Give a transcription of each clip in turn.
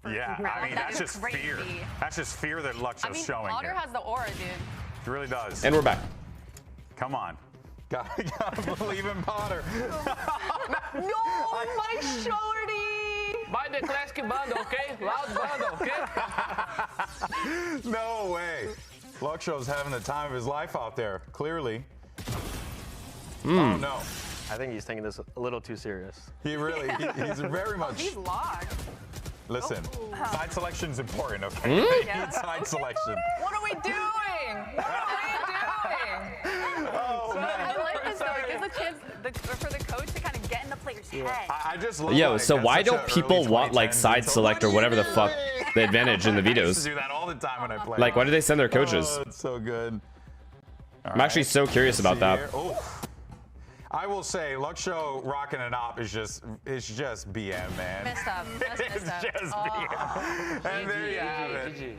Yeah, I mean, that's just fear. That's just fear that Luxo's showing Otter here. has the aura, dude. He really does. And we're back. Come on. Gotta believe in Potter. No, my shorty! Buy the classic bundle, okay? Loud bundle, okay? No way. Luxo's having the time of his life out there, clearly. Oh, no. I think he's taking this a little too serious. He really, he's very much. He's locked. Listen, side selection's important, okay? Yeah. Side selection. What are we doing? What are we doing? Oh, man. I like this though. It gives the chance for the coach to kind of get in the player's head. I just love Yo, like, so why don't people want like side select or whatever the fuck the advantage in the I used to videos? do that all the time when I played. Like, why do they send their coaches? Oh, it's so good. I'm actually so curious about that. Oh. I will say, Luxo rocking an op is just BM, man. Messed up. That's It's messed up. just BM. And there you have it.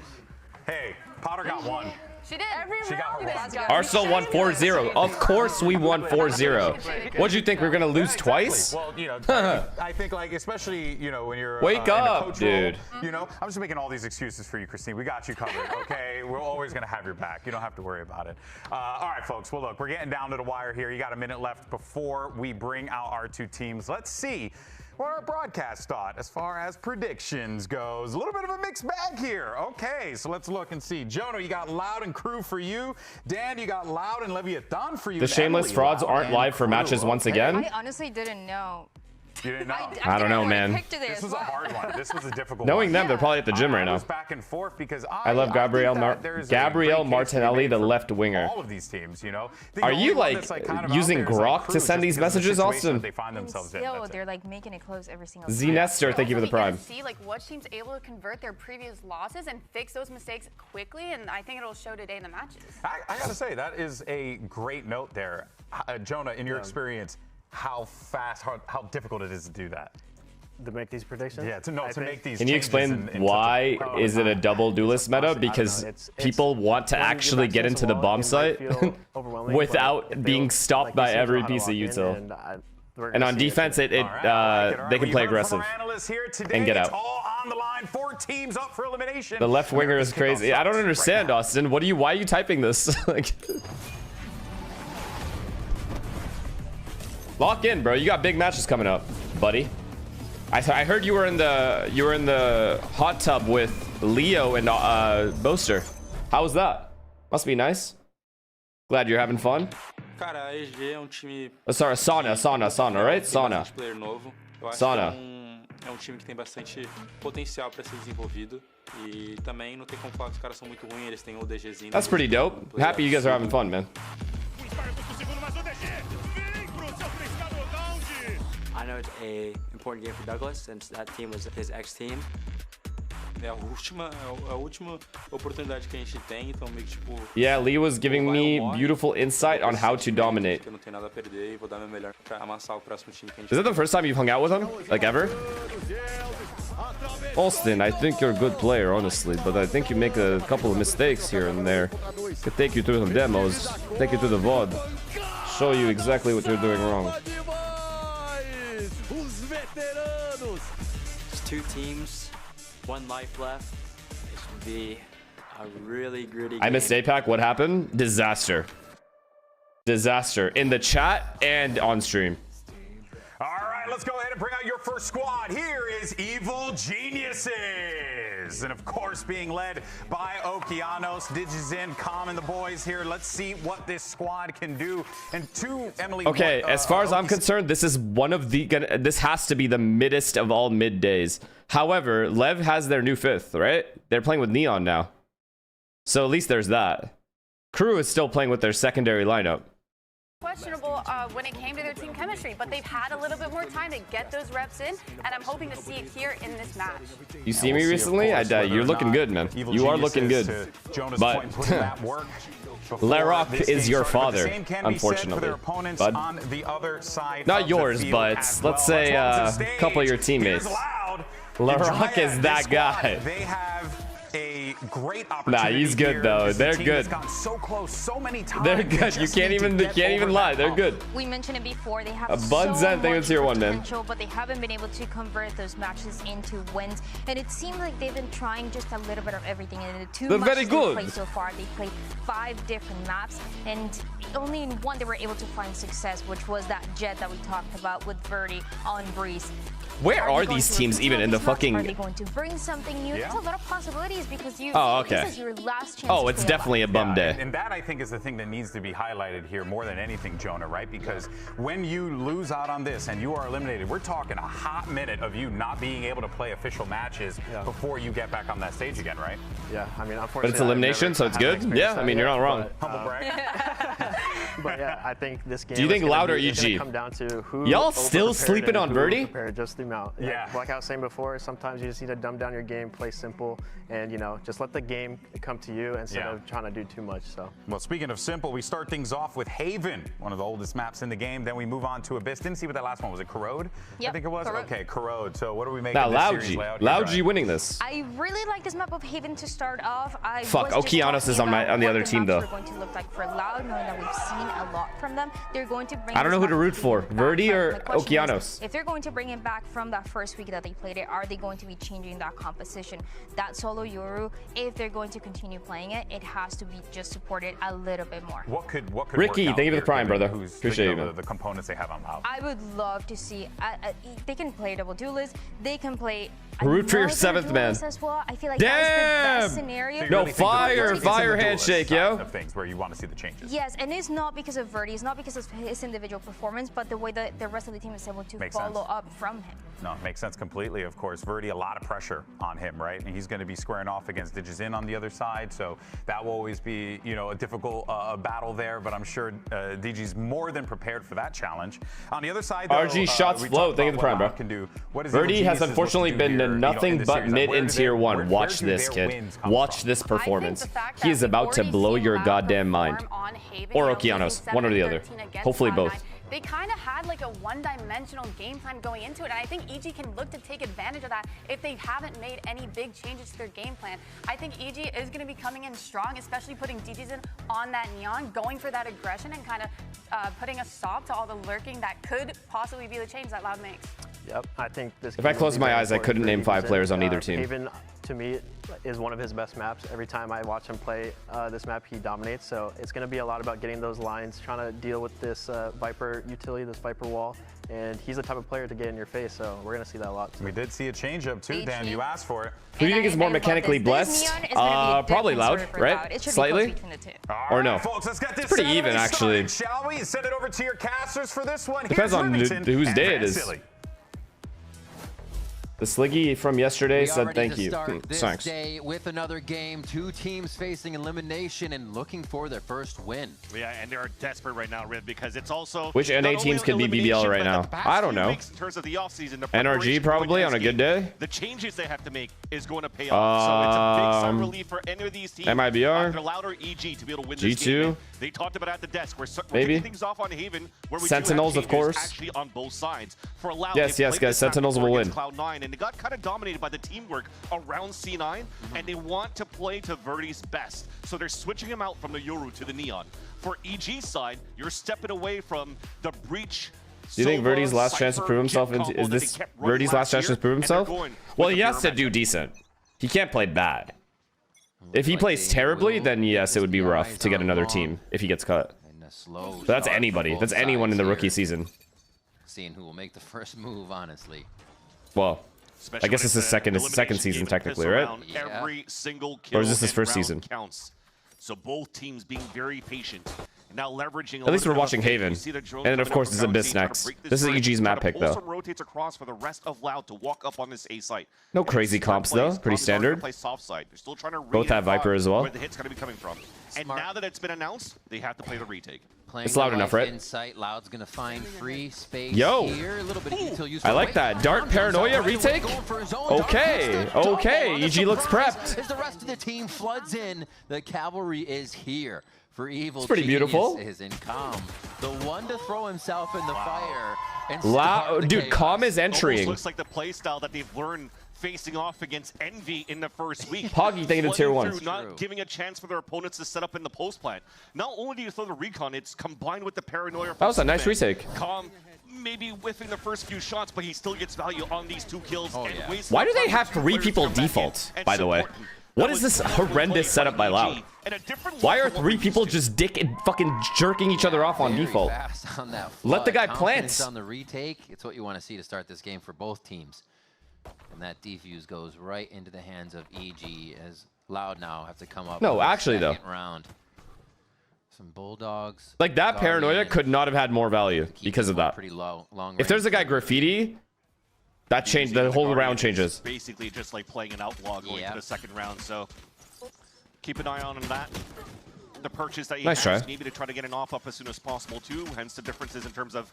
Hey, Potter got one. She did. Every She got round her this one. guy. Arsenal won 4-0. Of course we won 4-0. What'd you think we were gonna lose twice? Well, you know, I think like especially you know when you're Wake in the up, coach dude. Role, you know, I'm just making all these excuses for you, Christine. We got you covered, okay? We're always gonna have your back. You don't have to worry about it. All right, folks. Well, look, we're getting down to the wire here. You got a minute left before we bring out our two teams. Let's see what our broadcast thought as far as predictions goes. A little bit of a mixed bag here. Okay, so let's look and see. Jonah, you got Loud and Crew for you. Dan, you got Loud and Levitan for you. The shameless Emily, frauds Loud aren't and live for Crew. matches once again. I honestly didn't know. You didn't know? I don't know, man. This was a hard one. This was a difficult Knowing one. them, they're probably at the gym right I now. was back and forth because I love Gabriel Martinelli, the left winger. All of these teams, you know. Are you like using Grok to send these messages, Austin? They find themselves in. Still, they're like making it close every single time. Z-Nester, thank you for the prime. See like what team's able to convert their previous losses and fix those mistakes quickly, and I think it'll show today in the matches. I gotta say that is a great note there, Jonah. In your experience, how fast, how difficult it is to do that. To make these predictions? Yeah, to make these. Can you explain why is it a double duelist meta? Because people want to actually get into the bomb site without being stopped by every piece of util. And on defense, they can play aggressive and get out. All on the line, 4 teams up for elimination. The left winger is crazy. I don't understand, Austin. Why are you typing this? Like, lock in, bro. You got big matches coming up, buddy. I heard you were in the hot tub with Leo and Boaster. How was that? Must be nice. Glad you're having fun. Cara, a EG é time. Sorry, sauna, right? Sauna. Player novo. Eu acho Sauna. Que é time que tem bastante potencial para ser desenvolvido e também não tem como falar que os caras são muito ruins, eles têm o DGzinho. That's pretty dope. Happy you guys are having fun, man. I know it's an important game for Douglas since that team was his ex-team. É a última oportunidade que a gente tem, então meio que tipo. Yeah, Lee was giving me beautiful insight on how to dominate. Eu não tenho nada a perder e vou dar meu melhor para amassar o próximo time que a gente. Is that the first time you've hung out with him? Like ever? Austin, I think you're a good player, honestly, but I think you make a couple of mistakes here and there. Could take you through some demos, take you through the VOD, show you exactly what you're doing wrong. Just 2 teams, 1 life left. It should be a really gritty game. I missed APAC. What happened? Disaster. Disaster in the chat and on stream. All right, let's go ahead and bring out your first squad. Here is Evil Geniuses. And of course, being led by Okeanos, Digizin, Calm, and the boys here. Let's see what this squad can do. And Emily. Okay, as far as I'm concerned, this is this has to be the middest of all mid days. However, LEV has their new 5th, right? They're playing with Neon now. So at least there's that. KRU is still playing with their secondary lineup. Questionable when it came to their team chemistry, but they've had a little bit more time to get those reps in, and I'm hoping to see it here in this match. You see me recently? You're looking good, man. You are looking good. But Larok is your father, unfortunately. But not yours, but let's say a couple of your teammates. Larok is that guy. They have a great opportunity. Nah, he's good here. though. This is a They're team good. that's gotten so close so many times. They're good. You can't even lie. They're good. We mentioned it before. They have A Bun so Zen thing much with tier 1, man. potential, but they haven't been able to convert those matches into wins. And it seems like they've been trying just a little bit of everything. And the two They're matches very they good. played so far, they played 5 different maps, and only in one they were able to find success, which was that jet that we talked about with Verdi on Breeze. Where are they going these to teams repeat even in the these maps? fucking... Are they going to bring something new? Yeah. There's a lot of possibilities because you. Oh, okay. This is your last chance. Oh, to it's play definitely a bum day. And that, I think, is the thing that needs to be highlighted here more than anything, Jonah, right? Because when you lose out on this and you are eliminated, we're talking a hot minute of you not being able to play official matches before you get back on that stage again, right? Yeah, I mean, unfortunately. But it's elimination, so it's good. Yeah, I mean, you're not wrong. Humble brag. But yeah, I think this game. Do you think is gonna Loud or be- it's gonna EG? come down to who. Y'all still over-prepared sleeping and on who Verdi? prepared just the amount. Yeah. Like I was saying before, sometimes you just need to dumb down your game, play simple, and just let the game come to you instead of trying to do too much. So. Well, speaking of simple, we start things off with Haven, one of the oldest maps in the game. Then we move on to Abyss. Didn't see what that last one was. It Corrode? Yep, I think it was. Corrode. Okay, Corrode. So what do we make Now, of this series layout here, Loud Brian? G winning this. I really like this map of Haven to start off. Fuck, Okeanos is on the other team, though. They're going to look like for Loud, knowing that we've seen a lot from them. They're going to bring. I don't know who to root for, Verdi or Okeanos. If they're going to bring him back from that first week that they played it, are they going to be changing that composition? That solo Yoru, if they're going to continue playing it, it has to be just supported a little bit more. What could Ricky, work out thank you for the here, Prime, given brother. who's, Appreciate you, the, man. the components they have on Loud? I would love to see. They can play double duelist. They can play. Root for your another 7th man. duelist as well. I feel like Damn! that is the best scenario. So you No, really think that fire it's in the duelist handshake, side yo. Of things where you want to see the changes. Yes, and it's not because of Verdi, it's not because of his individual performance, but the way that the rest of the team is able to Makes follow sense. up from him. No, it makes sense completely, of course. Verdi, a lot of pressure on him, right? And he's going to be squaring off against Digizin on the other side, so that will always be, a difficult battle there, but I'm sure DG's more than prepared for that challenge. On the other side, though, RG shots we float. talked Thank you about for the Prime, bro. what Loud can do. What does Verdi Evil has Geniuses look to unfortunately do been here, in nothing this but series? mid Where in do tier they- 1. where Watch do this, their kid. wins come Watch from? this I think performance. the fact He that is we've about to already blow seen your Loud goddamn mind. perform on Haven, Or losing Okeanos, one or the other. 7-13 against Hopefully Cloud9. both. They kind of had like a one-dimensional game plan going into it, and I think EG can look to take advantage of that if they haven't made any big changes to their game plan. I think EG is going to be coming in strong, especially putting DGZin on that Neon, going for that aggression and kind of putting a stop to all the lurking that could possibly be the change that Loud makes. Yep, I think this. If I game close will be my very eyes, I important couldn't for name 5 Haven. players on either team. Haven, to me, is one of his best maps. Every time I watch him play this map, he dominates. So it's going to be a lot about getting those lines, trying to deal with this Viper utility, this Viper wall. And he's the type of player to get in your face, so we're going to see that a lot. We did see a change-up too, Dan. You asked for it. Who do you think is more mechanically blessed? Probably Loud, right? Slightly? Or no? Folks, let's get this It's pretty Saturday even, actually. started, shall we? Send it over to your casters for this one. Depends Here's on Levitan whose and day it Van is. Silly. The Sliggy from yesterday We are said ready thank to you. start this Thanks. day with another game. 2 teams facing elimination and looking for their first win. Yeah, and they're desperate right now, Riv, because it's also Which not NA only teams could be elimination, BBL right but now? the past I don't few know. weeks in terms of the offseason, the NRG preparation probably going on a good Escape, day. The changes they have to make is going to pay off. So it's a big sign of relief for any of these teams. MIBR. Either Loud or EG to be able to win G2. this game. They talked about it at the desk. We're Maybe. taking things off on Haven, where we Sentinels, do have of course. changes actually on both sides. For Loud, Yes, they yes, played guys, this map Sentinels before will against win. Cloud9, and they got kind of dominated by the teamwork around C9, and they want to play to Verdi's best. So they're switching him out from the Yoru to the Neon. For EG's side, you're stepping away from the Breach. Do you think Sova, Verdi's last chance to Cypher, prove himself? Kid combo Is that they this kept running Verdi's last chance to year, prove and they're himself? going Well, with he the has to mirror do matchup. decent. He can't play bad. If he Like plays they terribly, will then yes, it would be just rough eyes to get on another long. team if he gets cut. And a slow But that's start for anybody. both That's anyone in the sides rookie here. season. Seeing who will make the first move, honestly. Well, Especially I guess when it's his a second elimination season game, technically, because right? around Yeah. Every single kill Or is this his and first round season? counts. So both teams being very patient. Now leveraging a At least little we're bit watching of a fake. Haven. You see the drones And of coming course, up it's from Abyss Ground next. Zone, trying to break This is bridge, EG's map trying to pick, pull though. some rotates across for the rest of Loud to walk up on this A site. No And crazy smart comps, plays. though. Pretty Comps are gonna standard. Play soft side. They're still trying to Both have read Viper as well. where the hit's going to be coming from. And Smart. now that it's been announced, they have to play the retake. Playing It's loud the enough, life right? Insight, Loud's gonna find free space Yo. here. A little bit of util use I for like Wade. that. Dart Down goes Paranoia Alright, retake? going for his own. Dart Okay, hits the double okay. on the EG looks surprise. prepped. As the rest of the team floods in, the cavalry is here. For Evil It's pretty Genius beautiful. is in Calm, the one to throw himself in the fire and Loud, start the dude, chaos. Calm is Almost entering. looks like the play style that they've learned facing off against Envy in the first week. Poggy taking the tier 1. Not giving a chance for their opponents to set up in the post plant. Not only do you throw the recon, it's combined with the paranoia. That was a nice retake. Calm, maybe whiffing the first few shots, but he still gets value on these 2 kills. Why do they have 3 people default, by the way? What is this horrendous setup by Loud? Why are 3 people just fucking jerking each other off on default? Let the guy plant. On the retake, it's what you want to see to start this game for both teams. And that defuse goes right into the hands of EG as Loud now have to come up. No, actually though. Round. Some bulldogs. Like that paranoia could not have had more value because of that. Pretty low, long if there's a guy graffiti, that changed the whole round changes. Basically just like playing an outlaw going to the second round. So keep an eye on that. The purchase that he has, maybe to try to get an off up as soon as possible too. Hence the differences in terms of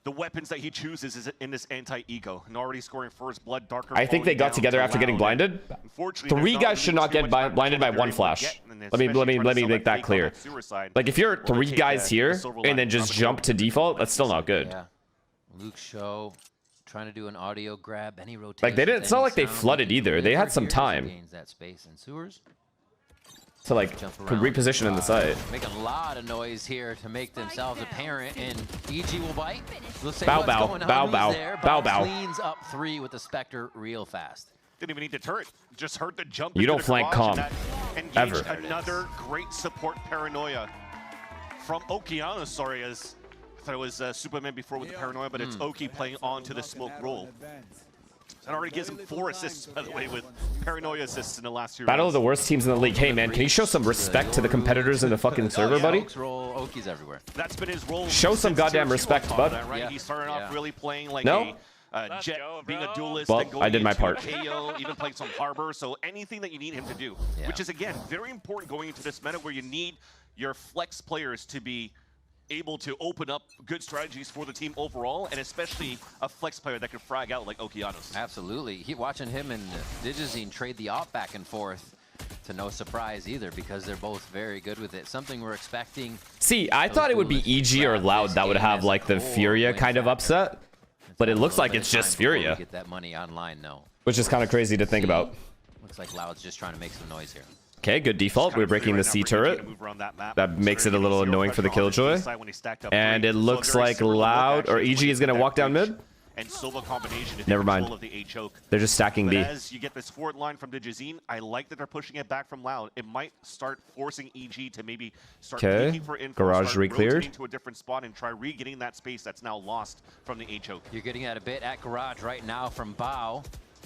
the weapons that he chooses is in this anti-ego. And already scoring first blood, darker. I think they got together after getting blinded. 3 guys should not get blinded by 1 flash. Let me make that clear. Like if you're 3 guys here and then just jump to default, that's still not good. Yeah. Luke Show trying to do an audio grab, any rotation. Like they didn't. It's not like they flooded either. They had some time that space in sewers. To like reposition in the site. Make a lot of noise here to make themselves apparent, and EG will bite. Bow bow, bow bow, bow bow. Cleans up 3 with the Spectre real fast. Didn't even need to turret. Just heard the jump. You don't flank calm ever. Another great support paranoia from Okeanos. Sorry, as I thought it was Superman before with the paranoia, but it's Oki playing onto the smoke roll. That already gives him 4 assists, by the way, with paranoia assists in the last 2 Battle of the worst teams in the league. Hey man, can you show some respect to the competitors in the fucking server, buddy? Oki's everywhere. That's been his role. Show some goddamn respect, bud. Right? He started off really playing like Jet, being a duelist. Well, and going I did my part. KO, even playing some Harbor. So anything that you need him to do, which is again very important going into this meta where you need your flex players to be able to open up good strategies for the team overall, and especially a flex player that can frag out like Okeanos. Absolutely. Watching him and Digizine trade the op back and forth to no surprise either, because they're both very good with it. Something we're expecting. See, I thought it would be EG or Loud that would have like the Furia kind of upset, but it looks like it's just Furia. Get that money online, no. Which is kind of crazy to think about. Looks like Loud's just trying to make some noise here. Okay, good default. We're breaking the C turret. That makes it a little annoying for the Killjoy. And it looks like Loud or EG is going to walk down mid. Never mind. They're just stacking B. As you get this forward line from Digizine, I like that they're pushing it back from Loud. It might start forcing EG to maybe start looking for info, garage re-cleared to a different spot and try re-getting that space that's now lost from the H-Choke. You're getting that a bit at garage right now from Bao.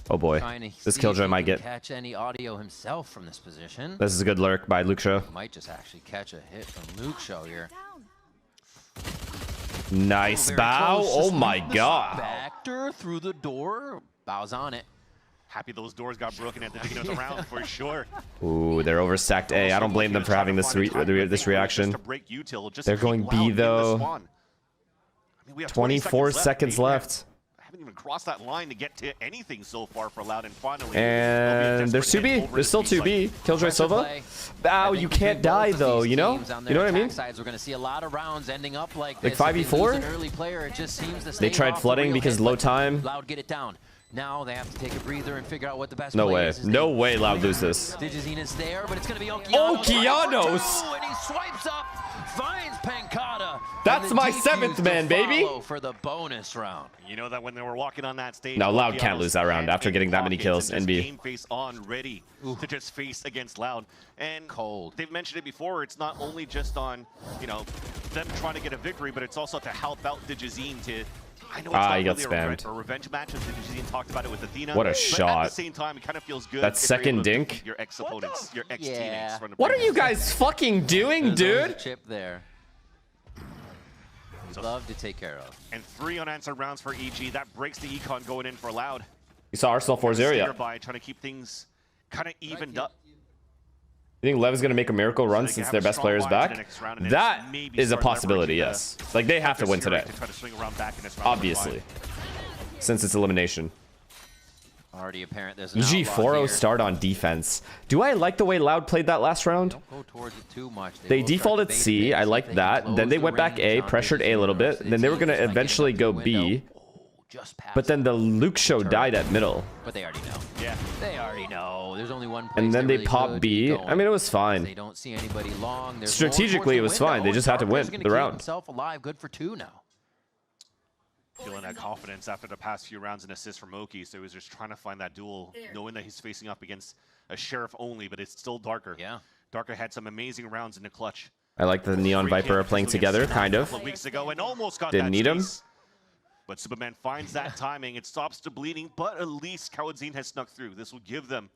Oh boy, this Killjoy might get catch any audio himself from this position. This is a good lurk by Luke Show. Might just actually catch a hit from Luke Show here. Nice bow. Oh my god. Spectre through the door. Bow's on it. Happy those doors got broken at the beginning of the round for sure. Ooh, they're overstacked A. I don't blame them for having this reaction. They're going B though. 24 seconds left. Even crossed that line to get to anything so far for Loud, and finally and there's 2B. There's still 2B. Killjoy Silva. Bow, you can't die though, you know? You know what I mean? We're going to see a lot of rounds ending up like 5v4? They tried flooding because low time. Loud get it down. Now they have to take a breather and figure out what the best no way. is. No way Loud lose this. Digizine is there, but it's going to be Okeanos. And he swipes up, finds Pancata. That's my 7th man, baby. For the bonus round. You know that when they were walking on that stage. Now Loud can't lose that round after getting that many kills. NB. Game face on, ready to just face against Loud. And cold. They've mentioned it before. It's not only just on, you know, them trying to get a victory, but it's also to help out Digizine to. I know it's not he got really spammed. a revenge match, as Digizine talked about it with Athena. What a but shot. At the same time, it kind of feels good. That second dink. Your ex-opponents, your ex-teammates. What are you guys fucking doing, dude? Chip there. We'd love to take care of. And 3 unanswered rounds for EG. That breaks the econ going in for Loud. You saw Arsenal 4-0 yet. Trying to keep things kind of evened up. You think Lev is going to make a miracle run since their best player is back? That is a possibility, yes. Like, they have to win today. Obviously. Since it's elimination. Already apparent there's EG 4-0 start on defense. Do I like the way Loud played that last round? Don't go towards it too much. They defaulted C. I like that. Then they went back A, pressured A a little bit. Then they were going to eventually go B. just past. But then the Luke show died at middle. But they already know. Yeah. They already know. There's only one place. And then they really pop B. I mean, it was fine. They don't see anybody long. Strategically, it was fine. They just had to win the round. Himself alive. Good for 2 now. Feeling that confidence after the past few rounds and assists from Oki, so he was just trying to find that duel, knowing that he's facing up against a Sheriff only, but it's still Darker. Yeah. Darker had some amazing rounds in the clutch. I like the Neon Viper are playing together, kind of. A couple weeks ago and almost got Didn't that need him. chase. But Superman finds that timing. It stops the bleeding, but at least Kawadzin has snuck through. This will give them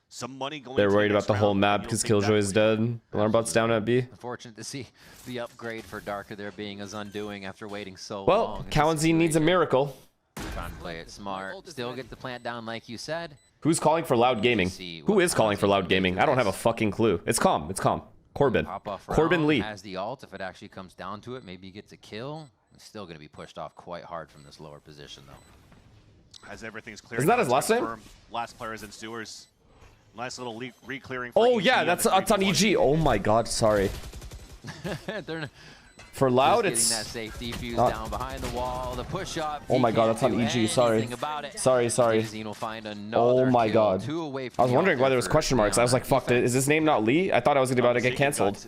some money going. They're worried about the whole map because Killjoy is dead. Alarmbot's down at B. Unfortunate to see the upgrade for Darker there being his undoing after waiting so long. Well, Kawadzin needs a miracle. Trying to play it smart. Still get the plant down like you said. Who's calling for loud gaming? Who is calling for loud gaming? I don't have a fucking clue. It's calm. It's calm. Corbin. Corbin Lee. Has the ult. If it actually comes down to it, maybe he gets a kill. He's still going to be pushed off quite hard from this lower position, though. As everything's clear. Isn't that his last name? Last player is in Stewards. Nice little re-clearing. Oh yeah, that's on EG. Oh my god, sorry. For loud, getting it's that safe defuse down behind the wall. The push up. Oh my god, that's on EG. Sorry. Sorry. Oh my god. I was wondering why there was question marks. I was like, fuck, is his name not Lee? I thought I was about to get canceled.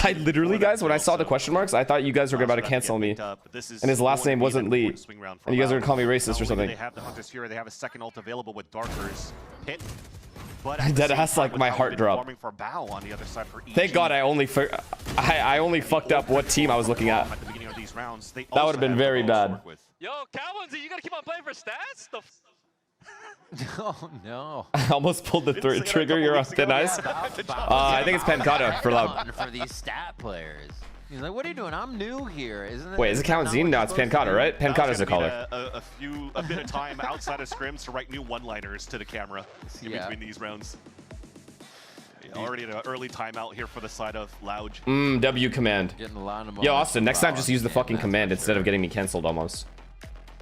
I literally, guys, when I saw the question marks, I thought you guys were about to cancel me. And his last name wasn't Lee. And you guys are gonna call me racist or something. They have the Hunter's Fury. They have a second ult available with Darker's Pit. That has like my heart drop. Thank God I only fucked up what team I was looking at. That would have been very bad. Yo, Kawadzin, you gotta keep on playing for stats? Oh no. I almost pulled the trigger. You're on thin ice. I think it's Pancata for loud. For these stat players. He's like, what are you doing? I'm new here. Wait, is it Kawadzin? No, it's Pancata, right? Pancata's the caller. A bit of time outside of scrims to write new one-liners to the camera in between these rounds. Yeah, already an early timeout here for the side of Loud. W command. Yo, Austin, next time just use the fucking command instead of getting me canceled almost.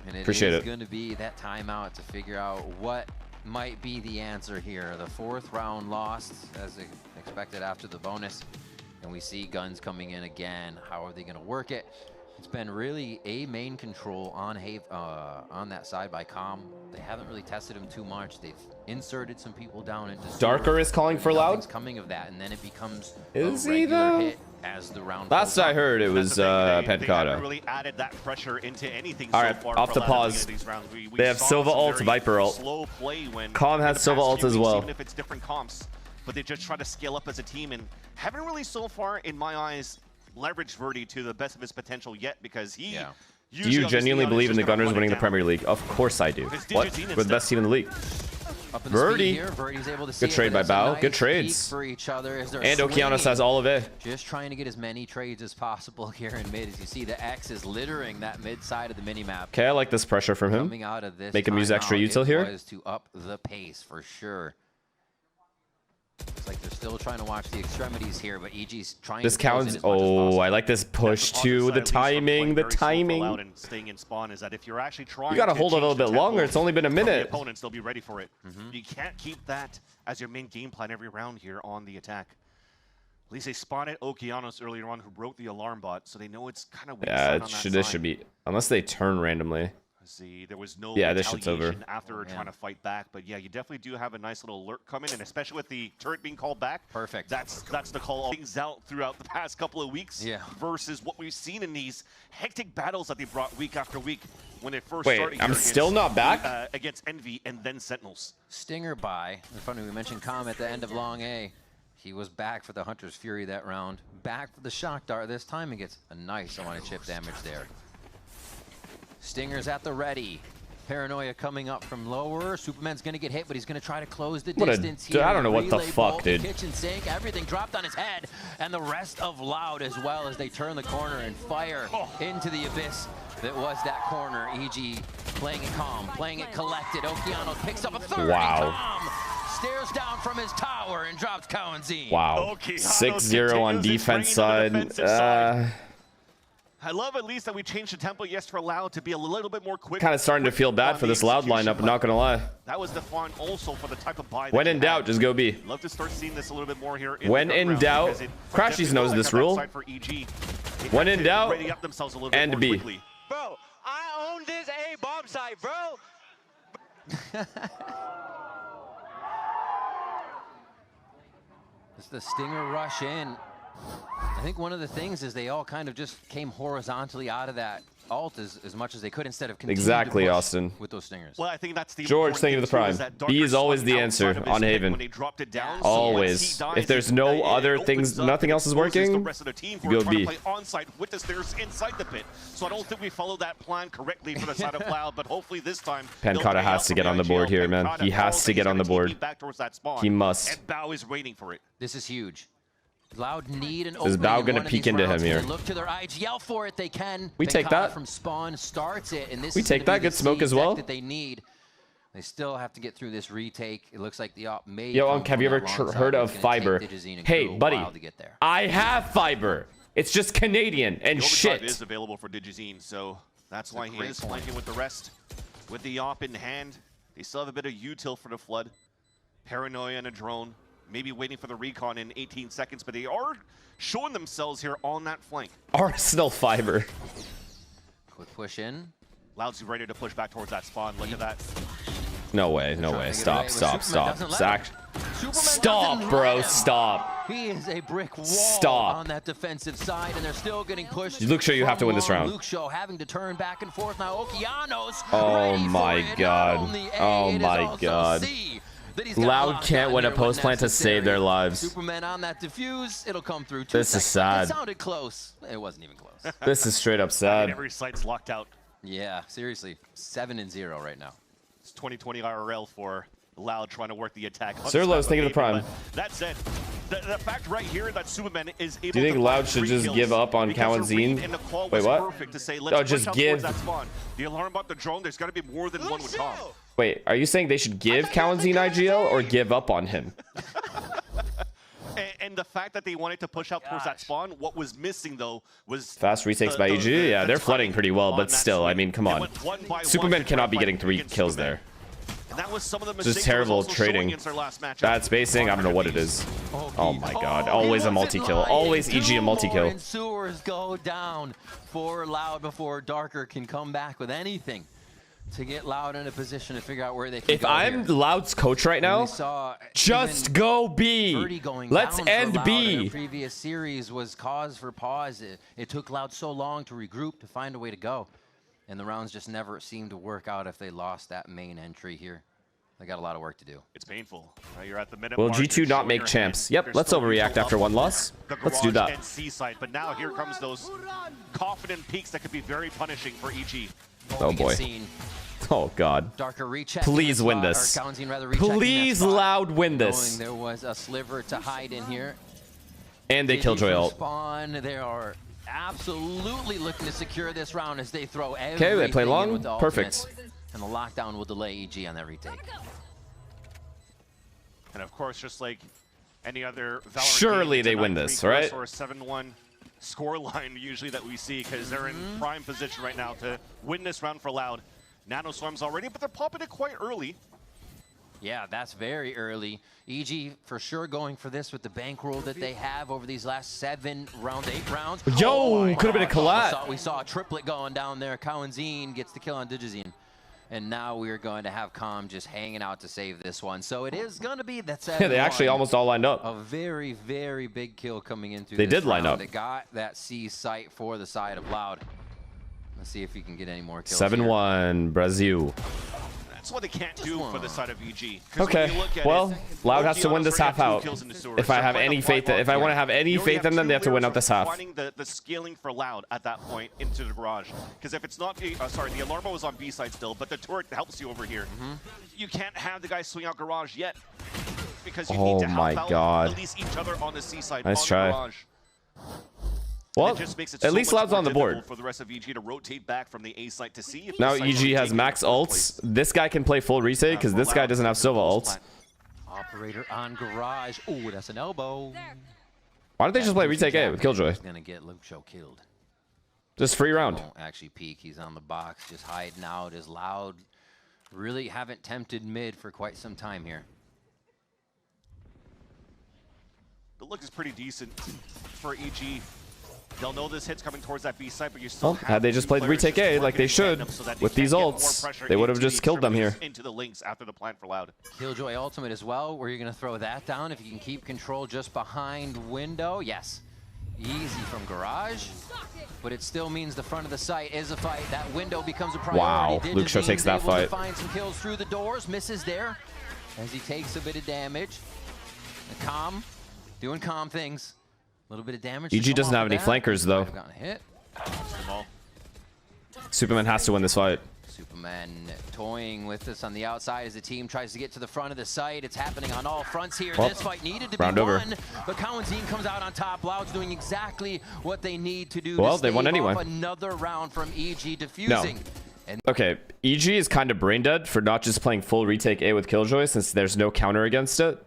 And Appreciate it. It's going to be that timeout to figure out what might be the answer here. The 4th round lost as expected after the bonus. And we see guns coming in again. How are they going to work it? It's been really a main control on that side by Com. They haven't really tested him too much. They've inserted some people down into Darker is calling for loud. Coming of that, and then it becomes is a regular he though? hit as the round. Last I heard, it was Pancata. Really added that pressure into anything. All right, off the pause. They have Silva ult, Viper ult. Com has Silva ult as well. Even if it's different comps, but they just try to scale up as a team and haven't really so far, in my eyes, leveraged Verdi to the best of his potential yet because he. Do you genuinely believe in the Gunners winning the Premier League? Of course I do. What? We're the best team in the league. Verdi. Good trade by Bao. Good trades. And Okeanos has all of it. Just trying to get as many trades as possible here in mid. As you see, the X is littering that mid side of the minimap. Okay, I like this pressure from him. Coming out of this make him use extra util here. Was to up the pace for sure. It's like they're still trying to watch the extremities here, but EG's trying this to counts. Oh, I like this push too. The timing, the timing. Staying in spawn is that if you're actually trying you got to hold it a little bit longer. It's only been a minute. The opponents, they'll be ready for it. You can't keep that as your main game plan every round here on the attack. At least they spotted Okeanos earlier on, who broke the alarm bot, so they know it's kind of weak. Yeah, this should be, unless they turn randomly. See, there was no this shit's over. after trying to fight back, but yeah, you definitely do have a nice little alert coming, and especially with the turret being called back. Perfect. That's the call. Things out throughout the past couple of weeks. Versus what we've seen in these hectic battles that they brought week after week when they first started. I'm still not back against Envy and then Sentinels. Stinger by. Funny we mentioned Com at the end of Long A. He was back for the Hunter's Fury that round. Back for the Shock Dart this time and gets a nice amount of chip damage there. Stinger's at the ready. Paranoia coming up from lower. Superman's gonna get hit, but he's gonna try to close the distance here. I don't know what the fuck, dude. Kitchen sink, everything dropped on his head, and the rest of Loud as well as they turn the corner and fire into the abyss that was that corner. EG playing it calm, playing it collected. Okeanos picks up a third. Wow. Calm stares down from his tower and drops Kawadzin. Wow. 6-0 on defense side. I love at least that we changed the tempo, yes, for Loud to be a little bit more quick. Kind of starting to feel bad for this Loud lineup, I'm not going to lie. That was the fun also for the type of buy. When in doubt, just go B. Love to start seeing this a little bit more here. When in doubt, Crashies knows this rule. When in doubt, and B. Bro, I own this A bomb side, bro. Just the Stinger rush in. I think one of the things is they all kind of just came horizontally out of that ult as much as they could instead of continuing Exactly, to push Austin. with those Stingers. Well, I think that's the George, thank you for the prime. B is always the answer on Haven. Always. If there's no other things, nothing else is working, you go B. Onside with the Stingers inside the pit. So I don't think we followed that plan correctly for the side of Loud, but hopefully this time Pancata has to get on the board here, man. He has to get on the board. He must. And Bao is waiting for it. This is huge. Loud need an Is Bao gonna peek into him here? Look to their IGL for it. They can. We take that. From spawn starts it, and this we take that. Good smoke as well. That they need. They still have to get through this retake. It looks like the op may. Yo, have you ever heard of fiber? Hey, buddy, I have fiber. It's just Canadian and shit. It is available for Digizine, so that's why he is flanking with the rest. With the op in hand, they still have a bit of util for the flood. Paranoia and a drone. Maybe waiting for the recon in 18 seconds, but they are showing themselves here on that flank. Arsenal fiber. Quick push in. Loud's ready to push back towards that spawn. Look at that. No way, no way. Stop, stop, stop. Zach. Stop, bro, stop. He is a brick wall Stop. on that defensive side, and they're still getting pushed. Luke Show, you have to win this round. Luke Show having to turn back and forth now. Okeanos. Oh my god. Oh my god. Loud can't win a post plant to save their lives. Superman on that diffuse, it'll come through. This is sad. It sounded close. It wasn't even close. This is straight up sad. Every site's locked out. Yeah, seriously. 7-0 right now. It's 2020 IRL for Loud trying to work the attack. Sirlo's thinking of the prime. That said, the fact right here that Superman is able to. Do you think Loud should just give up on Kawanzine? Wait, what? Say, oh, just give. The alarm about the drone, there's got to be more than one with Tom. Wait, are you saying they should give Kawanzine IGL or give up on him? And the fact that they wanted to push out towards that spawn, what was missing though was fast retakes by EG. Yeah, they're flooding pretty well, but still, I mean, come on. Superman cannot be getting 3 kills there. And that was some of the just terrible trading. Bad spacing. I don't know what it is. Oh my god. Always a multi-kill. Always EG a multi-kill. Sewers go down for Loud before Darker can come back with anything to get Loud in a position to figure out where they can If I'm Loud's coach right now, just go B. Let's end B. The previous series was cause for pause. It took Loud so long to regroup, to find a way to go. And the rounds just never seemed to work out if they lost that main entry here. They got a lot of work to do. It's painful. You're at the minute Will mark, G2 not make champs? Yep, let's overreact after one loss. Let's do that. And C-side, but now here comes those confident peaks that could be very punishing for EG. Oh boy. Oh god. Darker please win this. Please Loud win this. There was a sliver to hide in here. And they Killjoy ult. Spawn. They are absolutely looking to secure this round as they throw everything. Okay, they play long. Perfect. And the lockdown will delay EG on that retake. And of course, just like any other Valorant surely game, they win this, right? Or a 7-1 scoreline usually that we see because they're in prime position right now to win this round for Loud. Nano Swarms already, but they're popping it quite early. Yeah, that's very early. EG for sure going for this with the bankroll that they have over these last 7 round 8 rounds. Yo, could have been a collab. We saw a triplet going down there. Kawanzine gets the kill on Digizine. And now we're going to have Calm just hanging out to save this one. So it is going to be that 7-1. Yeah, they actually almost all lined up. A very, very big kill coming into They this did line round. up. They got that C site for the side of Loud. Let's see if he can get any more kills. 7-1, Brazil. That's what they can't do for the side of EG. Okay, well, Loud has to win this half out. If I have any faith, if I want to have any faith in them, they have to win out this half. Finding the scaling for Loud at that point into the garage, because if it's not, sorry, the Alarma was on B side still, but the turret helps you over here. You can't have the guy swing out garage yet, because you need to help out at least each other on the C side. Nice try. Garage. Well, at least Loud's on the board. For the rest of EG to rotate back from the A site to see if now EG has max ults. This guy can play full retake because this guy doesn't have Silva ults. Operator on garage. Oh, that's an elbow. Why don't they just play retake A with Killjoy? He's gonna get Luke Show killed. Just free round. Won't actually peek. He's on the box, just hiding out. Is Loud. Really haven't tempted mid for quite some time here. The look is pretty decent for EG. They'll know this hit's coming towards that B site, but you still have had they just played retake A like they should, with these ults, they would have just killed them here. Into the links after the plant for Loud. Killjoy ultimate as well. Where you're going to throw that down if you can keep control just behind window. Yes, easy from garage, but it still means the front of the site is a fight. That window becomes a priority. Wow, Luxio takes that fight. Find some kills through the doors, misses there as he takes a bit of damage. The calm, doing calm things. A little bit of damage. EG doesn't have any flankers though. Hit. Superman has to win this fight. Superman toying with us on the outside as the team tries to get to the front of the site. It's happening on all fronts here. This fight needed to be won, but Cowanzine comes out on top. Loud's doing exactly what they need to do. Well, to they won anyway. Another round from EG defusing. No. Okay, EG is kind of brain dead for not just playing full retake A with Killjoy since there's no counter against it,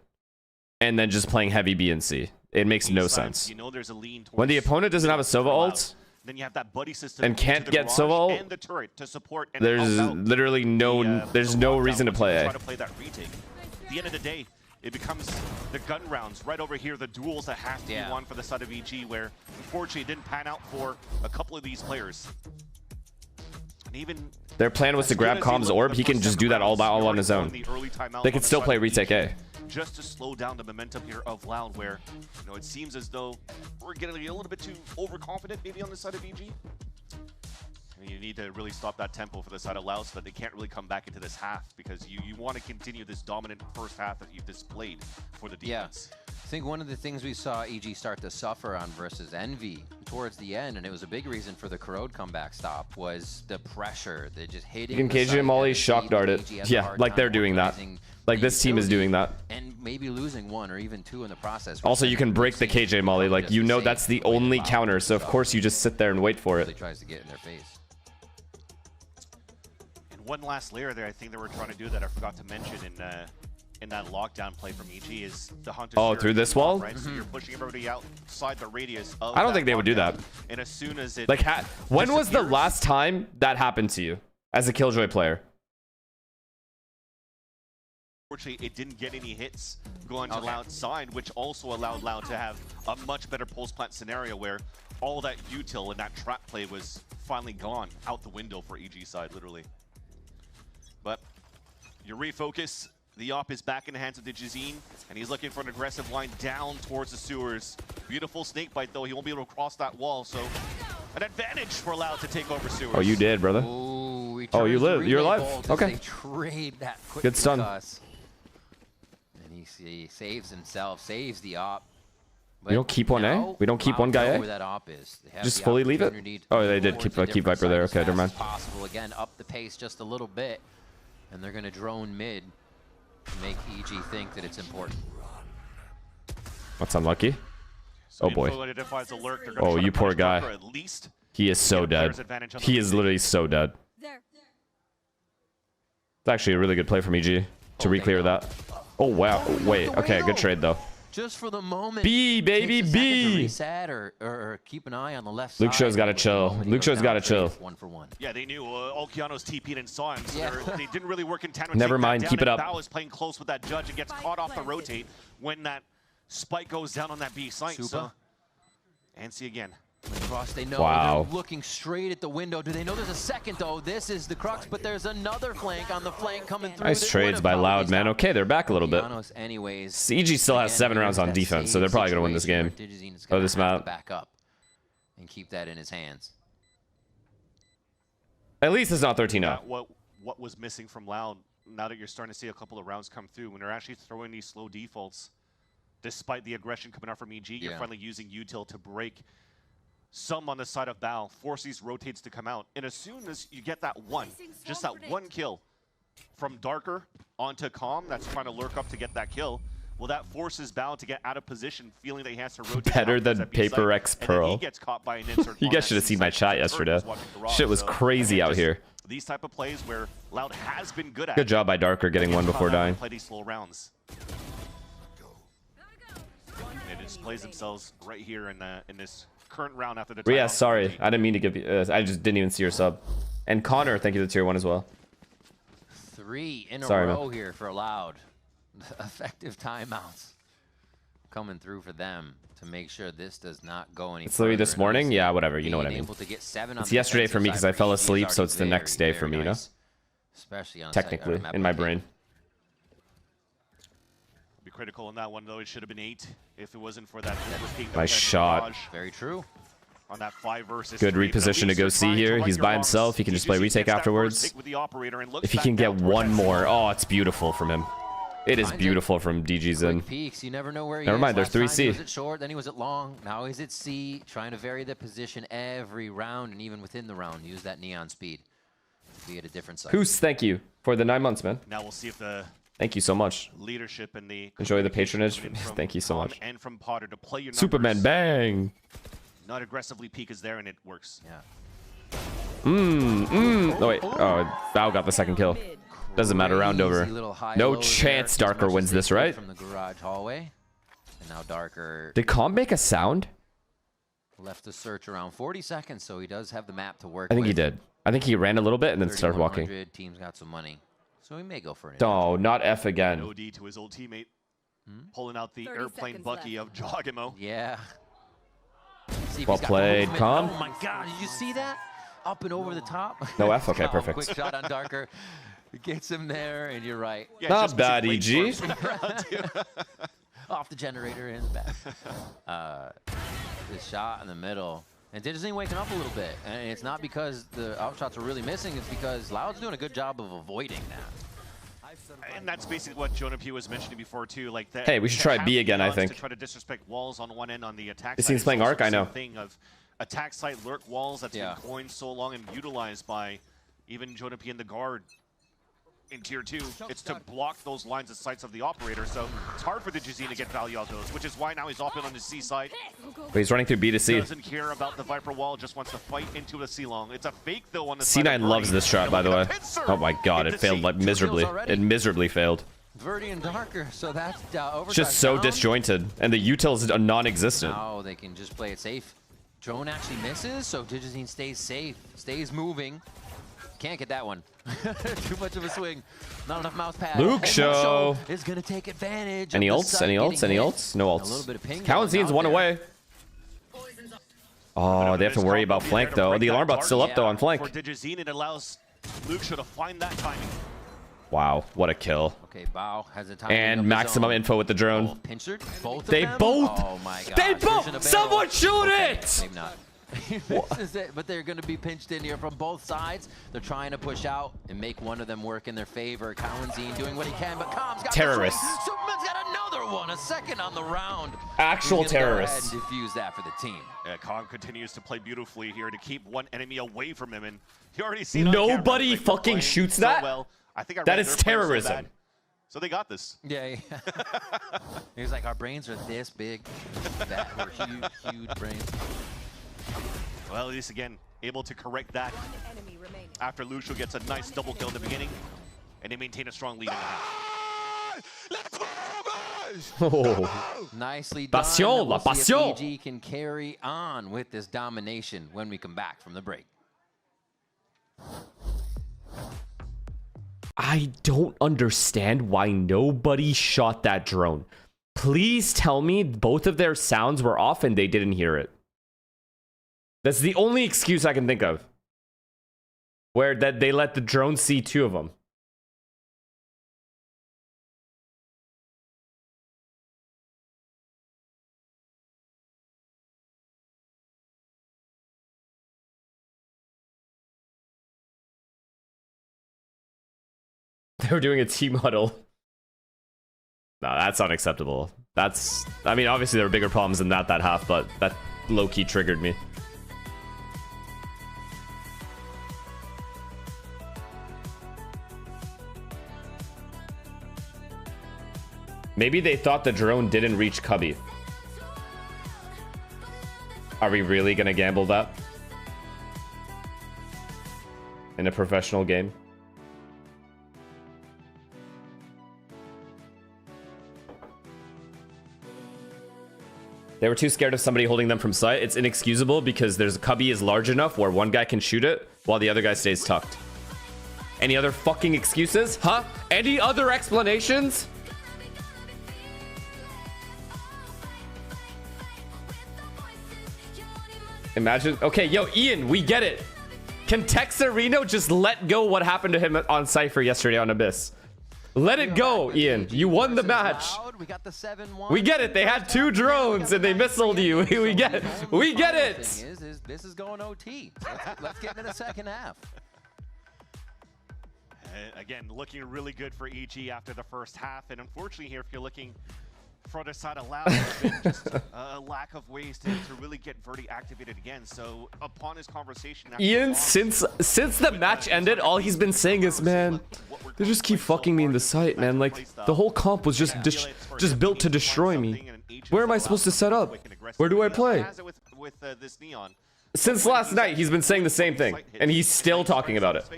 and then just playing heavy B and C. It makes no sense. You know there's a lean when the opponent doesn't have a Sova ult then you have that buddy system and can't get Sova ult, and the turret to support and there's literally no there's no reason to play A. Try to play that retake. At the end of the day, it becomes the gun rounds right over here, the duels that have to be won for the side of EG, where unfortunately it didn't pan out for a couple of these players. And even their plan was to grab Com's orb. He can just do that all on his own. They can still play retake A. Just to slow down the momentum here of Loud, where it seems as though we're getting a little bit too overconfident maybe on the side of EG. And you need to really stop that tempo for the side of Loud so that they can't really come back into this half, because you want to continue this dominant first half that you've displayed for the defense. Yeah. I think one of the things we saw EG start to suffer on versus Envy towards the end, and it was a big reason for the Corrode comeback stop, was the pressure. They're just hitting. You can KJ Molly shock dart it. Yeah, like they're doing that. Like this team is doing that. And maybe losing one or even two in the process. Also, you can break the KJ Molly. Like, you know that's the only counter, so of course you just sit there and wait for it. He tries to get in their face. And one last layer there I think that we're trying to do that I forgot to mention in that lockdown play from EG is the Hunter. Oh, through this wall? Right? So you're pushing everybody outside the radius of I don't think they would do that. And as soon as it like, when was the last time that happened to you as a Killjoy player? Unfortunately, it didn't get any hits going to Loud's side, which also allowed Loud to have a much better post-plant scenario where all that util and that trap play was finally gone out the window for EG side, literally. But you refocus. The op is back in the hands of the Digizine, and he's looking for an aggressive line down towards the sewers. Beautiful snake bite, though. He won't be able to cross that wall, so an advantage for Loud to take over sewers. Oh, you did, brother. Ooh, oh, you live. You're alive. Okay. Trade that quick. Good stun. And he saves himself, saves the op. We don't keep one A? We don't keep one guy A? Where that op is. Just fully leave it? Oh, they did keep Viper there. Okay, never mind. Possible. Again, up the pace just a little bit, and they're going to drone mid to make EG think that it's important. That's unlucky. So oh boy. Oh, you poor guy. He is so dead. He is literally so dead. It's actually a really good play from EG to re-clear that. Oh wow. Wait. Okay, good trade though. Just for the moment. B, baby, B. Reset or keep an eye on the left Luke Show's got to chill. Luke Show's got to chill. 1-for-1. Yeah, they knew Olkiano's TP'd and saw him, so they didn't really work in tandem. Never mind, keep it up. Bao is playing close with that judge and gets caught off the rotate when that spike goes down on that B site. So, and see again. Across, they know they're looking straight at the window. Do they know there's a second though? This is the crux, but there's another flank on the flank coming through. Nice trades by Loud, man. Okay, they're back a little bit. Anyways, CG still has 7 rounds on defense, so they're probably gonna win this game. Oh, this map. Back up and keep that in his hands. At least it's not 13-0. What was missing from Loud? Now that you're starting to see a couple of rounds come through, when they're actually throwing these slow defaults, despite the aggression coming out from EG, you're finally using util to break some on the side of Bao, force these rotates to come out. And as soon as you get that one, just that one kill from Darker onto Calm that's trying to lurk up to get that kill, well, that forces Bao to get out of position, feeling that he has to rotate. Better than Paper X Pearl. He gets caught by an insert. You guys should have seen my chat yesterday. Shit was crazy out here. These type of plays where Loud has been good at. Good job by Darker getting one before dying. Play these slow rounds. It displays themselves right here in this current round after the timeout. Yeah, sorry. I didn't mean to give you... I just didn't even see your sub. And Connor, thank you to the tier 1 as well. 3 in a row here for Loud. Effective timeouts. coming through for them to make sure this does not go any It's literally further. this morning. Yeah, whatever. You know what I mean. Able to get 7 on It's the yesterday for me because I defensive fell side for asleep, EG is so it's the already next day for me, you know. nice, especially on a Technically, map in my like brain. Be critical on that one though. It should have been 8 if it wasn't for that overpeak. Nice shot. Very true. On that 5 versus Good 3, reposition to go see here. He's by himself. He can just play retake afterwards. If he can get one more. Oh, it's beautiful from him. It is beautiful from DG's in. Peaks. You never know where he Never is. mind, there's Last time 3C. He was at short, then he was at long. Now he's at C, trying to vary the position every round, and even within the round, use that neon speed. Be at a different side. Koos, thank you for the 9 months, man. Now we'll see if the Thank you so much. leadership and the Enjoy the patronage. from Thank you so Tom much. And from Potter to play your numbers. Superman bang. Not aggressively peak is there and it works. Yeah. Oh wait. Oh, Val got the second kill. Doesn't matter. Round over. No chance Darker wins this, right? From the garage hallway, and now Darker Did Comp make a sound? left to search around 40 seconds, so he does have the map to work. I think he with. did. I think he ran a little bit and then started walking. 3100, Team's got some money, so he may go for it. Oh, not F again. OD to his old teammate. Pulling out the airplane Bucky of Jogimo. Yeah. See if Well he's got played, movement. Comp. Oh my God! Did you see that? Up and over the top. No F? Okay, Comp, perfect. Quick shot on Darker. Gets him there, and you're right. Yeah, Not bad, EG. Off the generator in the back. This shot in the middle. And Digizine waking up a little bit. And it's not because the outshots are really missing. It's because Loud's doing a good job of avoiding that. And that's basically what Jonah P was mentioning before too. Like that. Hey, we should try B again, I think. To try to disrespect walls on one end on the attack. This side. team's playing It's Arc, also I know. the Thing of attack site lurk walls that's been coined so long and utilized by even Jonah P and the guard. In tier 2, it's to block those lines of sights of the operator, so it's hard for the Digizine to get value out of those, which is why now he's off in on the C side. But he's running through B to C. Doesn't care about the Viper wall, just wants to fight into a C-long. It's a fake though on the side C9 of loves Verdi. this shot, by the way. Oh my God, it failed like miserably. It miserably failed. Verdi and Darker, so that's It's just so disjointed, and the util's non-existent. Now they can just play it safe. Drone actually misses, so Digizine stays safe, stays moving. Can't get that one. Too much of a swing. Not enough mouse pad. Luke Show is going to take advantage. Any of the ults? site Any ults? getting Any hit. ults? No A little ults. bit of ping Kalenzin's one away. Oh, they have to worry about flank though. The alarm bot's still up though on flank. For Digizine, it allows Luke Show to find that timing. Wow, what a kill. Okay, Bao has a time And maximum info with the drone. Pinchered, both They of them? both. Oh my God. They both. Someone shoot it. Maybe not. He misses it, but they're going to be pinched in here from both sides. They're trying to push out and make one of them work in their favor. Kalensin doing what he can, but Com's got Terrorists. Superman's got another one, a second on the round. Actual He's gonna terrorists. Go ahead and defuse that for the team. Yeah, Com continues to play beautifully here to keep one enemy away from him, and you already see it on camera. Nobody Like, fucking playing shoots so that? well. I think I That read is their play so terrorism. bad. So they got this. Yeah. He was like, our brains are this big. That we're huge brains. Well, at least again, able to correct that after Lucio gets a nice double kill in the beginning, and they maintain a strong lead in the half. Oh. Nicely done. Passion, We'll la see if passion. EG can carry on with this domination when we come back from the break. I don't understand why nobody shot that drone. Please tell me both of their sounds were off and they didn't hear it. That's the only excuse I can think of. Where that they let the drone see 2 of them. They were doing a team huddle. No, that's unacceptable. That's, I mean, obviously there were bigger problems than that half, but that low-key triggered me. Maybe they thought the drone didn't reach Cubby. Are we really gonna gamble that? In a professional game? They were too scared of somebody holding them from sight. It's inexcusable because there's a Cubby is large enough where one guy can shoot it while the other guy stays tucked. Any other fucking excuses? Huh? Any other explanations? Imagine. Okay, yo, Ian, we get it. Can Texarino just let go what happened to him on Cypher yesterday on Abyss? Let it go, Ian. You won the match. We get it. They had 2 drones and they missiled you. We get it. We get it. This is going OT. Let's get into the second half. Again, looking really good for EG after the first half. And unfortunately here, if you're looking for the side of Loud, there's been just a lack of ways to really get Verdi activated again. So upon his conversation, Ian, since the match ended, all he's been saying is, man, they just keep fucking me in the site, man. Like, the whole comp was just built to destroy me. Where am I supposed to set up? Where do I play? Since last night, he's been saying the same thing, and he's still talking about it.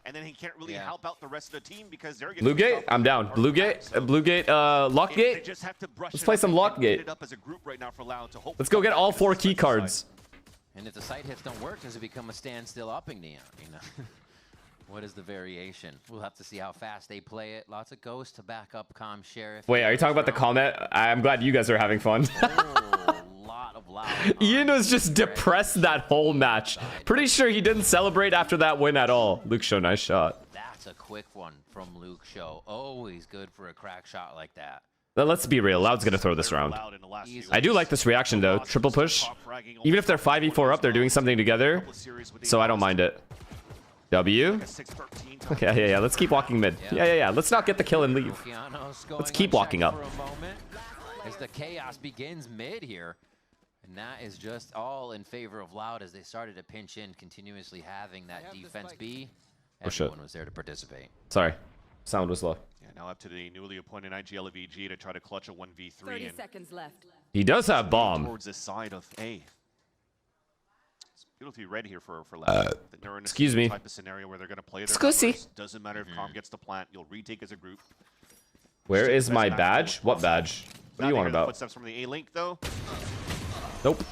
And then he can't really help out the rest of the team because they're Blue Gate, I'm down. Blue Gate, Lock Gate. Let's play some Lock Gate. Let's go get all 4 key cards. And if the site hits don't work, does it become a standstill upping Neon? You know, what is the variation? We'll have to see how fast they play it. Lots of ghosts to back up Com Sheriff. Wait, are you talking about the comment? I'm glad you guys are having fun. Ian was just depressed that whole match. Pretty sure he didn't celebrate after that win at all. Luke Show, nice shot. That's a quick one from Luke Show. Always good for a crack shot like that. Now, let's be real. Loud's going to throw this round. I do like this reaction, though. Triple push. Even if they're 5v4 up, they're doing something together. So I don't mind it. W. Okay, yeah. Let's keep walking mid. Yeah. Let's not get the kill and leave. Let's keep walking up. As the chaos begins mid here. And that is just all in favor of Loud as they started to pinch in, continuously having that defense B. Everyone was there to participate. Sorry. Sound was low. Yeah, now up to the newly appointed IGLVG to try to clutch a 1v3. 30 seconds left. He does have bomb. Towards the side of A. It's beautifully read here for Loud. Excuse me. Type of scenario where they're going to play their numbers. Doesn't matter if Com gets the plant, you'll retake as a group. Where is my badge? What badge? What do you want about? Footsteps from the A link though. Nope.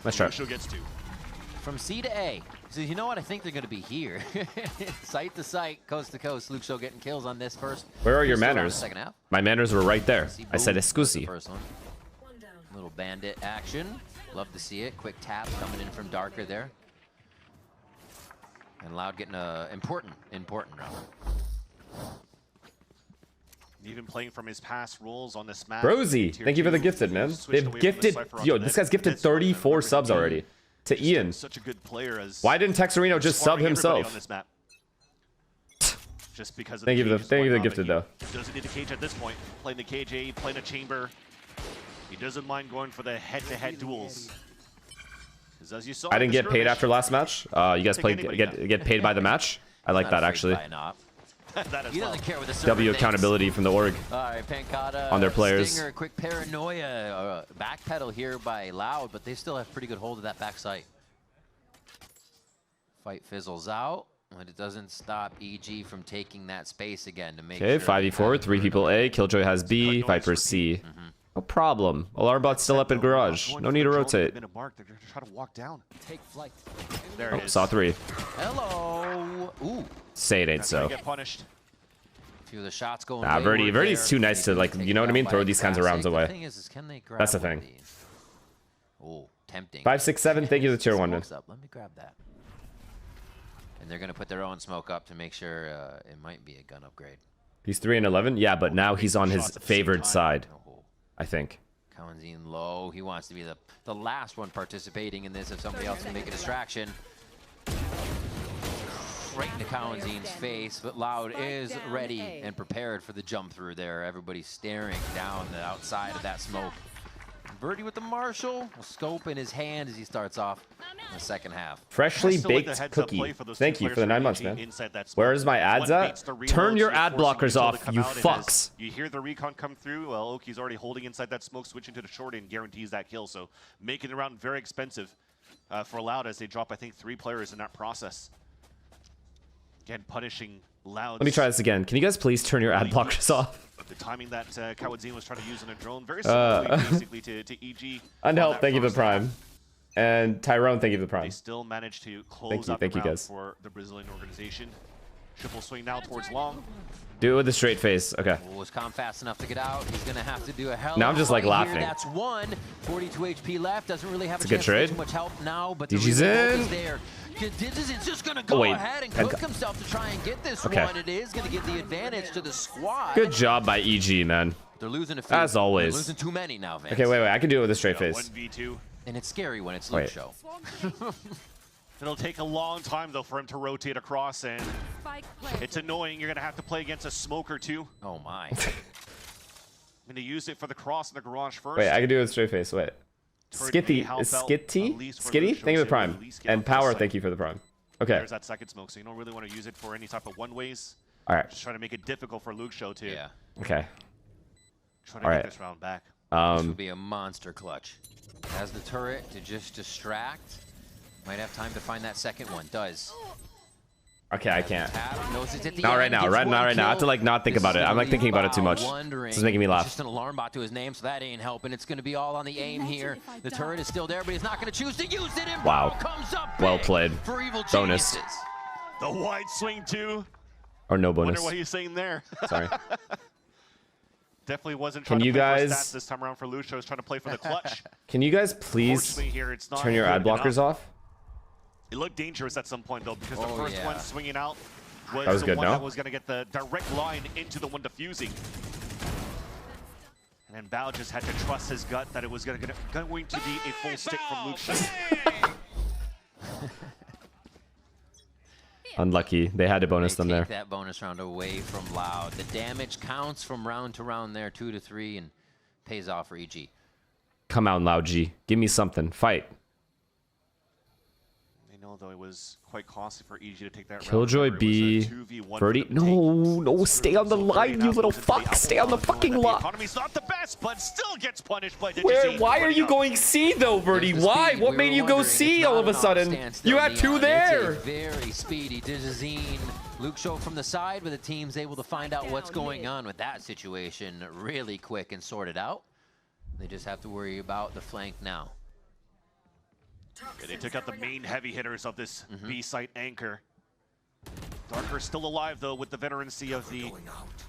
Nice try. From C to A. So you know what? I think they're going to be here. Site to site, coast to coast. Luke Show getting kills on this first. Where are your manners? Second half. My manners were right there. I said excusi. First one. Little bandit action. Love to see it. Quick tap coming in from Darker there. And Loud getting a important round. Even playing from his past roles on this map. Rosie, thank you for the gifted, man. They've gifted, yo, this guy's gifted 34 subs already to Ian. Such a good player as why didn't Texarino just sub himself? Just because of thank you for the gifted though. Doesn't need the cage at this point. Playing the KJ, playing a chamber. He doesn't mind going for the head-to-head duels. As you saw, I didn't get paid after last match. You guys get paid by the match. I like that actually. He doesn't care what the W accountability from the org on their players. Stinger, quick paranoia, backpedal here by Loud, but they still have pretty good hold of that backside. Fight fizzles out, but it doesn't stop EG from taking that space again to make sure. Okay, 5v4, 3 people A. Killjoy has B, Viper C. No problem. Alarmbot's still up in garage. No need to rotate. There it is. Saw 3. Hello. Ooh. Say it ain't so. Get punished. A few of the shots going. Nah, Verdi's too nice to, like, you know what I mean? Throw these kinds of rounds away. The thing is, can they grab that's the thing. Oh, tempting. 5, 6, 7. Thank you to the tier 1, man. Let me grab that. And they're gonna put their own smoke up to make sure it might be a gun upgrade. He's 3 and 11. Yeah, but now he's on his favored side. I think. Kawanzin low. He wants to be the last one participating in this if somebody else can make a distraction. Right into Kawanzin's face, but Loud is ready and prepared for the jump through there. Everybody's staring down the outside of that smoke. Verdi with the Marshall, a scope in his hand as he starts off in the second half. Freshly baked cookie. Thank you for the 9 months, man. Where's my ads at? Turn your ad blockers off, you fucks. You hear the recon come through. Well, Oki's already holding inside that smoke, switching to the short and guarantees that kill. So making it around very expensive for Loud as they drop, I think, 3 players in that process. Again, punishing Loud. Let me try this again. Can you guys please turn your ad blockers off? The timing that Kawanzin was trying to use on a drone, very similarly, basically, to EG. Unhelp, thank you for the prime. And Tyrone, thank you for the prime. They still managed to close out the round for the Brazilian organization. Triple swing now towards long. Do it with a straight face. Okay. Was Calm fast enough to get out? He's gonna have to do a hell. Now I'm just like laughing. That's one. 42 HP left. Doesn't really have a good chance to trade. get too much help now, but the DG's revolt in. is there. Digi's just gonna go ahead and cook himself to try and get this one. It is gonna give the advantage to the squad. Good job by EG, man. They're losing a few. As always. They're losing too many now, Vince. Okay, wait. I can do it with a straight face. 1v2. And it's scary when it's Luke Show. It'll take a long time, though, for him to rotate across, and it's annoying. You're going to have to play against a smoker, too. Oh, my. I'm going to use it for the cross in the garage first. Wait, I can do it with straight face. Wait. Skitty. Skitty? Thank you for the prime. And Power, thank you for the prime. Okay. There's that second smoke, so you don't really want to use it for any type of one-ways. All right. Just trying to make it difficult for Luke Show, too. Yeah. Okay. Trying to get this round back. This would be a monster clutch. Has the turret to just distract. Might have time to find that second one. Does. Okay, I can't. Not right now. Not right now. I have to like not think about it. I'm like thinking about it too much. This is making me laugh. Just an alarm bot to his name, so that ain't helping. It's going to be all on the aim here. The turret is still there, but he's not going to choose to use it. And wow. Comes up well played. For evil bonus. The wide swing too. Or no bonus. Wonder what he's saying there. Sorry. Definitely wasn't trying to play for stats this time around for Lucio. Was trying to play for the clutch. Can you guys please turn your ad blockers off? It looked dangerous at some point, though, because the first one swinging out was the one that was going to get the direct line into the one diffusing. And then Bao just had to trust his gut that it was going to be a full stick from Lucio. Unlucky. They had to bonus them there. Take that bonus round away from Loud. The damage counts from round to round there, 2 to 3, and pays off for EG. Come out, Loud G. Give me something. Fight. I know, though, it was quite costly for EG to take that Killjoy round. B. Birdie. No, stay on the line, you little fuck. Stay on the fucking line. Economy's not the best, but still gets punished by Why are you going C, though, Birdie? Why? What made you go C all of a sudden? You had 2 there. Very speedy Digizine. Luke Show from the side, but the team's able to find out what's going on with that situation really quick and sort it out. They just have to worry about the flank now. Yeah, they took out the main heavy hitters of this B-site anchor. Darker still alive, though, with the veterancy of the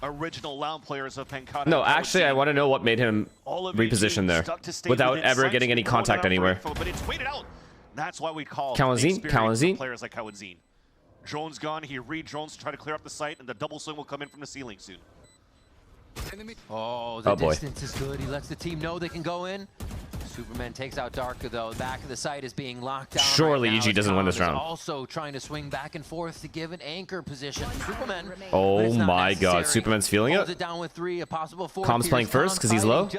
original Loud players of Pancata. No, actually, I want to know what made him reposition there without ever getting any contact anywhere. But it's waited out. That's why we call Kawanzine. Players like Kawanzine. Drone's gone. He re-drones to try to clear up the site, and the double swing will come in from the ceiling soon. Oh, the distance is good. He lets the team know they can go in. Superman takes out Darker, though. The back of the site is being locked down. Surely right now. EG doesn't win this round. Also trying to swing back and forth to give an anchor position. Superman. Oh my God, Superman's feeling it. It down with 3, a possible 4. Calm's playing first because he's low.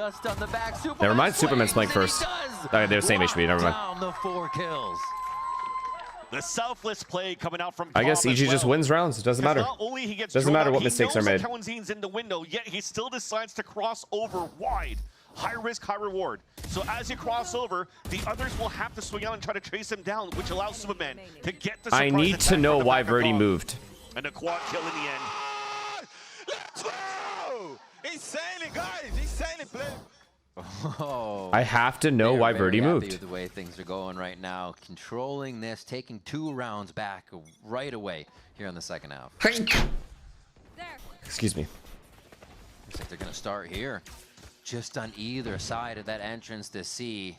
Never mind, Superman's playing first. Okay, they're the same HP. Never mind. Down the 4 kills. The selfless play coming out from I guess EG just wins rounds. It doesn't matter. Doesn't matter what mistakes are made. Kawanzine's in the window, yet he still decides to cross over wide. High risk, high reward. So as you cross over, the others will have to swing out and try to chase him down, which allows Superman to get the surprise. I need to know why Verdi moved. And a quad kill in the end. Let's go! Insanely, guys! Insanely play. Oh, I have to know why Verdi moved. With the way things are going right now, controlling this, taking 2 rounds back right away here on the second half. Excuse me. Looks like they're going to start here. Just on either side of that entrance to C.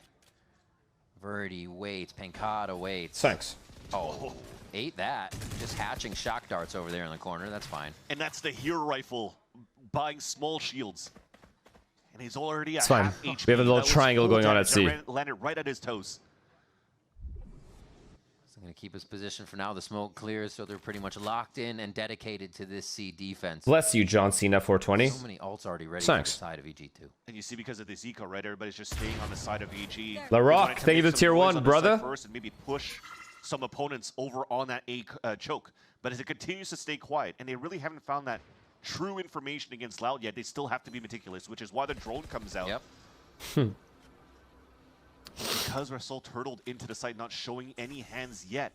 Verdi waits, Pancata waits. Thanks. Oh, ate that. Just hatching shock darts over there in the corner. That's fine. And that's the hero rifle, buying small shields. And he's already at it's fine. half HP. We have a little triangle going on at C. Landed right at his toes. So going to keep his position for now. The smoke clears, so they're pretty much locked in and dedicated to this C defense. Bless you, John Cena 420. So many ults already ready on the side of EG2. And you see because of this eco, right? Everybody's just staying on the side of EG. La Rock, thank you for tier 1, brother. First and maybe push some opponents over on that choke. But as it continues to stay quiet, and they really haven't found that true information against Loud yet, they still have to be meticulous, which is why the drone comes out. Yep. Because we're so turtled into the site, not showing any hands yet.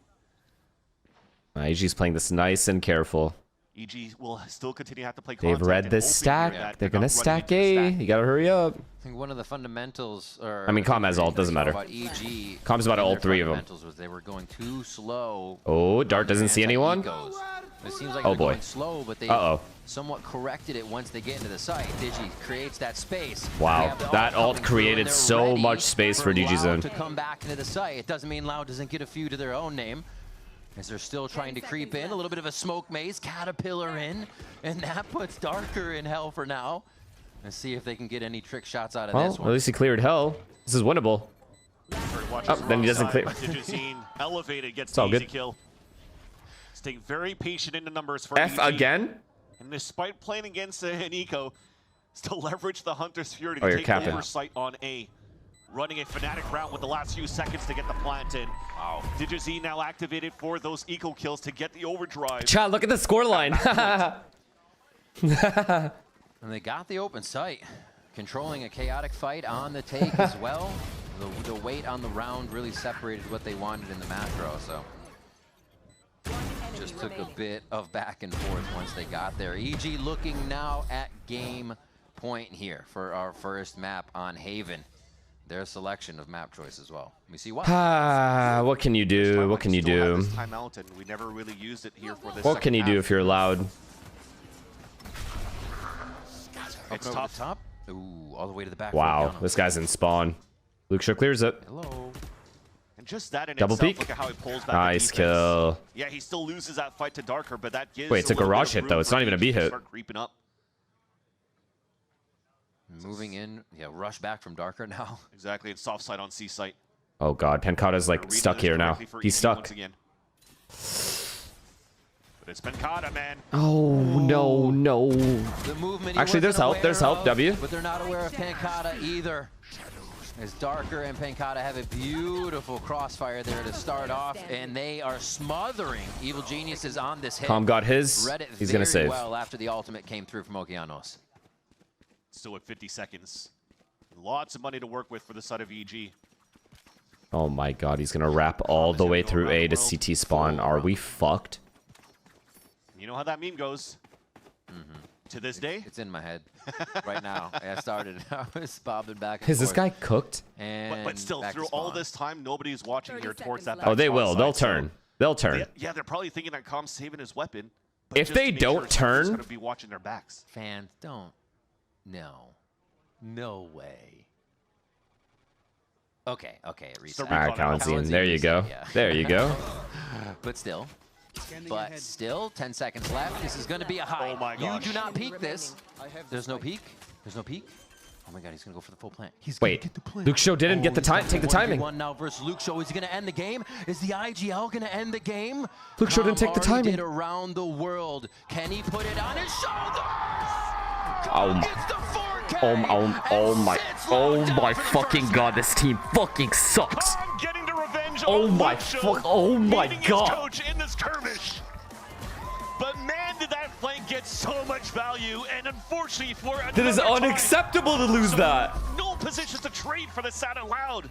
EG's playing this nice and careful. EG will still continue to have to play They've contact read and this hoping stack. that They're not going to running stack into the A. stack. You got to hurry up. I think one of the fundamentals, or I mean, Com has ult. Doesn't matter. about EG, Com's about to ult 3 of them. was they were going too slow. Oh, Dart doesn't see anyone. It seems like Oh, they're boy. going slow, but they somewhat corrected it once they get into the site. Digi creates that space. Wow, that ult created so much space for DG Zone. To come back into the site. It doesn't mean Loud doesn't get a few to their own name, as they're still trying to creep in. A little bit of a smoke maze, Caterpillar in, and that puts Darker in hell for now. Let's see if they can get any trick shots out of this one. At least he cleared hell. This is winnable. Oh, then he doesn't clear. Elevated gets It's all the good. easy kill. Staying very patient in the numbers for F EG. again? And despite playing against an eco, still leverage the Hunter's Fury Oh, to you're take capping. oversight on A. Running a Fnatic route with the last few seconds to get the plant in. Wow. DigiZ now activated for those eco kills to get the overdrive. Chad, look at the scoreline. And they got the open site, controlling a chaotic fight on the take as well. The weight on the round really separated what they wanted in the macro, so just took a bit of back and forth once they got there. EG looking now at game point here for our first map on Haven. Their selection of map choice as well. We see what. What can you do? What can you do? Timeout, and we never really used it here for this What can you do if you're Loud? It's over tough. the top. Ooh, all the way to the back. Wow, this guy's in spawn. Luke Shaw clears it. Hello. And just that in Double itself, peek. look at how he pulls back Nice the defense. kill. Yeah, he still loses that fight to Darker, but that gives Wait, it's a little garage bit of hit, though. room It's for not even a EG B to hit. start creeping up. Moving in, yeah, rush back from Darker now. Exactly, it's soft side on C site. Oh god, Pencata's like stuck here now. He's stuck. Once again. But it's Pencata, man. Oh no, no. The movement. Actually, there's help. There's help. W. But they're not aware of Pencata either. As Darker and Pencata have a beautiful crossfire there to start off, and they are smothering Evil Geniuses on this hit. Com got his. Read it He's gonna very save. well after the ultimate came through from Okeanos. Still at 50 seconds. Lots of money to work with for the side of EG. Oh my god, he's gonna wrap all the way through A to CT spawn. Are we fucked? You know how that meme goes. To this day? It's in my head right now. I started. I was bobbing back and Is this forth. guy cooked? And But still, back to through all spawn. this time, nobody's watching here towards that. Oh, they back will. spawn They'll side, so turn. They'll turn. Yeah, they're probably thinking that Com's saving his weapon. But If just to they make don't sure, someone's turn- gonna be watching their backs. Fans, don't. No way. Okay, it resets. All right, Kalenzian. There you go. Yeah. There you go. But still, 10 seconds left. This is going to be a high. Oh my gosh. You do not peek this. There's no peek. There's no peek. Oh my god, he's going to go for the full plant. He's Wait, gonna get the plant. Luke Shaw didn't get the time. Take the timing. One now versus Luke Shaw. Is he going to end the game? Is the IGL going to end the game? Luke Shaw didn't take the already timing. did around the world. Can he put it on his shoulder? Oh my fucking god, this team fucking sucks. Com getting the revenge Oh on my Luke Shaw, fuck, oh my beating his god. coach in this skirmish. But man, did that flank get so much value, and unfortunately for That is another time, unacceptable to lose that. No position to trade for the Sad and Loud.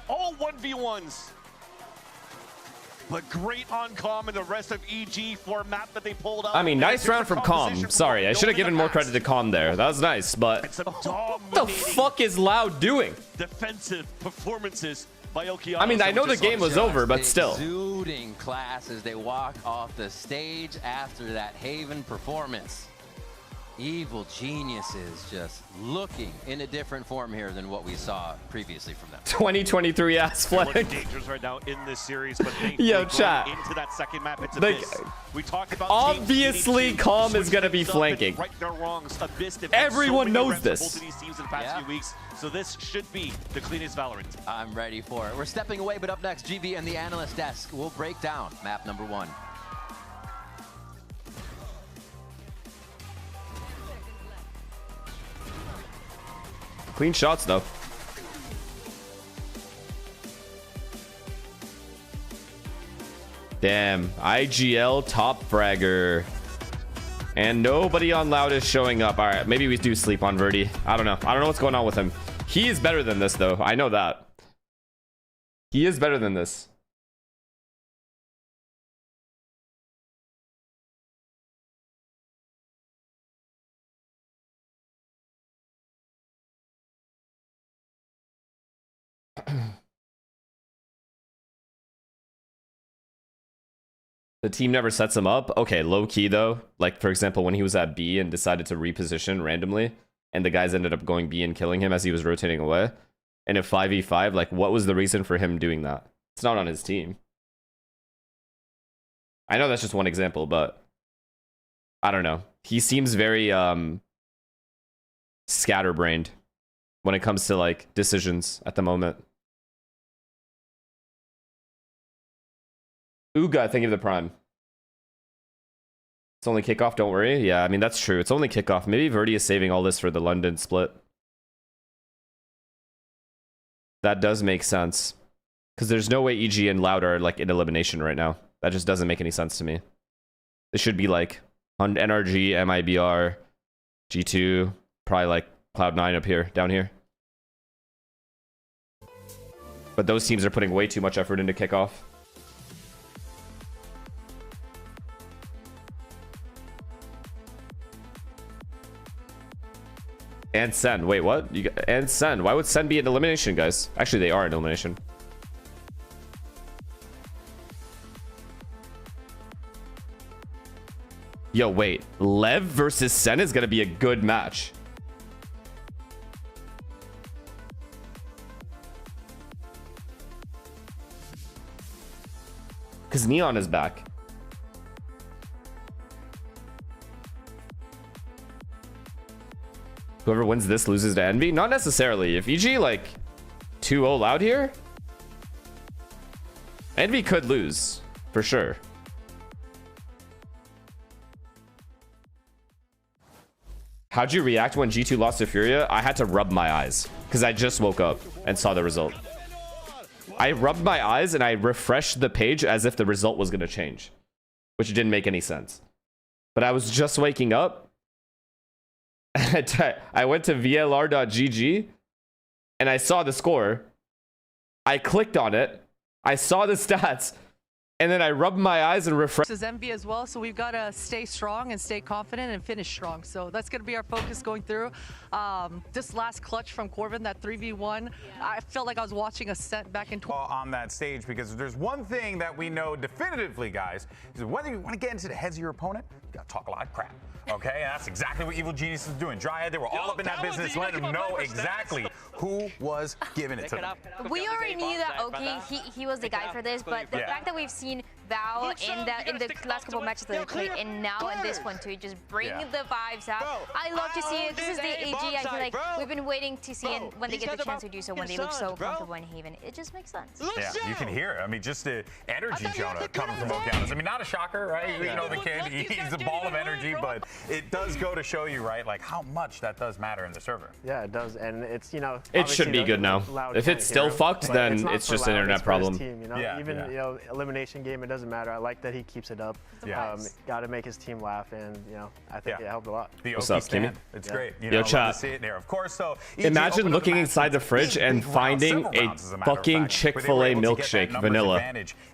All 1v1s. But great on Com and the rest of EG for a map that they pulled out. I mean, nice round from Com. Composition Sorry, I should have from given more credit to Com there. That was nice, but It's some what the dominating fuck is Loud doing? defensive performances by Okeanos. I mean, I know the game was over, but still. Exuding class as they walk off the stage after that Haven performance. Evil Geniuses just looking in a different form here than what we saw previously from them. 2023 ass They're flag. looking dangerous right now in this series, but thankfully Yo, going chat. into that second map, it's Like, Abyss. We talked about obviously, teams Com is switch gonna be things up and flanking. Right their wrongs. Abyss, they've had Everyone so many knows reps of this. Both of these teams in the past few weeks, so this should be the cleanest Valorant. I'm ready for it. We're stepping away, but up next, GV and the analyst desk will break down map number 1. Clean shots, though. Damn, IGL top fragger. And nobody on Loud is showing up. All right, maybe we do sleep on Verdi. I don't know. I don't know what's going on with him. He is better than this, though. I know that. He is better than this. The team never sets him up. Okay, low key though. Like for example, when he was at B and decided to reposition randomly, and the guys ended up going B and killing him as he was rotating away. And if 5v5, like what was the reason for him doing that? It's not on his team. I know that's just one example, but I don't know. He seems very scatterbrained when it comes to like decisions at the moment. Uga, thank you for the prime. It's only kickoff, don't worry. Yeah, I mean, that's true. It's only kickoff. Maybe Verdi is saving all this for the London split. That does make sense. Because there's no way EG and Loud are like in elimination right now. That just doesn't make any sense to me. It should be like on NRG, MIBR, G2, probably like Cloud9 up here, down here. But those teams are putting way too much effort into kickoff. And Sen. Wait, what? And Sen. Why would Sen be in elimination, guys? Actually, they are in elimination. Yo, wait. Lev versus Sen is going to be a good match. Because Neon is back. Whoever wins this loses to Envy? Not necessarily. If EG like 2-0 Loud here, Envy could lose for sure. How'd you react when G2 lost to Furia? I had to rub my eyes because I just woke up and saw the result. I rubbed my eyes and I refreshed the page as if the result was going to change, which didn't make any sense. But I was just waking up. I went to vlr.gg and I saw the score. I clicked on it. I saw the stats. And then I rubbed my eyes and refreshed. This is MV as well, so we've got to stay strong and stay confident and finish strong. So that's going to be our focus going through. This last clutch from Corbin, that 3v1, I felt like I was watching a set back in on that stage, because there's one thing that we know definitively, guys, is whether you want to get into the heads of your opponent, you got to talk a lot of crap. Okay, and that's exactly what Evil Genius is doing. Dryad, they were all up in that business, letting them know exactly who was giving it to them. We already knew that he was the guy for this, but the fact that we've seen Val in the last couple of matches that they played, and now in this one too, just bringing the vibes out. I love to see it. This is the AG I feel like we've been waiting to see it when they get the chance to do so, when they look so comfortable in Haven. It just makes sense. Yeah, you can hear it. I mean, just the energy, Jonah, coming from both guys. I mean, not a shocker, right? You know the kid, he's a ball of energy, but it does go to show you, right, like how much that does matter in the server. Yeah, it does, and it's, you know, it should be good now. If it's still fucked, then it's just an internet problem. Team, you know? Even you know, elimination game, it doesn't matter. I like that he keeps it up. Got to make his team laugh, and you know, I think it helped a lot. What's up, Kimmy? It's great. You know, yo, chat. To see it there, of course. So imagine looking inside the fridge and finding a fucking Chick-fil-A milkshake, vanilla.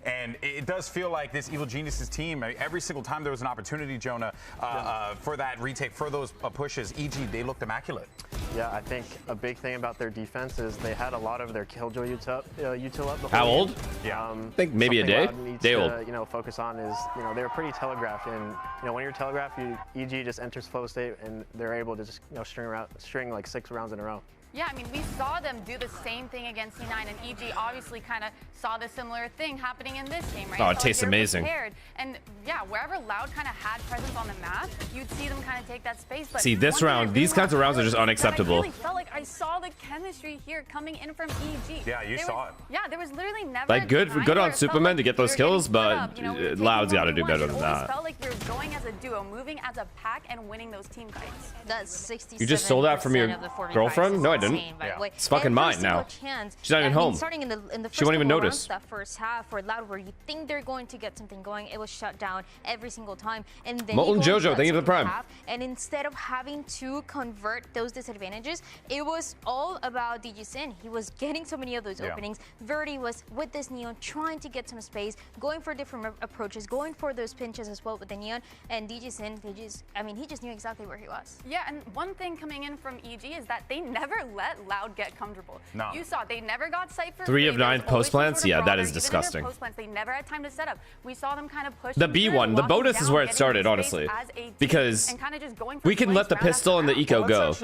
And it does feel like this Evil Geniuses team, every single time there was an opportunity, Jonah, for that retake, for those pushes, EG, they looked immaculate. Yeah, I think a big thing about their defense is they had a lot of their Killjoy util up. How old? Yeah, I think maybe a day. Day old. You know, focus on is, you know, they're pretty telegraphed, and you know, when you're telegraphed, EG just enters flow state, and they're able to just, you know, string like 6 rounds in a row. Yeah, I mean, we saw them do the same thing against C9, and EG obviously kind of saw the similar thing happening in this game, right? Oh, it tastes amazing. Prepared. And yeah, wherever Loud kind of had presence on the map, you'd see them kind of take that space. But see, this round, these kinds of rounds are just unacceptable. I really felt like I saw the chemistry here coming in from EG. Yeah, you saw it. Yeah, there was literally never like good on Superman to get those kills, but Loud's got to do better than that. It felt like you're going as a duo, moving as a pack, and winning those team fights. That's 67%. You just sold out from your girlfriend? No, I didn't. It's fucking mine now. She's not even home. Starting in the she won't even notice. That first half for Loud, where you think they're going to get something going, it was shut down every single time. And then Molten Jojo, thank you for the prime. And instead of having to convert those disadvantages, it was all about DG Sin. He was getting so many of those openings. Verdi was with this Neon, trying to get some space, going for different approaches, going for those pinches as well with the Neon. And DG Sin, he just knew exactly where he was. Yeah, and one thing coming in from EG is that they never let Loud get comfortable. No. You saw they never got sight for 3 of 9 post plants. Yeah, that is Even in their disgusting. post plants, they never had time to set up. We saw them kind of push The B one, the bonus is where it started, honestly, because we can let the pistol and the eco go,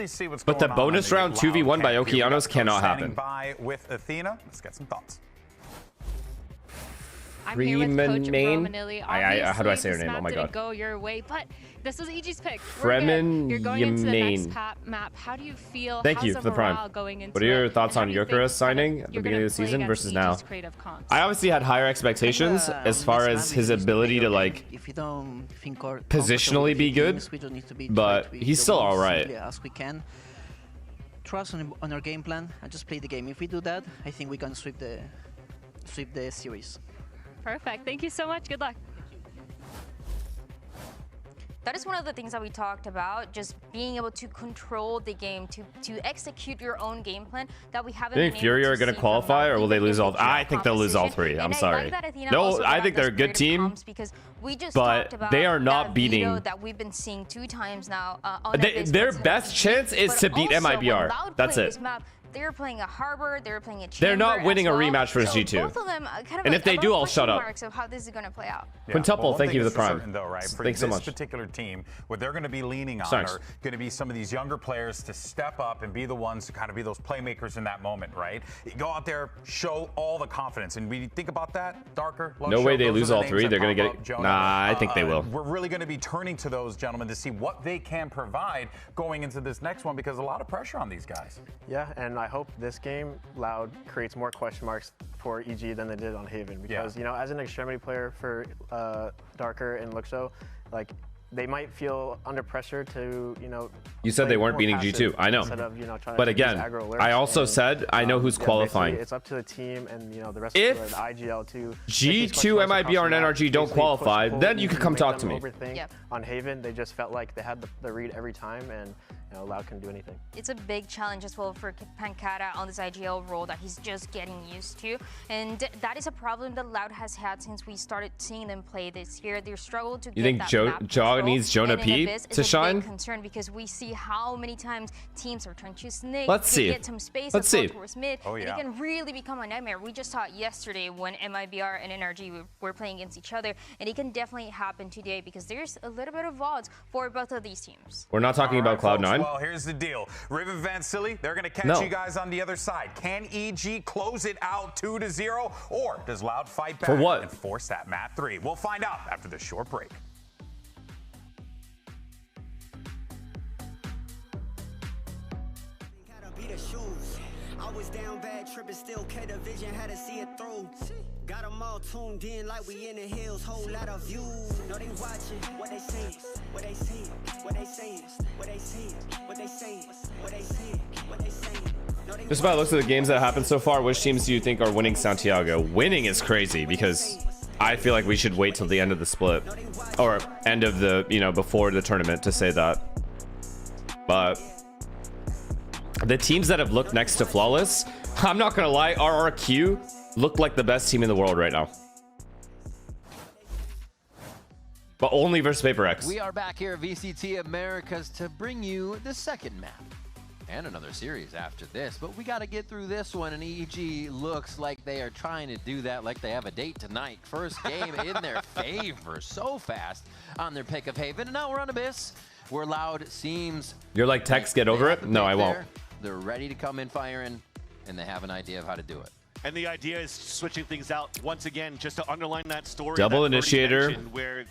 but the bonus round 2v1 by Okeanos cannot happen. By with Athena, let's get some thoughts. I'm here with Coach Romanilli. How do I say her name? Oh my god. Didn't go your way, but this is EG's pick. Fremen You're going into the next Yemain. map. How do you feel? Thank you for the prime. What are your thoughts on Yurkura's signing at the beginning of the season versus now? I obviously had higher expectations as far as his ability to like positionally be good, but he's still all right. Trust on our game plan and just play the game. If we do that, I think we can sweep the series. Perfect. Thank you so much. Good luck. That is one of the things that we talked about, just being able to control the game, to execute your own game plan that we haven't been able to see. Do you think Fury are going to qualify, or will they lose all? I think they'll lose all 3. I'm sorry. No, I think they're a good team, but they are not beating. That we've been seeing 2 times now. Their best chance is to beat MIBR. That's it. They were playing a Harbor, they were playing a Chamber. They're not winning a rematch versus G2. Both of them kind of and if they do, I'll shut up. Marks of how this is going to play out. Yeah. Quintuple, well, thank you for the prime. Certain, though, right? For Thanks so much. This particular team, what they're going to be leaning on Thanks. are going to be some of these younger players to step up and be the ones to kind of be those playmakers in that moment, right? You go out there, show all the confidence. And we think about that, Darker, No way they lose all 3. They're going to get it. Nah, I think they will. We're really going to be turning to those gentlemen to see what they can provide going into this next one, because a lot of pressure on these guys. Yeah, and I hope this game, Loud, creates more question marks for EG than they did on Haven, because you know, as an extremity player for Darker and Luxo, like they might feel under pressure to, you know. You said they weren't beating G2. I know. Of, you know, but again, I also said I know who's qualifying. It's up to the team and, you know, the rest of the IGL too. G2, MIBR, and NRG don't qualify, then you can come talk to me. On Haven, they just felt like they had the read every time, and you know, Loud couldn't do anything. It's a big challenge as well for Pancata on this IGL role that he's just getting used to, and that is a problem that Loud has had since we started seeing them play this year. They struggled to. You think Jaw needs Jonah P to shine? Big concern, because we see how many times teams are trying to snake. Let's see. Get some space. Let's see. Towards mid, and it can really become a nightmare. We just saw it yesterday when MIBR and NRG were playing against each other, and it can definitely happen today because there's a little bit of odds for both of these teams. We're not talking about Cloud9. Well, here's the deal. Riven Van Silly, they're going to catch you guys on the other side. Can EG close it out 2-0, or does Loud fight back and force that map 3? We'll find out after this short break. I was down bad, tripping still, K the vision, had to see it through. Got them all tuned in like we in the hills, whole lot of views. Know they watching, what they saying, what they saying, what they saying, what they saying, what they saying, what they saying, what they saying. Just by looks of the games that happened so far, which teams do you think are winning Santiago? Winning is crazy because I feel like we should wait till the end of the split, or end of the, you know, before the tournament to say that. But the teams that have looked next to Flawless, I'm not gonna lie, RRQ looked like the best team in the world right now. But only versus Paper X. We are back here at VCT Americas to bring you the second map. And another series after this, but we got to get through this one, and EG looks like they are trying to do that, like they have a date tonight. First game in their favor so fast on their pick of Haven, and now we're on Abyss, where Loud seems... You're like, Tex, get over it? No, I won't. They're ready to come in firing, and they have an idea of how to do it. And the idea is switching things out once again, just to underline that story. Double initiator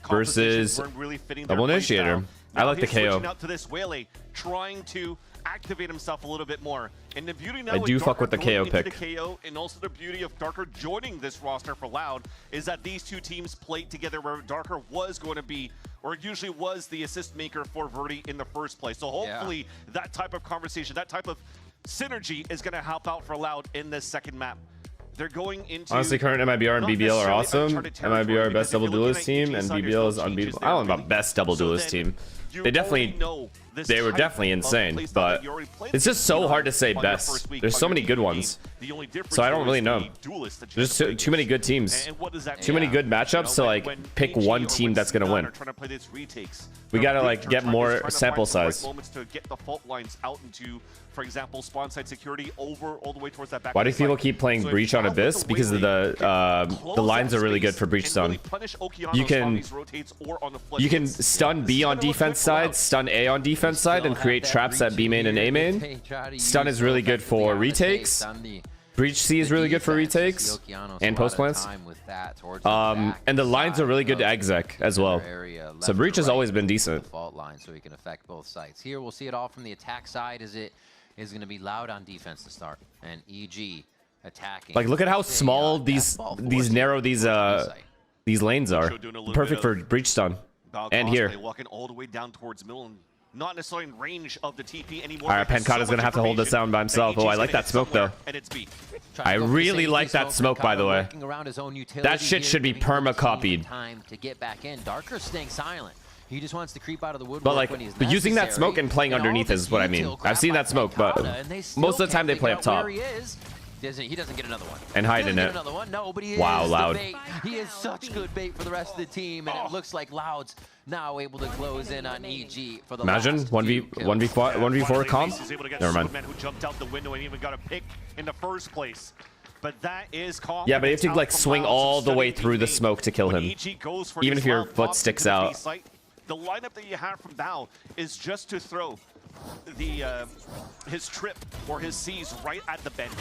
versus really double initiator. I like the KO. Switching out to this Whaley, trying to activate himself a little bit more. And the beauty now I do fuck with the KO pick. The KO, and also the beauty of Darker joining this roster for Loud is that these two teams played together, where Darker was going to be, or usually was, the assist maker for Verdi in the first place. So hopefully that type of conversation, that type of synergy is going to help out for Loud in this second map. They're going into... Honestly, current MIBR and BBL are awesome. MIBR best double duelist team, and BBL is unbeatable. I don't know about best double duelist team. They definitely they were definitely insane, but it's just so hard to say best. There's so many good ones, so I don't really know. There's too many good teams, too many good matchups to like pick one team that's gonna win. We gotta like get more sample size. For example, spawn side security over all the way towards that back. Why do people keep playing Breach on Abyss? Because of the lines are really good for Breach stun. You can stun B on defense side, stun A on defense side, and create traps at B main and A main. Stun is really good for retakes. Breach C is really good for retakes and post plants. And the lines are really good to exec as well. So Breach has always been decent. Fault line, so he can affect both sides. Here we'll see it all from the attack side. Is going to be loud on defense to start, and EG attacking. Like, look at how small these narrow these lanes are. Perfect for Breach stun. And here. Walking all the way down towards middle, and not necessarily in range of the TP anymore. All right, Pencata's gonna have to hold this down by himself. Oh, I like that smoke though. I really like that smoke, by the way. That shit should be perma copied. Time to get back in. Darker staying silent. He just wants to creep out of the woodwork. But like, using that smoke and playing underneath is what I mean. I've seen that smoke, but most of the time they play up top. He doesn't get another one. And hide in it. No, but he wow, is Loud. He is such good bait for the rest of the team, and it looks like Loud's now able to close in on EG for the Imagine 1v4 comp. Never mind. Who jumped out the window and even got a pick in the first place. But that is calm. Yeah, but you have to like swing all the way through the smoke to kill him, even if your foot sticks out. The lineup that you have from Val is just to throw his trip or his C's right at the bend.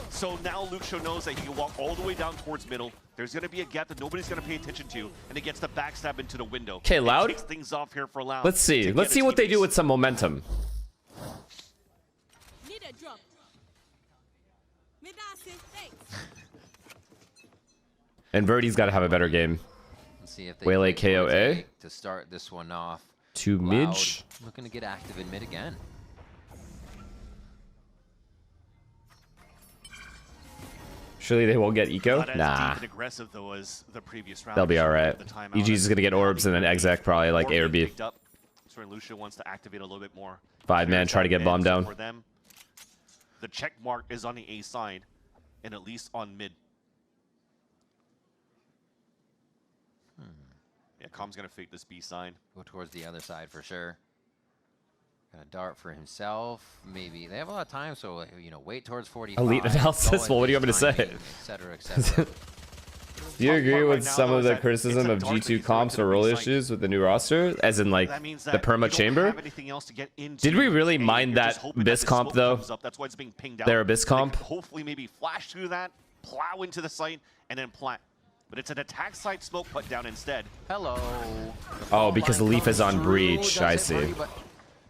So now Luxio knows that he can walk all the way down towards middle. There's going to be a gap that nobody's going to pay attention to, and he gets the backstab into the window. Okay, Loud. Takes things off here for Loud. Let's see what they do with some momentum. And Verdi's got to have a better game. See if they Waylay KOA to start this one off. To Midge. Looking to get active in mid again. Surely they won't get eco? Nah. They'll be alright. EG's is gonna get orbs and then exec probably like A or B. Lucio wants to activate a little bit more. 5-man, try to get bomb down. The check mark is on the A side, and at least on mid. Yeah, Com's gonna fake this B side. Go towards the other side for sure. Got a dart for himself. Maybe they have a lot of time, so you know, wait towards 45. Elite analysis. Well, what do you want me to say? Etc. Etc. Do you agree with some of the criticism of G2 comps or role issues with the new roster, as in like the perma chamber? Did we really mind that Abyss comp though? Their Abyss comp. Hopefully, maybe flash through that, plow into the site, and then plant. But it's an attack site smoke put down instead. Hello. Oh, because Leaf is on Breach. I see.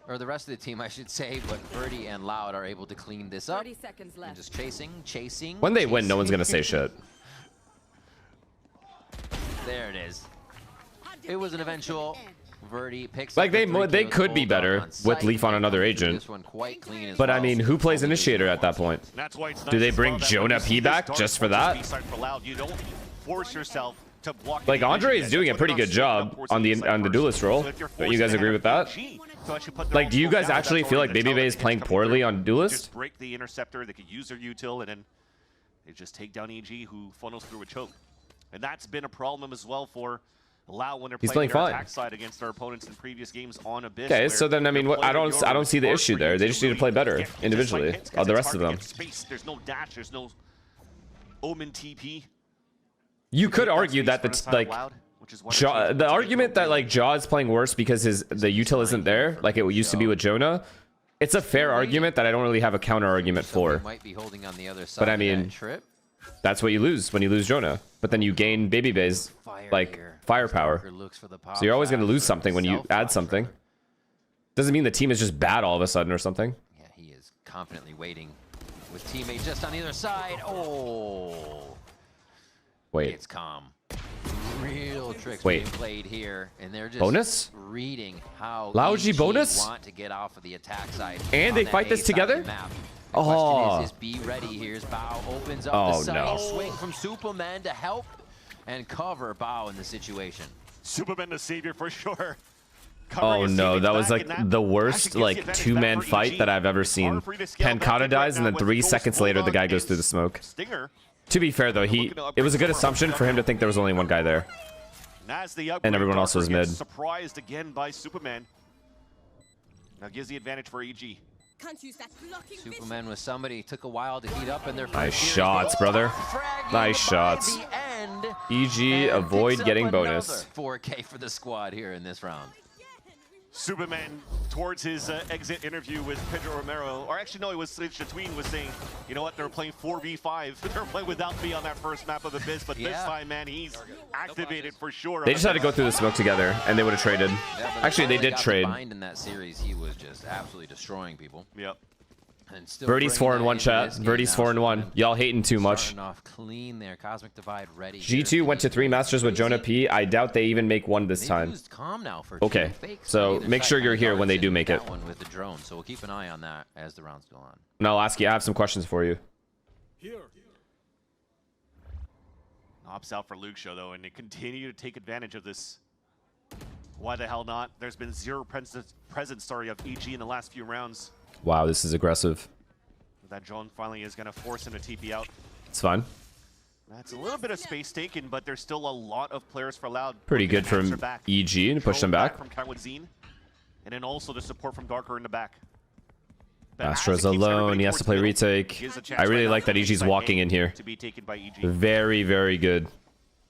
Or the rest of the team, I should say, but Birdie and Loud are able to clean this up. 30 seconds left. And just chasing. When they win, no one's gonna say shit. There it is. It was an eventual. Verdi picks like they could be better with Leaf on another agent. But I mean, who plays Initiator at that point? Do they bring Jonah P back just for that? Like Andre is doing a pretty good job on the duelist role. Don't you guys agree with that? Like, do you guys actually feel like Baby Bay is playing poorly on duelist? Just break the interceptor. They could use their util, and then they just take down EG, who funnels through a choke. And that's been a problem as well for Lau when they're playing their attack side against their opponents in previous games on Abyss. Okay, so then I mean, I don't see the issue there. They just need to play better individually. The rest of them. There's no dash. There's no Omen TP. You could argue that the argument that like Jaw is playing worse because the util isn't there, like it used to be with Jonah. It's a fair argument that I don't really have a counter argument for. But I mean, that's what you lose when you lose Jonah. But then you gain Baby Bay's like firepower. So you're always going to lose something when you add something. Doesn't mean the team is just bad all of a sudden or something. Yeah, he is confidently waiting with teammates just on either side. Oh. Wait. It's calm. Real tricks being played here, and they're just bonus? Reading how Laoji bonus? Want to get off of the attack side. And they fight this together? Oh. Is be ready. Here's Bao opens up the side. Swing from Superman to help and cover Bao in the situation. Superman the savior for sure. Oh no, that was like the worst like two-man fight that I've ever seen. Pancata dies, and then 3 seconds later the guy goes through the smoke. To be fair though, it was a good assumption for him to think there was only one guy there. And everyone else was mid. Surprised again by Superman. Now gives the advantage for EG. Superman was somebody. Took a while to heat up in their Nice shots, brother. Nice shots. EG avoid getting bonus. 4K for the squad here in this round. Superman, towards his exit interview with Pedro Romero, or actually no, it was Chatween was saying, you know what, they're playing 4v5. They're playing without me on that first map of Abyss, but this time, man, he's activated for sure. They just had to go through the smoke together, and they would have traded. Actually, they did trade. In that series, he was just absolutely destroying people. Yep. Birdie's 4-1, chat. Birdie's 4-1. Y'all hating too much. Off clean there. Cosmic Divide ready. G2 went to 3 Masters with Jonah P. I doubt they even make one this time. Okay, so make sure you're here when they do make it. With the drone, so we'll keep an eye on that as the rounds go on. And I'll ask you. I have some questions for you. Ops out for Luke Show though, and they continue to take advantage of this. Why the hell not? There's been zero presence of EG in the last few rounds. Wow, this is aggressive. That drone finally is going to force him to TP out. It's fine. That's a little bit of space taken, but there's still a lot of players for Loud. Pretty good from EG to push them back. From Kawadzine, and then also the support from Darker in the back. Astro's alone. He has to play retake. I really like that EG's walking in here. Very, very good.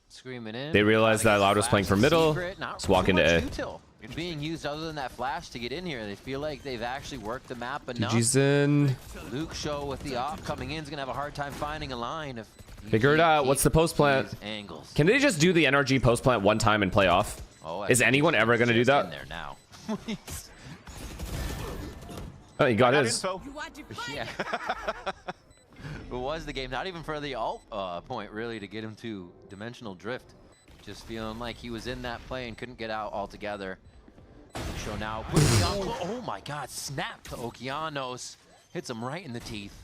Screaming in. They realized that Loud was playing for middle. Let's walk into A. Being used other than that flash to get in here. They feel like they've actually worked the map enough. EG's in. Luke Show with the op coming in is going to have a hard time finding a line. If figure it out. What's the post plant? Can they just do the NRG post plant one time and play off? Is anyone ever going to do that? In there now. Oh, he got his. Yeah. It was the game, not even for the alt point, really, to get him to Dimensional Drift. Just feeling like he was in that play and couldn't get out altogether. Show now. Oh my god, snap to Okeanos. Hits him right in the teeth.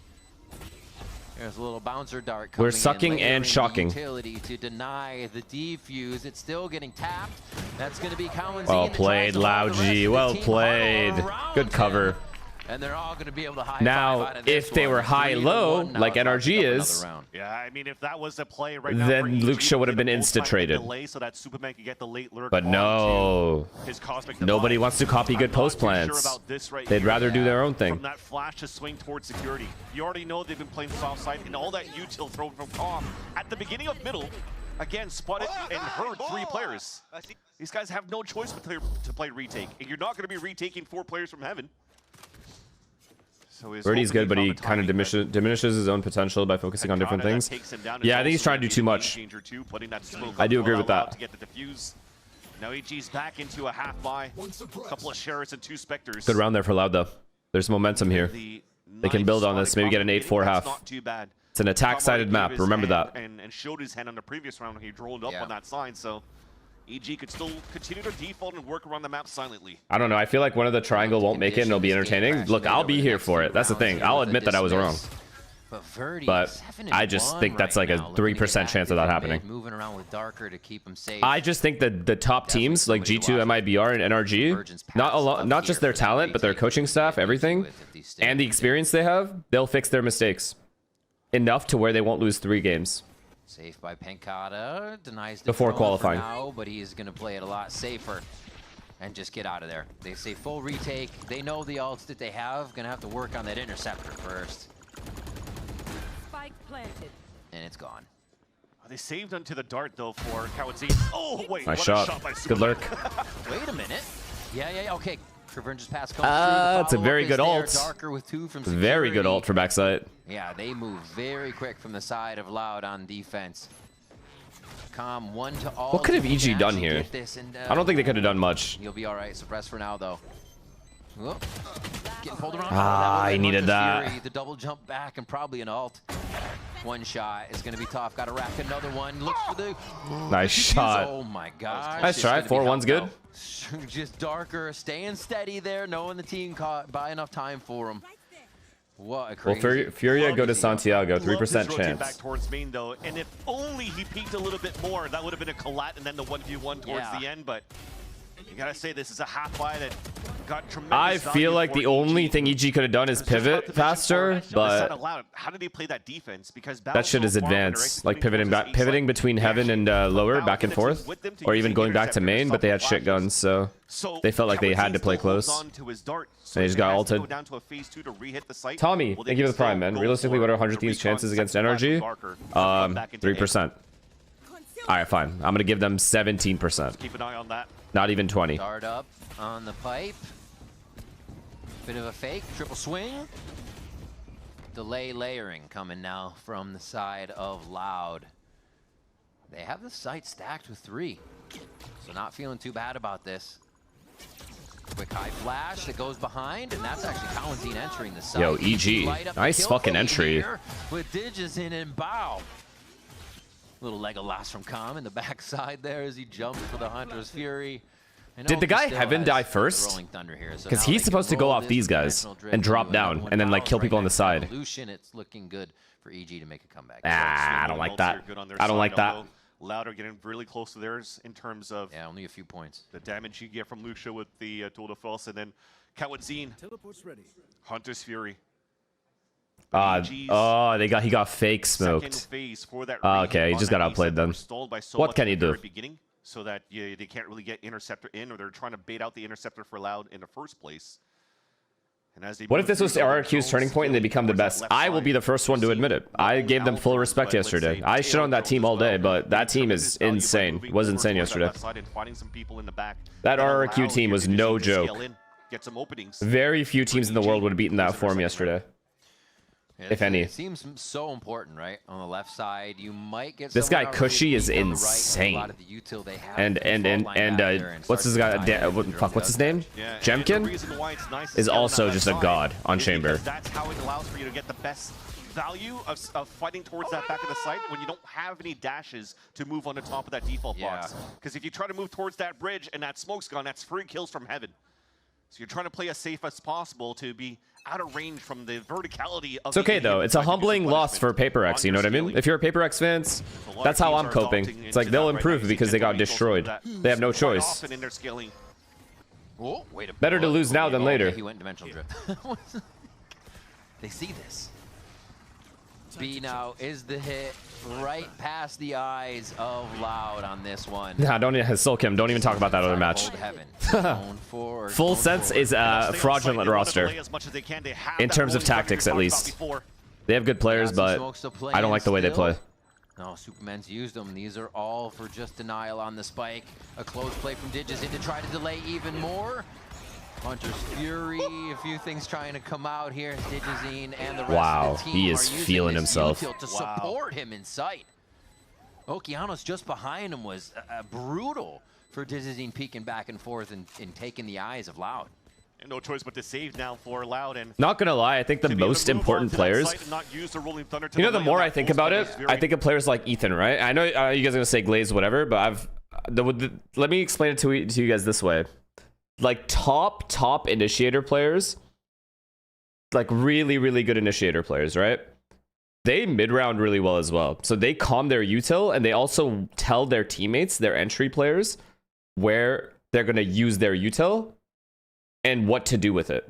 There's a little bouncer dart coming. We're sucking and shocking. Utility to deny the defuse. It's still getting tapped. That's going to be Cowan's. Well played, Loudgy. Well played. Good cover. And they're all going to be able to high now, if they were high-low, like NRG is, yeah, I mean, if that was the play right now, then Luke Show would have been insta-traded. So that Superman could get the late lurk. But no, nobody wants to copy good post plants. They'd rather do their own thing. From that flash to swing towards security, you already know they've been playing soft side, and all that util thrown from Tom at the beginning of middle. Again, spotted and heard 3 players. These guys have no choice but to play retake, and you're not going to be retaking 4 players from heaven. So Birdie's good, but he kind of diminishes his own potential by focusing on different things. Yeah, I think he's trying to do too much. I do agree with that. Now EG's back into a half buy. A couple of Sheriffs and 2 Spectres. Good round there for Loud, though. There's momentum here. They can build on this. Maybe get an 8-4 half. It's an attack-sided map. Remember that. And showed his hand on the previous round when he rolled up on that side. So EG could still continue to default and work around the map silently. I don't know. I feel like one of the triangle won't make it and it'll be entertaining. Look, I'll be here for it. That's the thing. I'll admit that I was wrong. But I just think that's like a 3% chance of that happening. Moving around with Darker to keep him safe. I just think that the top teams like G2, MIBR, and NRG, not just their talent, but their coaching staff, everything, and the experience they have, they'll fix their mistakes enough to where they won't lose 3 games. Safe by Pancata, denies the before qualifying. Now, but he's going to play it a lot safer and just get out of there. They say full retake. They know the ults that they have. Going to have to work on that interceptor first. Spike planted. And it's gone. They saved onto the dart though for Kawadzine. Oh wait, nice shot. Good lurk. Wait a minute. Yeah, okay. Convergence pass comes through. It's a very good ult. Darker with 2 from very good ult for backside. Yeah, they move very quick from the side of Loud on defense. Calm 1 to all. What could have EG done here? I don't think they could have done much. You'll be all right. Suppress for now though. Whoop. Getting pulled around. I needed that. Fury, the double jump back and probably an ult. 1 shot is going to be tough. Got to rack another one. Look for the nice shot. Oh my gosh. Nice try. 4-1's good. Just Darker staying steady there, knowing the team caught by enough time for him. What a crazy. Well, Furia go to Santiago. 3% chance. Back towards main though, and if only he peeked a little bit more, that would have been a collat and then the 1v1 towards the end. But You gotta say this is a half buy that got tremendous. I feel like the only thing EG could have done is pivot faster, but how did he play that defense? Because that shit is advanced. Like pivoting between heaven and lower, back and forth, or even going back to main. But they had shit guns, so they felt like they had to play close. They just got ulted. Tommy, thank you for the prime, man. Realistically, what are 100 Thieves' chances against NRG? 3%. All right, fine. I'm gonna give them 17%. Keep an eye on that. Not even 20. Start up on the pipe. Bit of a fake, triple swing. Delay layering coming now from the side of Loud. They have the site stacked with 3, so not feeling too bad about this. Quick high flash that goes behind, and that's actually Kalenzine entering the site. Yo, EG, nice fucking entry. With Digizin and Bow. Little Legolas from Calm in the backside there as he jumps for the Hunter's Fury. Did the guy Heaven die first? Because he's supposed to go off these guys and drop down and then like kill people on the side. It's looking good for EG to make a comeback. Ah, I don't like that. I don't like that. Louder getting really close to theirs in terms of only a few points. The damage you get from Lucia with the Tour de Force, and then Kalenzine. Hunter's Fury. He got fake smoked. Okay, he just got outplayed then. What can he do? So that they can't really get Interceptor in, or they're trying to bait out the Interceptor for Loud in the first place. And as what if this was RRQ's turning point and they become the best? I will be the first one to admit it. I gave them full respect yesterday. I shit on that team all day, but that team is insane. It was insane yesterday. That RRQ team was no joke. Very few teams in the world would have beaten that form yesterday. If any. It seems so important, right? On the left side, you might get this guy Cushy is insane. And what's this guy? What's his name? Jemkin is also just a god on Chamber. That's how it allows for you to get the best value of fighting towards that back of the site when you don't have any dashes to move on the top of that default box. Because if you try to move towards that bridge and that smoke's gone, that's free kills from Heaven. So you're trying to play as safe as possible to be out of range from the verticality of it's okay though. It's a humbling loss for PaperX, you know what I mean? If you're a PaperX fans, that's how I'm coping. It's like they'll improve because they got destroyed. They have no choice. Better to lose now than later. He went dimensional drift. They see this. B now is the hit right past the eyes of Loud on this one. Nah, don't even Sulkim. Don't even talk about that other match. Full Sense is a fraudulent roster in terms of tactics, at least. They have good players, but I don't like the way they play. No, Superman's used them. These are all for just denial on the spike. A close play from Digizin to try to delay even more. Hunter's Fury, a few things trying to come out here. Digizin and the rest of the team he is feeling himself. To support him in sight. Okeanos just behind him was brutal for Digizin peeking back and forth and taking the eyes of Loud. And no choice but to save now for Loud. And not gonna lie, I think the most important players. You know, the more I think about it, I think of players like Ethan, right? I know you guys are gonna say Glaze, whatever, but let me explain it to you guys this way. Like top initiator players, like really good initiator players, right? They mid-round really well as well. So they calm their util, and they also tell their teammates, their entry players, where they're going to use their util and what to do with it,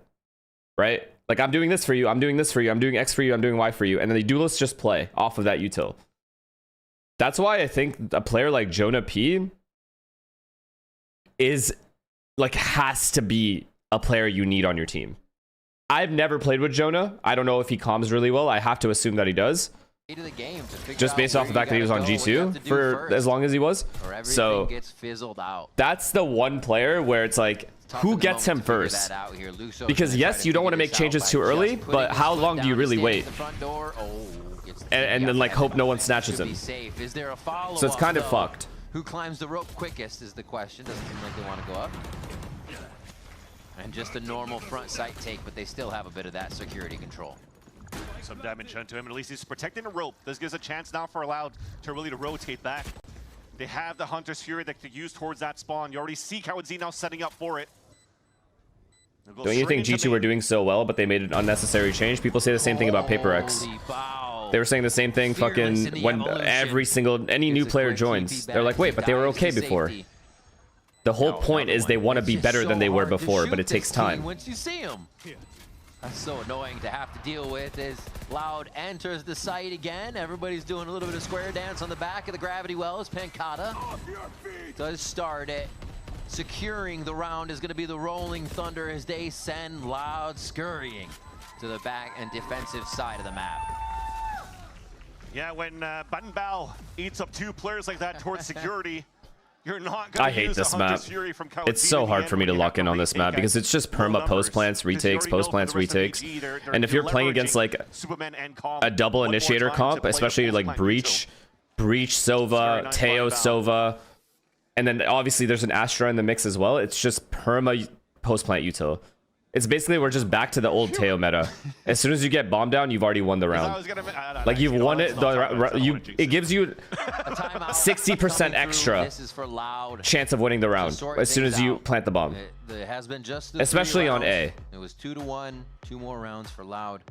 right? Like, I'm doing this for you, I'm doing this for you, I'm doing X for you, I'm doing Y for you, and then the duelists just play off of that util. That's why I think a player like Jonah P is... like has to be a player you need on your team. I've never played with Jonah. I don't know if he comms really well. I have to assume that he does. Just based off the fact that he was on G2 for as long as he was. So that's the one player where it's like, who gets him first? Because yes, you don't want to make changes too early, but how long do you really wait? And then like hope no one snatches him. So it's kind of fucked. Who climbs the rope quickest is the question. Doesn't seem like they want to go up. And just a normal front sight take, but they still have a bit of that security control. Some damage done to him, at least he's protecting the rope. This gives a chance now for Loud to really rotate back. They have the Hunter's Fury that they use towards that spawn. You already see Kalenzine now setting up for it. Don't you think G2 were doing so well, but they made an unnecessary change? People say the same thing about PaperX. They were saying the same thing fucking when any new player joins. They're like, wait, but they were okay before. The whole point is they want to be better than they were before, but it takes time. Once you see him. That's so annoying to have to deal with as Loud enters the site again. Everybody's doing a little bit of square dance on the back of the gravity well as Pancata does start it. Securing the round is going to be the Rolling Thunder as they send Loud scurrying to the back and defensive side of the map. Yeah, when Bademperor eats up 2 players like that towards security, you're not going to I hate this map. It's so hard for me to lock in on this map because it's just perma post plants, retakes, post plants, retakes. And if you're playing against like a double initiator comp, especially like Breach, Sova, Teo, Sova, and then obviously there's an Astra in the mix as well, it's just perma post plant util. It's basically we're just back to the old Teo meta. As soon as you get bomb down, you've already won the round. Like you've won it. It gives you 60% extra chance of winning the round as soon as you plant the bomb. It has been just especially on A. It was 2-1, 2 more rounds for Loud.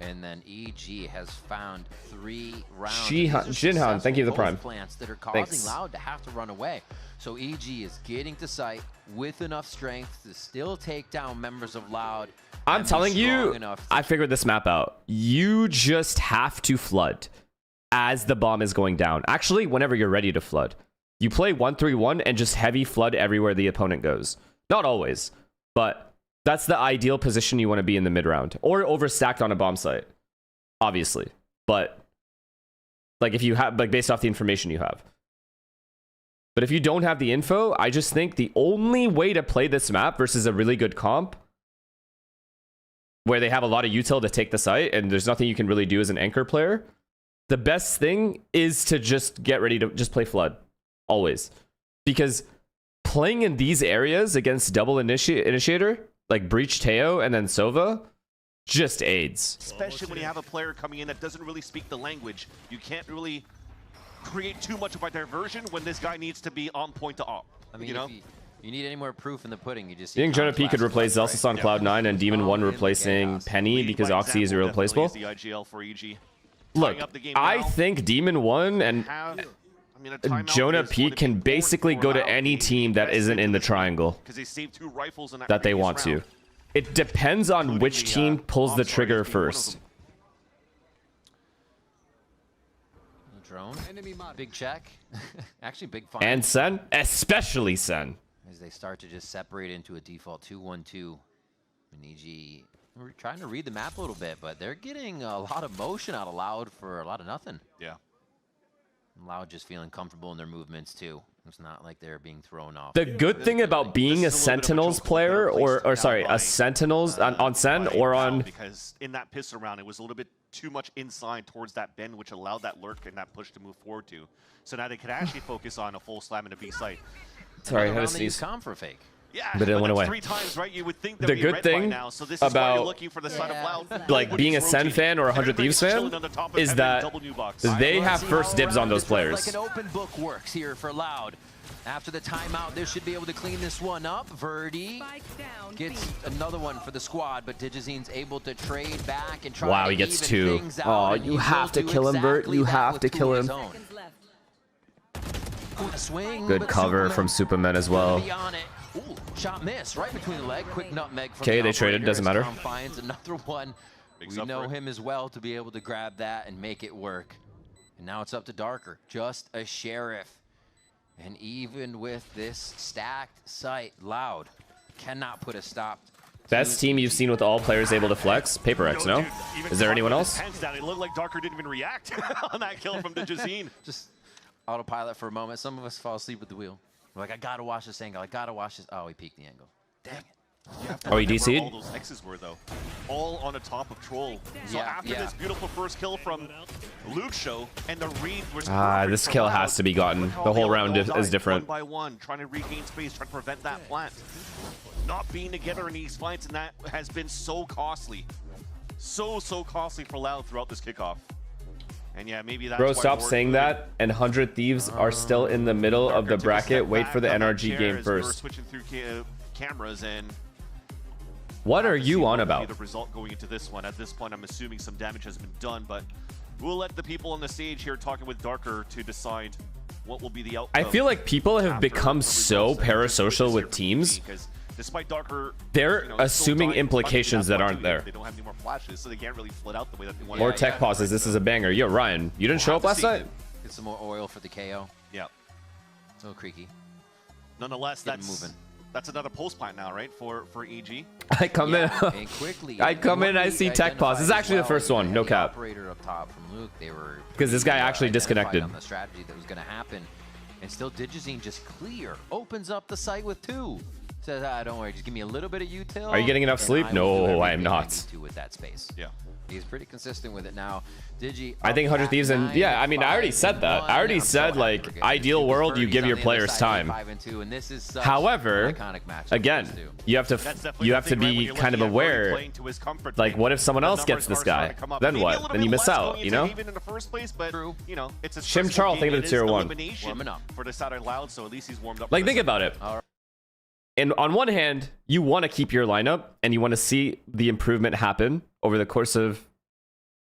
And then EG has found 3 rounds. Jinhan, thank you for the prime. Plants that are causing Loud to have to run away. So EG is getting to site with enough strength to still take down members of Loud. I'm telling you, I figured this map out. You just have to flood as the bomb is going down. Actually, whenever you're ready to flood. You play 1-3-1 and just heavy flood everywhere the opponent goes. Not always, but that's the ideal position you want to be in the mid round, or overstacked on a bomb site, obviously. But like if you have, like based off the information you have. But if you don't have the info, I just think the only way to play this map versus a really good comp, where they have a lot of util to take the site and there's nothing you can really do as an anchor player, the best thing is to just get ready to just play flood, always, because playing in these areas against double initiator. Like Breach, Teo, and then Sova, just aids. Especially when you have a player coming in that doesn't really speak the language. You can't really create too much of a diversion when this guy needs to be on point to op. I mean, if you need any more proof in the pudding, you just... You think Jonah P could replace Zelsus on Cloud9 and Demon 1 replacing Penny because Oxy is irreplaceable? Look, I think Demon 1 and Jonah P can basically go to any team that isn't in the triangle that they want to. It depends on which team pulls the trigger first. Drone, big check. Actually, big find. And Sen, especially Sen. As they start to just separate into a default 2-1-2. And EG, we're trying to read the map a little bit, but they're getting a lot of motion out of Loud for a lot of nothing. Yeah. Loud just feeling comfortable in their movements too. It's not like they're being thrown off. The good thing about being a Sentinels player, or sorry, a Sentinels on Sen or on... Because in that pistol round, it was a little bit too much inside towards that bend, which allowed that lurk and that push to move forward to. So now they could actually focus on a full slam in a B site. Sorry, I had to sneeze. For a fake. Yeah, but it went away. 3 times, right? You would think the good thing now, so this is about looking for the side of Loud. Like being a Sen fan or a 100 Thieves fan is that they have first dibs on those players. Like an open book works here for Loud. After the timeout, they should be able to clean this one up. Verdi gets another one for the squad, but Digizine's able to trade back and try wow, to he gets even 2. things out, Oh, and you he have will to do kill him, Bert. exactly You that have with to 2 kill of him. his own. Good cover from Superman as well. Ooh, shot miss right between the leg. Quick nutmeg. Okay, they traded. Doesn't matter. Finds another one. We know him as well to be able to grab that and make it work. And now it's up to Darker. Just a sheriff. And even with this stacked site, Loud cannot put a stop. Best team you've seen with all players able to flex? Paper X, no? Is there anyone else? It looked like Darker didn't even react on that kill from Digizine. Just autopilot for a moment. Some of us fall asleep at the wheel. We're like, I gotta watch this angle. I gotta watch this. Oh, he peeked the angle. Dang it. Oh, he DC'd? All those X's were, though. All on the top of Troll. So after this beautiful first kill from Luke's show, and the read was this kill has to be gotten. The whole round is different. One by one, trying to regain space, trying to prevent that plant. Not being together in these fights, and that has been so costly. So costly for Loud throughout this kickoff. And yeah, maybe that's Bro, stop saying that. And 100 Thieves are still in the middle of the bracket. Wait for the NRG game first. Switching through cameras, and what are you on about? The result going into this one. At this point, I'm assuming some damage has been done, but we'll let the people on the stage here talking with Darker to decide what will be the outcome. I feel like people have become so parasocial with teams. Despite Darker, they're assuming implications that aren't there. They don't have any more flashes, so they can't really split out the way that they want. Or tech pauses. This is a banger. Yo, Ryan, you didn't show up last night? Get some more oil for the KO. Yeah. It's a little creaky. Nonetheless, that's another post plant now, right? For EG. I come in. And quickly, I come in. I see tech pause. This is actually the first one. No cap. Operator up top from Luke. They were because this guy actually disconnected. On the strategy that was going to happen, and still Digizine just clear opens up the site with 2. Says, don't worry, just give me a little bit of util. Are you getting enough sleep? No, I am not. With that space. Yeah. He's pretty consistent with it now. Digi, I think 100 Thieves and yeah, I mean, I already said that. I already said like ideal world, you give your players time. However, again, you have to be kind of aware. Like, what if someone else gets this guy? Then what? Then you miss out. You know. Even in the first place, but you know, it's a Shim Charles thinking of tier 1. For the side out loud, so at least he's warmed up. Like, think about it. And on one hand, you want to keep your lineup and you want to see the improvement happen over the course of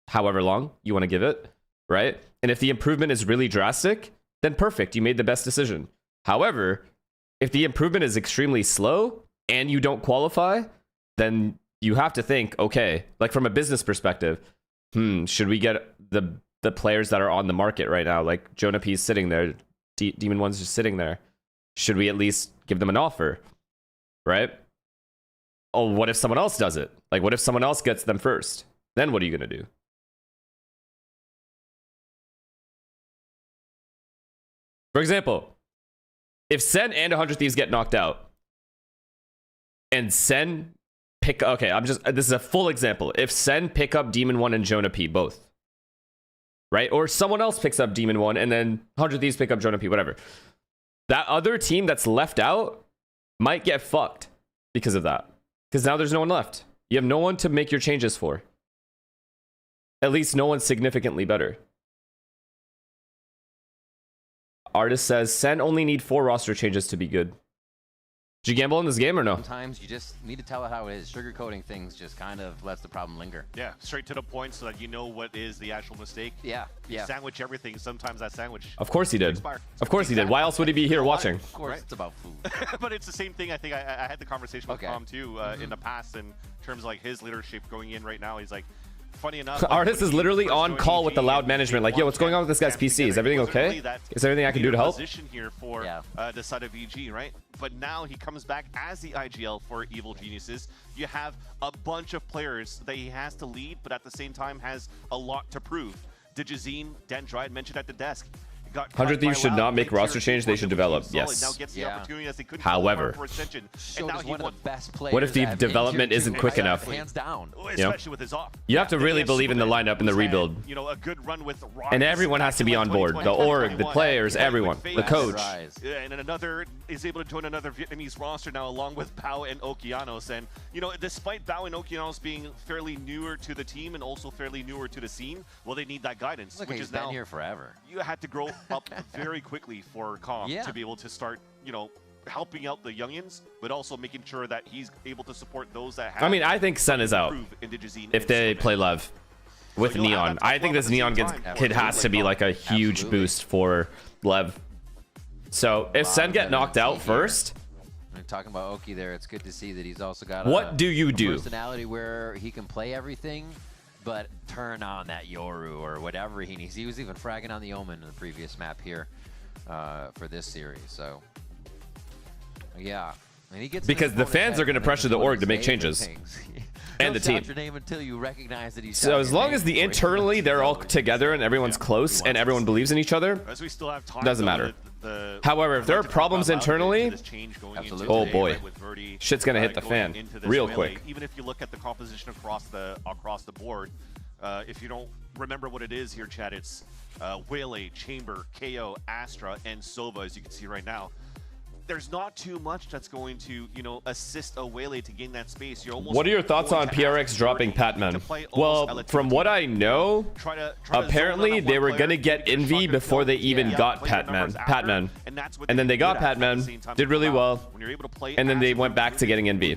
however long you want to give it, right? And if the improvement is really drastic, then perfect. You made the best decision. However, if the improvement is extremely slow and you don't qualify, then you have to think, okay, like from a business perspective, should we get the players that are on the market right now? Like Jonah P's sitting there, Demon One's just sitting there. Should we at least give them an offer? Right? Oh, what if someone else does it? Like, what if someone else gets them first? Then what are you going to do? For example, if Sen and 100 Thieves get knocked out, and Sen pick... Okay, this is a full example. If Sen pick up Demon 1 and Jonah P, both. Right? Or someone else picks up Demon 1, and then 100 Thieves pick up Jonah P, whatever. That other team that's left out might get fucked because of that. Because now there's no one left. You have no one to make your changes for. At least no one significantly better. Artist says, Sen only need 4 roster changes to be good. Did you gamble in this game or no? Sometimes you just need to tell it how it is. Sugarcoating things just kind of lets the problem linger. Yeah, straight to the point so that you know what is the actual mistake. Yeah, you sandwich everything. Sometimes that sandwich. Of course he did. Of course he did. Why else would he be here watching? Of course, it's about food. But it's the same thing. I think I had the conversation with Tom too in the past in terms of like his leadership going in right now. He's like, funny enough, Artist is literally on call with the loud management. Like, yo, what's going on with this guy's PC? Is everything okay? Is there anything I can do to help? Position here for the side of EG, right? But now he comes back as the IGL for Evil Geniuses. You have a bunch of players that he has to lead, but at the same time has a lot to prove. Digizine, Dendrite mentioned at the desk. 100 Thieves should not make roster change, they should develop. Yes. However, what if the development isn't quick enough? Hands down. Especially with his off. You have to really believe in the lineup and the rebuild. You know, a good run with and everyone has to be on board. The org, the players, everyone. The coach. And another is able to join another Vietnamese roster now along with Bao and Okeanos. And, you know, despite Bao and Okeanos being fairly newer to the team and also fairly newer to the scene, well, they need that guidance. Look, which he's is now been here forever. You had to grow up very quickly for Calm to be able to start, you know, helping out the youngins, but also making sure that he's able to support those that have. I mean, I think Sen is out if they play Lev with Neon. I think this Neon kid has to be like a huge boost for Lev. So if Sen get knocked out first. We're talking about Oki there. It's good to see that he's also got what do you do? Personality where he can play everything, but turn on that Yoru or whatever he needs. He was even fragging on the Omen in the previous map here for this series. So, yeah. And he gets because the fans are going to pressure the org to make changes. And the team. Your name until you recognize that he's so as long as the internally they're all together and everyone's close and everyone believes in each other, doesn't matter. However, if there are problems internally, oh boy, shit's gonna hit the fan real quick. Even if you look at the composition across the board, if you don't remember what it is here, chat, it's Wele, Chamber, KO, Astra, and Sova, as you can see right now. there's not too much that's going to, you know, assist Awele to gain that space. You're almost. What are your thoughts on PRX dropping Patman? Well, from what I know, apparently they were gonna get Envy before they even got Patman. And then they got Patman, did really well, and then they went back to getting Envy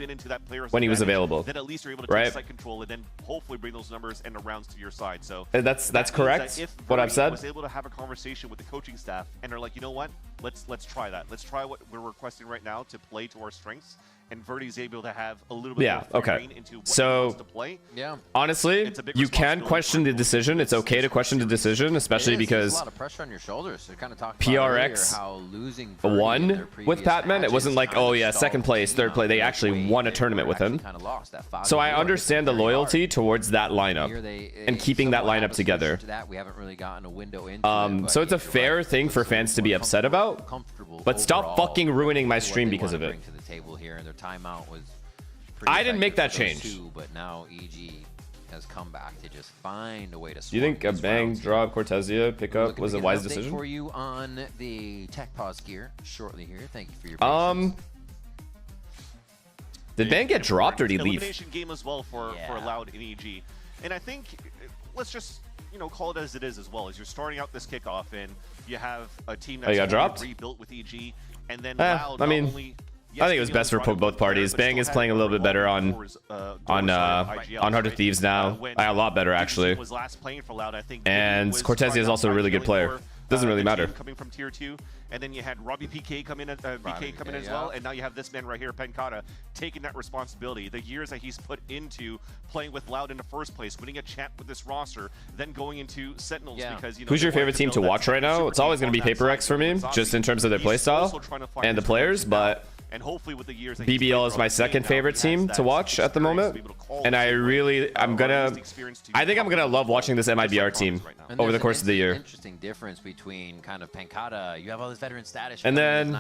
when he was available. Then at least you're able to take site control and then hopefully bring those numbers and the rounds to your side. So that's correct. What I've said. Was able to have a conversation with the coaching staff, and they're like, you know what? Let's try that. Let's try what we're requesting right now to play to our strengths. And Verdi's able to have a little bit more free rein into what he wants to play. Yeah. Honestly, you can question the decision. It's okay to question the decision, especially because a lot of pressure on your shoulders. Kind of PRX won with Patman. It wasn't like, oh yeah, second place, third place. They actually won a tournament with him. So I understand the loyalty towards that lineup and keeping that lineup together. We haven't really gotten a window into so it's a fair thing for fans to be upset about, but stop fucking ruining my stream because of it. Timeout was I didn't make that change. But now EG has come back to just find a way to. Do you think a bang drop Cortezia pickup was a wise decision? For you on the tech pause gear shortly here. Thank you for your patience. Did bang get dropped or did he leave? Elimination game as well for Loud and EG, and I think let's just call it as it is as well. As you're starting out this kickoff and you have a team that's rebuilt with EG, and then Loud I mean. I think it was best for both parties. Bang is playing a little bit better on Heart of Thieves now. A lot better actually. And Cortezia is also a really good player. Doesn't really matter. Coming from tier 2, and then you had Robbie PK come in, BK come in as well, and now you have this man right here, Penkata, taking that responsibility. The years that he's put into playing with Loud in the first place, winning a champ with this roster, then going into Sentinels because who's your favorite team to watch right now? It's always going to be Paper X for me, just in terms of their playstyle and the players, but. And hopefully with the years BBL is my second favorite team to watch at the moment, and I think I'm gonna love watching this MIBR team over the course of the year. Interesting difference between kind of Penkata. You have all this veteran status, and then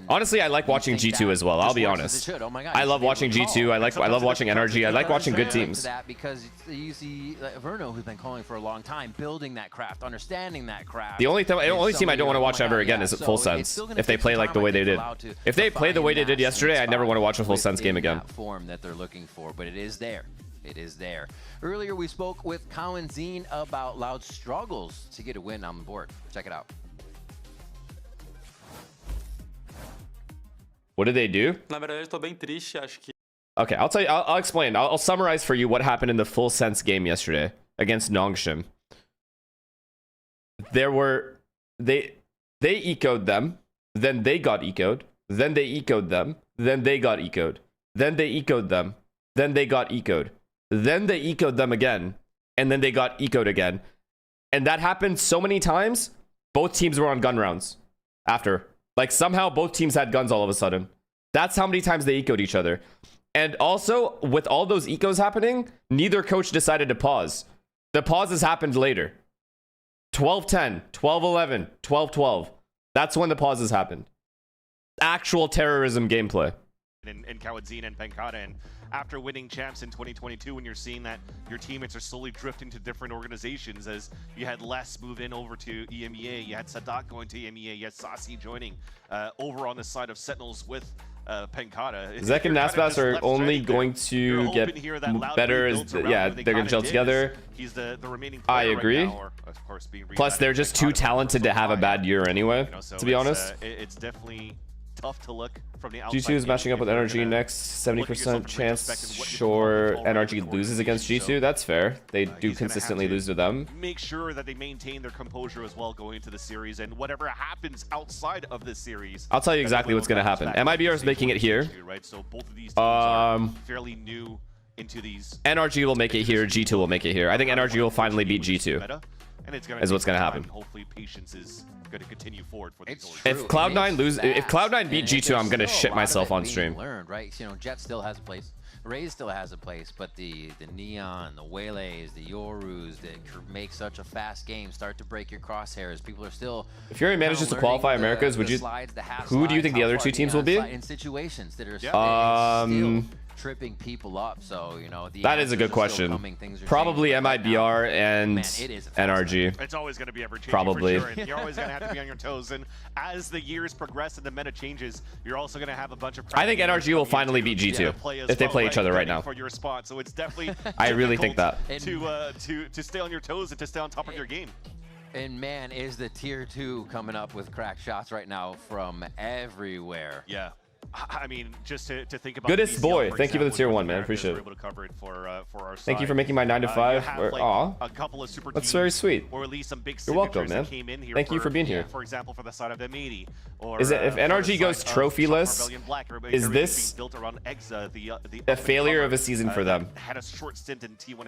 honestly, I like watching G2 as well. I'll be honest. I love watching G2. I love watching NRG. I like watching good teams. Because you see Verno, who's been calling for a long time, building that craft, understanding that craft. The only team I don't want to watch ever again is Full Sense. If they play like the way they did, if they play the way they did yesterday, I never want to watch a Full Sense game again. Form that they're looking for, but it is there. It is there. Earlier, we spoke with Cowan Zine about Loud's struggles to get a win on the board. Check it out. What did they do? Okay, I'll tell you. I'll explain. I'll summarize for you what happened in the Full Sense game yesterday against Nongshim. They ecoed them, then they got ecoed. Then they ecoed them. Then they got ecoed. Then they ecoed them. Then they got ecoed. Then they ecoed them again. And then they got ecoed again. And that happened so many times, both teams were on gun rounds after. Like somehow both teams had guns all of a sudden. That's how many times they ecoed each other. And also, with all those ecos happening, neither coach decided to pause. The pauses happened later. 12-10, 12-11, 12-12. That's when the pauses happened. Actual terrorism gameplay. And Kawadzine and Penkata, and after winning champs in 2022, when you're seeing that your teammates are slowly drifting to different organizations, as you had Les move in over to EMEA, you had Sadak going to EMEA, you had Sasi joining over on the side of Sentinels with Penkata. Zek and Naspas are only going to get better as they're going to gel together. He's the remaining I agree. Plus, they're just too talented to have a bad year anyway, to be honest. It's definitely tough to look from the outside. G2 is matching up with NRG next. 70% chance. Sure, NRG loses against G2. That's fair. They do consistently lose to them. Make sure that they maintain their composure as well going into the series, and whatever happens outside of this series. I'll tell you exactly what's going to happen. MIBR is making it here. So both of these teams are fairly new into these. NRG will make it here. G2 will make it here. I think NRG will finally beat G2. Is what's going to happen. Hopefully, patience is going to continue forward for these. If Cloud9 beat G2, I'm going to shit myself on stream. Learned, right? Jet still has a place. Raze still has a place, but the Neon, the Waylays, the Yorus that make such a fast game start to break your crosshairs. People are still. If Fury manages to qualify Americas, who do you think the other two teams will be? In situations that are tripping people up. So, you know, that is a good question. Probably MIBR and NRG. It's always going to be ever-changing. Probably. For sure. And you're always going to have to be on your toes. And as the years progress and the meta changes, you're also going to have a bunch of. I think NRG will finally beat G2 if they play each other right now. For your spot, so it's definitely. I really think that. To stay on your toes and to stay on top of your game. And man, is the tier 2 coming up with crack shots right now from everywhere. Yeah. I mean, just to think about. Goodest VCL, boy, for thank you for the example, tier 1, North man. America, Appreciate we're it. able to cover it for our Thank you side. for making my 9 to 5. Like Aw, a couple of super that's teams, very sweet. Or at least some big You're welcome, signatures man. that came in here. Thank you for being here. For example, for the side of M80, or Is it if for NRG the goes side of trophyless? Black, Is this built around Exa, the a failure of a season for them? Had a short stint in T1.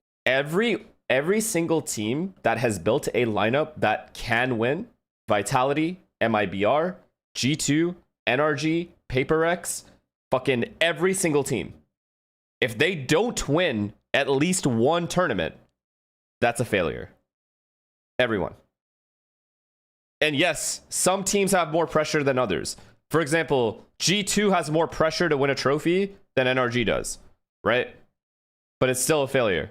Every single team that has built a lineup that can win, Vitality, MIBR, G2, NRG, PaperX, fucking every single team. If they don't win at least one tournament, that's a failure. Everyone. And yes, some teams have more pressure than others. For example, G2 has more pressure to win a trophy than NRG does, right? But it's still a failure.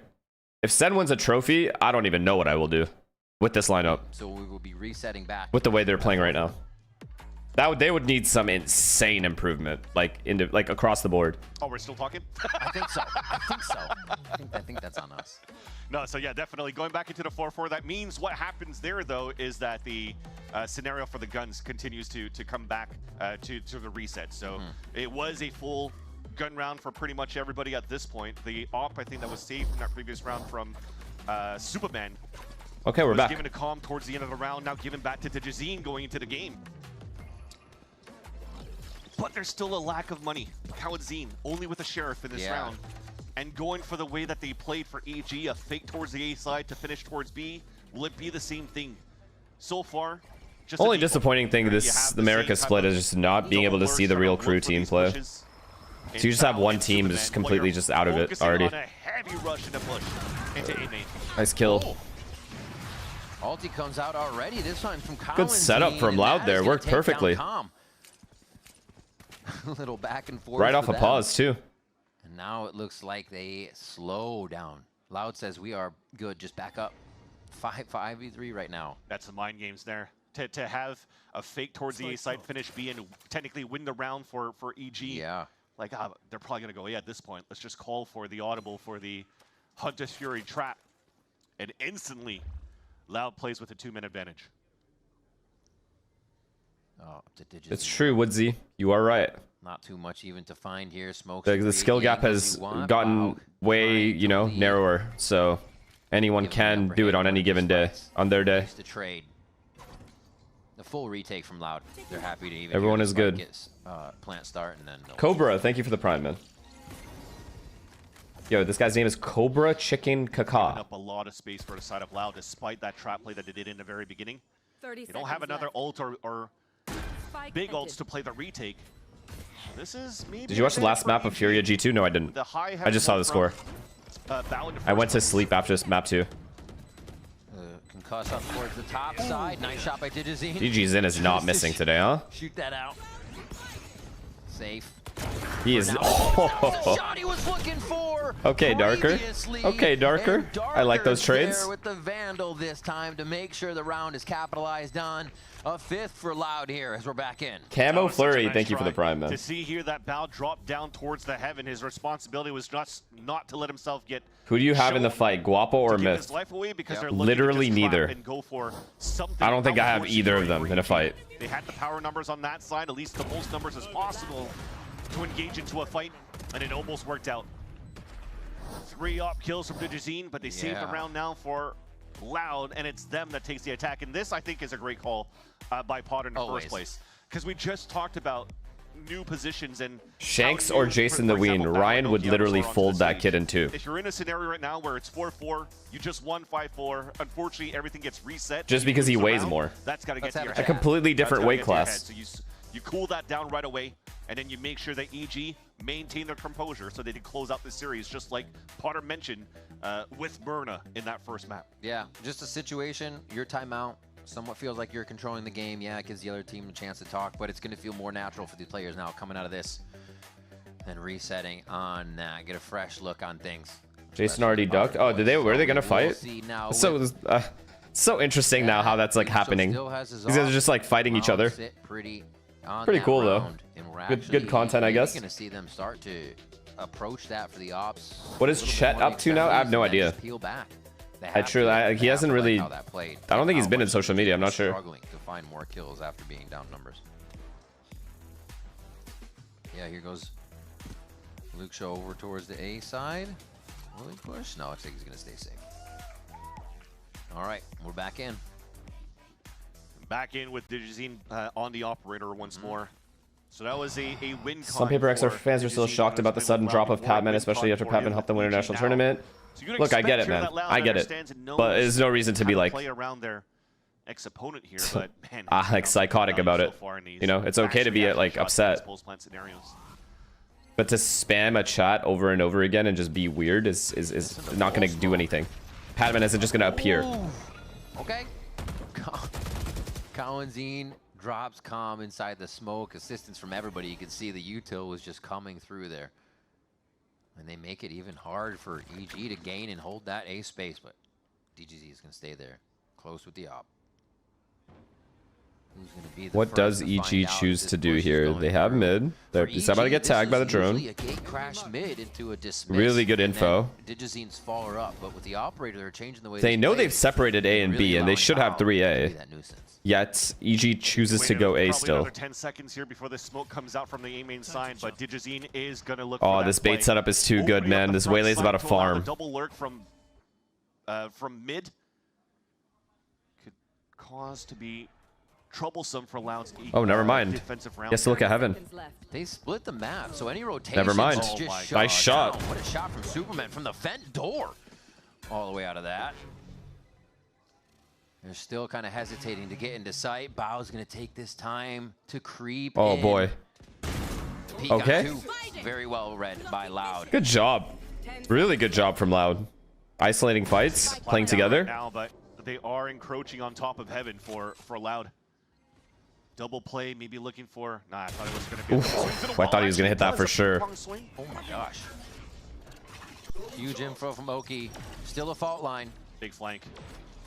If Sen wins a trophy, I don't even know what I will do with this lineup. So we will be resetting back. With the way they're playing right now. They would need some insane improvement, like across the board. Oh, we're still talking? I think so. I think that's on us. No, so yeah, definitely going back into the 4-4. That means what happens there, though, is that the scenario for the guns continues to come back to the reset. So it was a full gun round for pretty much everybody at this point. The op, I think, that was saved from that previous round from Superman. Okay, we're back. Given to Calm towards the end of the round, now given back to Jazeen going into the game. But there's still a lack of money. Kawadzine only with a Sheriff in this round. And going for the way that they played for EG, a fake towards the A side to finish towards B. Will it be the same thing? So far, just only disappointing thing this America split is just not being able to see the real crew team play. So you just have one team just completely just out of it already. On a heavy rush into push into A main. Nice kill. Ulti comes out already. This time from Collins. Good setup from Loud there. Worked perfectly. A little back and forth. Right off a pause too. And now it looks like they slow down. Loud says we are good. Just back up. 5v3 right now. That's the mind games there. To have a fake towards the A side, finish B, and technically win the round for EG. Yeah. Like, they're probably going to go, yeah, at this point, let's just call for the audible for the Hunter's Fury trap. And instantly, Loud plays with a 2-man advantage. Oh, it's true, Woodsy. You are right. Not too much even to find here. Smoke. The skill gap has gotten way, you know, narrower. So anyone can do it on any given day, on their day. The trade. The full retake from Loud. They're happy to even. Everyone is good. Get, plant start and then. Cobra, thank you for the prime, man. Yo, this guy's name is Cobra Chicken Kaka. Up a lot of space for the side of Loud, despite that trap play that they did in the very beginning. They don't have another ult or big ults to play the retake. This is maybe. Did you watch the last map of Furia G2? No, I didn't. I just saw the score. I went to sleep after this map 2. Concuss up towards the top side. Nice shot by Digizine. DG Zin is not missing today, huh? Shoot that out. Safe. He is. Oh. Shot he was looking for. Okay, Darker. Okay, Darker. I like those trades. With the Vandal this time to make sure the round is capitalized on. A 5th for Loud here as we're back in. Camo Flurry, thank you for the prime, man. To see here that Bao drop down towards the heaven, his responsibility was not to let himself get. Who do you have in the fight, Guapo or Myth? Literally neither. I don't think I have either of them in a fight. They had the power numbers on that side, at least the most numbers as possible to engage into a fight, and it almost worked out. 3 op kills from Digizine, but they saved the round now for Loud, and it's them that takes the attack. And this, I think, is a great call by Potter in the first place, because we just talked about new positions and Shanks or Jason the Ween. Ryan would literally fold that kid in 2. If you're in a scenario right now where it's 4-4, you just won 5-4. Unfortunately, everything gets reset. Just because he weighs more. That's got to get to your a head. completely different weight class. So you cool that down right away, and then you make sure that EG maintain their composure so they can close out the series, just like Potter mentioned with Myrna in that first map. Yeah, just a situation, your timeout, somewhat feels like you're controlling the game. Yeah, it gives the other team a chance to talk, but it's going to feel more natural for the players now coming out of this. and resetting on that. Get a fresh look on things. Jason already ducked. Oh, did they? Were they gonna fight? So interesting now how that's like happening. These guys are just like fighting each other. Pretty cool though. Good content, I guess. Gonna see them start to approach that for the ops. What is Chet up to now? I have no idea. He hasn't really. I don't think he's been in social media. I'm not sure. Struggling to find more kills after being down numbers. Yeah, here goes Luke Shaw over towards the A side. Will he push? No, looks like he's gonna stay safe. All right, we're back in. Back in with Digizine on the operator once more. So that was a win. Some Paper XR fans are still shocked about the sudden drop of Patman, especially after Patman helped them win a national tournament. Look, I get it, man. I get it. But there's no reason to be like, ex-opponent here, but man, like psychotic about it. You know, it's okay to be like upset. But to spam a chat over and over again and just be weird is not going to do anything. Padman isn't just going to appear. Okay. Cowanzine drops Calm inside the smoke. Assistance from everybody. You can see the util was just coming through there. And they make it even hard for EG to gain and hold that A space, but DGZ is going to stay there, close with the op. What does EG choose to do here? They have mid. He's about to get tagged by the drone. Really good info. Digizine's follow up, but with the operator, they're changing the way they know they've separated A and B, and they should have 3A. Yet EG chooses to go A still. Another 10 seconds here before the smoke comes out from the A main side, but Digizine is gonna look. Oh, this bait setup is too good, man. This Waylay's about to farm. Double lurk from mid could cause to be troublesome for Loud's. Oh, never mind. Yes, look at Heaven. They split the map, so any rotation. Never mind. Nice shot. What a shot from Superman from the vent door, all the way out of that. They're still kind of hesitating to get into sight. Bao's going to take this time to creep in. Oh boy. Okay. Very well read by Loud. Good job. Really good job from Loud. Isolating fights, playing together. Now, but they are encroaching on top of Heaven for Loud. Double play, maybe looking for. Nah, I thought it was going to be. I thought he was going to hit that for sure. Oh my gosh. Huge info from Oki. Still a fault line. Big flank.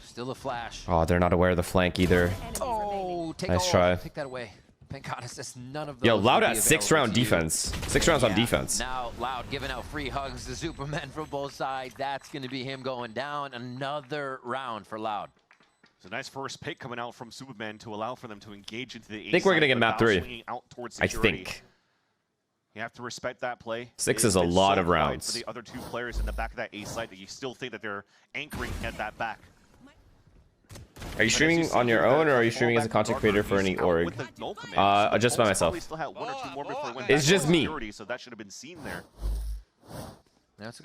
Still a flash. Oh, they're not aware of the flank either. Oh, nice try. Take that away. Thank God it's none of those. Yo, Loud at 6-round defense. 6 rounds on defense. Now Loud giving out free hugs to Superman from both sides. That's going to be him going down. Another round for Loud. It's a nice first pick coming out from Superman to allow for them to engage into the. I think we're going to get map 3. I think. You have to respect that play. 6 is a lot of rounds. For the other 2 players in the back of that A site, that you still think that they're anchoring at that back. Are you streaming on your own, or are you streaming as a content creator for any org? Just by myself. It's just me. So that should have been seen there.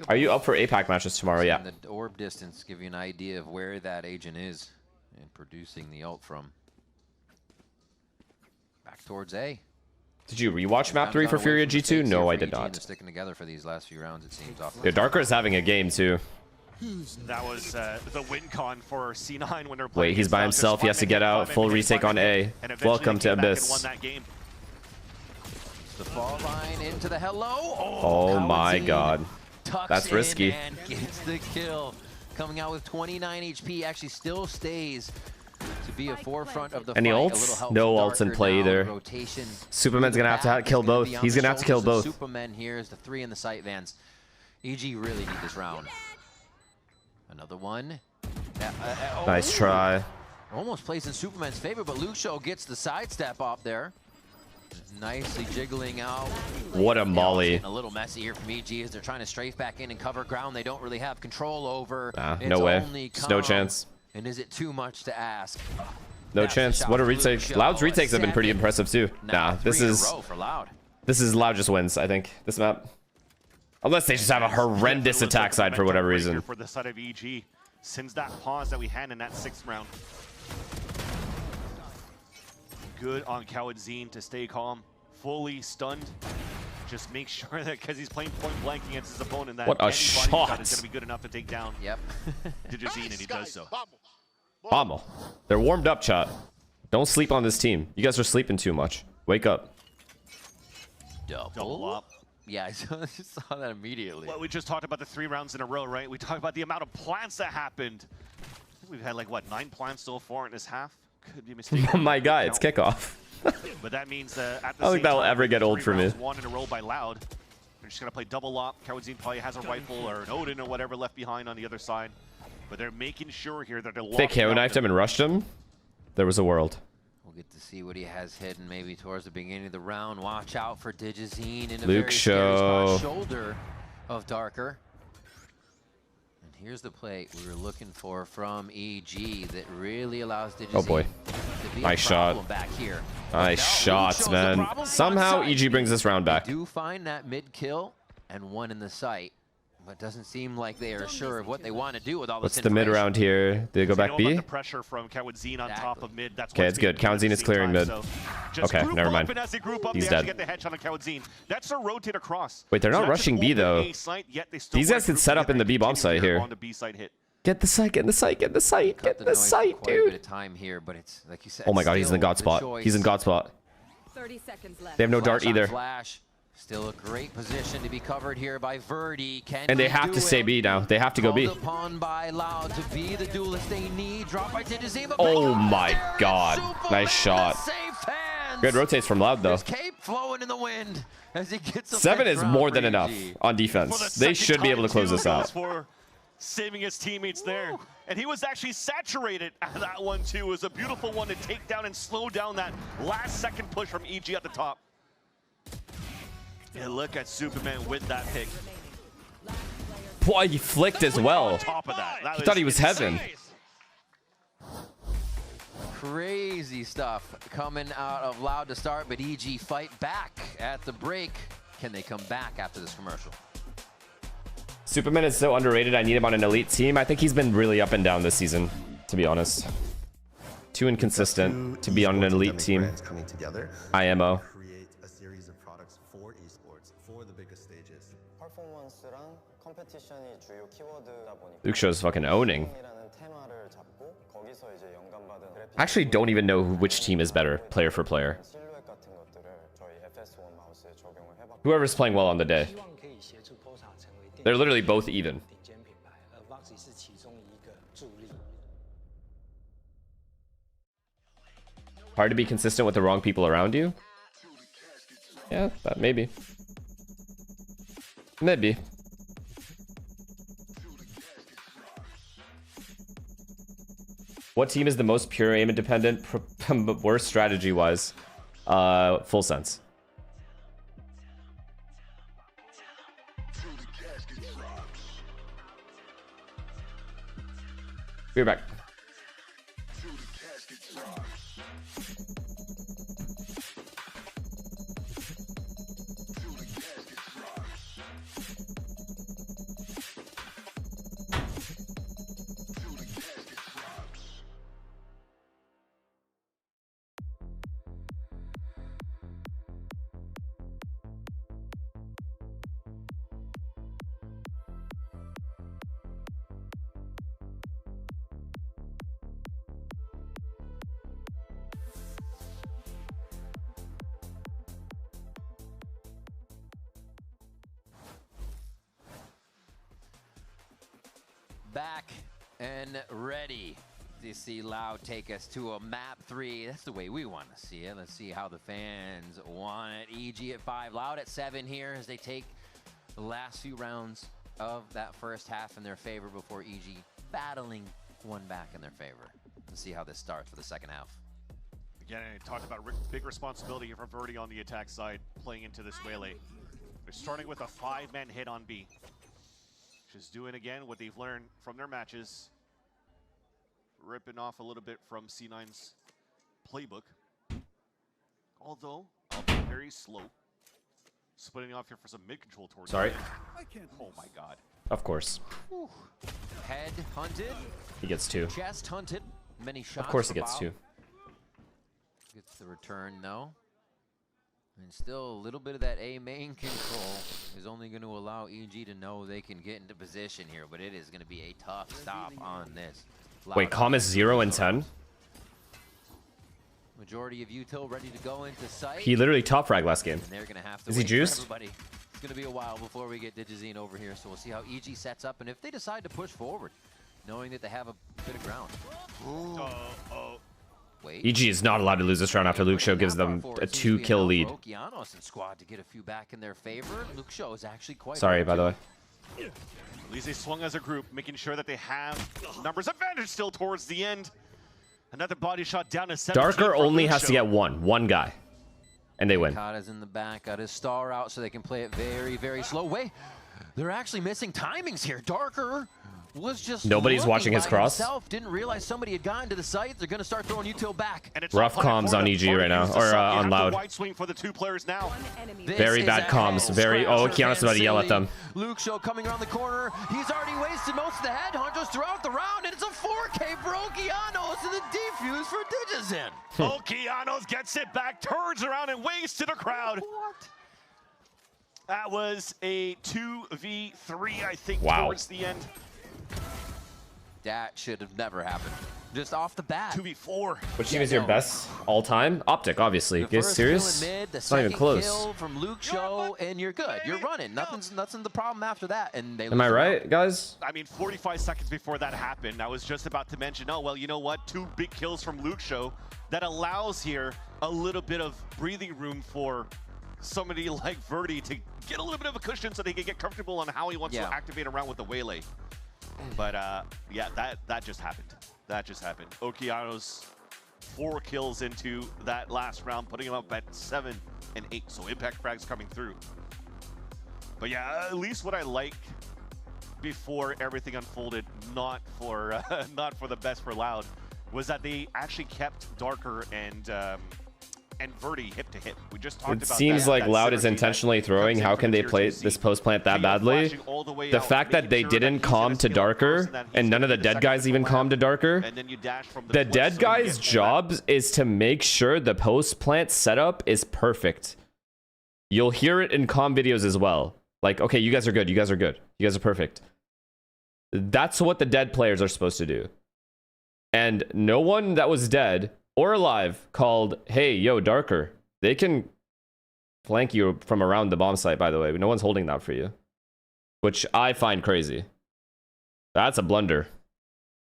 Are you up for APAC matches tomorrow? Yeah. The orb distance give you an idea of where that agent is and producing the ult from. Back towards A. Did you rewatch map 3 for Furia G2? No, I did not. Sticking together for these last few rounds, it seems. Yeah, Darker is having a game too. That was the win con for C9 when they're playing. Wait, he's by himself. He has to get out. Full retake on A. Welcome to Abyss. The fall line into the hello. Oh my God. That's risky. And gets the kill. Coming out with 29 HP. Actually still stays to be a forefront of the fight. Any ults? No ults in play either. Superman's going to have to kill both. He's going to have to kill both. Superman here is the 3 in the sight vans. EG really need this round. Another one. Nice try. Almost plays in Superman's favor, but Luke Shaw gets the sidestep off there. Nicely jiggling out. What a molly. A little messy here from EG as they're trying to strafe back in and cover ground they don't really have control over. No way. No chance. And is it too much to ask? No chance. What a retake. Loud's retakes have been pretty impressive too. Nah, this is Loud just wins, I think, this map. Unless they just have a horrendous attack side for whatever reason. For the side of EG, since that pause that we had in that 6th round. Good on Cowanzine to stay calm, fully stunned. Just make sure that because he's playing point blank against his opponent, that what a shot is going to be good enough to take down. Yep. Digizine, and he does so. Bommel. They're warmed up, chat. Don't sleep on this team. You guys are sleeping too much. Wake up. Double up. Yeah, I just saw that immediately. Well, we just talked about the 3 rounds in a row, right? We talked about the amount of plants that happened. I think we've had like, what, 9 plants so far in this half? Could be mistaken. Oh my god, it's kickoff. But that means that at the I don't think same that'll time, ever get old 3 for me. rounds, 1 in a row by Loud. They're just going to play double lop. KRU probably has a rifle or an Aiden or whatever left behind on the other side. But they're making sure here that they're If they KO knifed him and rushed him, there was a world. We'll get to see what he has hidden maybe towards the beginning of the round. Watch out for Digizine in a Luke very scary Show. spot. Shoulder of Darker. And here's the play we were looking for from EG that really allows Digizine Oh boy. to be Nice a problem shot. back here. Nice shots, man. Somehow EG brings this round back. Do find that mid kill and 1 in the sight. But it doesn't seem like they are sure of what they want to do with all What's this the mid round here? Did they go back B? The pressure from KRU on top of mid. That's Okay, it's good. KRU is clearing mid. Okay, never mind. He's dead. Get the headshot on KRU. That's a rotate across. Wait, they're not rushing B though. These guys can set up in the B bomb site here. Get the site, get in the site, get in the site, get in the site, Quite a bit dude. of time here, but it's like you said. Oh my god, he's in the still god spot. choice. He's in god spot. 30 seconds left. They have no Flash dart on either. Flash. Still a great position to be covered here by Verdi. Can And they he have do to it? stay B now. They have to go B. Called upon by Loud to be the duelist they need. Drop by Digizine. Oh my god. Nice shot. Good rotates from Loud though. Cape flowing in the wind as he gets a 7 fifth is round more for than EG. enough on defense. They should be able to close this out. For saving his teammates there. And he was actually saturated at that one too. It was a beautiful one to take down and slow down that last second push from EG at the top. Yeah, look at Superman with that pick. Boy, he flicked as well. On top of that. He thought he was heaven. Crazy stuff coming out of Loud to start, but EG fight back at the break. Can they come back after this commercial? Superman is so underrated. I need him on an elite team. I think he's been really up and down this season, to be honest. Too inconsistent to be on an elite team. IMO. Create a series of products for esports for the biggest stages. Luke Show's fucking owning. I actually don't even know which team is better, player for player. Whoever's playing well on the day. They're literally both even. Hard to be consistent with the wrong people around you? Yeah, that maybe. Maybe. What team is the most pure aim independent, but worse strategy-wise? Full sense. We're back. Back and ready to see Loud take us to a map 3. That's the way we want to see it. Let's see how the fans want it. EG at 5, Loud at 7 here as they take the last few rounds of that first half in their favor before EG battling one back in their favor. Let's see how this starts for the second half. Again, I talked about big responsibility here from Verdi on the attack side, playing into this melee. They're starting with a 5-man hit on B. Just doing again what they've learned from their matches. Ripping off a little bit from C9's playbook. Although, I'll be very slow. Splitting off here for some mid-control towards Sorry. Oh my god. Of course. Whew. Head hunted. He gets 2. Chest hunted. Many shots. Of course he for gets Bao. 2. Gets the return though. And still a little bit of that A main control is only going to allow EG to know they can get into position here, but it is going to be a tough stop on this. Wait, Calm is 0 and 10? Majority of util ready to go into sight. He literally top frag last game. And they're going to have to Is he wait for juiced? everybody. It's going to be a while before we get Digizine over here, so we'll see how EG sets up and if they decide to push forward, knowing that they have a bit of ground. Wait. EG is not allowed to lose this round after Luke Show gives them a 2-kill lead. Okeanos and squad to get a few back in their favor. Luke Show is actually quite. Sorry, by the way. At least they swung as a group, making sure that they have numbers advantage still towards the end. Another body shot down to 17. Darker only has to get one guy, and they win. Kata's in the back, got his star out so they can play it very, very slow. Wait, they're actually missing timings here. Darker was just nobody's watching his cross. Didn't realize somebody had gotten to the site. They're going to start throwing util back. And it's rough comms on EG right now, or on loud. Wide swing for the two players now. Very bad comms. Very. Oh, Keanu's about to yell at them. Luke Show coming around the corner. He's already wasted most of the headhunters throughout the round, and it's a 4K for Okeanos and the defuse for Digizine. Okeanos gets it back, turns around and waves to the crowd. What? That was a 2v3, I think, towards the end. That should have never happened. Just off the bat. 2v4. Which team is your best all time? Optic, obviously. You guys serious? It's not even close. Kill from Luke Show, and you're good. You're running. Nothing's the problem after that. And they Am I right, guys? I mean, 45 seconds before that happened, I was just about to mention, oh, well, you know what? 2 big kills from Luke Show. That allows here a little bit of breathing room for somebody like Verdi to get a little bit of a cushion so they can get comfortable on how he wants to activate around with the Waylay. But yeah, that just happened. That just happened. Okeanos 4 kills into that last round, putting him up at 7 and 8. So impact frags coming through. But yeah, at least what I like before everything unfolded, not for the best for Loud, was that they actually kept Darker and Verdi hip to hip. We just talked about it. Seems like Loud is intentionally throwing. How can they play this post plant that badly? The fact that they didn't calm to Darker, and none of the dead guys even calmed to Darker. The dead guys' job is to make sure the post plant setup is perfect. You'll hear it in comm videos as well. Like, okay, you guys are good. You guys are good. You guys are perfect. That's what the dead players are supposed to do. And no one that was dead or alive called, hey, yo, Darker. They can flank you from around the bomb site, by the way. No one's holding that for you. Which I find crazy. That's a blunder.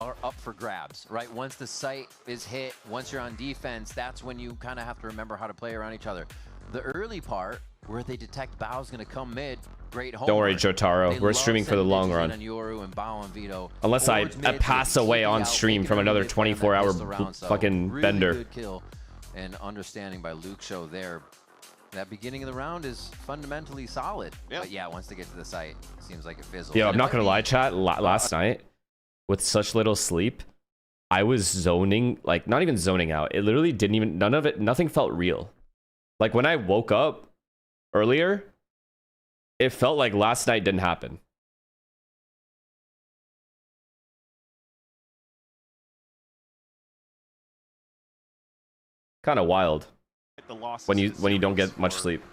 Are up for grabs, right? Once the site is hit, once you're on defense, that's when you kind of have to remember how to play around each other. The early part, where they detect Bao's going to come mid, great homework. Don't worry, Jotaro. We're streaming for the long run. Unless I pass away on stream from another 24-hour fucking bender. Good kill and understanding by Luke Show there. That beginning of the round is fundamentally solid. But yeah, once they get to the site, it seems like it fizzles. Yeah, I'm not going to lie, chat. Last night, with such little sleep, I was zoning, like not even zoning out. It literally didn't even, nothing felt real. Like when I woke up earlier, it felt like last night didn't happen. Kind of wild when you don't get much sleep.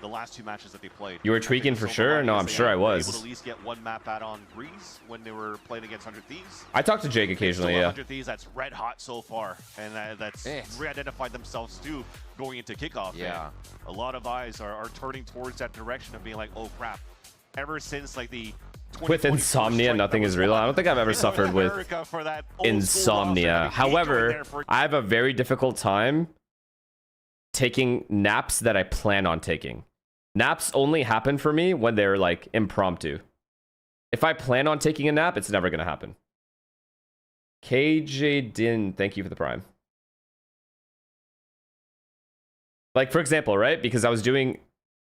The last 2 matches that they played. You were tweaking for sure? No, I'm sure I was. Able to at least get 1 map out on Breeze when they were playing against 100 Thieves. I talked to Jake occasionally, yeah. 100 Thieves, that's red hot so far, and that's re-identified themselves too going into kickoff. Yeah. And a lot of eyes are turning towards that direction of being like, oh crap. Ever since like the with insomnia, nothing is real. I don't think I've ever suffered with insomnia. However, I have a very difficult time taking naps that I plan on taking. Naps only happen for me when they're like impromptu. If I plan on taking a nap, it's never going to happen. KJ Din, thank you for the prime. Like, for example, right? Because I was doing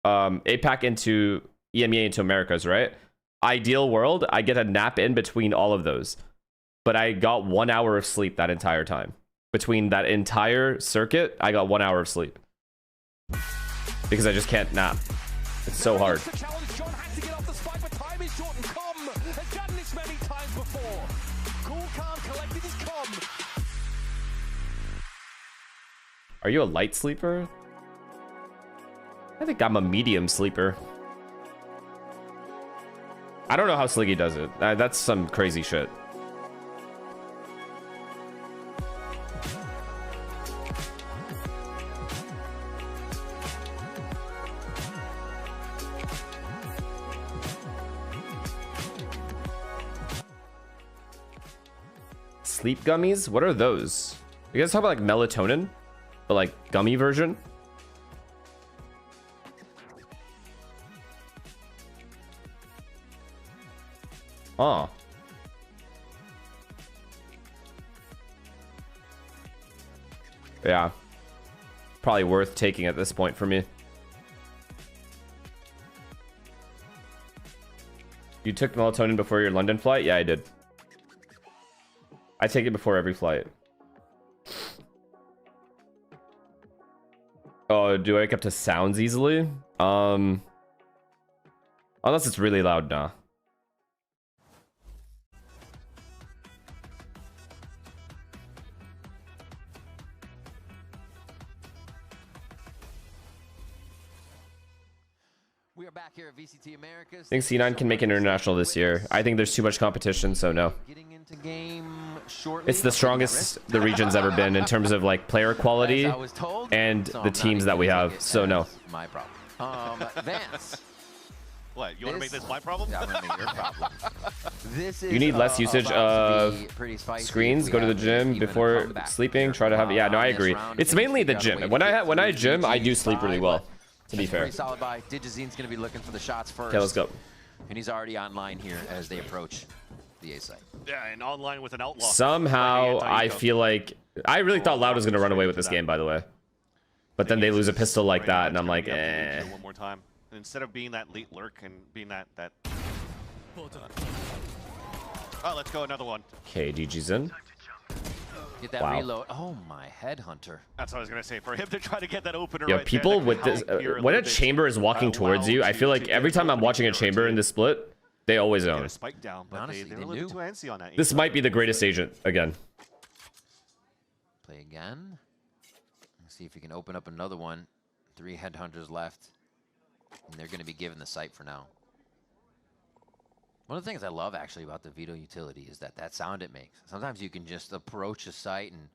APAC into EMEA into Americas, right? Ideal world, I get a nap in between all of those. But I got 1 hour of sleep that entire time. Between that entire circuit, I got 1 hour of sleep. Because I just can't nap. It's so hard. Are you a light sleeper? I think I'm a medium sleeper. I don't know how Sliggy does it. That's some crazy shit. Sleep gummies? What are those? You guys talk about like melatonin? But like gummy version? Oh. Yeah. Probably worth taking at this point for me. You took melatonin before your London flight? Yeah, I did. I take it before every flight. Oh, do I wake up to sounds easily? Unless it's really loud, nah. We are back here at VCT Americas. I think C9 can make an international this year. I think there's too much competition, so no. It's the strongest the region's ever been in terms of like player quality and the teams that we have, so no. My problem. Vance. What, you want to make this my problem? Yeah, I'm going to make your problem. This is You need less usage of screens. Go to the gym before sleeping. Try to have. Yeah, no, I agree. It's mainly the gym. When I gym, I do sleep really well. To be fair. Pretty solid buy. Digizine's going to be looking for the shots first. Okay, let's go. And he's already online here as they approach the A site. Yeah, and online with an outlaw. Somehow, I feel like I really thought Loud was going to run away with this game, by the way. But then they lose a pistol like that, and I'm like, eh. One more time. And instead of being that late lurk and being that. Oh, let's go another one. Okay, DG's in. Get that reload. Oh my headhunter. That's what I was gonna say. For him to try to get that opener. Yeah, right people there, with this when a chamber is walking towards you, I feel like every time I'm watching a chamber in this split, they always own. Spike down, but honestly, they were a little too antsy on that. This might be the greatest agent again. Play again. Let's see if he can open up another one. 3 headhunters left, and they're going to be given the site for now. One of the things I love actually about the veto utility is that sound it makes. Sometimes you can just approach a site, and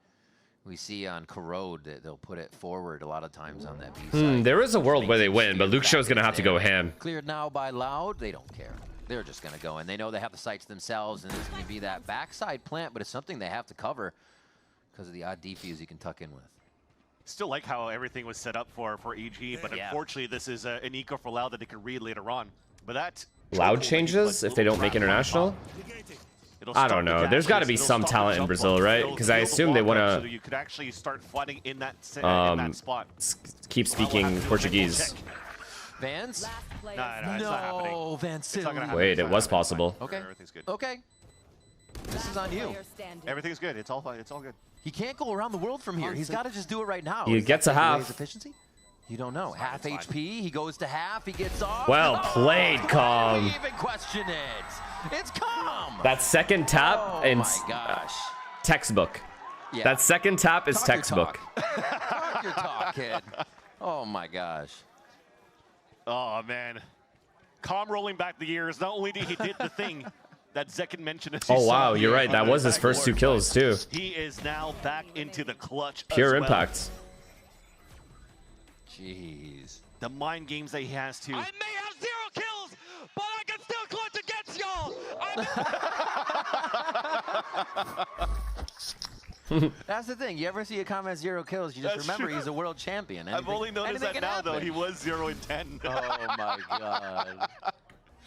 we see on Corrode that they'll put it forward a lot of times on that B site. There is a world where they win, but Luke Show's going to have to go ham. Cleared now by Loud. They don't care. They're just going to go, and they know they have the sites themselves, and it's going to be that backside plant, but it's something they have to cover because of the odd defuse you can tuck in with. Still like how everything was set up for EG, but unfortunately this is an eco for Loud that they could read later on. But that Loud changes if they don't make international? I don't know. There's got to be some talent in Brazil, right? Because I assume they want to you could actually start flooding in that spot. Keep speaking Portuguese. Vance? No, it's not happening. Vance. Wait, it was possible. Okay. Everything's good. Okay. This is on you. Everything's good. It's all fine. It's all good. He can't go around the world from here. He's got to just do it right now. He gets a half. Efficiency? You don't know. Half HP. He goes to half. He gets off. Well played, Calm. Even question it. It's Calm. That second tap oh my gosh. Textbook. Yeah. That second tap is textbook. Talk your talk, kid. Oh my gosh. Oh man. Calm rolling back the years. Not only did he did the thing that Zekin mentioned. Oh wow, you're right. That was his first 2 kills too. He is now back into the clutch. Pure impact. Jeez. The mind games that he has to. I may have 0 kills, but I can still clutch against y'all. That's the thing. You ever see a comment 0 kills, you just remember he's a world champion. I've only noticed that now, though. He was 0 and 10. Oh my god.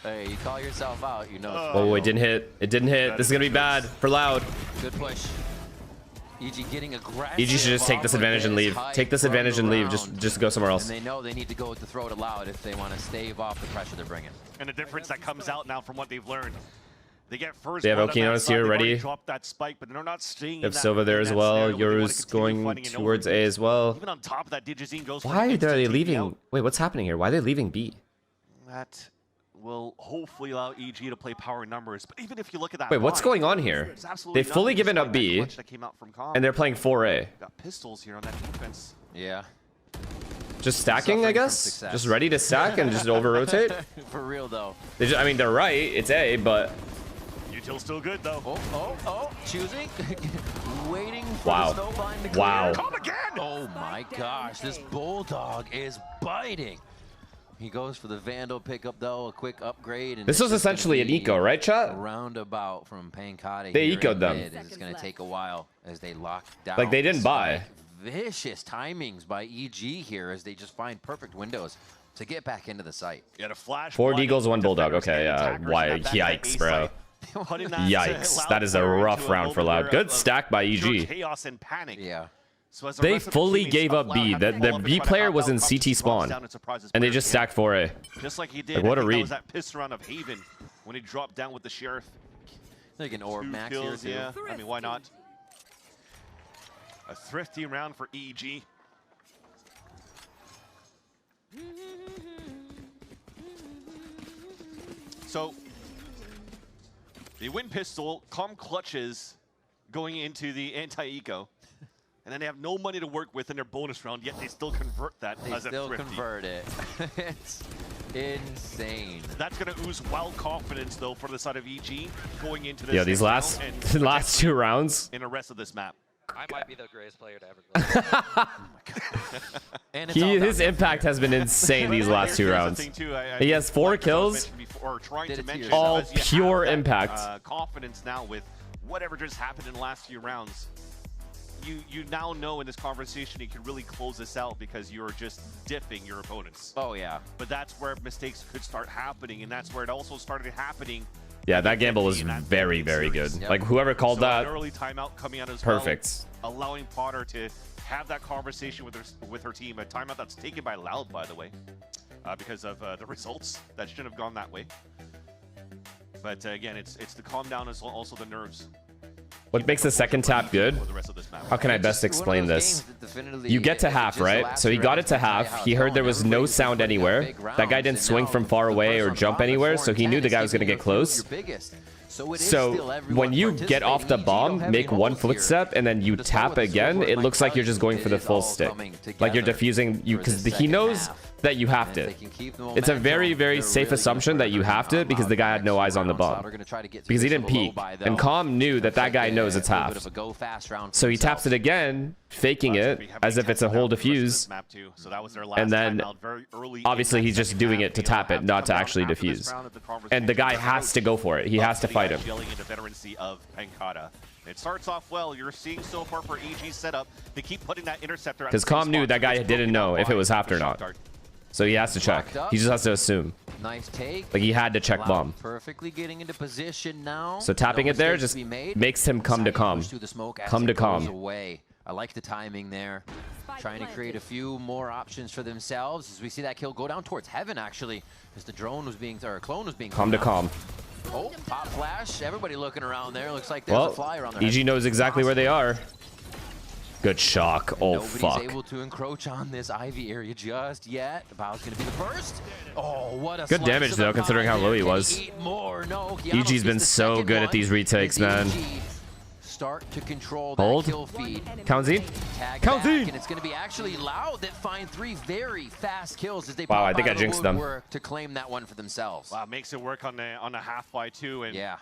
Hey, you call yourself out, you know. Oh, it didn't hit. It didn't hit. This is gonna be bad for Loud. Good push. EG getting aggressive. EG should just take this advantage and leave. Take this advantage and leave. Just go somewhere else. And they know they need to go with the throw to Loud if they want to stave off the pressure they're bringing. And the difference that comes out now from what they've learned. They get first. They have Okinanos here ready. Drop that spike, but they're not staying. They have Silva there as well. Yoru's going towards A as well. Even on top of that, Digizine goes. Why are they leaving? Wait, what's happening here? Why are they leaving B? That will hopefully allow EG to play power numbers. But even if you look at that, wait, what's going on here? They've fully given up B, and they're playing 4A. Got pistols here on that defense. Yeah. Just stacking, I guess. Just ready to stack and just over rotate. For real though. I mean, they're right. It's A, but. Util's still good though. Oh, choosing, waiting for wow. the snowbind to clear. Wow. Come again! Oh my gosh, this bulldog is biting. He goes for the Vandal pickup, though, a quick upgrade. And This was essentially an eco, right, chat? A roundabout from Pankata. They ecoed them. It's going to take a while as they lock down. Like, they didn't buy. Vicious timings by EG here as they just find perfect windows to get back into the site. Yeah, a flash. 4 Deagles, 1 Bulldog. Okay, yeah. Why? Yikes, bro. Yikes. That is a rough round for Loud. Good stack by EG. Chaos and panic. Yeah. So as the They rest of the fully teammates gave up B. The B player was in CT spawn, and they just stacked 4A. Just like he did. Like, what a That read. was that piss run of Haven when he dropped down with the Sheriff. Like an orb 2 max kills, here, too. yeah. I mean, why not? A thrifty round for EG. So they win pistol, calm clutches going into the anti-eco. And then they have no money to work with in their bonus round, yet they still convert that They as a still thrifty. convert it. It's insane. That's going to ooze wild confidence, though, for the side of EG going into this. Yeah, these last next round last 2 rounds. in the rest of this map. I might be the greatest player to ever go. And His impact has been insane these last 2 rounds. He has 4 kills. All pure impact. Confidence now with whatever just happened in the last few rounds. You now know in this conversation you can really close this out because you're just diffing your opponents. Oh, yeah. But that's where mistakes could start happening, and that's where it also started happening. Yeah, that gamble was very, very good. Yep. Like, whoever called So that, an early timeout coming out as perfect. well, allowing Potter to have that conversation with her team. A timeout that's taken by Loud, by the way, because of the results that shouldn't have gone that way. But again, it's the calm down as well, also the nerves. What makes the second tap good? How can I best explain this? You get to half, right? So he got it to half. He heard there was no sound anywhere. That guy didn't swing from far away or jump anywhere, so he knew the guy was going to get close. So when you get off the bomb, make 1 footstep, and then you tap again, it looks like you're just going for the full stick. Like you're defusing you, because he knows that you have to. It's a very, very safe assumption that you have to because the guy had no eyes on the bomb. Because he didn't peek. And Calm knew that that guy knows it's half. So he taps it again, faking it as if it's a whole defuse. And then obviously he's just doing it to tap it, not to actually defuse. And the guy has to go for it. He has to fight him. It starts off well. You're seeing so far for EG's setup. They keep putting that interceptor. Because Calm knew that guy didn't know if it was half or not. So he has to check. He just has to assume. Nice take. Like he had to check bomb. Perfectly getting into position now. So tapping it there just makes him come to Calm. Come to Calm. Away. I like the timing there. Trying to create a few more options for themselves as we see that kill go down towards heaven actually, as the drone was being, or clone was being. Calm to Calm. Oh, pop flash. Everybody looking around there. Looks like there's a flyer on their EG head. knows exactly where they are. Good shock. Oh, Nobody's fuck. able to encroach on this Ivy area just yet. Bow's going to be the first. Oh, what a Good damage, though, considering how low he was. No, EG's been so good at these retakes, man. Start to control Hold. that kill feed. Count Z. Tag Count back, Z. and it's going to be actually Loud that find 3 very fast kills as they Wow, pop I think out I of the jinxed them. woodwork to claim that one for themselves. Wow, makes it work on the half by 2, and yeah.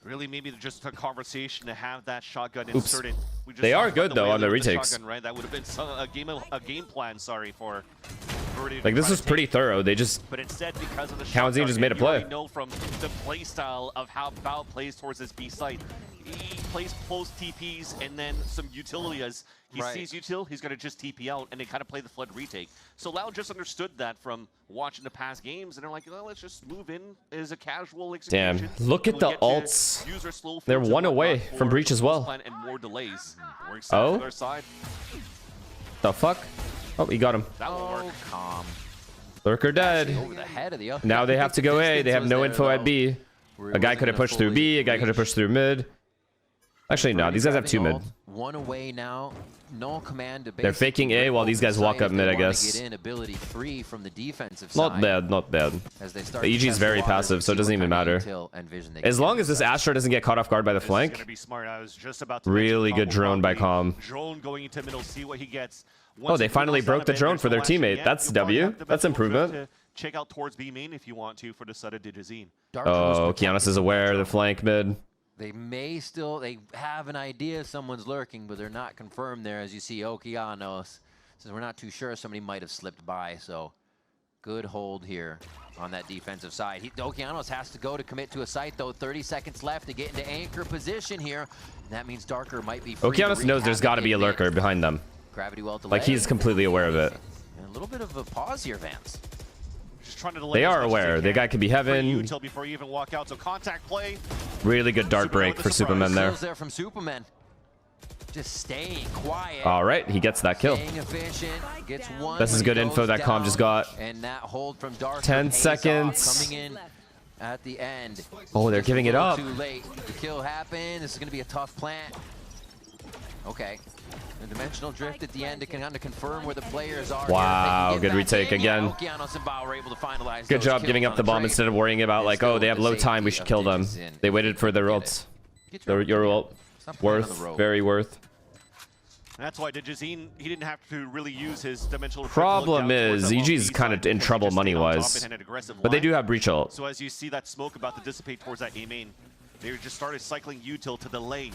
Really, maybe just a conversation to have that shotgun Oops. inserted. We just They talked are about good, though, way on the they did retakes. Shotgun, right? That would have been a game plan, sorry, for Verdi. Like, this was pretty thorough. They just... But instead, because of the Count Z shotgun, just made a you play. already know from the play style of how Bao plays towards this B site. He plays close TPs and then some utility as he sees util, he's going to just TP out, and they kind of play the flood retake. So Loud just understood that from watching the past games, and they're like, well, let's just move in as a casual execution. Damn. Look at the ults. They're 1 away from Breach as well. And more delays. We're excited Oh? for their side. The fuck? Oh, he got him. That will work. Calm. Lurker dead. Over the head of the other. Now they have to go A. They have no info at B. A guy could have pushed through B. A guy could have pushed through mid. Actually, no. These guys have 2 mid. 1 away now. No command to They're faking A while these guys walk up mid, I guess. Get in ability free from the defensive Not side. bad, not bad. As they start The to EG's test very the waters passive, and so it see doesn't what even kind of matter. intel and vision they As can long get as this inside. Astra doesn't get caught off guard by the This is flank. gonna be smart. I was just about to Really mention good drone by combo Calm. Drone going into middle, see what he gets. Oh, they finally broke the drone for their teammate. That's W. That's improvement. Check out towards B main if you want to for the side of Digizine. Oh, Kianis is aware of the flank mid. They may still, they have an idea someone's lurking, but they're not confirmed there. As you see, Okeanos says we're not too sure. Somebody might have slipped by, so Good hold here on that defensive side. Okeanos has to go to commit to a site, though. 30 seconds left to get into anchor position here. And that means Darker might be free. Okeanos knows there's got to be a lurker behind them. Gravity well delayed. Like, he's completely aware of it. And a little bit of a pause here, Vance. Just trying to delay They are aware. The guy could be heaven. Until before you even walk out. So contact play. Really good dart break for Superman there. There from Superman. Just staying quiet. All right, he gets that kill. Staying efficient. Gets one. This is good info that Calm just got. And that hold from Darker 10 seconds. coming in at the end. Oh, they're giving it up. Too late. The kill happened. This is going to be a tough plant. Okay. The dimensional drift at the end to kind of confirm where the players are. Wow, good retake again. Good job giving up the bomb instead of worrying about like, oh, they have low time, we should kill them. They waited for their ults. Your ult. Worth, very worth. That's why Digizine, he didn't have to really use his dimensional. Problem is, EG's kind of in trouble money-wise, but they do have breach ult. So as you see that smoke about to dissipate towards that A main, they just started cycling util to delay.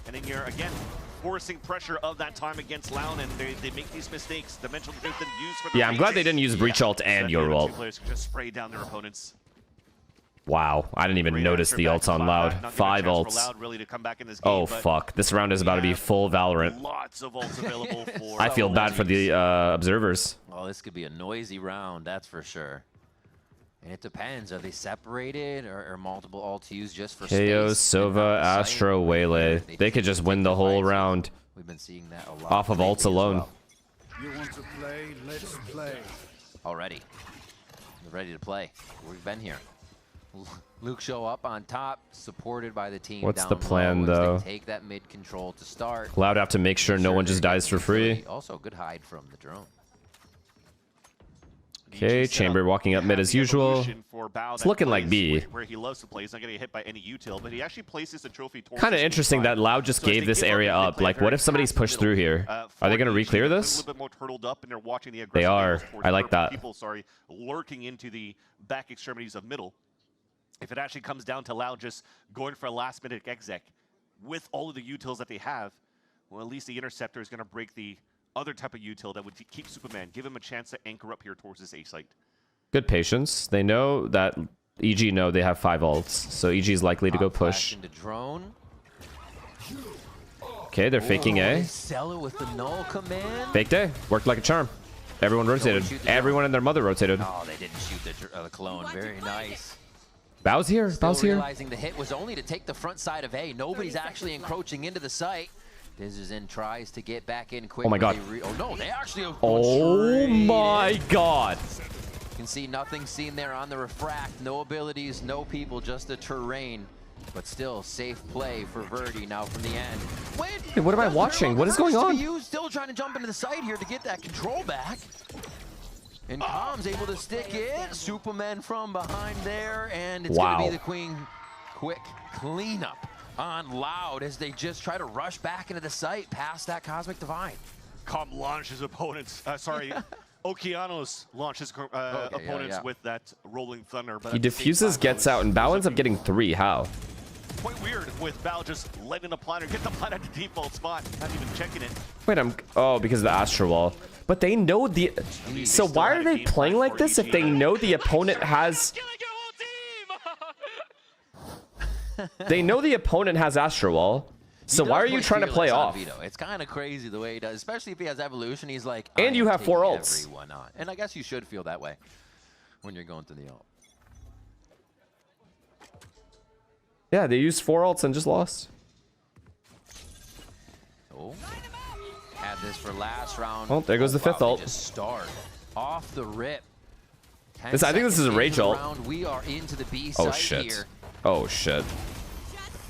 And then you're, again, forcing pressure of that time against Loud, and they make these mistakes. Dimensional drift and used for the Yeah, I'm glad they didn't use breach ult and your ult. Players can just spray down their opponents. Wow, I didn't even notice the ults on Loud. 5 ults. Oh, fuck. This round is about to be full Valorant. Lots of ults available for... I feel bad for the observers. Oh, this could be a noisy round, that's for sure. And it depends. Are they separated or multiple ults used just for KO, Sova, Astro, Waylay. They could just win the whole round. We've been seeing that a lot. Off of ults alone. You want to play? Let's play. Already. We're ready to play. We've been here. Luke show up on top, supported by the team. What's down the plan, low. though? Take that mid control to start. Loud have to make sure no one just dies for free. Also, good hide from the drone. Okay, Chamber walking up mid as usual. It's looking like B. Where he loves to play. He's not going to get hit by any util, but he actually places the trophy towards Kind of interesting that Loud just gave this area up. Like, what if somebody's pushed through here? Are they going to re-clear this? A little bit more turtled up, and they're watching the They are. I like that. People, lurking into the back extremities of middle. If it actually comes down to Loud just going for a last-minute exec with all of the utils that they have, well, at least the Interceptor is going to break the other type of util that would keep Superman, give him a chance to anchor up here towards this A site. Good patience. They know that EG know they have 5 ults, so EG is likely to go push. Drone. Okay, they're faking A. Sell it with the null command. Faked A. Worked like a charm. Everyone rotated. Everyone and their mother rotated. Oh, they didn't shoot the clone. Very nice. Bow's here. Bow's here. Realizing the hit was only to take the front side of A. Nobody's actually encroaching into the site. Dizzen tries to get back in quickly. Oh my god. Oh no, they actually. Oh my god. You can see nothing seen there on the refract. No abilities, no people, just the terrain. But still, safe play for Verdi now from the end. Hey, what am I watching? What is going on? You still trying to jump into the site here to get that control back. And Calm's able to stick it. Superman from behind there, and it's going to be the Queen quick cleanup on Loud as they just try to rush back into the site past that Cosmic Divine. Calm launches opponents. Okeanos launches opponents with that Rolling Thunder. But He diffuses, gets out, and Bao ends up getting 3. How? Quite weird with Bao just letting the planner get the planet at the default spot, not even checking it. Wait, oh, because of the Astro Wall. But they know the... So why are they playing like this if they know the opponent has... They know the opponent has Astro Wall. So why are you trying to play off? It's kind of crazy the way he does, especially if he has evolution. He's like, and you have 4 ults. And I guess you should feel that way when you're going through the ult. Yeah, they used 4 ults and just lost. Oh, had this for last round. Oh, there goes the 5th ult. Just start off the rip. I think this is a rage ult. We are into the B oh side shit. Here. Oh shit.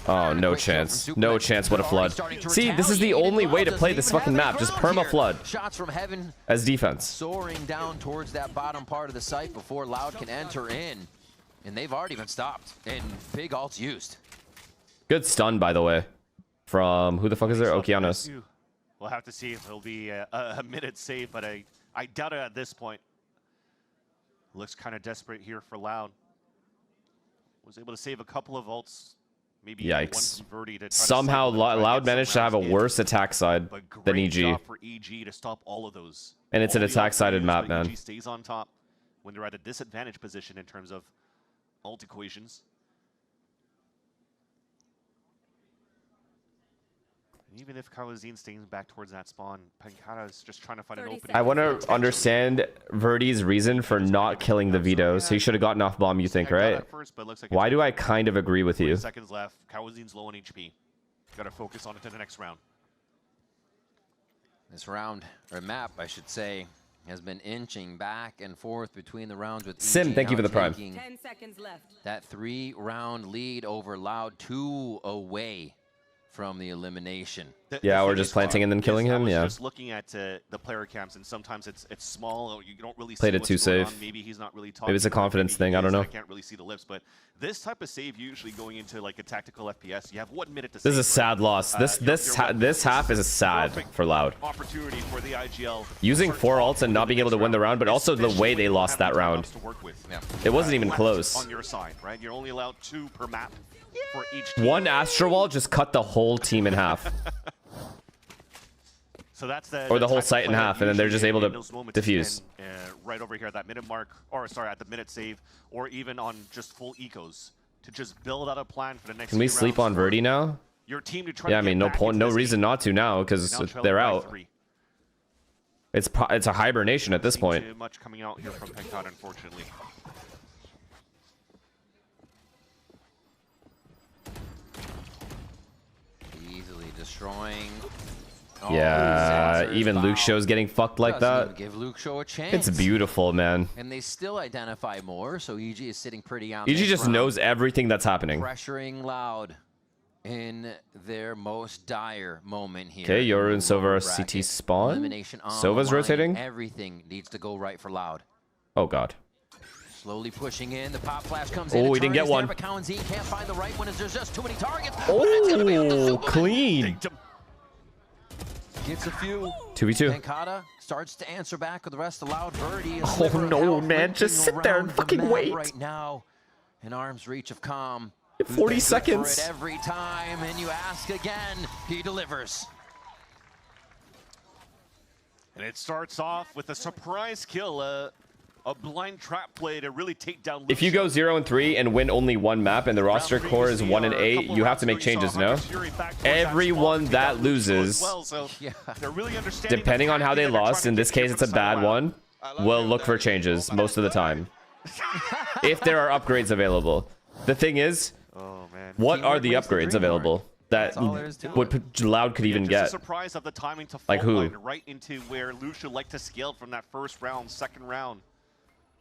Oh, no chance. No chance. What a flood. See, this is the only way to play this fucking map. Just perma flood. Shots from heaven as defense. Soaring down towards that bottom part of the site before Loud can enter in. And they've already been stopped. And big ults used. Good stun, by the way. From who the fuck is there? Okeanos. We'll have to see if it'll be a minute save, but I doubt it at this point. Looks kind of desperate here for Loud. Was able to save a couple of ults Maybe Yikes. one from Verdi to try to Somehow cycle and try Loud get some managed to have a rounds in. worse attack side But than great EG. job for EG to stop all of those. And it's an All the attack-sided map, opportunities, but man. EG stays on top when they're at a disadvantaged position in terms of ult equations. And even if Carlosine stays back towards that spawn, Pankata is just trying to find an opening. I want to understand Verdi's reason for not killing the Vito. So he should have gotten off bomb, you think, right? Why do I kind of agree with you? 40 seconds left. Carlosine's low on HP. Got to focus on it in the next round. This round, or map, I should say, has been inching back and forth between the rounds with Sim, EG thank you for the prime. 10 seconds left. That 3-round lead over Loud, 2 away from the elimination. Yeah, we're just planting and then killing him. Yeah. Just looking at the player camps, and sometimes it's small. Or you don't really see Played it what's too going safe. on. Maybe he's not really talking. Maybe it's a confidence thing. I don't know. I can't really see the lips, but this type of save usually going into like a tactical FPS, you have 1 minute to. This is a save, sad loss. This half is sad for Loud. Opportunity for the IGL. Using 4 ults and not being able to win the round, but also the way they lost that round. It wasn't even close. On your side, right? You're only allowed 2 per map for each team. One Astro Wall just cut the whole team in half. So that's the Or the whole tactical site in play that half, and then they're just usually able in to those moments defuse. and, right over here at that minute mark, or sorry, at the minute save, or even on just full ecos to just build out a plan for the next. Can we few sleep rounds on for Verdi now? Your team to try Yeah, I to mean, get no back point, into no this reason game. not to now, because Now trailing they're by out. 3. It's a hibernation at this point. Too much coming out here from Pankata, unfortunately. Easily destroying. Yeah, even Luke Show's getting fucked like Doesn't that. even give Luke Show a chance. It's beautiful, man. And they still identify more, so EG is sitting pretty on EG this just round. knows everything that's happening. Pressuring Loud in their most dire moment here. Okay, Yoru and Sova are Bracket. CT spawn. Elimination on Sova's the line. rotating. Everything needs to go right for Loud. Oh, God. Slowly pushing in. The pop flash comes in. Oh, The he didn't turn get is one. There, but Cowan Z can't find the right one as there's just too many targets. Oh, clean. Gets a few. 2v2. Pankata starts to answer back with the rest of Loud. Verdi. Oh, no, man. Just sit there and fucking wait. Right now, in arm's reach of Calm. 40 seconds. For it every time, and you ask again, he delivers. And it starts off with a surprise kill, a blind trap play to really take down. If you go 0-3 and win only one map and the roster core is 1-8, you have to make changes, no? Everyone that loses, depending on how they lost, in this case it's a bad one, will look for changes most of the time. If there are upgrades available. The thing is, what are the upgrades available that Loud could even get? Surprise of the timing to Like who? right into where Lucia liked to scale from that first round, second round.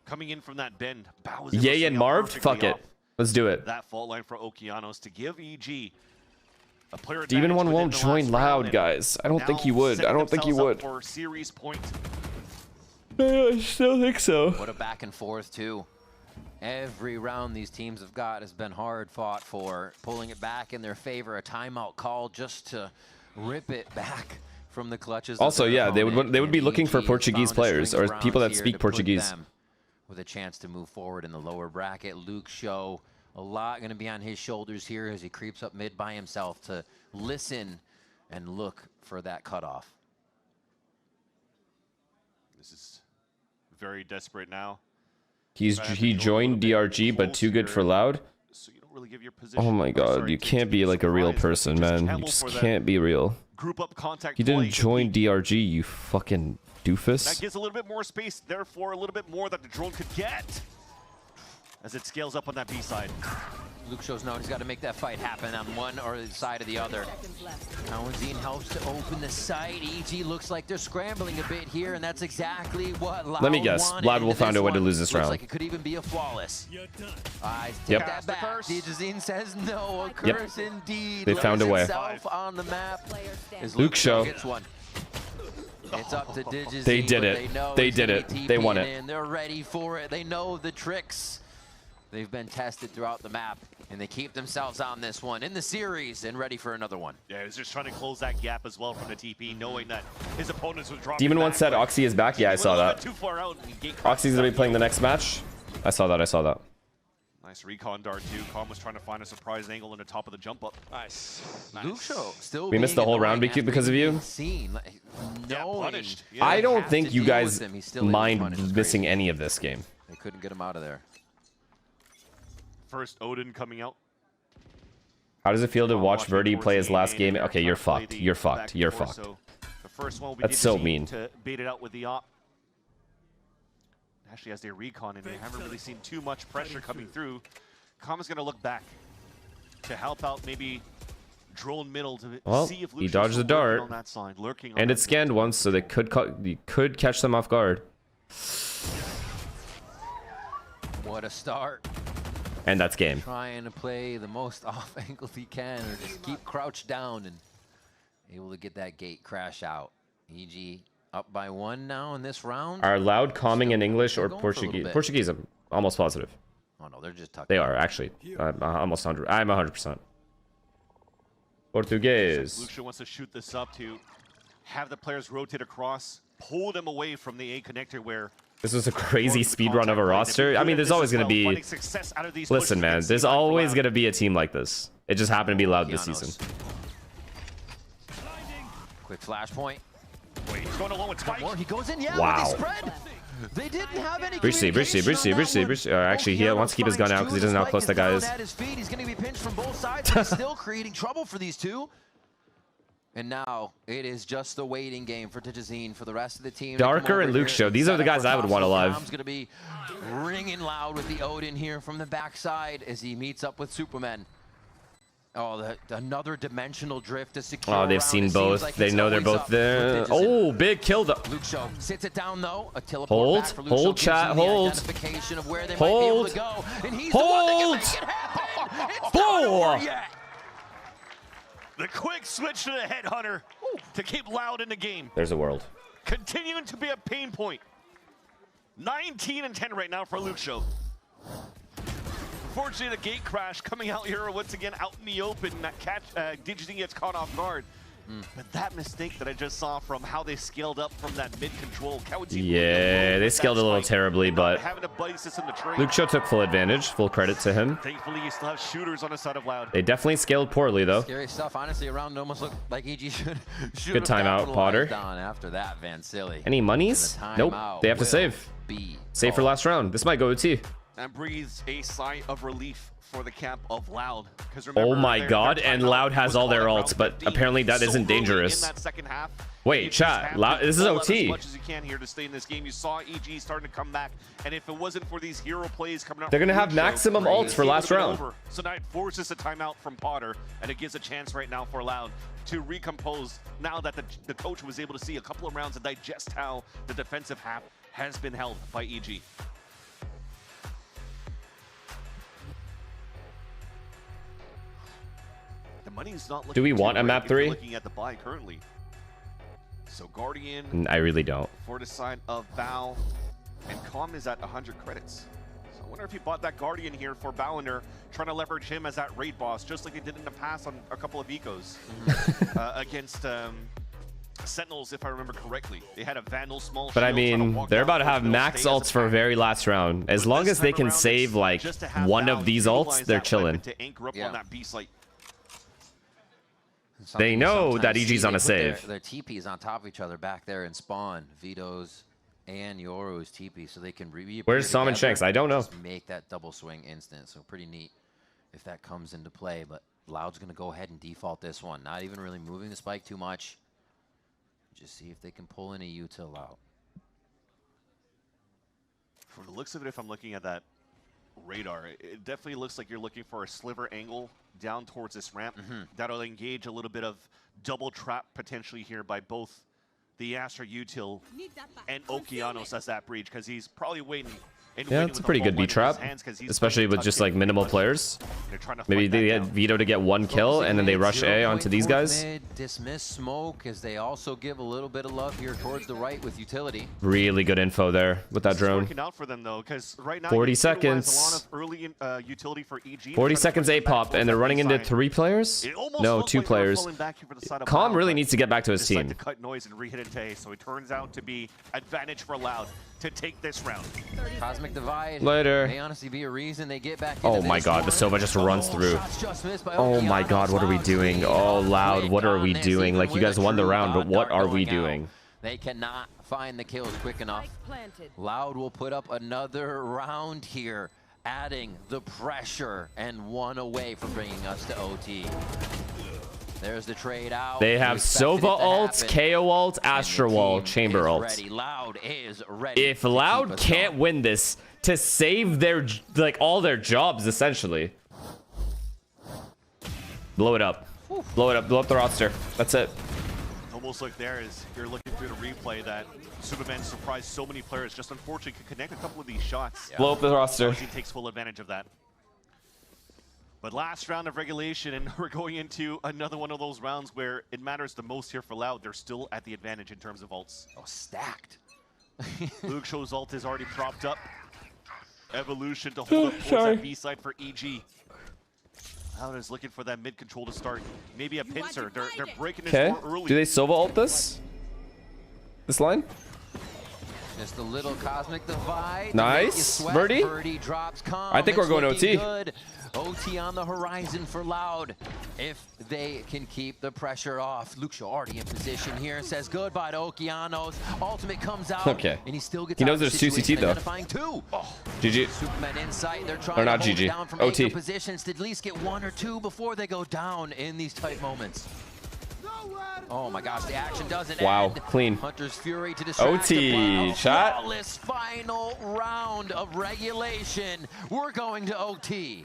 Coming in from that bend. Yay and Marv? Fuck it. Let's do it. That fault line for Okeanos to give EG a player Demon advantage 1 within won't the join last Loud, round, guys. I don't think now he would. I setting don't think he themselves up would. For series point. I still think so. What a back and forth, too. Every round these teams have got has been hard fought for. Pulling it back in their favor. A timeout call just to rip it back from the clutches. Also, yeah, they would be looking for EG Portuguese found a players string or of people rounds that here speak to put Portuguese. them with a chance to move forward in the lower bracket. Luke Show, a lot going to be on his shoulders here as he creeps up mid by himself to listen and look for that cutoff. This is very desperate now. He joined DRG, but too good for Loud. So you don't really give your position. Oh my God, you can't be like a real person, man. You just can't be real. Group up contact You didn't join DRG, you fucking doofus. That gives a little bit more space, therefore a little bit more that the drone could get as it scales up on that B side. Luke shows now he's got to make that fight happen on one or the side of the other. Cowanzine helps to open the site. EG looks like they're scrambling a bit here, and that's exactly what Loud Let me guess. wanted Loud will into find a way to one. lose this Looks round. like it could even be a flawless. I take Yep. that back. Digizine says no. A Yep. curse indeed. They found a way. Himself on the map. As Luke Show. gets one. It's up to Digizine. They did but it. know They it's did gonna it. be They won TPing it. in. They're ready for it. They know the tricks. They've been tested throughout the map, and they keep themselves on this one in the series and ready for another one. Yeah, he's just trying to close that gap as well from the TP, knowing that his opponents would drop. Demon 1 said Oxy is back. Yeah, I saw that. Too far out and he Oxy's gonna be playing the next match. I saw that. Nice recon dart too. Calm was trying to find a surprise angle in the top of the jump up. Nice. Lucio still We missed the whole round because of you. Punished. I don't think you guys mind missing any of this game. They couldn't get him out of there. First Aiden coming out. How does it feel to watch Verdi play his last game? Okay, you're fucked. You're fucked. You're fucked. So the first one will be That's so mean. to bait it out with the op. Actually, as they recon and they haven't really seen too much pressure coming through, Calm is going to look back to help out maybe drone middle to see if he dodged the dart, on that side, lurking and it scanned once, so they could catch them off guard. What a start. And that's game. Trying to play the most off angle he can, or just keep crouched down and able to get that gate crash out. EG up by 1 now in this round. Are Loud calming in English or Portuguese? Portuguese, I'm almost positive. Oh no, they're just talking. They are actually. I'm almost 100. I'm 100%. Portuguese. Lucio wants to shoot this up to have the players rotate across, pull them away from the A connector where. This was a crazy speed run of a roster. I mean, there's always going to be. Listen, man, there's always going to be a team like this. It just happened to be Loud this season. Quick flash point. Wait, he's going along with Spike. He goes in, yeah, wow. with the spread. They didn't have any Breach. Actually, he wants to keep his gun out because he doesn't know how close that guy is. He's going to be pinched from both sides, but still creating trouble for these two. And now it is just the waiting game for Tijazine for the rest of the team. Darker and Luke Show. These are the guys I would want to live. Tom's going to be ringing loud with the Aiden here from the backside as he meets up with Superman. Oh, another dimensional drift to secure. Oh, they've seen both. Like they know they're both there. Oh, big kill though. Luke Show sits it down though. A teleport hold, back for Luke hold, chat, hold. Of where they hold, might be able to go. And he's hold. The quick switch to the headhunter to keep Loud in the game. There's a world. Continuing to be a pain point. 19 and 10 right now for Luke Show. Unfortunately, the gate crash coming out here once again out in the open. That catch, Digity gets caught off guard. But that mistake that I just saw from how they scaled up from that mid control. Yeah, they scaled a little terribly, but Luke Show took full advantage. Full credit to him. Thankfully, you still have shooters on the side of Loud. They definitely scaled poorly, though. Scary stuff. Honestly, around almost looked like EG should good timeout, Potter. After that, Van Silly. Any monies? Nope. They have to save. Save for last round. This might go OT. And breathes a sigh of relief for the camp of Loud. Oh my god, and Loud has all their ults, but apparently that isn't dangerous. In that second half, wait, chat, Loud, this is OT. As much as you can here to stay in this game. You saw EG starting to come back, and if it wasn't for these hero plays coming out, they're gonna have maximum ults for last round. So now it forces a timeout from Potter, and it gives a chance right now for Loud to recompose now that the coach was able to see a couple of rounds and digest how the defensive half has been held by EG. Money's not do we want a map 3? Looking at the buy currently. So Guardian. I really don't. For the side of Bao, and Calm is at 100 credits. So I wonder if he bought that Guardian here for Ballender, trying to leverage him as that raid boss, just like he did in the past on a couple of ecos against Sentinels, if I remember correctly. They had a Vandal small. But I mean, they're about to have max ults for very last round. As long as they can save like one of these ults, they're chilling. To anchor up on that beast like. They know that EG's on a save. Their TPs on top of each other back there in spawn. Vito's and Yoru's TP, so they can Where's Sam and Shanks? I don't know. Make that double swing instant, so pretty neat if that comes into play. But Loud's going to go ahead and default this one. Not even really moving the spike too much. Just see if they can pull in a util out. From the looks of it, if I'm looking at that radar, it definitely looks like you're looking for a sliver angle down towards this ramp. That'll engage a little bit of double trap potentially here by both the Astra Util and Okeanos as that breach, because he's probably waiting. Yeah, it's a pretty good B trap, especially with just like minimal players. Maybe they get Vito to get 1 kill and then they rush A onto these guys. Dismiss smoke as they also give a little bit of love here towards the right with utility. Really good info there with that drone. Working out for them though, because right now 40 seconds. A lot of early utility for EG. 40 seconds A pop, and they're running into 3 players. No, 2 players. Calm really needs to get back to his team. To cut noise and re-hit into A, so it turns out to be advantage for Loud. to take this round. Cosmic Divide Later. may honestly be a reason they get back Oh my god, the Sova just runs through. Oh my god, what are we doing? Oh, Loud, what are we doing? Like, you guys won the round, but what are we doing? They cannot find the kills quick enough. Loud will put up another round here, adding the pressure and one away from bringing us to OT. There's the trade out. They have Sova ult, KO ult, Astra Wall, Chamber ult. Loud is ready. If Loud can't win this to save their, like, all their jobs, essentially. Blow it up. Blow it up. Blow up the roster. That's it. Almost like there is, you're looking through the replay that Superman surprised so many players, just unfortunately could connect a couple of these shots. Blow up the roster. He takes full advantage of that. But last round of regulation, and we're going into another one of those rounds where it matters the most here for Loud. They're still at the advantage in terms of ults. Oh, stacked. Luke Show's ult is already propped up. Evolution to hold up towards that B side for EG. Loud is looking for that mid control to start. Maybe a pincer. They're breaking this door early. Do they Sova ult this? This line? Just a little Cosmic Divide. Nice. Verdi? Verdi drops calm. I think we're going OT. Good. OT on the horizon for Loud. If they can keep the pressure off. Luke already in position here. Says goodbye to Okeanos. Ultimate comes out. Okay. And he still gets He knows out of there's the 2 CT situation, though. identifying two. GG. Superman insight. They're trying Or not to hold GG. down from OT. angle positions to at least get one or two before they go down in these tight moments. Oh my gosh, the action doesn't Wow, end. clean. Hunter's Fury to distract OT, shot. Flawless final round of regulation. We're going to OT.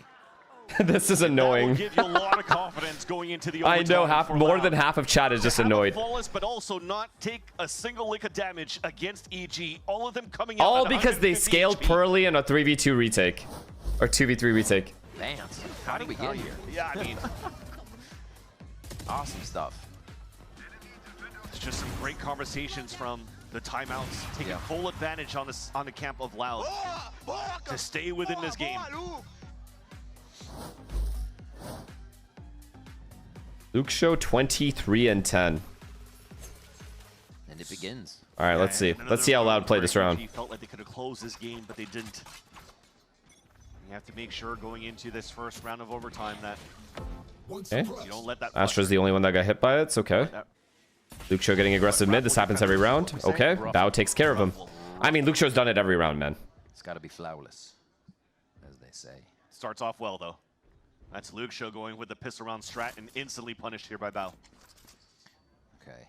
This is annoying. Will give you a lot of confidence going into the I know, overtime more than half of chat is just annoyed. Flawless, but also not take a single lick of damage against EG. All of them coming out All at because they 150 scaled HP. poorly in a 3v2 retake. Or 2v3 retake. Vance, how did we get here? Yeah, I mean, awesome stuff. It's just some great conversations from the timeouts, taking full advantage on this on the camp of Loud to stay within this game. Luke Show 23 and 10. And it begins. All right, let's see. Let's see how Loud played this round. Felt like they could have closed this game, but they didn't. You have to make sure going into this first round of overtime that Okay. you don't let that. Astra's the only one that got hit by it. It's okay. Luke Show getting aggressive mid. This happens every round. Okay. Bao takes care of him. I mean, Luke Show's done it every round, man. It's got to be flawless, as they say. Starts off well though. That's Luke Show going with the piss around strat and instantly punished here by Bao. Okay.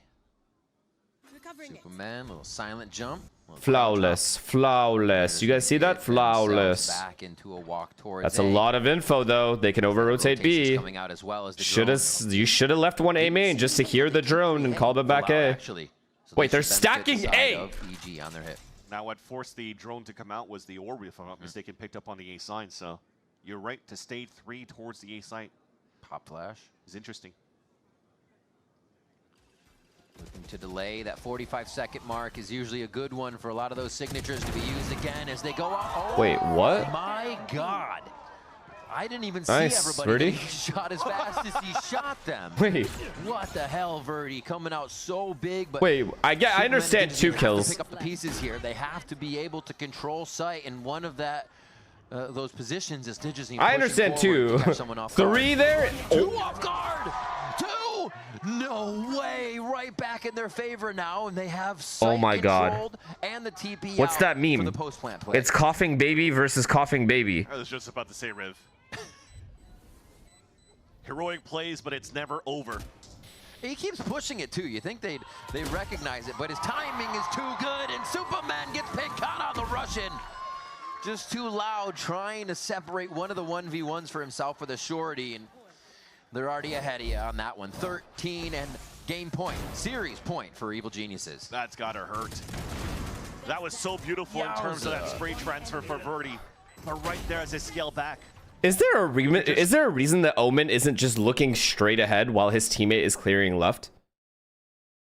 Superman, little silent jump. Flawless. Flawless. You guys see that? Flawless. Back into a walk towards That's a lot of info, though. They can over-rotate B. coming out as well as the You should have left one A main just to hear the drone and call them back A. Wait, they're stacking A! EG on their hit. Now what forced the drone to come out was the orb, if I'm not mistaken, picked up on the A sign, so you're right to stay 3 towards the A site. Pop flash. Is interesting. Looking to delay. That 45-second mark is usually a good one for a lot of those signatures to be used again as they go out. Oh, wait, what? My God. I didn't even Nice, see everybody Verdi. shot as fast as he shot them. Wait. What the hell, Verdi? Coming out so big, but Wait, I understand Superman 2 have to kills. pick up the pieces here. They have to be able to control sight, and one of those positions is Digizine. I understand 2. 3 there? 2 off guard. 2. No way. Right back in their favor now, and they have sight Oh my God. controlled and the TP What's out that for meme? the post-plant play. It's coughing baby versus coughing baby. I was just about to say, Riv. Heroic plays, but it's never over. He keeps pushing it too. You think they recognize it, but his timing is too good, and Superman gets picked out on the Russian. Just too loud, trying to separate one of the 1v1s for himself with a shorty, and they're already ahead of you on that one. 13 and game point, series point for Evil Geniuses. That's gotta hurt. That was so beautiful in terms of that spray transfer for Verdi. But right there as they scale back. Is there a reason that Omen isn't just looking straight ahead while his teammate is clearing left?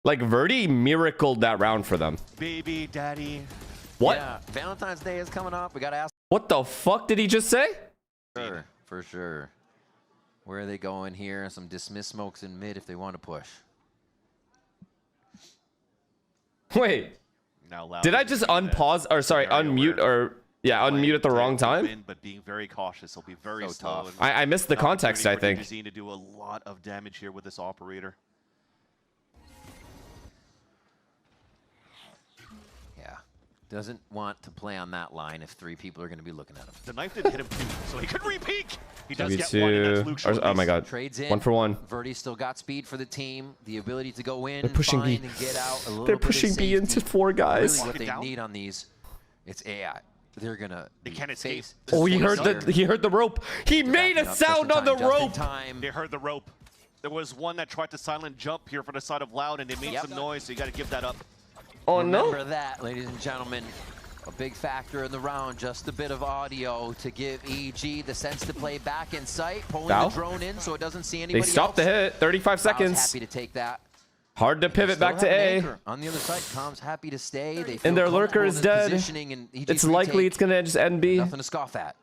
Like, Verdi miracled that round for them. Baby, daddy. What? Yeah, Valentine's Day is coming up. We gotta ask. What the fuck did he just say? For sure. Where are they going here? Some dismiss smokes in mid if they want to push. Wait. now. Loud. Did I just unpause or sorry, unmute or unmute at the wrong time? But being very cautious, he'll be very slow. I missed the context, I think. To do a lot of damage here with this operator. Yeah. Doesn't want to play on that line if 3 people are going to be looking at him. The knife didn't hit him too, so he could re-peek. He does get Maybe one, and that's Luke 2. Oh my god. Trades in. 1 for 1. Verdi still got speed for the team, the ability to go in They're pushing and find B. and get out a little They're bit of pushing B into safety. 4 guys. Really what they need on these, it's AI. They're gonna. They can't escape. Oh, he heard the rope. He made a sound on the rope. They heard the rope. There was one that tried to silent jump here for the side of Loud, and they made some noise, so you got to give that up. Oh no! Remember that, ladies and gentlemen. A big factor in the round, just a bit of audio to give EG the sense to play back in sight, pulling the drone in so it doesn't see anybody They stopped the hit. 35 seconds. happy to take that. Hard to pivot back to A. On the other side, Com's happy to stay. They And their lurker is dead. It's likely it's gonna just end B. Nothing to scoff at.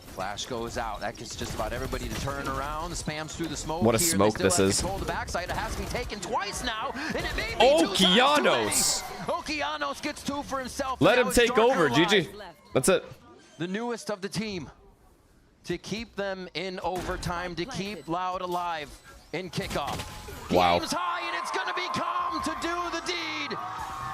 Flash goes out. That gets just about everybody to turn around. Spams through the smoke. What a here. smoke They still this have is. control of the backside. It has to be taken twice now, and it may be Okeanos. Okeanos gets 2 for himself. Let Now him it's take Darker over. alive. GG. That's it. The newest of the team to keep them in overtime, to keep Loud alive in kickoff. Wow. Game's high, and it's going to be Calm to do the deed.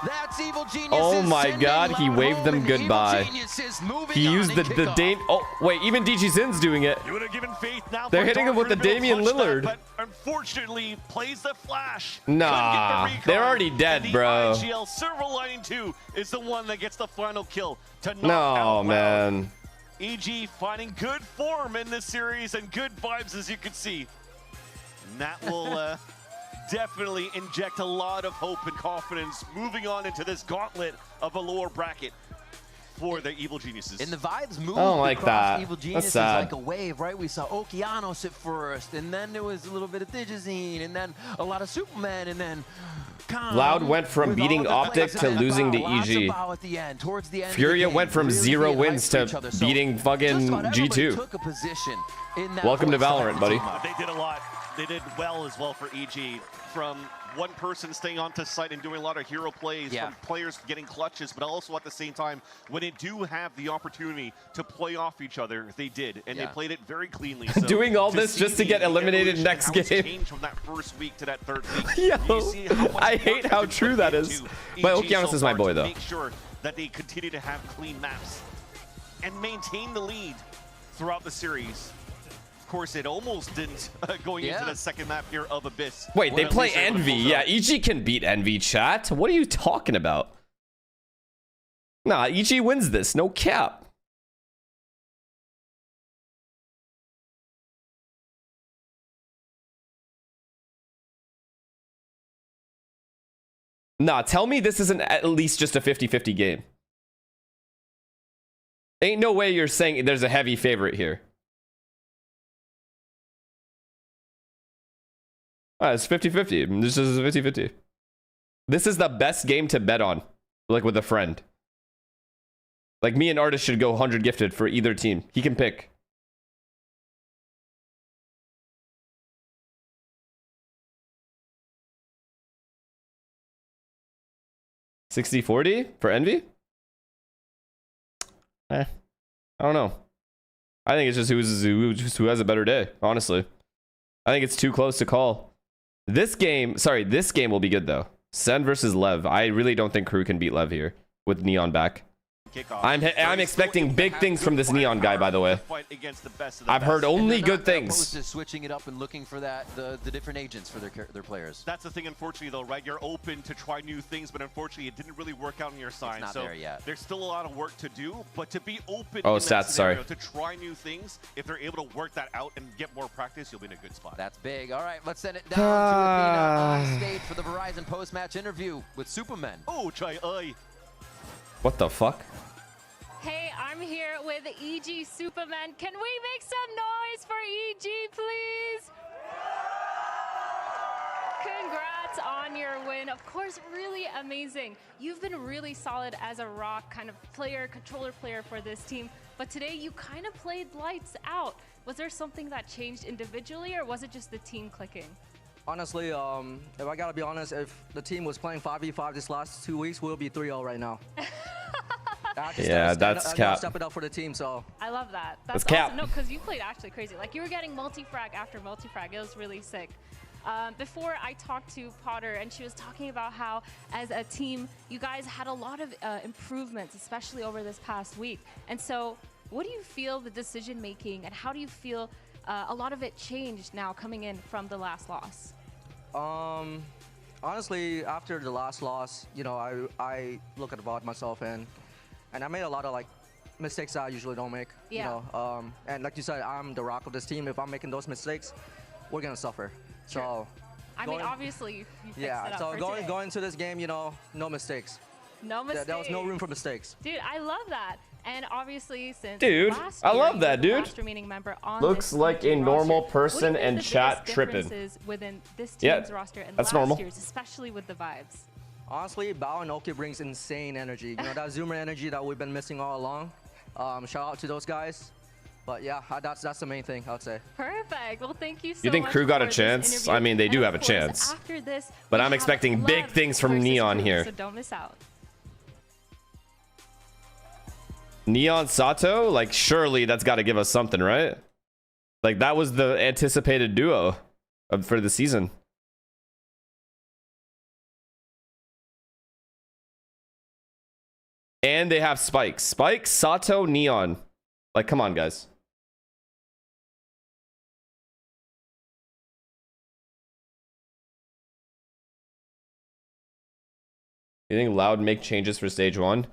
That's Evil Geniuses. Oh my god, he Loud waved them home, and goodbye. Evil Geniuses moving He on used in the kickoff. Dame. Oh wait, even DG Zin's doing it. You would have given faith now. They're for hitting him with Darker the to be able to Damian clutch Lillard. That, but unfortunately, plays the flash. Nah, Couldn't get the they're recon. already dead, And the bro. IGL Silver Lining 2 is the one that gets the final kill to knock No, out Loud. man. EG finding good form in this series and good vibes, as you can see. And that will definitely inject a lot of hope and confidence moving on into this gauntlet of a lower bracket for the Evil Geniuses. And the vibes moved I don't like across that. Evil That's Geniuses sad. like a wave, right? We saw Okeanos at first, and then there was a little bit of Digizine, and then a lot of Superman, and then Calm Loud went from with beating all of the Optic plays to in the losing to bow, lots of EG. bow at the end, towards the end of the Furia game, went from really 0 being wins hyped for to each other. So beating just fucking about everybody G2. took a position in that Welcome to voice Valorant, buddy. They did a lot. They did well as well for EG. From one person staying onto site and doing a lot of hero plays, from players getting clutches, but also at the same time, when they do have the opportunity to play off each other, they did, and they played it very cleanly. So Doing all this just to get eliminated next how it's game. changed from that first week to that third week. Yo, You see how much I hate work how has been true put that is. into But EG Okeanos so is my far boy, to though. Make sure that they continue to have clean maps and maintain the lead throughout the series. Of course, it almost didn't going into the second map here of Abyss. Wait, Where they at play least they would've Envy. pulled Yeah, out. EG can beat Envy, chat. What are you talking about? Nah, EG wins this. No cap. Nah, tell me this isn't at least just a 50-50 game. Ain't no way you're saying there's a heavy favorite here. It's 50-50. This is 50-50. This is the best game to bet on, like with a friend. Like me and Artist should go 100 gifted for either team. He can pick. $60-40 for Envy? I don't know. I think it's just who has a better day, honestly. I think it's too close to call. This game will be good though. Sen versus Lev. I really don't think KRU can beat Lev here with Neon back. I'm expecting big things from this Neon guy, by the way. I've heard only good things. To switching it up and looking for the different agents for their players. That's the thing, unfortunately, though, right? You're open to try new things, but unfortunately, it didn't really work out on your side. It's not there yet. There's still a lot of work to do, but to be open Oh, in that stats, scenario, sorry. to try new things, if they're able to work that out and get more practice, you'll be in a good spot. That's big. All right, let's send it down to Athena on stage for the Verizon post-match interview with Superman. Oh, try What the fuck? Hey, I'm here with EG Superman. Can we make some noise for EG, please? Congrats on your win. Of course, really amazing. You've been really solid as a rock kind of player, controller player for this team, but today you kind of played lights out. Was there something that changed individually, or was it just the team clicking? Honestly, if I gotta be honest, if the team was playing 5v5 this last 2 weeks, we'll be 3-0 right now. Yeah, that's cap. Step it up for the team, so. I love that. That's awesome. cap. No, because you played actually crazy. Like, you were getting multi-frag after multi-frag. It was really sick. Before I talked to Potter, and she was talking about how, as a team, you guys had a lot of improvements, especially over this past week. And so, what do you feel the decision-making, and how do you feel a lot of it changed now coming in from the last loss? Honestly, after the last loss, you know, I look at about myself and I made a lot of like mistakes that I usually don't make. Yeah. You know, and like you said, I'm the rock of this team. If I'm making those mistakes, we're gonna suffer. So. I mean, obviously, you fixed it up so for going today. into this game, you know, no mistakes. No mistakes. There was no room for mistakes. Dude, I love that. And obviously, since Dude, last I year, love you that, were the dude. last remaining member on Looks this like a team's normal roster, person what do you think and the chat biggest tripping. differences within this Yeah, team's roster and that's last normal. year's, especially with the vibes? Honestly, Bao and Oki brings insane energy. You know, that zoomer energy that we've been missing all along. Shout out to those guys. But yeah, that's the main thing, I would say. Perfect. Well, thank you so You think much KRU got a for this chance? interview. I mean, they do And have of a course, chance. After this, But we I'm have expecting big Lev things from versus Neon KRU, here. So don't miss out. Neon Sato? Like, surely that's got to give us something, right? Like, that was the anticipated duo for the season. And they have Spike. Spike, Sato, Neon. Like, come on, guys. You think Loud make changes for stage 1?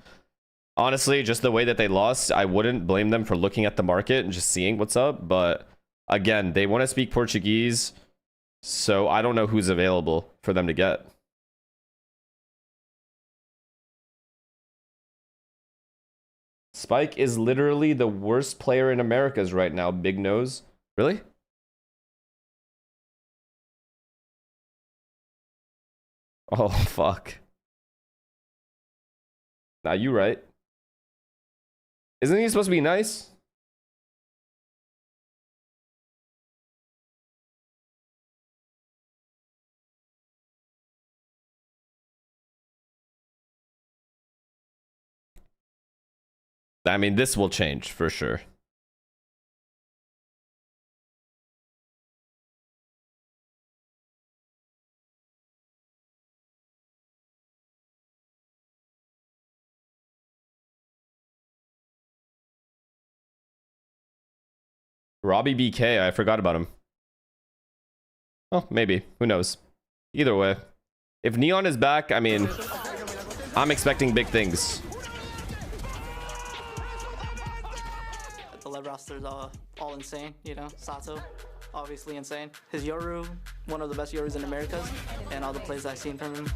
Honestly, just the way that they lost, I wouldn't blame them for looking at the market and just seeing what's up. But again, they want to speak Portuguese, so I don't know who's available for them to get. Spike is literally the worst player in Americas right now, Big Nose. Really? Oh, fuck. Nah, you right. Isn't he supposed to be nice? I mean, this will change for sure. Robbie BK, I forgot about him. Oh, maybe. Who knows? Either way. If Neon is back, I mean, I'm expecting big things. The LEV roster is all insane, you know. Sato, obviously insane. His Yoru, one of the best Yorus in Americas, and all the plays I've seen from him.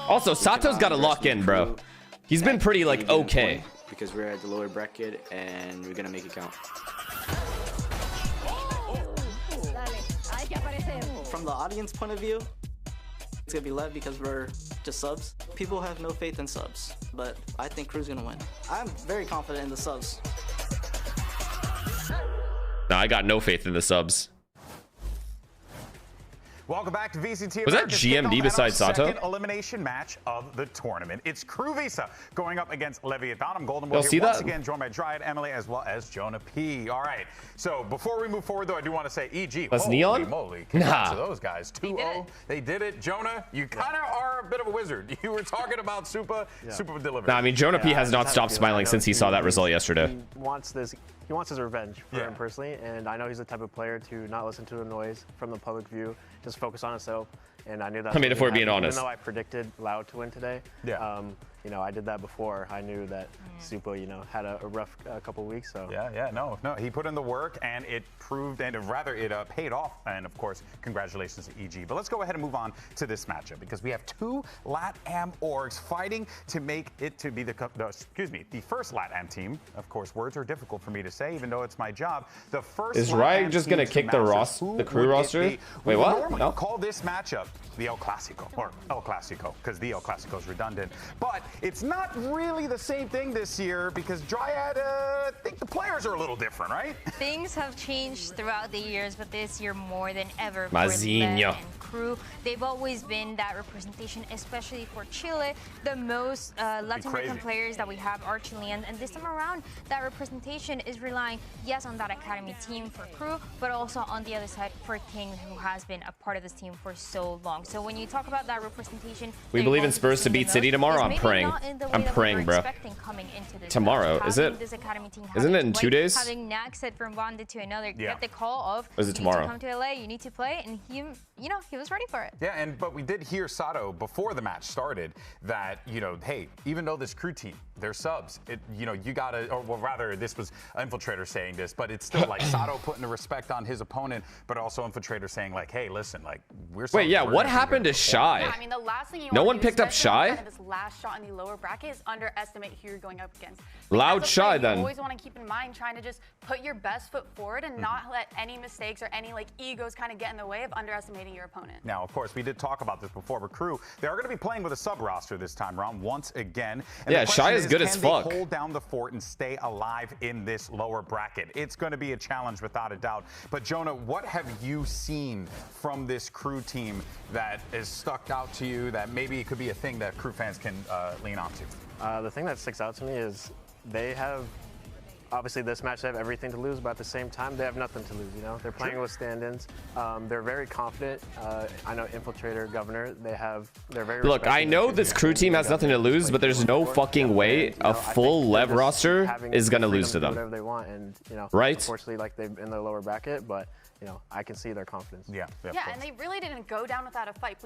Also, Sato's got to lock in, bro. He's been pretty, like, okay. Because we're at the lower bracket and we're gonna make it count. From the audience point of view, it's gonna be LEV because we're just subs. People have no faith in subs, but I think KRU's gonna win. I'm very confident in the subs. Nah, I got no faith in the subs. Welcome back to VCT Was that Americas GMD Kickoff and besides our Sato? second elimination match of the tournament. It's KRU Visa going up against Levitan. I'm Golden Y'all Will see here once that? again, joined by Dryad, Emily, as well as Jonah P. All right, so before we move forward, though, I do want to say EG. That's holy Neon? moly. Congrats Nah. to those guys. 2-0. They did it. Jonah, you kind of are a bit of a wizard. You were talking about Supa. Supa delivered. Nah, I mean, Jonah P has not stopped smiling since he saw that result yesterday. He wants his revenge for him personally, and I know he's the type of player to not listen to the noise from the public view, just focus on himself. And I knew that. I mean, if we're being honest. Even though I predicted Loud to win today, you know, I did that before. I knew that Supa, you know, had a rough couple weeks. So no, he put in the work, and it proved, and rather it paid off. And of course, congratulations to EG. But let's go ahead and move on to this matchup because we have two LATAM orgs fighting to make it to be the first LATAM team. Of course, words are difficult for me to say, even though it's my job. The first Is LATAM Riot just gonna team kick to the Masters. the Who crew would it roster? be? Wait, We what? normally No. call this matchup the El Clasico, or El Clasico, because the El Clasico is redundant. But it's not really the same thing this year because Dryad, I think the players are a little different, right? Things have changed throughout the years, but this year more than ever for Mazinho. LEV and KRU. They've always been that representation, especially for Chile. The most Latin American players that we have are Chilean, and this time around, that representation is relying, yes, on that academy team for KRU, but also on the other side for King, who has been a part of this team for so long. So when you talk about that representation, we believe in Spurs to beat City tomorrow. I'm praying. I'm praying, bro. Tomorrow, is it? Isn't it in 2 days? Having Nax said from one day to another, get the call of, is it tomorrow? You need to come to LA, you need to play, and he, you know, he was ready for it. Yeah, but we did hear Sato before the match started that, you know, hey, even though this KRU team, they're subs, you know, you gotta, or well, rather, this was Infiltrator saying this, but it's still like Sato putting the respect on his opponent, but also Infiltrator saying like, hey, listen, like we're. Wait, yeah, what happened to Shy? Yeah, I mean, the last thing you no want one to do, picked up Shy. Kind of this last shot in the lower bracket is underestimate who you're going up against. Loud Shy You then. always want to keep in mind trying to just put your best foot forward and not let any mistakes or any like egos kind of get in the way of underestimating your opponent. Now, of course, we did talk about this before, but KRU, they are going to be playing with a sub roster this time around once again. And yeah, Shy is good as fuck. Can they hold down the fort and stay alive in this lower bracket? It's going to be a challenge without a doubt. But Jonah, what have you seen from this KRU team that is stuck out to you that maybe it could be a thing that KRU fans can lean on to? The thing that sticks out to me is they have, obviously this match they have everything to lose, but at the same time they have nothing to lose, you know? They're playing with stand-ins. They're very confident. I know Infiltrator, Governor, they're very Look, I know this KRU team has nothing to lose, but there's no fucking way a full LEV roster is going to lose to them. Whatever they want, and, you know, right? Unfortunately, like they're in the lower bracket, but you know, I can see their confidence. Yeah, and they really didn't go down without a fight.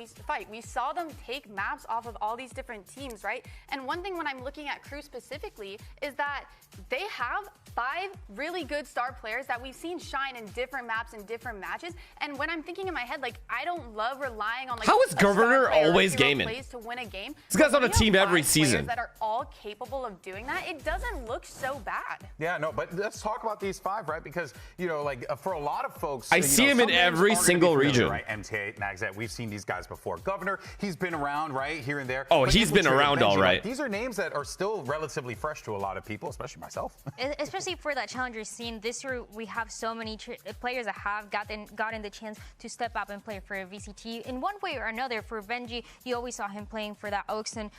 We saw them take maps off of all these different teams, right? And one thing when I'm looking at KRU specifically is that they have 5 really good star players that we've seen shine in different maps and different matches. And when I'm thinking in my head, like, I don't love relying on like how is Governor always gaming? To win a game. This guy's on a team every season. That are all capable of doing that. It doesn't look so bad. Yeah, no, but let's talk about these 5, right? Because, you know, like for a lot of folks, I see him in every single region. Right, MTA, Nagzat, we've seen these guys before. Governor, he's been around, right, here and there. Oh, he's been around all right. These are names that are still relatively fresh to a lot of people, especially myself. Especially for that challenger scene, this year we have so many players that have gotten the chance to step up and play for VCT in one way or another. For Benji, you always saw him playing for that Oxen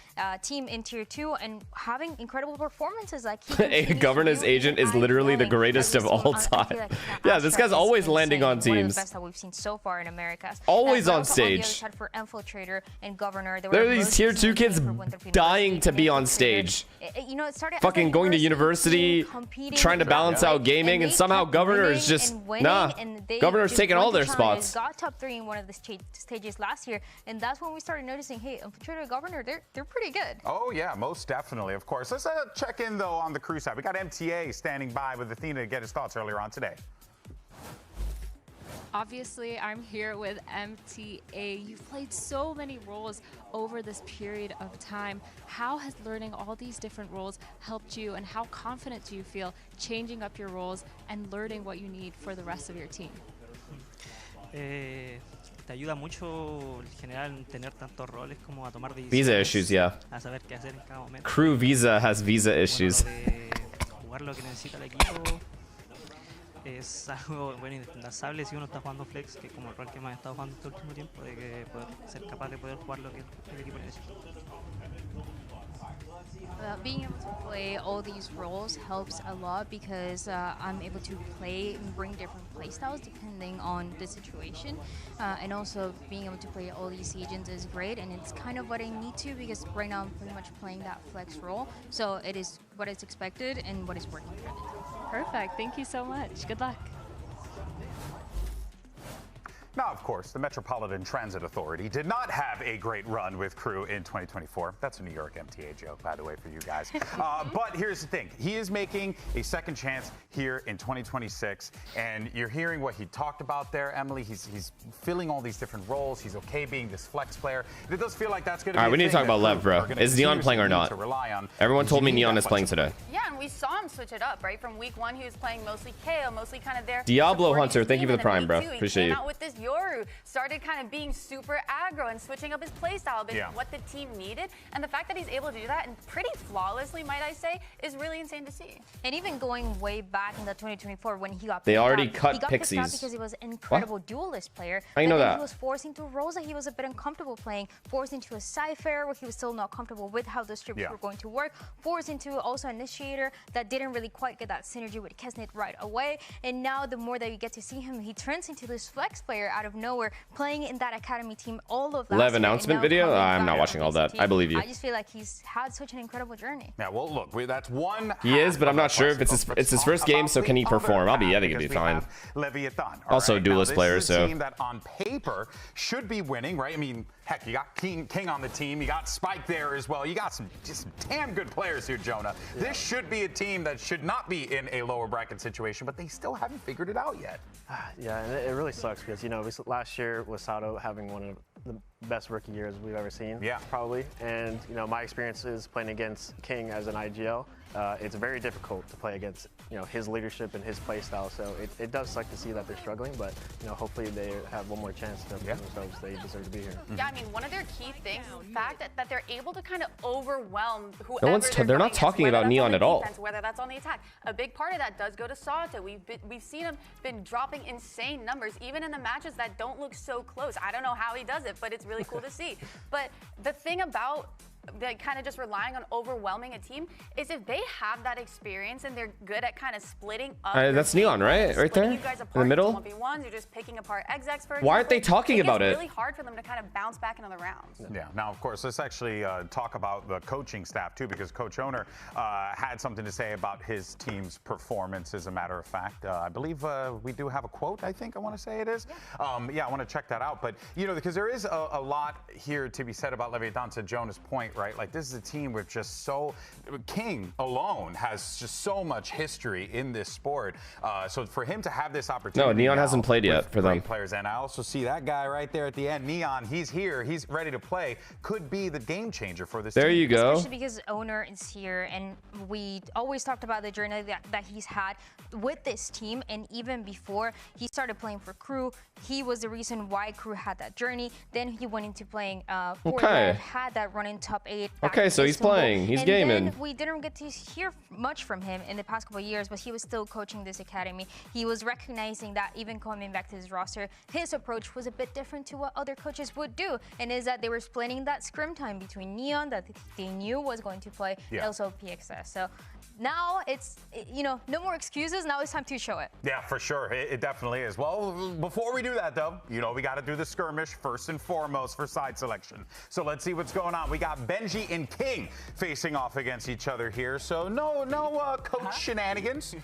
team in Tier 2 and having incredible performances. Like Governor's agent is literally the greatest of all time. Yeah, this guy's always landing on teams. Best that we've seen so far in Americas. Always on stage. On the other side for Infiltrator and Governor, there are these Tier 2 kids dying to be on stage. You know, it started fucking going to university, trying to balance out gaming, and somehow Governor is just nah. Governor's taking all their spots. Got top 3 in one of the stages last year, and that's when we started noticing, hey, Infiltrator, Governor, they're pretty good. Oh yeah, most definitely, of course. Let's check in though on the KRU side. We got MTA standing by with Athena to get his thoughts earlier on today. Obviously, I'm here with MTA. You've played so many roles over this period of time. How has learning all these different roles helped you, and how confident do you feel changing up your roles and learning what you need for the rest of your team? Te ayuda mucho en general tener tantos roles como a tomar decisiones. Visa issues, yeah. A saber qué hacer en cada momento. KRU Visa has visa issues. Jugar lo que necesita el equipo. Es algo bueno indispensable si uno está jugando flex, que como el rol que hemos estado jugando este último tiempo, de que poder ser capaz de poder jugar lo que el equipo necesita. Being able to play all these roles helps a lot because I'm able to play and bring different play styles depending on the situation. And also being able to play all these agents is great, and it's kind of what I need to because right now I'm pretty much playing that flex role. So it is what is expected and what is working for me. Perfect. Thank you so much. Good luck. Now, of course, the Metropolitan Transit Authority did not have a great run with KRU in 2024. That's a New York MTA joke, by the way, for you guys. But here's the thing. He is making a second chance here in 2026, and you're hearing what he talked about there, Emily. He's filling all these different roles. He's okay being this flex player. It does feel like that's going to be all right, we need to talk about LEV, bro. Is Neon playing or not? Everyone told me Neon is playing today. Yeah, and we saw him switch it up, right? From week 1, he was playing mostly KO, mostly kind of there. Diablo Hunter, thank you for the prime, bro. Appreciate you. Out with this Yoru started kind of being super aggro and switching up his playstyle, but what the team needed. And the fact that he's able to do that, and pretty flawlessly, might I say, is really insane to see. And even going way back in the 2024 when he got they already out, cut he got Pixies picked out because he was an incredible duelist player. I know that. He was forced into Rosa. He was a bit uncomfortable playing. Forced into a Cypher where he was still not comfortable with how the strips were going to work. Forced into also Initiator that didn't really quite get that synergy with Kesnet right away. And now the more that you get to see him, he turns into this flex player out of nowhere, playing in that academy team all of last LEV year, announcement video? I'm not watching all that. I believe you. I just feel like he's had such an incredible journey. Yeah, well, look, that's one. He is, but I'm not sure if it's his first game, so can he perform? I think he'll be fine. Levitan. Also, duelist player, this is a so. team that on paper should be winning, right? I mean, heck, you got King on the team, you got Spike there as well. You got some just damn good players here, Jonah. Yeah. This should be a team that should not be in a lower bracket situation, but they still haven't figured it out yet. Yeah, and it really sucks because, you know, last year with Sato having one of the best rookie years we've ever seen, probably. And, you know, my experience is playing against King as an IGL. It's very difficult to play against, you know, his leadership and his play style. So it does suck to see that they're struggling, but, you know, hopefully they have one more chance to prove themselves. They deserve to be here. Yeah, I mean, one of their key things is the fact that they're able to kind of overwhelm whoever they're not talking about Neon at all. Defense, whether that's on the attack. A big part of that does go to Sato. We've seen him been dropping insane numbers, even in the matches that don't look so close. I don't know how he does it, but it's really cool to see. But the thing about kind of just relying on overwhelming a team is if they have that experience and they're good at kind of splitting up. That's Neon, right? Right there? You guys apart in the middle? 1v1s, you're just picking apart execs, for example. Why aren't they talking about it? It's really hard for them to kind of bounce back into the rounds. Yeah. Now, of course, let's actually talk about the coaching staff, too, because Coach Owner had something to say about his team's performance, as a matter of fact. I believe we do have a quote, I think I want to say it is. Yeah, I want to check that out. But, you know, because there is a lot here to be said about Levitan, to Jonah's point, right? Like, this is a team with just King alone has just so much history in this sport. So for him to have this opportunity. No, Neon hasn't played yet for them. Players, and I also see that guy right there at the end, Neon. He's here. He's ready to play. Could be the game changer for this team. There you go. Especially because Owner is here, and we always talked about the journey that he's had with this team, and even before he started playing for KRU, he was the reason why KRU had that journey. Then he went into playing for LEV, had that run in top 8. Okay, so he's playing. He's gaming. Then we didn't get to hear much from him in the past couple of years, but he was still coaching this academy. He was recognizing that even coming back to his roster, his approach was a bit different to what other coaches would do, and is that they were splitting that scrim time between Neon that they knew was going to play, and also PXS. So now it's, you know, no more excuses. Now it's time to show it. Yeah, for sure. It definitely is. Well, before we do that, though, you know, we got to do the skirmish first and foremost for side selection. So let's see what's going on. We got Benji and King facing off against each other here. So no coach shenanigans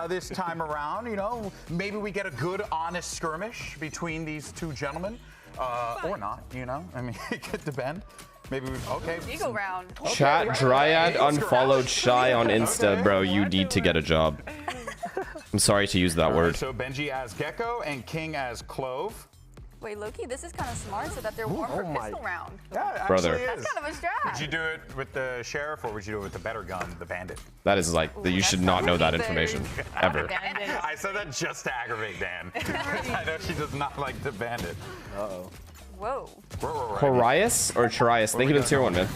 this time around. You know, maybe we get a good, honest skirmish between these two gentlemen, or not. You know, I mean, it could depend. Maybe okay. Eagle round. Chat Dryad unfollowed Shy on Insta, bro. You need to get a job. I'm sorry to use that word. So Benji as Gecko and King as Clove. Wait, Loki, this is kind of smart so that they're warm for pistol round. Yeah, brother. Actually That's kind of a strat. Would you do it with the Sheriff or would you do it with the better gun, the Bandit? That is like, you should not know that information, ever. I said that just to aggravate Dan. I know she does not like the Bandit. Whoa. Horias or Charias? Thank you for the tier 1, man.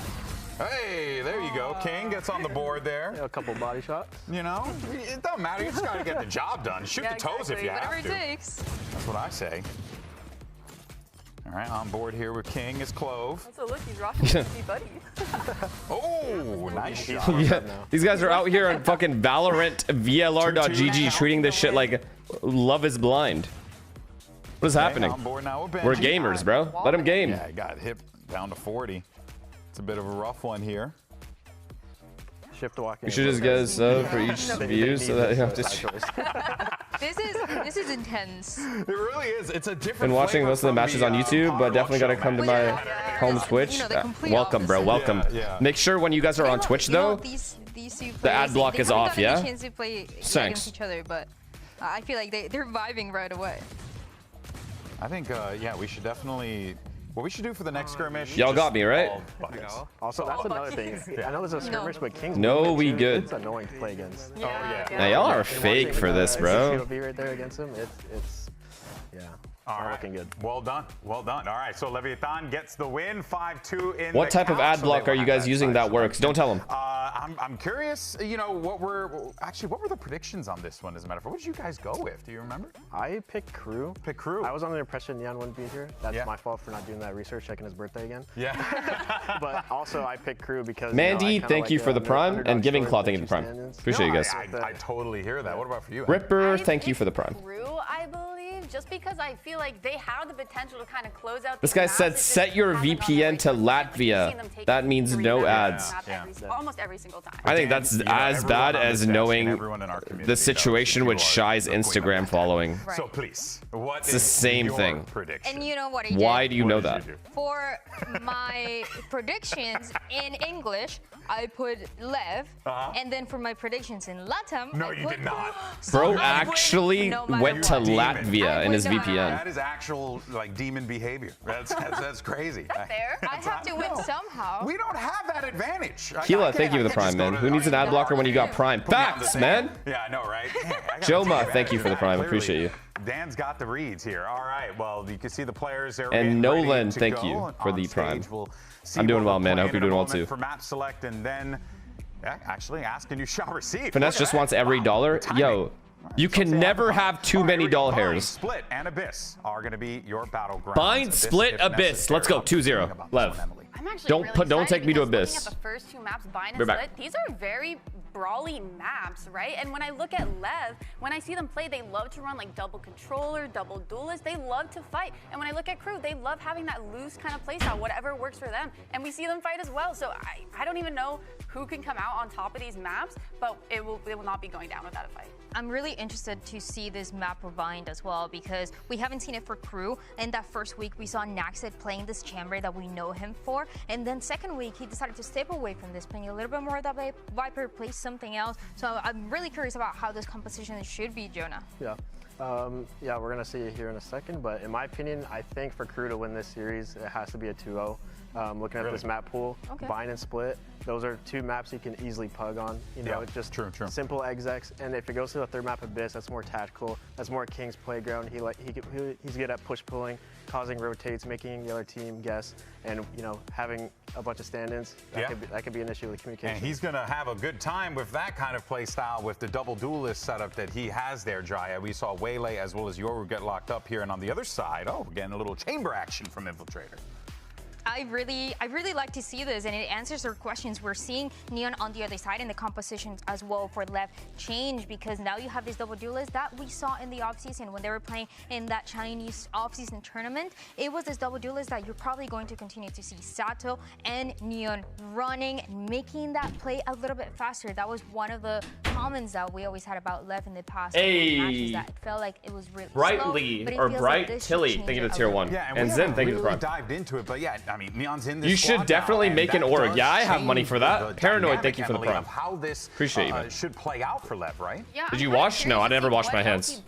Hey, there you go. King gets on the board there. A couple body shots. You know, it doesn't matter. You just got to get the job done. Shoot the toes if you have to. Whatever it takes. That's what I say. All right, on board here with King is Clove. Also, look, he's rocking PC Buddy. Oh, nice shot. Yeah, these guys are out here on fucking Valorant VLR.gg treating this shit like Love is Blind. What is happening? On board now with Benji. We're gamers, bro. Let him game. Yeah, got hit down to 40. It's a bit of a rough one here. Shift walk in. You should just get a sub for each view so that you have to. This is intense. It really is. It's a different. Been watching most of the matches on YouTube, but definitely gotta come to my home Twitch. Welcome, bro. Welcome. Make sure when you guys are on Twitch though, the ad block is off. Yeah. Thanks. Each other, but I feel like they're vibing right away. I think yeah, we should definitely. What we should do for the next skirmish. Y'all got me, right? Also, that's another thing. I know there's a skirmish, but King's we good. It's annoying to play against. Now y'all are fake for this, bro. POV right there against him. It's yeah. All right. Looking good. Well done. Well done. All right. So Levitan gets the win. 5-2 in What the type of count, ad block they are will you have guys using that works? Don't tell them. I'm curious, you know, what were the predictions on this one, as a matter of fact? What did you guys go with? Do you remember? I picked KRU. Pick KRU. I was under the impression Neon wouldn't be here. That's my fault for not doing that research, checking his birthday again. Yeah. But also, I picked KRU because, Mandy, thank you for the prime, and Giving Claw, thank you for the prime. Appreciate you guys. I totally hear that. What about for you? Ripper, thank you for the prime. KRU, I believe, just because I feel like they have the potential to kind of close out. This guy said, set your VPN to Latvia. That means no ads. Almost every single time. I think that's as bad as knowing the situation with Shy's Instagram following. So please, it's the same thing. And you know what I did? Why do you know that? For my predictions in English, I put LEV, and then for my predictions in Latam, No, I you put did not. Bro actually went to Latvia in his That VPN. is actual like demon behavior. That's crazy. Fair. I have to win somehow. We don't have that advantage. Keela, thank you for the prime, man. Who needs an ad blocker when you got prime? Facts, man. Yeah, I know, right? Joma, thank you for the prime. Appreciate you. Dan's got the reads here. All right. Well, you can see the players there. And Nolan, thank you for the prime. I'm doing well, man. I hope you're doing well too. For map select, and then actually ask and you shall receive. Finesse just wants every dollar. Yo, you can never have too many doll hairs. Split and Abyss are going to be your battlegrounds. Bind, Split, Abyss. Let's go. 2-0. Lev. Don't take me to Abyss. Looking at the first two maps, Bind and We're Split, back. these are very brawly maps, right? And when I look at LEV, when I see them play, they love to run like double controller, double duelist. They love to fight. And when I look at KRU, they love having that loose kind of playstyle, whatever works for them. And we see them fight as well. So I don't even know who can come out on top of these maps, but it will not be going down without a fight. I'm really interested to see this map for Bind as well, because we haven't seen it for KRU. In that first week, we saw Naxid playing this chamber that we know him for. And then second week, he decided to step away from this, playing a little bit more of that Viper, play something else. So I'm really curious about how this composition should be, Jonah. Yeah. Yeah, we're going to see it here in a second, but in my opinion, I think for KRU to win this series, it has to be a 2-0. Looking at this map pool, Bind and Split, those are two maps you can easily pug on. You know, just simple execs. And if it goes to the third map, Abyss, that's more tactical. That's more King's playground. He's good at push pulling, causing rotates, making the other team guess, and having a bunch of stand-ins. That could be an issue with communication. And he's going to have a good time with that kind of play style with the double duelist setup that he has there, Jaya. We saw Waylay as well as Yoru get locked up here, and on the other side, we're getting a little chamber action from Infiltrator. I really like to see this, and it answers our questions. We're seeing Neon on the other side, and the composition as well for LEV change, because now you have this double duelist that we saw in the offseason when they were playing in that Chinese offseason tournament. It was this double duelist that you're probably going to continue to see Sato and Neon running, making that play a little bit faster. That was one of the comments that we always had about LEV in the past matches, that it felt like it was really Brightly slow, or Bright Tilly, thank you to tier 1. Yeah, and Zim, thank you to the prime. Dived into it, but yeah, I mean, Neon's in this. You should definitely make an org. Yeah, I have money for that. Paranoid, thank you for the prime. How this appreciate you, man. should play out for LEV, right? Yeah, did you wash? No, I never washed my hands.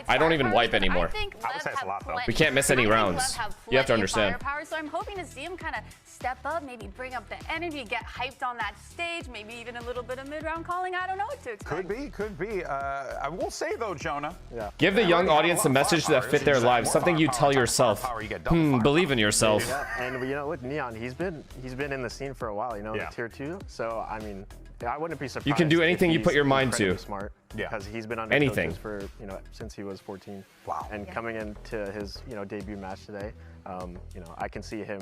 I don't even wipe anymore. I would say it's a lot, though. We can't miss any rounds. You have to understand. So I'm hoping to see him kind of step up, maybe bring up the energy, get hyped on that stage, maybe even a little bit of mid-round calling. I don't know what to expect. Could be. I will say, though, Jonah. Yeah. Give the young audience a message that fit their lives, something you tell yourself. Believe in yourself. Yeah, and with Neon, he's been in the scene for a while, the tier 2. So I mean, I wouldn't be surprised. You can do anything you put your mind to. Smart, because he's been under coaches for since he was 14. Wow. And coming into his debut match today, I can see him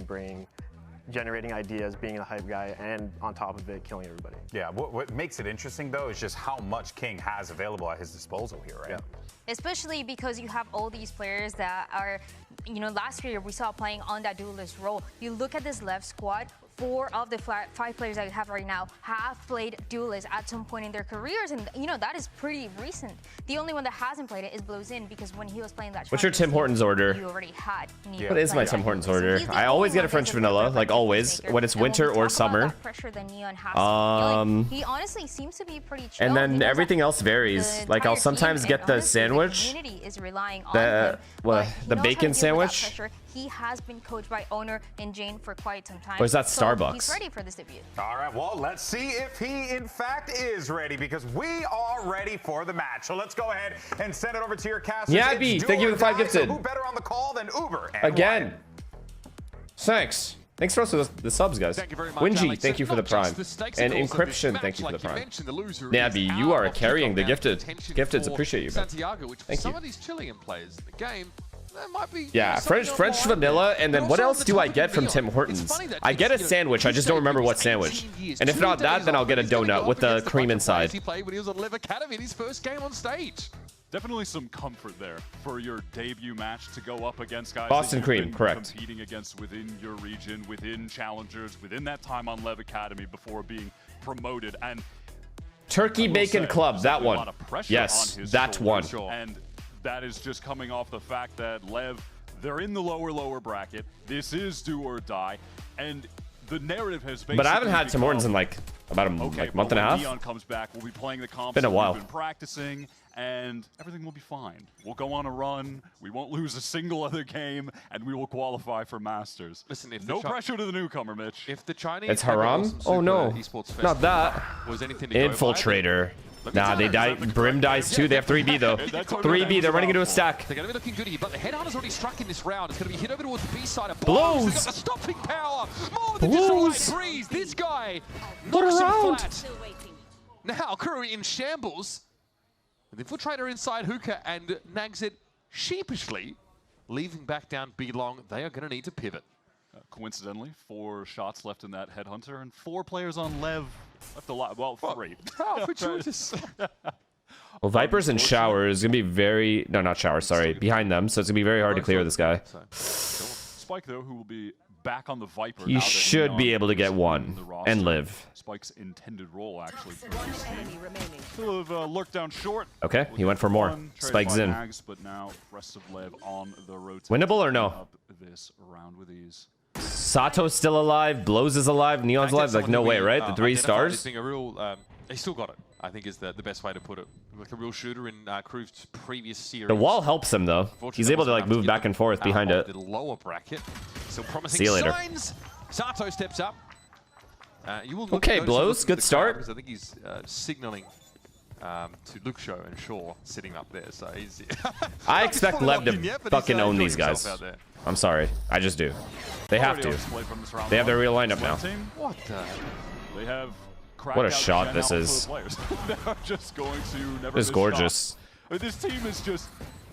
generating ideas, being a hype guy, and on top of it, killing everybody. Yeah. What makes it interesting though is just how much King has available at his disposal here, right? Yeah. Especially because you have all these players that are, last year we saw playing on that duelist role. You look at this left squad, 4 of the 5 players that you have right now have played duelist at some point in their careers, and that is pretty recent. The only one that hasn't played it is Blowzin, because when he was playing that, what's your Tim Hortons order? You already had. What is my Tim Hortons order? I always get a French vanilla, like always, when it's winter or summer. He honestly seems to be pretty chill. And then everything else varies. Like I'll sometimes get the sandwich, the bacon sandwich. he has been coached by owner and Jane for quite some time. Or is that So Starbucks? he's ready for this debut. All right, well, let's see if he, in fact, is ready, because we are ready for the match. So let's go ahead and send it over to your cast. Yabby, thank you for the 5 gifted. So who better on the call than Uber? And Again. Ryan? Thanks. Thanks for the subs, guys. Thank you very much, Wingy, Alex. thank you for the Not prime. just the stakes And and goals of this Encryption, match, thank you for like the you prime. mentioned, the loser Nabby, is you are out of carrying the kickoff gifted. attention Gifteds, for appreciate you, man. Santiago, which for Thank some you. of these Chilean players in the game, that might be Yeah, something French on vanilla, and then but what also else on the do I top get of from Neon. Tim It's Hortons? funny that I get a it's, sandwich, I just don't remember what sandwich. And if not that, then I'll get a donut with the cream inside. He played when he was at LEV Academy in his first game on stage. Definitely some comfort there for your debut match to go up against guys Boston that you've Cream, been correct. competing against within your region, within challengers, within that time on LEV Academy before being promoted. And Turkey Bacon Club, that one. Yes, that one. And that is just coming off the fact that LEV, they're in the lower bracket. This is do or die. And the narrative has basically But I haven't had Tim Hortons in like about a month and a half. Neon comes back, we'll be playing the comps Been a that while. we've been practicing, and everything will be fine. We'll go on a run. We won't lose a single other game, and we will qualify for Masters. Listen, if no pressure to the newcomer, Mitch. If the Chinese It's haram? Oh no, not that. Was anything to go by, Infiltrator. Nah, they die. Brim dies too. They have 3B though. 3B, they're running into a stack. They're going to be looking good here, but the headhunter's already struck in this round. It's going to be hit over towards the B side of Blows. They've got the stopping power. More than just a light breeze. This guy What a knocks him round. flat. Now, KRU in shambles. The Infiltrator inside Hookah and nags it sheepishly, leaving back down B long. They are going to need to pivot. Coincidentally, 4 shots left in that headhunter, and 4 players on LEV left alive. Well, 3. Oh, fortuitous. Well, Vipers and Shower is gonna be very not Shower, sorry, behind them. So it's gonna be very hard to clear this guy. Spike, though, who will be back on the Viper. You now that should Neon be able to get is in one the roster. and live. Spike's intended role, actually. Still have lurked down short. Okay, he went for more. One, traded Spike's by in. Mags, but now rest of LEV on the rotation. Winnable or no? Up this round with ease. Sato's still alive. Blows is alive. Neon's alive. Like no way, right? The 3 stars. Being a real, he still got it. I think is the best way to put it. Like a real shooter in KRU's previous series. The wall helps him though. He's able to like move back and forth behind it. The lower bracket. Still promising See you later. signs. Sato steps up. You will Okay, Blows, good start. Because I think he's signaling to Luke Show and Shaw sitting up there. So he's. I expect LEV to fucking own these guys. I'm sorry. I just do. They have to. They have their real lineup now. What the? They have What a shot this is. They're just going to never This is miss gorgeous. shots. This team is just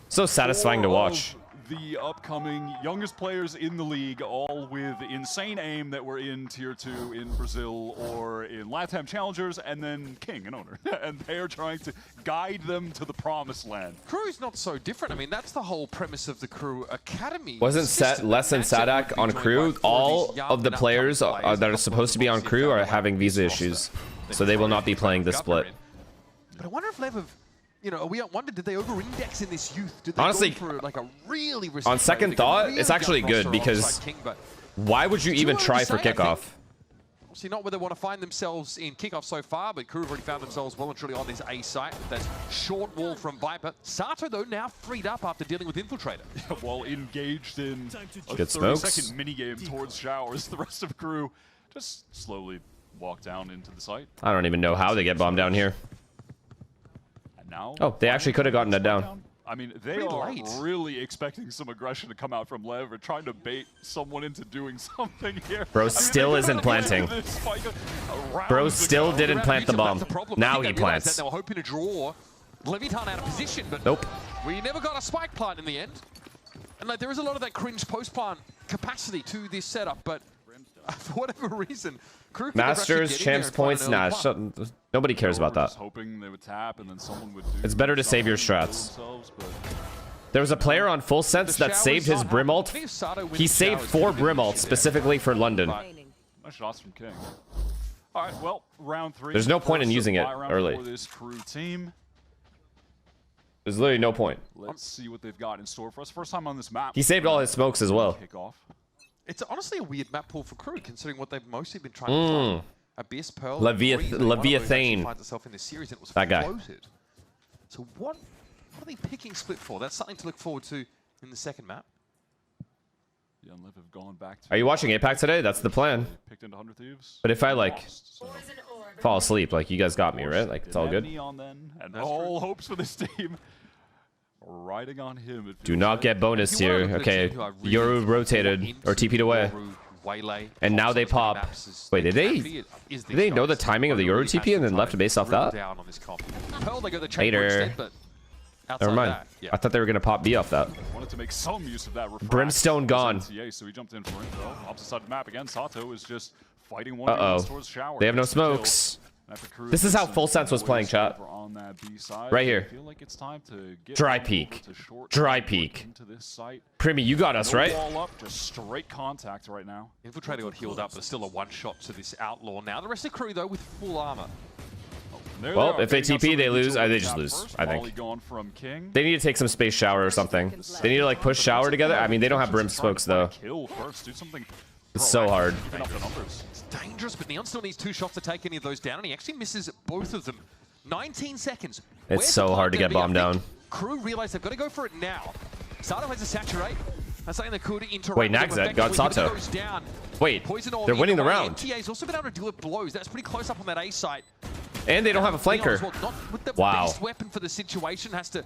So satisfying to watch. the upcoming youngest players in the league, all with insane aim that were in Tier 2 in Brazil or in LATAM Challengers, and then King and Owner. And they are trying to guide them to the promised land. KRU's not so different. I mean, that's the whole premise of the KRU Academy. Wasn't less than Sadak on KRU? All of the players that are supposed to be on KRU are having visa issues, so they will not be playing this split. But I wonder if LEV have, you know, we wondered, did they over-index in this youth? Did they Honestly, go for like a really on second thought, it's actually good because why would you even try for kickoff? See, not where they want to find themselves in kickoff so far, but KRU have already found themselves well and truly on this A site with that short wall from Viper. Sato, though, now freed up after dealing with Infiltrator. While engaged in a Good smokes. 30-second minigame towards Showers, the rest of KRU just slowly walk down into the site. I don't even know how they get bombed down here. And now, Oh, they actually could have gotten it down. I mean, they are really expecting some aggression to come out from LEV or trying to bait someone into doing something here. Bro still isn't planting. Bro still didn't plant the bomb. Now he plants. They were hoping to draw Levitan out of position, but nope. We never got a spike plant in the end. And like, there is a lot of that cringe post-plant capacity to this setup, but for whatever reason, KRU Masters, champs points, nah, nobody cares about that. Hoping they would tap and then someone would do It's better to save your strats. There was a player on Full Sense that saved his Brim ult. He saved 4 Brim ults specifically for London. Nice shots from King. All right, well, round 3. There's no point in using it early. For this KRU team. There's literally no point. Let's see what they've got in store for us. First time on this map. He saved all his smokes as well. Kickoff. It's honestly a weird map pool for KRU, considering what they've mostly been trying to find. Abyss, Pearl, Leviathan. finds itself in this series, and it was That guy. floated. So what are they picking split for? That's something to look forward to in the second map. Yeah, and LEV have gone back to Are you watching APAC today? That's the plan. picked into 100 Thieves. But if I like Lost, so. fall asleep, like you guys got me, right? Like it's all good. Neon then, and all hopes for this team riding on him. Do not get bonus here. Okay, Yoru rotated or TP'd away. And now they pop. Wait, did they know the timing of the Yoru TP and then left based off that? Later. Never mind. I thought they were gonna pop B off that. Wanted to make some use of that. Brimstone gone. So he jumped in for info. Opposite side of the map again. Sato is just fighting one towards shower. They have no smokes. This is how Full Sense was playing, chat. Right here. Dry peek. Dry peek. Primi, you got us, right? Just straight contact right now. Infiltrator got healed up, but still a one-shot to this Outlaw. Now the rest of the crew, though, with full armor. Well, if they TP, they lose. They just lose, I think. They need to take some space shower or something. They need to, like, push shower together. I mean, they don't have Brim smokes, though. It's so hard. It's dangerous, but Neon still needs 2 shots to take any of those down, and he actually misses both of them. 19 seconds. It's so hard to get bombed down. Crew realize they've got to go for it now. Sato has to saturate. That's something that could interact. Wait, Nagzed got Sato. Wait, they're winning the round. TA's also been able to deal with blows. That's pretty close up on that A site. And they don't have a flanker. Wow. Best weapon for the situation, has to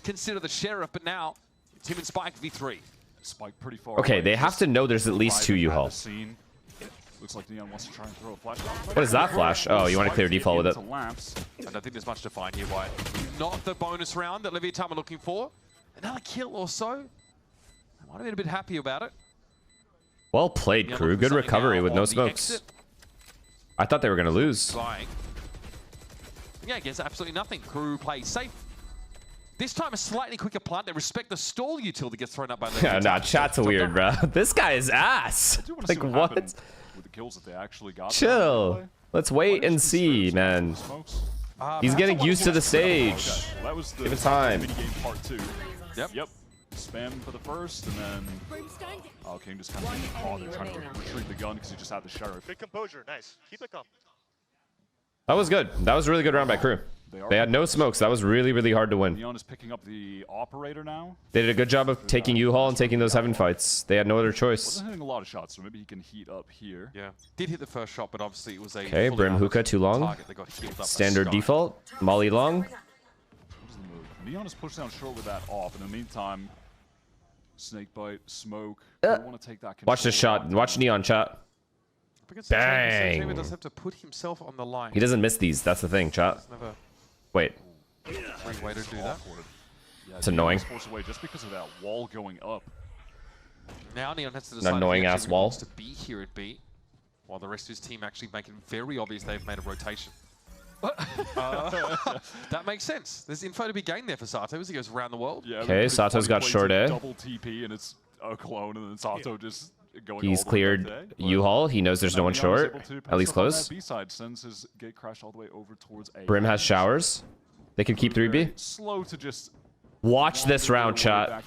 consider the Sheriff, but now it's him and Spike v3. Spike pretty far Okay, away. they have to know there's at least 2 U-Haul. Looks like Neon wants to try and throw a flash. What is that flash? Oh, you want to clear default with it. I don't think there's much to find here, White. Not the bonus round that Levitan are looking for. Another kill or so. I might have been a bit happy about it. Well played, crew. Good recovery with no smokes. I thought they were going to lose. Yeah, I guess absolutely nothing. Crew plays safe. This time a slightly quicker plant. They respect the stall util that gets thrown up by Levitan. Yeah, nah, chat's weird, bro. This guy is ass. Like, what? With the kills that they actually got. Chill. Let's wait and see, man. He's getting used to the stage. Well, that was the Give it time. minigame part 2. Yep. Spam for the first, and then King just kind of they're trying to retrieve the gun because he just had the Sheriff. Good composure, nice. Keep it calm. That was good. That was a really good round by crew. They had no smokes. That was really, really hard to win. Neon is picking up the operator now. They did a good job of taking U-Haul and taking those heaven fights. They had no other choice. Wasn't hitting a lot of shots, so maybe he can heat up here. Yeah, did hit the first shot, but obviously it was a Okay, Brim hookah too long. Standard default. Molly long. Neon is pushed down short with that off. In the meantime, Snakebite, smoke. Want to take that Watch this shot. Watch Neon, chat. Bang! He does have to put himself on the line. He doesn't miss these. That's the thing, chat. Wait. Great way to do that. It's annoying. Just because of that wall going up. Now Neon has to An decide annoying if he ass actually wall. wants to be here at B, while the rest of his team actually make it very obvious they've made a rotation. That makes sense. There's info to be gained there for Sato as he goes around the world. Yeah, okay, Sato's got short A. Double TP and it's a clone, and then Sato just going. He's cleared U-Haul. He knows there's no one short. At least close. B-side sends his gate crash all the way over towards A. Brim has showers. They can keep 3B. Slow to just. Watch this round, chat.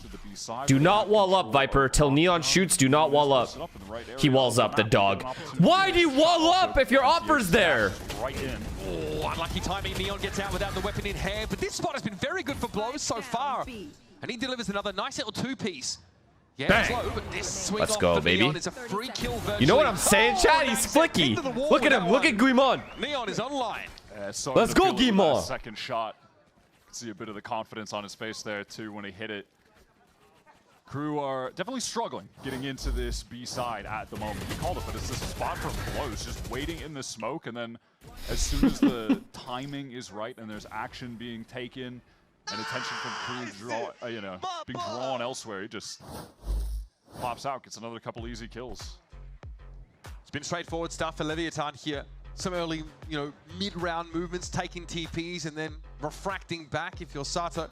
Do not wall up, Viper. Till Neon shoots, do not wall up. He walls up, the dog. Why do you wall up if your offer's there? Right in. Oh, unlucky timing. Neon gets out without the weapon in hand, but this spot has been very good for blows so far. And he delivers another nice little 2-piece. Yeah, Bang. slow, but this swing Let's off go, for baby. Neon is a free kill You know what I'm saying, chat? He's flicky. Look at him. Look at Guimon. Neon is online. Let's go, Guimon. Second shot. See a bit of the confidence on his face there too when he hit it. Crew are definitely struggling getting into this B side at the moment. He called it, but it's this spot for blows, just waiting in the smoke, and then as soon as the timing is right and there's action being taken and attention from Crew being drawn elsewhere, he just pops out, gets another couple easy kills. It's been straightforward stuff for Levitan here. Some early, mid-round movements, taking TPs and then refracting back if you're Sato.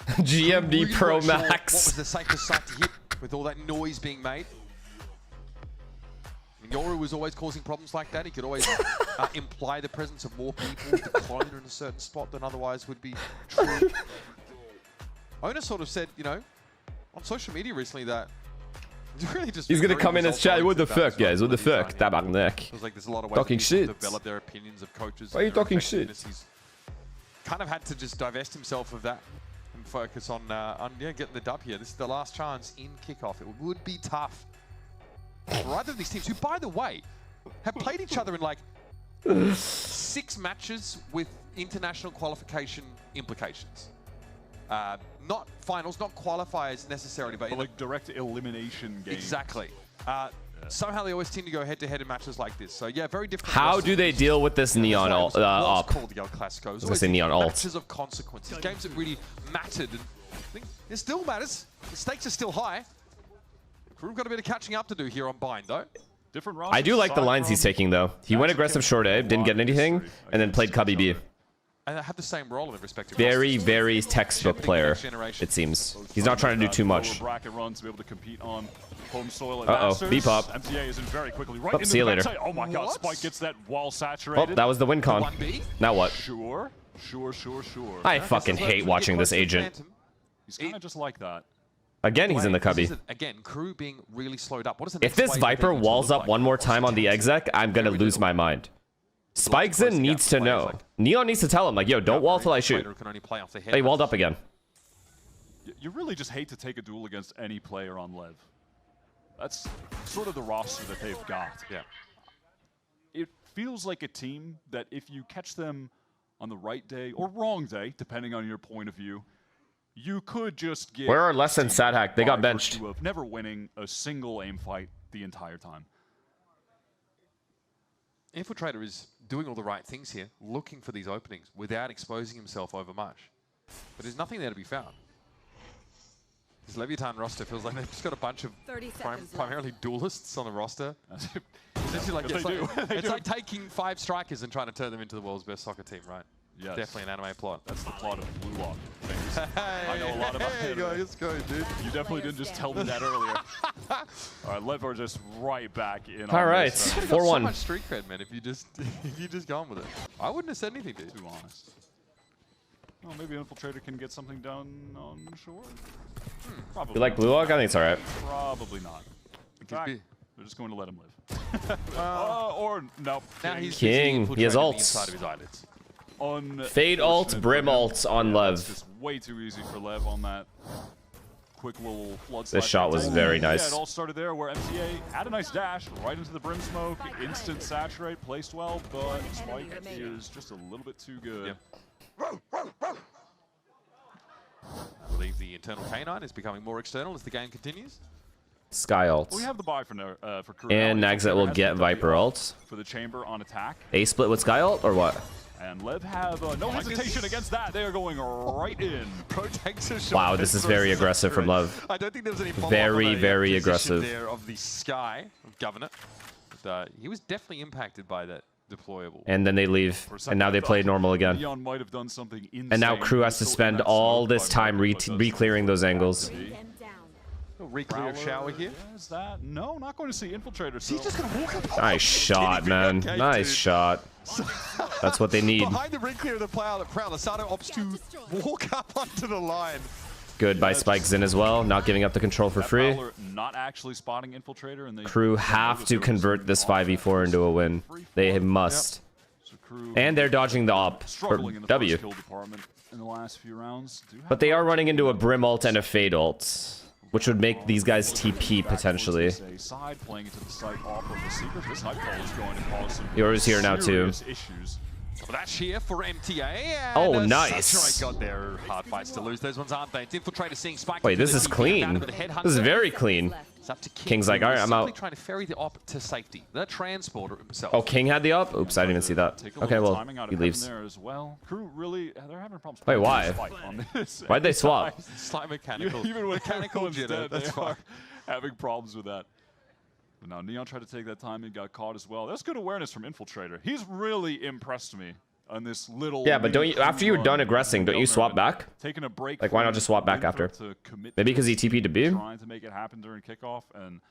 GMD really Pro sure Max. What was the safest site to hit with all that noise being made? Yoru was always causing problems like that. He could always imply the presence of more people with the clone in a certain spot than otherwise would be true. Owner sort of said, on social media recently that really just He's gonna come in as chat. What the fuck, guys? What the fuck? Tabarnak. Feels like there's a lot of ways Talking shit. develop their opinions of coaches. Why are you talking shit? He's kind of had to just divest himself of that. and focus on getting the dub here. This is the last chance in kickoff. It would be tough for either of these teams, who, by the way, have played each other in like 6 matches with international qualification implications. Not finals, not qualifiers necessarily, but like direct elimination games. Exactly. Somehow they always seem to go head-to-head in matches like this. So yeah, very different. How do they deal with this neon op? Called the El Clasico. I was gonna say neon alt. Matches of consequences, games that really mattered. And I think it still matters. The stakes are still high. KRU got a bit of catching up to do here on Bind, though. Different I do like the lines he's taking, though. He went aggressive short A, didn't get anything, and then played Cubby B. And they have the same role in the respective. Very, very textbook player, it seems. He's not trying to do too much. Bracket run to be able to compete on home soil. B-pop. MTA is in very quickly right Oh, into see you the later. backside. Oh my God, Spike gets that wall saturated. Oh, that was the win con. Now what? Sure. I fucking hate watching this agent. He's kind of just like that. Again, he's in the cubby. Again, KRU being really slowed up. What is the If this Viper walls up one more time on the exec, I'm gonna lose my mind. Spikeson needs to know. Neon needs to tell him, like, yo, don't wall till I shoot. They walled up again. You really just hate to take a duel against any player on LEV. That's sort of the roster that they've got. Yeah. It feels like a team that if you catch them on the right day or wrong day, depending on your point of view, you could just get... Where are Les and Sadhack? They got benched. ...of never winning a single aim fight the entire time. Infiltrator is doing all the right things here, looking for these openings without exposing himself over much. But there's nothing there to be found. This Levitan roster feels like they've just got a bunch of primarily duelists on the roster. It's like taking 5 strikers and trying to turn them into the world's best soccer team, right? Yes. Definitely an anime plot. That's the plot of Blue Lock. I know a lot about it. Let's go, dude. You definitely didn't just tell me that earlier. All right, LEV are just right back in. All right, 4-1. 4-1. So much street cred, man. If you just gone with it, I wouldn't have said anything, dude. Too honest. Well, maybe Infiltrator can get something done on shore. Probably. You like Blue Lock? I think it's all right. Probably not. In fact, they're just going to let him live. Or no. Now he's King. He has ults. Inside of his eyelids. Fade ult, Brim ult on Yeah, LEV. that's just way too easy for LEV on that quick little flood. This shot was very nice. Yeah, it all started there where MTA had a nice dash right into the Brim smoke, instant saturate, placed well, but Spike is just a little bit too good. I believe the internal canine is becoming more external as the game continues. Sky ult. We have the buy for KRU. And Nagzet will get Viper ult. For the chamber on attack. A split with Sky ult or what? And LEV have no hesitation against that. They are going right in. Wow, this is very aggressive from LEV. I don't think there was any very, very aggressive. There of the Sky Governor. But, he was definitely impacted by that deployable. And then they leave, and now they play normal again. Neon might have done something insane. And now KRU has to spend all this time re-clearing those angles. Re-clear shower here. Is that? No, not going to see Infiltrator. So. He's just going to walk up. Nice shot, man. Okay, nice dude. shot. That's what they need. Behind the re-clear of the Prowler, Sato opts to walk up onto the line. Good by Spikeson as well, not giving up the control for free. Not actually spotting Infiltrator, and KRU have to convert this 5v4 into a win. They must. And they're dodging the op for W. In the last few rounds. But they are running into a Brim ult and a Fade ult, which would make these guys TP potentially. Yours here now too. Well, that's here for MTA. Oh, nice. Saturate got their hard fights to lose. Those ones aren't they? It's Infiltrator seeing Spike. Wait, this is clean. This is very clean. King's like, all right, I'm out. Trying to ferry the op to safety. The transporter himself. Oh, King had the up? Oops, I didn't even see that. Okay, well, he leaves. KRU really, they're having problems. Wait, why? Why'd they swap? Slight mechanical. Even with mechanical jitter, that's fine. Having problems with that. But now Neon tried to take that time and got caught as well. That's good awareness from Infiltrator. He's really impressed me on this little. Yeah, but don't you, after you're done aggressing, don't you swap back? Taking a break. Like, why not just swap back after? Maybe because he TP'd to B? Trying to make it happen during kickoff, and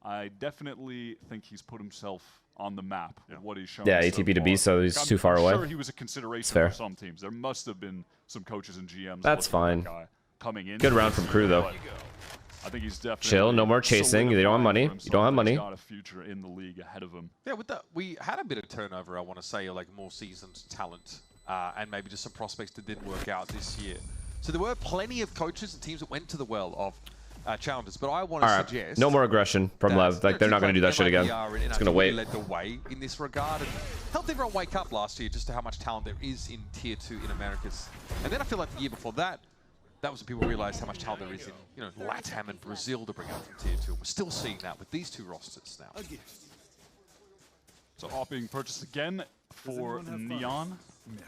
I definitely think he's put himself on the map with what he's shown. Yeah, ATP to B, so he's too far away. I'm sure he was a consideration for some teams. There must have been some coaches and GMs. That's fine. Coming in. Good round from KRU though. I think he's definitely chill. No more chasing. They don't have money. You don't have money. He's got a future in the league ahead of him. Yeah, with that, we had a bit of turnover. I want to say, like more seasoned talent, and maybe just some prospects that didn't work out this year. So there were plenty of coaches and teams that went to the well of challenges, but I want to suggest no more aggression from Lev. Like, they're not going to do that shit again. It's going to wait. Led the way in this regard and helped everyone wake up last year just to how much talent there is in Tier 2 in Americas. And then I feel like the year before that, that was when people realized how much talent there is in, you know, LATAM and Brazil to bring up from Tier 2. We're still seeing that with these two rosters now. So AWP being purchased again for Neon.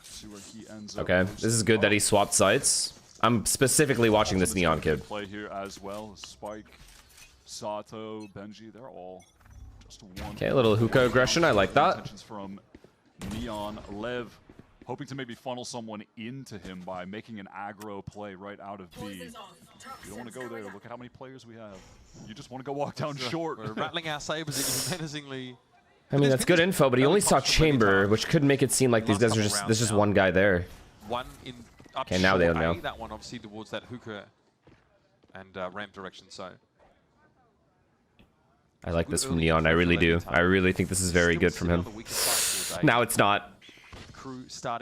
See where he ends up. Okay, this is good that he swapped sites. I'm specifically watching this Neon kid. Play here as well. Spike, Sato, Benji, they're all just one. Okay, a little hookah aggression. I like that. From Neon, Lev, hoping to maybe funnel someone into him by making an aggro play right out of B. You don't want to go there. Look at how many players we have. You just want to go walk down short. We're rattling our sabers menacingly. I mean, that's good info, but he only saw Chamber, which could make it seem like these guys are just, there's just one guy there. One in up okay, now they don't know. That one obviously towards that hookah and ramp direction, so. I like this from Neon, I really do. I really think this is very good from him. Now it's not.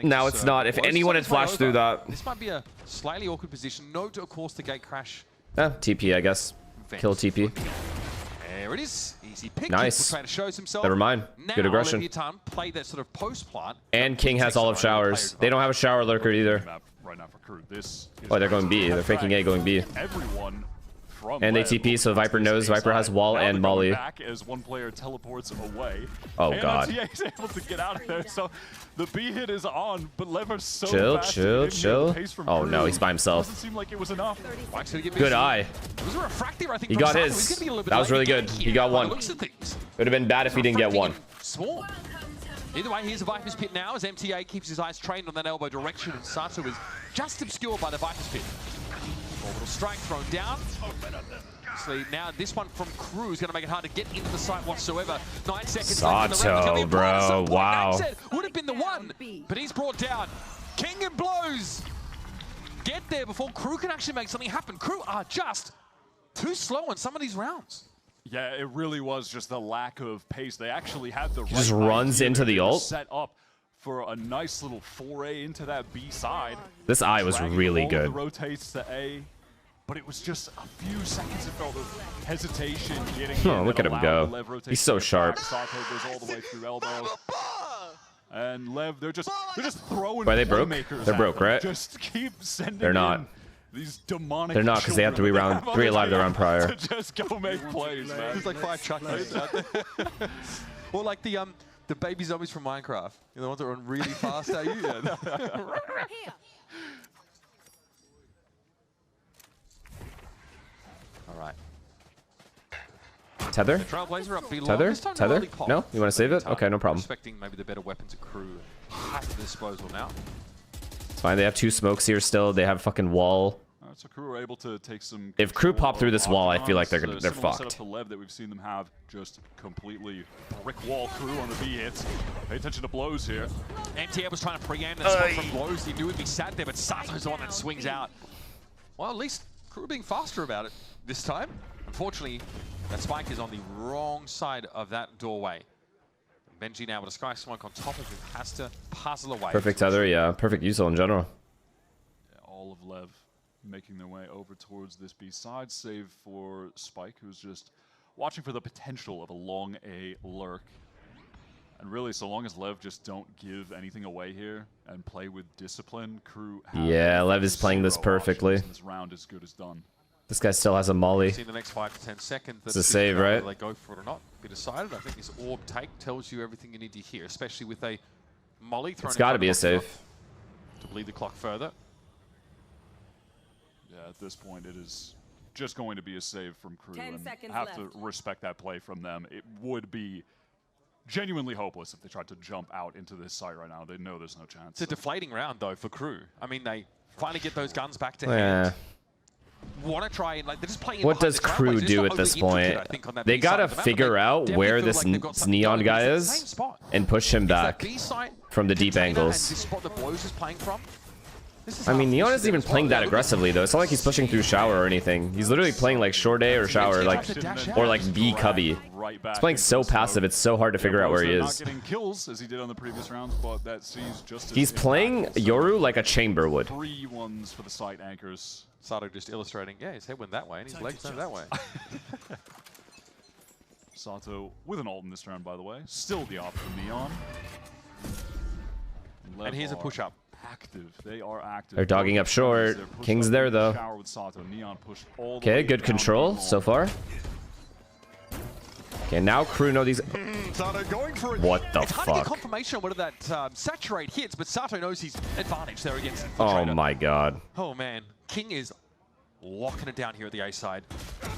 Now it's not. If anyone had flashed through that. This might be a slightly awkward position. Note, of course, the gate crash. TP, I guess. Kill TP. There it is. Easy pick. Nice. Trying to show himself. Never mind. Good aggression. Levitan play that sort of post plant. And King has all of showers. They don't have a shower lurker either. Right now for KRU. This oh, they're going B. They're faking A, going B. Everyone and they TP, so Viper knows. Viper has wall and Molly. Back as one player teleports away. Oh god. And is able to get out of there, so the B hit is on, but Lever's so chill. Oh no, he's by himself. Doesn't seem like it was enough. Good eye. He got his. That was really good. He got one. Would have been bad if he didn't get one. Small. Either way, here's the Viper's Pit now as MTA keeps his eyes trained on that elbow direction, and Sato is just obscured by the Viper's Pit. Orbital strike thrown down. Obviously, now this one from KRU is going to make it hard to get into the site whatsoever. 9 seconds left in the round. Bro, wow. Would have been the one, but he's brought down. King and blows. Get there before KRU can actually make something happen. KRU are just too slow on some of these rounds. Yeah, it really was just the lack of pace. They actually had the he just runs into the ult. Set up for a nice little foray into that B side. This eye was really good. Rotates to A, but it was just a few seconds it felt of hesitation getting oh, look at him go. He's so sharp. Sato goes all the way through elbow. And Lev, they're just throwing. Why they broke? They're broke, right? Just keep sending. They're not. These demonic. They're not because they have to be round 3 alive the round prior. To just go make plays, man. There's like 5 chuckles out there. Or like the baby zombies from Minecraft. You know, the ones that run really fast at you. Yeah. All right. Tether? Trailblazer up below. Tether? Tether? No? You want to save it? Okay, no problem. Respecting maybe the better weapons at KRU at the disposal now. It's fine. They have 2 smokes here still. They have fucking wall. So KRU are able to take some. If KRU pop through this wall, I feel like they're fucked. Setup to Lev that we've seen them have just completely brick wall KRU on the B hits. Pay attention to blows here. MTA was trying to pre-aim that spot from blows. He knew he'd be sat there, but Sato's the one that swings out. Well, at least KRU being faster about it this time. Unfortunately, that spike is on the wrong side of that doorway. Benji now with a sky smoke on top of him has to puzzle away. Perfect tether, yeah. Perfect usual in general. Yeah, all of Lev making their way over towards this B side, save for Spike, who's just watching for the potential of a long A lurk. And really, so long as Lev just don't give anything away here and play with discipline, KRU yeah, Lev is playing this perfectly. This round is good as done. This guy still has a molly. See in the next 5 to 10 seconds. It's a save, right? Whether they go for it or not, be decided. I think this orb take tells you everything you need to hear, especially with a molly thrown. It's got to be a save. To bleed the clock further. Yeah, at this point, it is just going to be a save from KRU, and have to respect that play from them. It would be genuinely hopeless if they tried to jump out into this site right now. They know there's no chance. It's a deflating round, though, for KRU. I mean, they finally get those guns back to hand. Want to try and, like, they're just playing. What does KRU do at this point? They gotta figure out where this Neon guy is and push him back from the deep angles. I mean, Neon isn't even playing that aggressively though. It's not like he's pushing through shower or anything. He's literally playing like short A or shower, like, or like B cubby. right back. He's playing so passive, it's so hard to figure out where he Not is. getting kills as he did on the previous rounds, but that seems just as He's playing Yoru like a chamber would. 3 ones for the site anchors. Sato just illustrating, yeah, his head went that way and his legs went that way. Sato with an ult in this round, by the way. Still the op from Neon. And here's a push-up. Active. They are active. They're dogging up short. King's there, though. Okay, good control so far. Okay, now KRU know these. Sato going for it. What the it's hard to get fuck? confirmation on whether that saturate hits, but Sato knows his advantage there against Oh Infiltrator. my god. Oh man, King is locking it down here at the A side.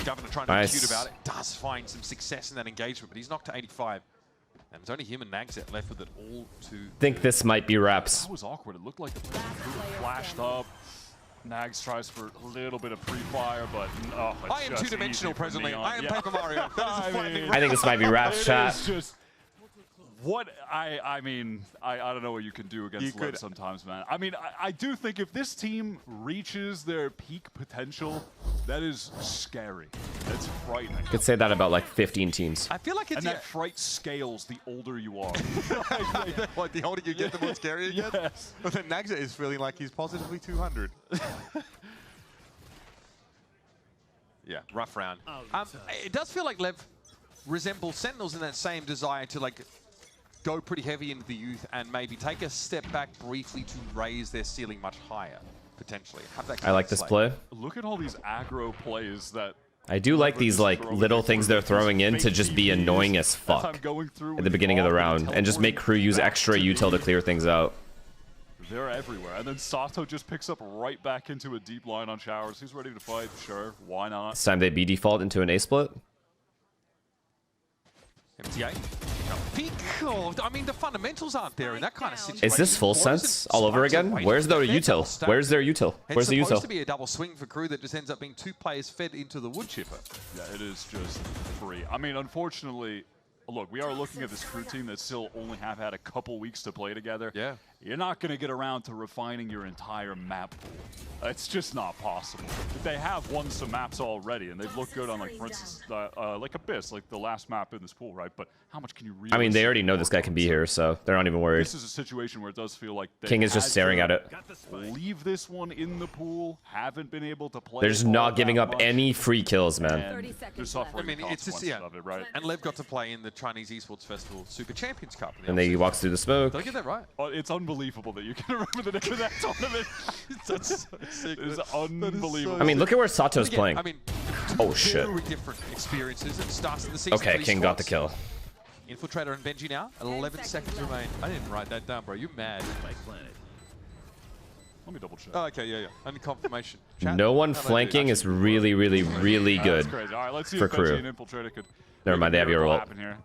Governor trying to Nice. shoot about it. Does find some success in that engagement, but he's knocked to 85. And it's only him and Nagset left with it all to... Think this might be wraps. That was awkward. It looked like the flashed up. Nags tries for a little bit of pre-fire, but oh, it's I am just two-dimensional easy for presently. Neon. I am Paper Mario. That is a flattening I think this might be wraps, chat. It's just what I mean, I don't know what you can do against Lev sometimes, man. I mean, I do think if this team reaches their peak potential, that is scary. That's frightening. Could say that about like 15 teams. I feel like it's... And that fright scales the older you are. Like the older you get, the more scary it gets? Yes. But then Nagset is feeling like he's positively 200. Yeah, rough round. It does feel like Lev resembles Sentinels in that same desire to like go pretty heavy into the youth and maybe take a step back briefly to raise their ceiling much higher, potentially. Have that I like this play. Look at all these aggro plays that... I do like these like little things they're throwing in to just be annoying as fuck at the beginning of the round and just make KRU use extra util to clear things out. They're everywhere. And then Sato just picks up right back into a deep line on Showers. He's ready to fight. Sure, why not? This time they B default into an A split. MTA. Peak. Oh, I mean, the fundamentals aren't there in that kind of situation. Is this full sense all over again? Where's the util? Where's their util? Where's the It's supposed util? to be a double swing for KRU that just ends up being 2 players fed into the wood chipper. Yeah, it is just free. I mean, unfortunately, look, we are looking at this KRU team that still only have had a couple weeks to play together. Yeah. You're not going to get around to refining your entire map pool. It's just not possible. They have won some maps already, and they've looked good on, like, for instance, like Abyss, like the last map in this pool, right? But how much can you really... I mean, they already know this guy can be here, so they're not even worried. This is a situation where it does feel like they King is just had staring to at it. Leave this one in the pool, haven't been able to play. They're just all not that giving up much, any free kills, man. and they're suffering I mean, the it's just, consequences yeah. of it, right? And Lev got to play in the Chinese Esports Festival Super Champions Cup. And then he walks through the smoke. Did I get that right? Oh, it's unbelievable that you can remember the name of that tournament. That's so sick. It's unbelievable. I mean, look at where Sato's Again, playing. I mean, Oh shit. very different experiences. It starts in the season. Okay, 3 King got the squads. kill. Infiltrator and Benji now. 11 seconds remain. I didn't write that down, bro. You mad? Let me double check. Oh, okay, yeah. Only confirmation. Chat, No one how about flanking you? is really, really, really good That's crazy. All right, let's see for if Benji KRU. and Infiltrator could Never mind, they have your miracle ult. happen here.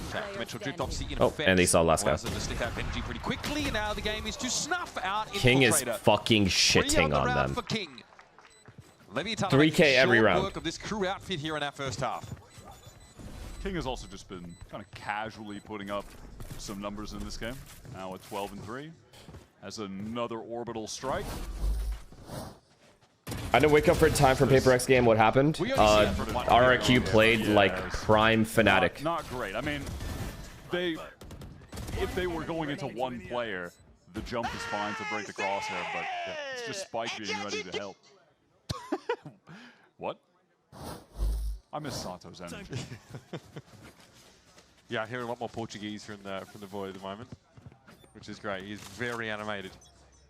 Okay, Dimensional Drift obviously in Oh, effect. and they saw last guy. Allows them to stick out Benji pretty quickly, and now the game is to snuff out King is Infiltrator. fucking 3 shitting the on round them. for King. Levitan 3K making every short round. work of this KRU outfit here in our first half. King has also just been kind of casually putting up some numbers in this game. Now at 12 and 3. Has another orbital strike. I didn't wake up for time for Paper X game. What happened? RRQ played like prime Fnatic. Not great. I mean, if they were going into one player, the jump is fine to break the crosshair, but it's just Spike being ready to help. What? I miss Sato's energy. Yeah, I hear a lot more Portuguese from the void at the moment, which is great. He's very animated.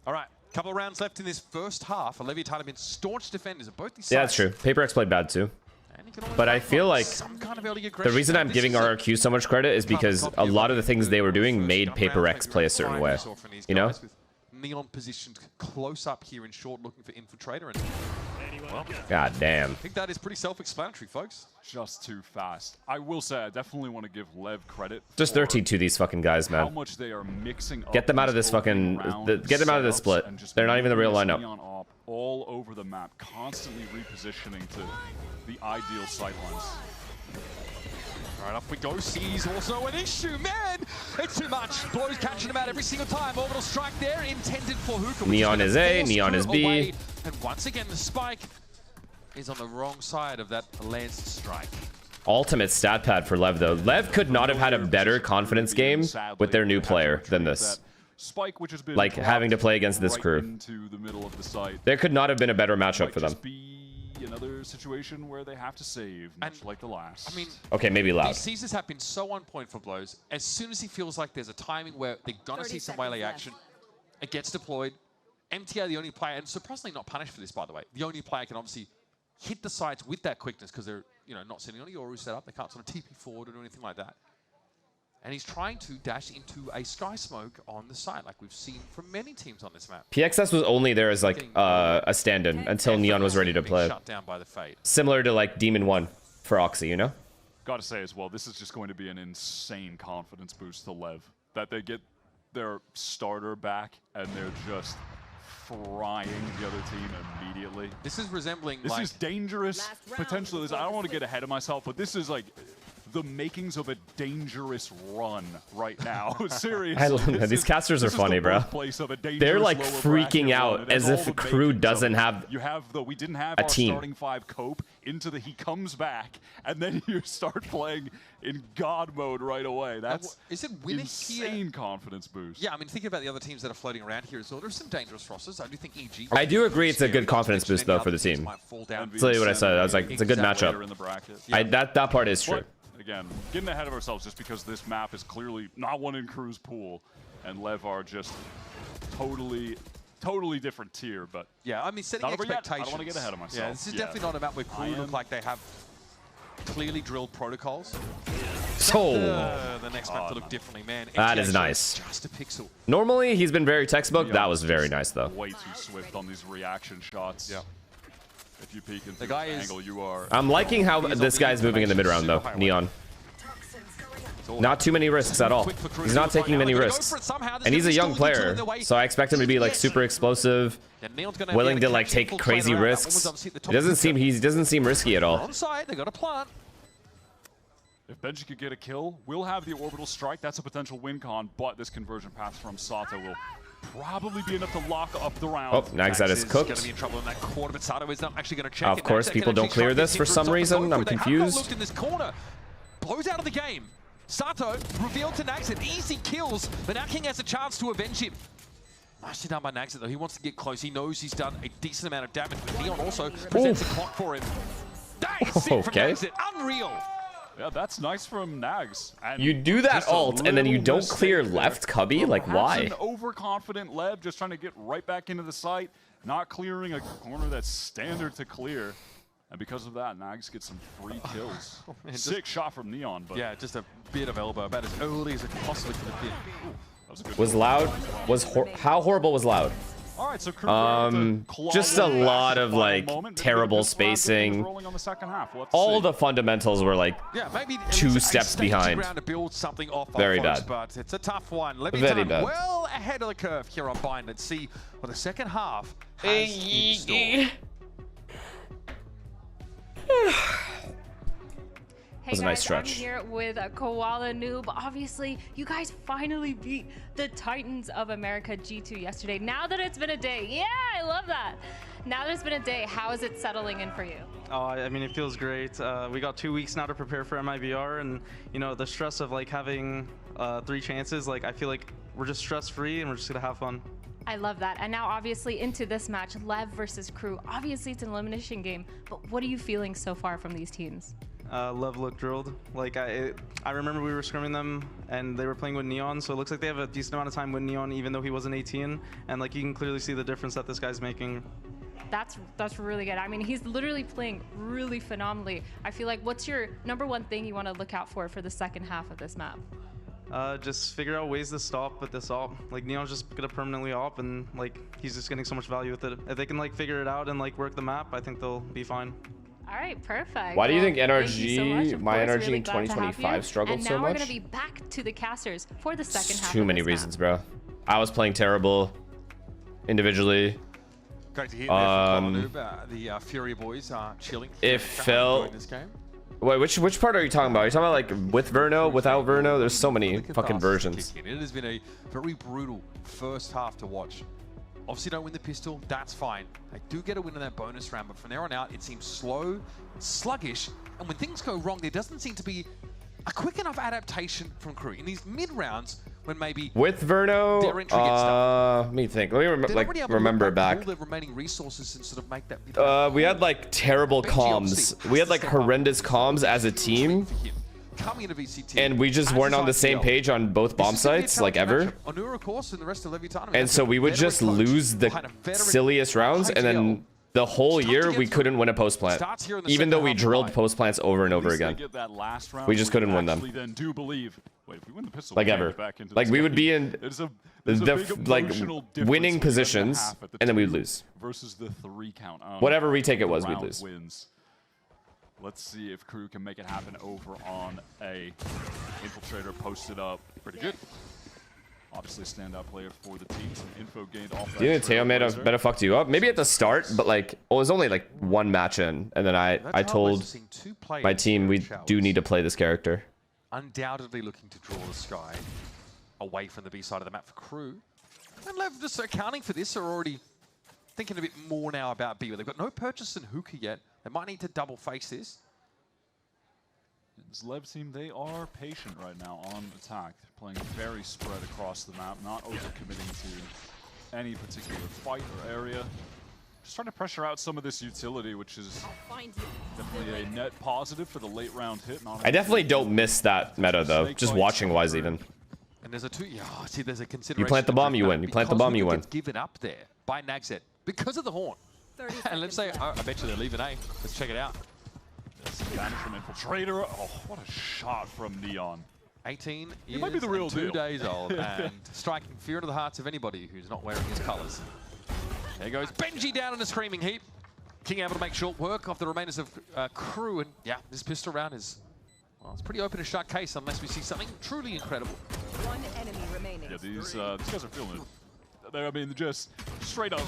All right, couple of rounds left in this first half. Levitan have been staunch defenders of both these sides. Yeah, that's true. Paper X played bad too. But I feel like the reason I'm giving RRQ so much credit is because a lot of the things they were doing made Paper X play a certain way. You know? Neon positioned close up here in short, looking for Infiltrator. And, well, God damn. I think that is pretty self-explanatory, folks. Just too fast. I will say, I definitely want to give Lev credit. Just 13-2 these fucking guys, How man. much they are mixing up. Get them out of this fucking... Get them out of this split. They're not even the real lineup. All over the map, constantly repositioning to the ideal sightlines. All right, off we go. C's also an issue, man. It's too much. Blows catching him out every single time. Orbital strike there, intended for Hookah. Neon is A, Neon is B. Away. And once again, the spike is on the wrong side of that lanced strike. Ultimate stat pad for Lev, though. Lev could not have had a better confidence game with their new player than this. Spike, which has been Like, having to play against this crew. into the middle of the site. There could not have been a better matchup for them. Another situation where they have to save, much like the last. I mean, okay, maybe loud. These seasons have been so on point for blows. As soon as he feels like there's a timing where they're gonna see some melee action, it gets deployed. MTR, the only player, and surprisingly not punished for this, by the way. The only player can obviously hit the sites with that quickness because they're, you know, not sitting on a Yoru setup. They can't sort of TP forward or do anything like that. And he's trying to dash into a sky smoke on the site, like we've seen from many teams on this map. PXS was only there as like a stand-in until Neon was ready to play. Shut down by the Fate. Similar to like Demon 1 for Oxy, you know? Gotta say as well, this is just going to be an insane confidence boost to Lev. That they get their starter back and they're just frying the other team immediately. This is resembling This is dangerous, potentially. I don't want to get ahead of myself, but this is like the makings of a dangerous run right now. Seriously. I love that. These casters are funny, bro. They're like freaking out as if crew doesn't have we didn't have a our team. starting 5 cope into the he comes back, and then you start playing in God mode right away. That's is it winning insane confidence boost. Yeah, I mean, thinking about the other teams that are floating around here as well, there's some dangerous rosters. I do think EG. I do agree it's a good confidence boost though for the team. I'll tell you what I said. I was like, it's a good matchup. That part is true. Again, getting ahead of ourselves just because this map is clearly not one in Crew's pool, and Lev are just totally different tier. But yeah, I mean, setting expectations. I don't want to get ahead of myself. Yeah, this is definitely not a map where Crew look like they have clearly drilled protocols. So the next map to look differently, man. That is nice. Just a pixel. Normally he's been very textbook. That was very nice though. Way too swift on these reaction shots. Yeah. If you peek into the angle, you are. I'm liking how this guy's moving in the mid round though. Neon. Not too many risks at all. He's not taking many risks. And he's a young player, so I expect him to be like super explosive, willing to like take crazy risks. He doesn't seem risky at all. They got a plant. If Benji could get a kill, we'll have the orbital strike. That's a potential win con, but this conversion path from Sato will probably be enough to lock up the round. Oh, Nagzat is cooked. Gonna be in trouble in that corner, but Sato is not actually going to check Of course, people don't clear this for some reason. I'm confused. Looked in this corner. Blows out of the game. Sato revealed to Nagzat. Easy kills, but now King has a chance to avenge him. Nicely done by Nagzat, though. He wants to get close. He knows he's done a decent amount of damage, but Neon also presents a clock for him. That is sick from Nagzat. Unreal. Yeah, that's nice from Nags. And you do that ult and then you don't clear left cubby? Like, why? An overconfident Lev just trying to get right back into the site, not clearing a corner that's standard to clear. And because of that, Nags gets some free kills. Sick shot from Neon, but yeah, just a bit of elbow, about as early as it possibly could have been. Was loud? How horrible was loud? All right, so just a lot of like terrible spacing. All the fundamentals were like 2 steps behind. Very bad. But it's a tough one. Very bad. Well ahead of the curve here on Bind. Let's see what the second half has in store. Hey was a nice guys, stretch. I'm here with Koala Noob. Obviously, you guys finally beat the Titans of America G2 yesterday. Now that it's been a day, yeah, I love that. Now that it's been a day, how is it settling in for you? Oh, I mean, it feels great. We got 2 weeks now to prepare for MIBR, and you know, the stress of like having 3 chances, like I feel like we're just stress-free and we're just gonna have fun. I love that. And now obviously into this match, Lev versus Crew. Obviously it's an elimination game, but what are you feeling so far from these teams? Lev looked drilled. Like I remember we were scrimming them and they were playing with Neon, so it looks like they have a decent amount of time with Neon even though he wasn't 18, and like you can clearly see the difference that this guy's making. That's really good. I mean, he's literally playing really phenomenally. I feel like, what's your #1 thing you want to look out for the second half of this map? Just figure out ways to stop with this op. Like Neon's just gonna permanently op, and like he's just getting so much value with it. If they can like figure it out and like work the map, I think they'll be fine. All right, perfect. Why do you think thank NRG, you so much. my Of course, NRG really in glad to have 2025 you. struggled so And now we're much? gonna be back to the casters for the second half. Too many reasons, bro. I was playing terrible individually. Great to hear the Fury boys are chilling. It felt. This game. Wait, which part are you talking about? Are you talking about like with Verno, without Verno? There's so many fucking versions. It has been a very brutal first half to watch. Obviously don't win the pistol, that's fine. They do get a win in that bonus round, but from there on out, it seems slow, sluggish, and when things go wrong, there doesn't seem to be a quick enough adaptation from KRU. In these mid-rounds, when maybe with Verno, let me think. Let me remember back. The remaining resources and sort of make that we had like terrible comms. We had like horrendous comms as a team. Coming into VCT, and we just weren't on the same page on both bomb sites, like ever. Onura, of course, and the rest of Levitan. And so we would just lose the silliest rounds, and then the whole year we couldn't win a post plant, even though we drilled post plants over and over again. We just couldn't win them. Like ever. Like we would be in the like winning positions, and then we'd lose. Versus the 3 count. Whatever retake it was, we'd lose. Let's see if KRU can make it happen over on A. Infiltrator posted up pretty good. Obviously a standout player for the team. Some info gained off that. Do you think Teo may have fucked you up? Maybe at the start, but like it was only like 1 match in, and then I told my team we do need to play this character. Undoubtedly looking to draw the sky away from the B side of the map for KRU. And LEV just accounting for this are already thinking a bit more now about B, where they've got no purchase in hookah yet. They might need to double face this. This LEV team, they are patient right now on attack. They're playing very spread across the map, not overcommitting to any particular fight or area. Just trying to pressure out some of this utility, which is definitely a net positive for the late round hit. I definitely don't miss that meta though, just watching wise even. And there's a there's a consideration. You plant the bomb, you win. You plant the bomb, you win. Given up there by Nagset because of the horn. And let's say, I bet you they're leaving A. Let's check it out. Damage from Infiltrator. Oh, what a shot from Neon. 18 He might be the real 2 deal. days old and striking fear into the hearts of anybody who's not wearing his colors. There goes Benji down in a screaming heap. King able to make short work of the remainers of KRU, and yeah, this pistol round is, well, it's pretty open and shut case unless we see something truly incredible. 1 enemy remaining. Yeah, these guys are feeling it. I mean, just straight up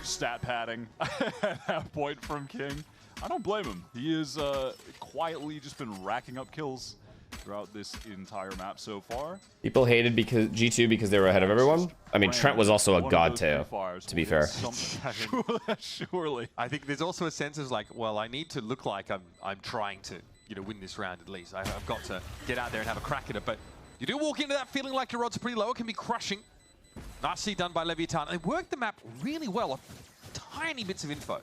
stat padding at that point from King. I don't blame him. He is quietly just been racking up kills throughout this entire map so far. People hated because G2 because they were ahead of everyone. I mean, Trent was also a god Teo, to be fair. Surely. I think there's also a sense of like, well, I need to look like I'm trying to, you know, win this round at least. I've got to get out there and have a crack at it. But you do walk into that feeling like your odds are pretty low. It can be crushing. Nicely done by Levitan. They worked the map really well. Tiny bits of info.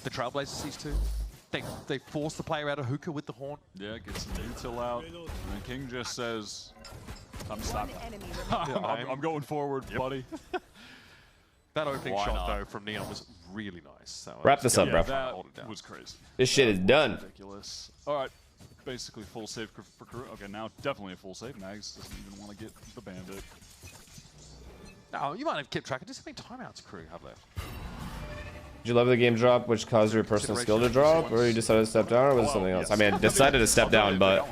The Trailblazers sees too. They force the player out of hookah with the horn. Yeah, get some util out. And King just says, I'm stopping. I'm going forward, buddy. That opening shot, though, from Neon was really nice. Wrap this up, bro. That was crazy. This shit is done. Ridiculous. All right. Basically full save for KRU. Okay, now definitely a full save. Nags doesn't even want to get the bandit. No, you might have kept track of just how many timeouts KRU have left. Did you love the game drop, which caused your personal skill to drop, or you decided to step down, or was it something else? I mean, I decided to step down, but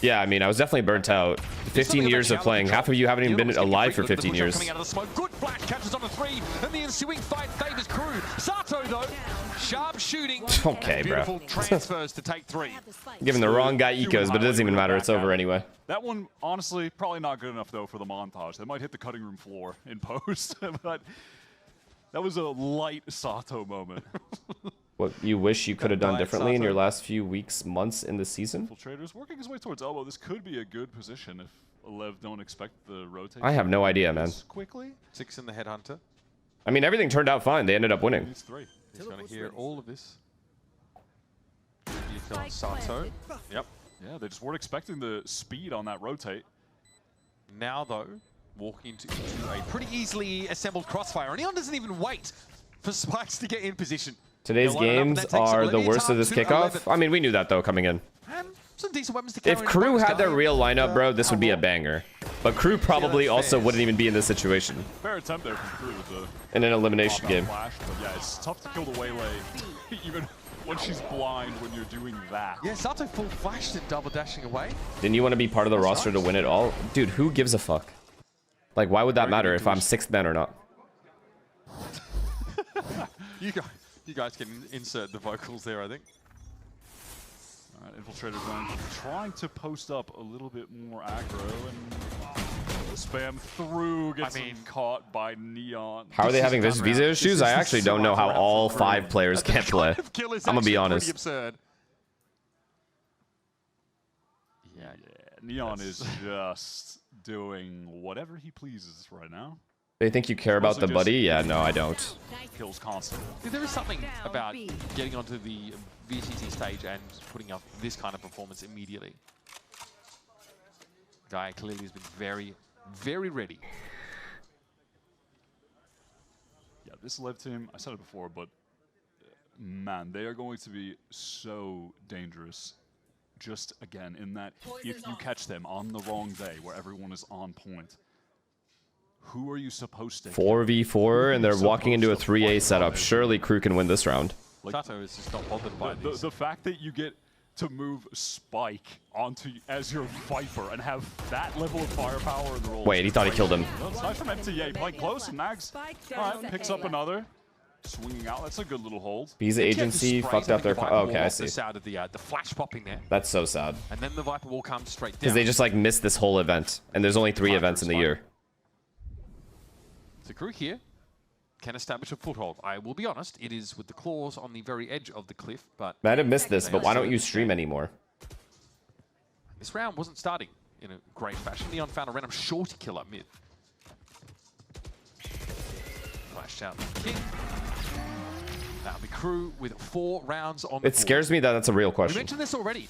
yeah, I mean, I was definitely burnt out. 15 years of playing. Half of you haven't even been alive for 15 years. Coming out of the smoke. Good flash catches on a 3, and the ensuing fight favors KRU. Sato, though, sharp shooting. Okay, bro. Beautiful transfers to take 3. Giving the wrong guy ecos, but it doesn't even matter. It's over anyway. That one, honestly, probably not good enough, though, for the montage. They might hit the cutting room floor in post, but that was a light Sato moment. What you wish you could have done differently in your last few weeks, months in the season? Infiltrator's working his way towards elbow. This could be a good position if LEV don't expect the rotation. I have no idea, man. Quickly. 6 in the headhunter. I mean, everything turned out fine. They ended up winning. He's 3. He's going to hear all of this. You feel Sato. Yep. Yeah, they just weren't expecting the speed on that rotate. Now, though, walking into a pretty easily assembled crossfire. And Neon doesn't even wait for Spikes to get in position. Today's games are the worst of this kickoff. I mean, we knew that, though, coming in. And some decent weapons to carry. If KRU had their real lineup, bro, this would be a banger. But KRU probably also wouldn't even be in this situation. Fair attempt there from KRU with the in an elimination game. Flash, but yeah, it's tough to kill the waylay, even when she's blind when you're doing that. Yeah, Sato full flashed and double dashing away. Didn't you want to be part of the roster to win it all? Dude, who gives a fuck? Like, why would that matter if I'm 6th man or not? You guys can insert the vocals there, I think. All right, Infiltrator going, trying to post up a little bit more aggro, and Spam through, gets caught by Neon. How are they having this visa issues? I actually don't know how all 5 players can't play. I'm gonna be honest. Absurd. Yeah, Neon is just doing whatever he pleases right now. They think you care about the buddy? Yeah, no, I don't. Kills constantly. There is something about getting onto the VCT stage and putting up this kind of performance immediately. Guy clearly has been very, very ready. Yeah, this LEV team, I said it before, but man, they are going to be so dangerous. Just again, in that if you catch them on the wrong day where everyone is on point, who are you supposed to 4v4, and they're walking into a 3A setup. Surely KRU can win this round. Sato is just not bothered by these. The fact that you get to move Spike onto as your Viper and have that level of firepower in the role. Wait, he thought he killed him. Well, aside from MTA, playing close, and Nags picks up another. Swinging out, that's a good little hold. Visa agency fucked up their... Oh, okay, I see. The flash popping there. That's so sad. And then the Viper will come straight down. Because they just like missed this whole event, and there's only 3 events in the year. The KRU here can establish a foothold. I will be honest, it is with the claws on the very edge of the cliff, but... Might have missed this, but why don't you stream anymore? This round wasn't starting in a great fashion. Neon found a random shorty killer mid. Flashed out King. That'll be KRU with 4 rounds on the It scares me that that's a real We question. mentioned this already.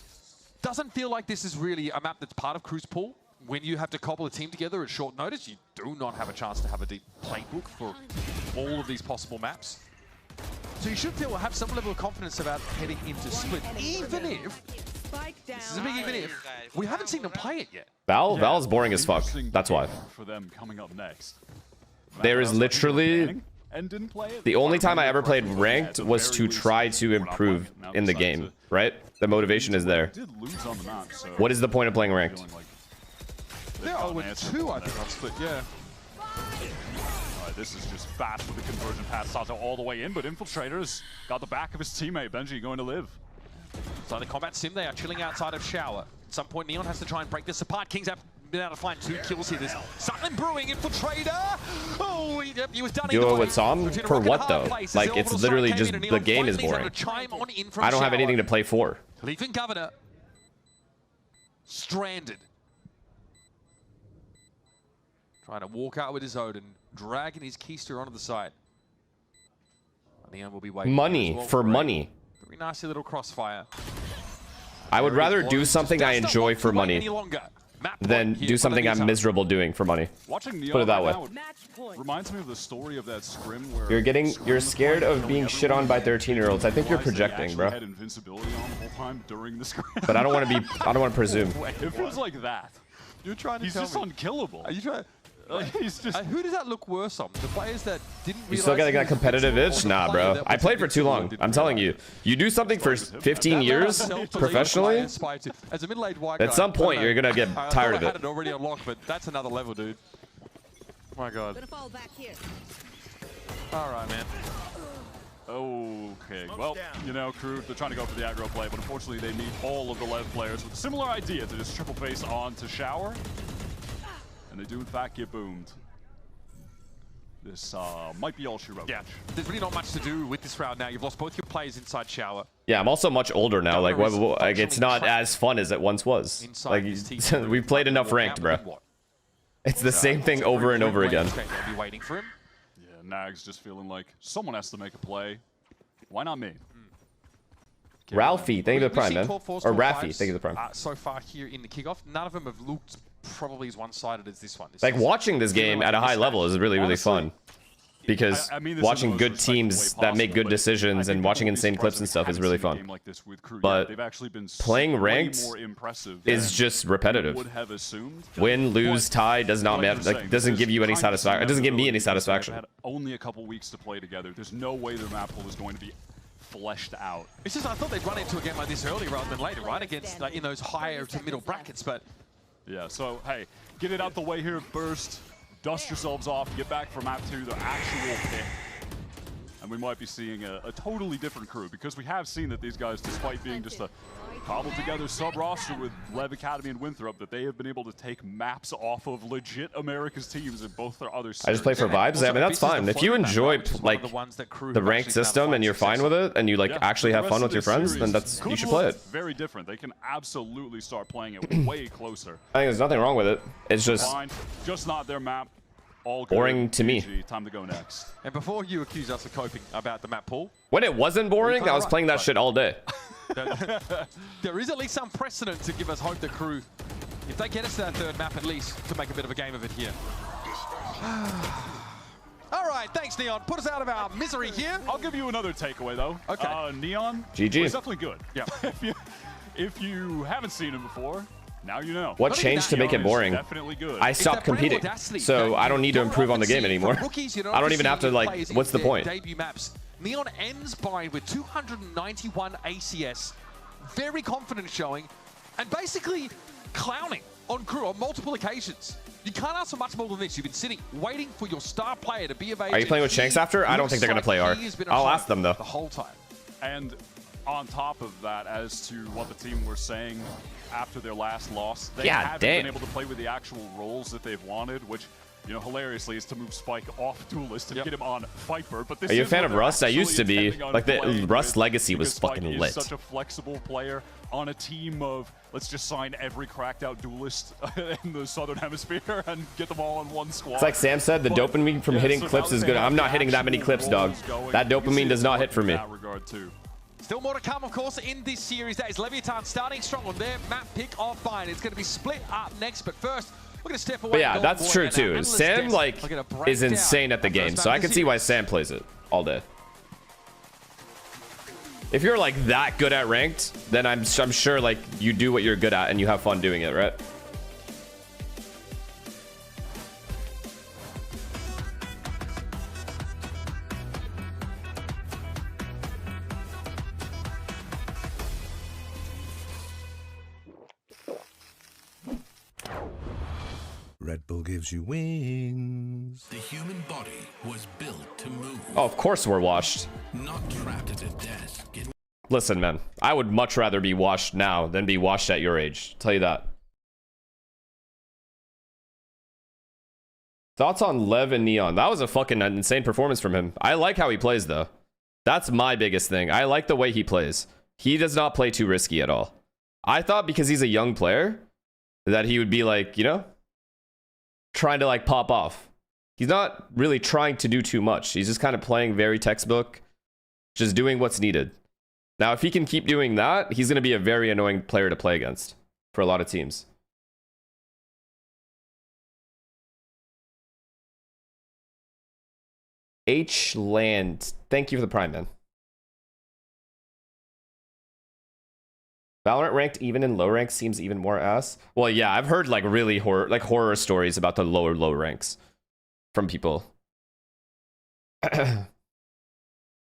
Doesn't feel like this is really a map that's part of KRU's pool. When you have to cobble a team together at short notice, you do not have a chance to have a deep playbook for all of these possible maps. So you should have some level of confidence about heading into Split, even if, this is a big even if, we haven't seen them play it yet. Val's boring as fuck. That's why. For them coming up next. There is literally... And didn't play it. The only time I ever played ranked was to try to improve in the game, right? The motivation is there. What is the point of playing ranked? They're 0-2, I think, on Split, yeah. Alright, this is just fast with the conversion pass. Sato all the way in, but Infiltrator's got the back of his teammate, Benji, going to live. So the combat sim, they are chilling outside of Shower. At some point, Neon has to try and break this apart. Kings have been able to find 2 kills here. There's Silent Brewing, Infiltrator! Oh, he was done. Duo with Som? For what, though? Like, it's literally just the game is boring. I don't have anything to play for. Leaving Governor stranded. Trying to walk out with his Odin, dragging his Keister onto the side. Neon will be waiting. Money for money. Very nasty little crossfire. I would rather do something I enjoy for money than do something I'm miserable doing for money. Watching Neon Put it that way. Reminds me of the story of that scrim where You're scared of being shit on by 13-year-olds. I think you're projecting, bro. had invincibility on the whole time during the scrim. But I don't want to presume. If it was like that, you're trying to he's tell just me. unkillable. Are you trying? He's just. Who does that look worse on? The players that didn't. You still getting that competitive itch? Nah, bro. I played for too long. I'm telling you. You do something for 15 years professionally, As a middle-aged white at some point you're gonna get tired of I had it. it already unlocked, but that's another level, dude. My God. All right, man. Okay, well, you know, KRU, they're trying to go for the aggro play, but unfortunately they need all of the LEV players with a similar idea to just triple face on to Shower. And they do, in fact, get boomed. This might be all she wrote. Yeah, there's really not much to do with this round now. You've lost both your players inside Shower. Yeah, I'm also much older now. Like, like it's not as fun as it once was. Like, we've played enough ranked, bro. It's the same thing over and over again. Be waiting for him. Yeah, Nag's just feeling like someone has to make a play. Why not me? Ralphie, thank you for the prime, man. Or Raffy, thank you for the prime. So far here in the kickoff, none of them have looked probably as one-sided as this one. Like, watching this game at a high level is really, really fun. Because watching good teams that make good decisions and watching insane clips and stuff is really fun. But playing ranked is just repetitive. Win, lose, tie does not matter. Like, doesn't give you any satisfaction. It doesn't give me any satisfaction. Only a couple weeks to play together. There's no way their map pool is going to be fleshed out. It's just I thought they'd run into a game like this early rather than later, right? Against in those higher to middle brackets, but yeah. So hey, get it out the way here, burst, dust yourselves off, get back for map 2, the actual pick, and we might be seeing a totally different KRU because we have seen that these guys, despite being just a cobbled together sub-roster with LEV Academy and Winthrop that they have been able to take maps off of legit America's teams in both their other series. I just play for vibes. I mean, that's fine. If you enjoy like the ranked system and you're fine with it, and you like actually have fun with your friends, then you should play it. Very different. They can absolutely start playing it way closer. I think there's nothing wrong with it. It's just fine. Just not their map. All good. Boring to me. Time to go next. And before you accuse us of coping about the map pool, when it wasn't boring, I was playing that shit all day. There is at least some precedent to give us hope that KRU, if they get us to that third map at least, to make a bit of a game of it here. All right, thanks, Neon. Put us out of our misery here. I'll give you another takeaway, though. Okay. Neon GG. was definitely good. Yeah. if you haven't seen him before, now you know. What changed to make it boring? Definitely good. I stopped competing, so I don't need to improve on the game anymore. I don't even have to, like, what's the point? Debut maps. Neon ends by with 291 ACS. Very confident showing, and basically clowning on KRU on multiple occasions. You can't ask for much more than this. You've been sitting, waiting for your star player to be of age. Are you playing with Shanks after? I don't think they're going to play Arc. I'll ask them, though. The whole time. And on top of that, as to what the team were saying after their last loss, they haven't been able to play with the actual roles that they've wanted, which, you know, hilariously is to move Spike off Duelist and get him on Viper. But this Are you a fan of Rust? I used to be. Like, the Rust Legacy was Spike fucking is lit. Such a flexible player on a team of, let's just sign every cracked out Duelist in the Southern Hemisphere and get them all in one squad. It's like Sam said, the dopamine from hitting clips is good. I'm not hitting that many clips, dog. That dopamine does not hit for me. Still more to come, of course, in this series. That is Levitan starting strong on their map pick of mine. It's going to be split up next, but first, we're going to step away. But yeah, that's true too. Sam, like, is insane at the game, so I can see why Sam plays it all day. If you're, like, that good at ranked, then I'm sure, like, you do what you're good at and you have fun doing it, right? Red Bull gives you wings. The human body was built to move. Oh, of course we're washed. Not trapped at a desk. Listen, man, I would much rather be washed now than be washed at your age. I'll tell you that. Thoughts on Lev and Neon? That was a fucking insane performance from him. I like how he plays, though. That's my biggest thing. I like the way he plays. He does not play too risky at all. I thought because he's a young player that he would be like, you know, trying to like pop off. He's not really trying to do too much. He's just kind of playing very textbook, just doing what's needed. Now, if he can keep doing that, he's going to be a very annoying player to play against for a lot of teams. H Land, thank you for the prime, man. Valorant ranked even in low ranks seems even more ass. Well, yeah, I've heard like really horror stories about the low ranks from people.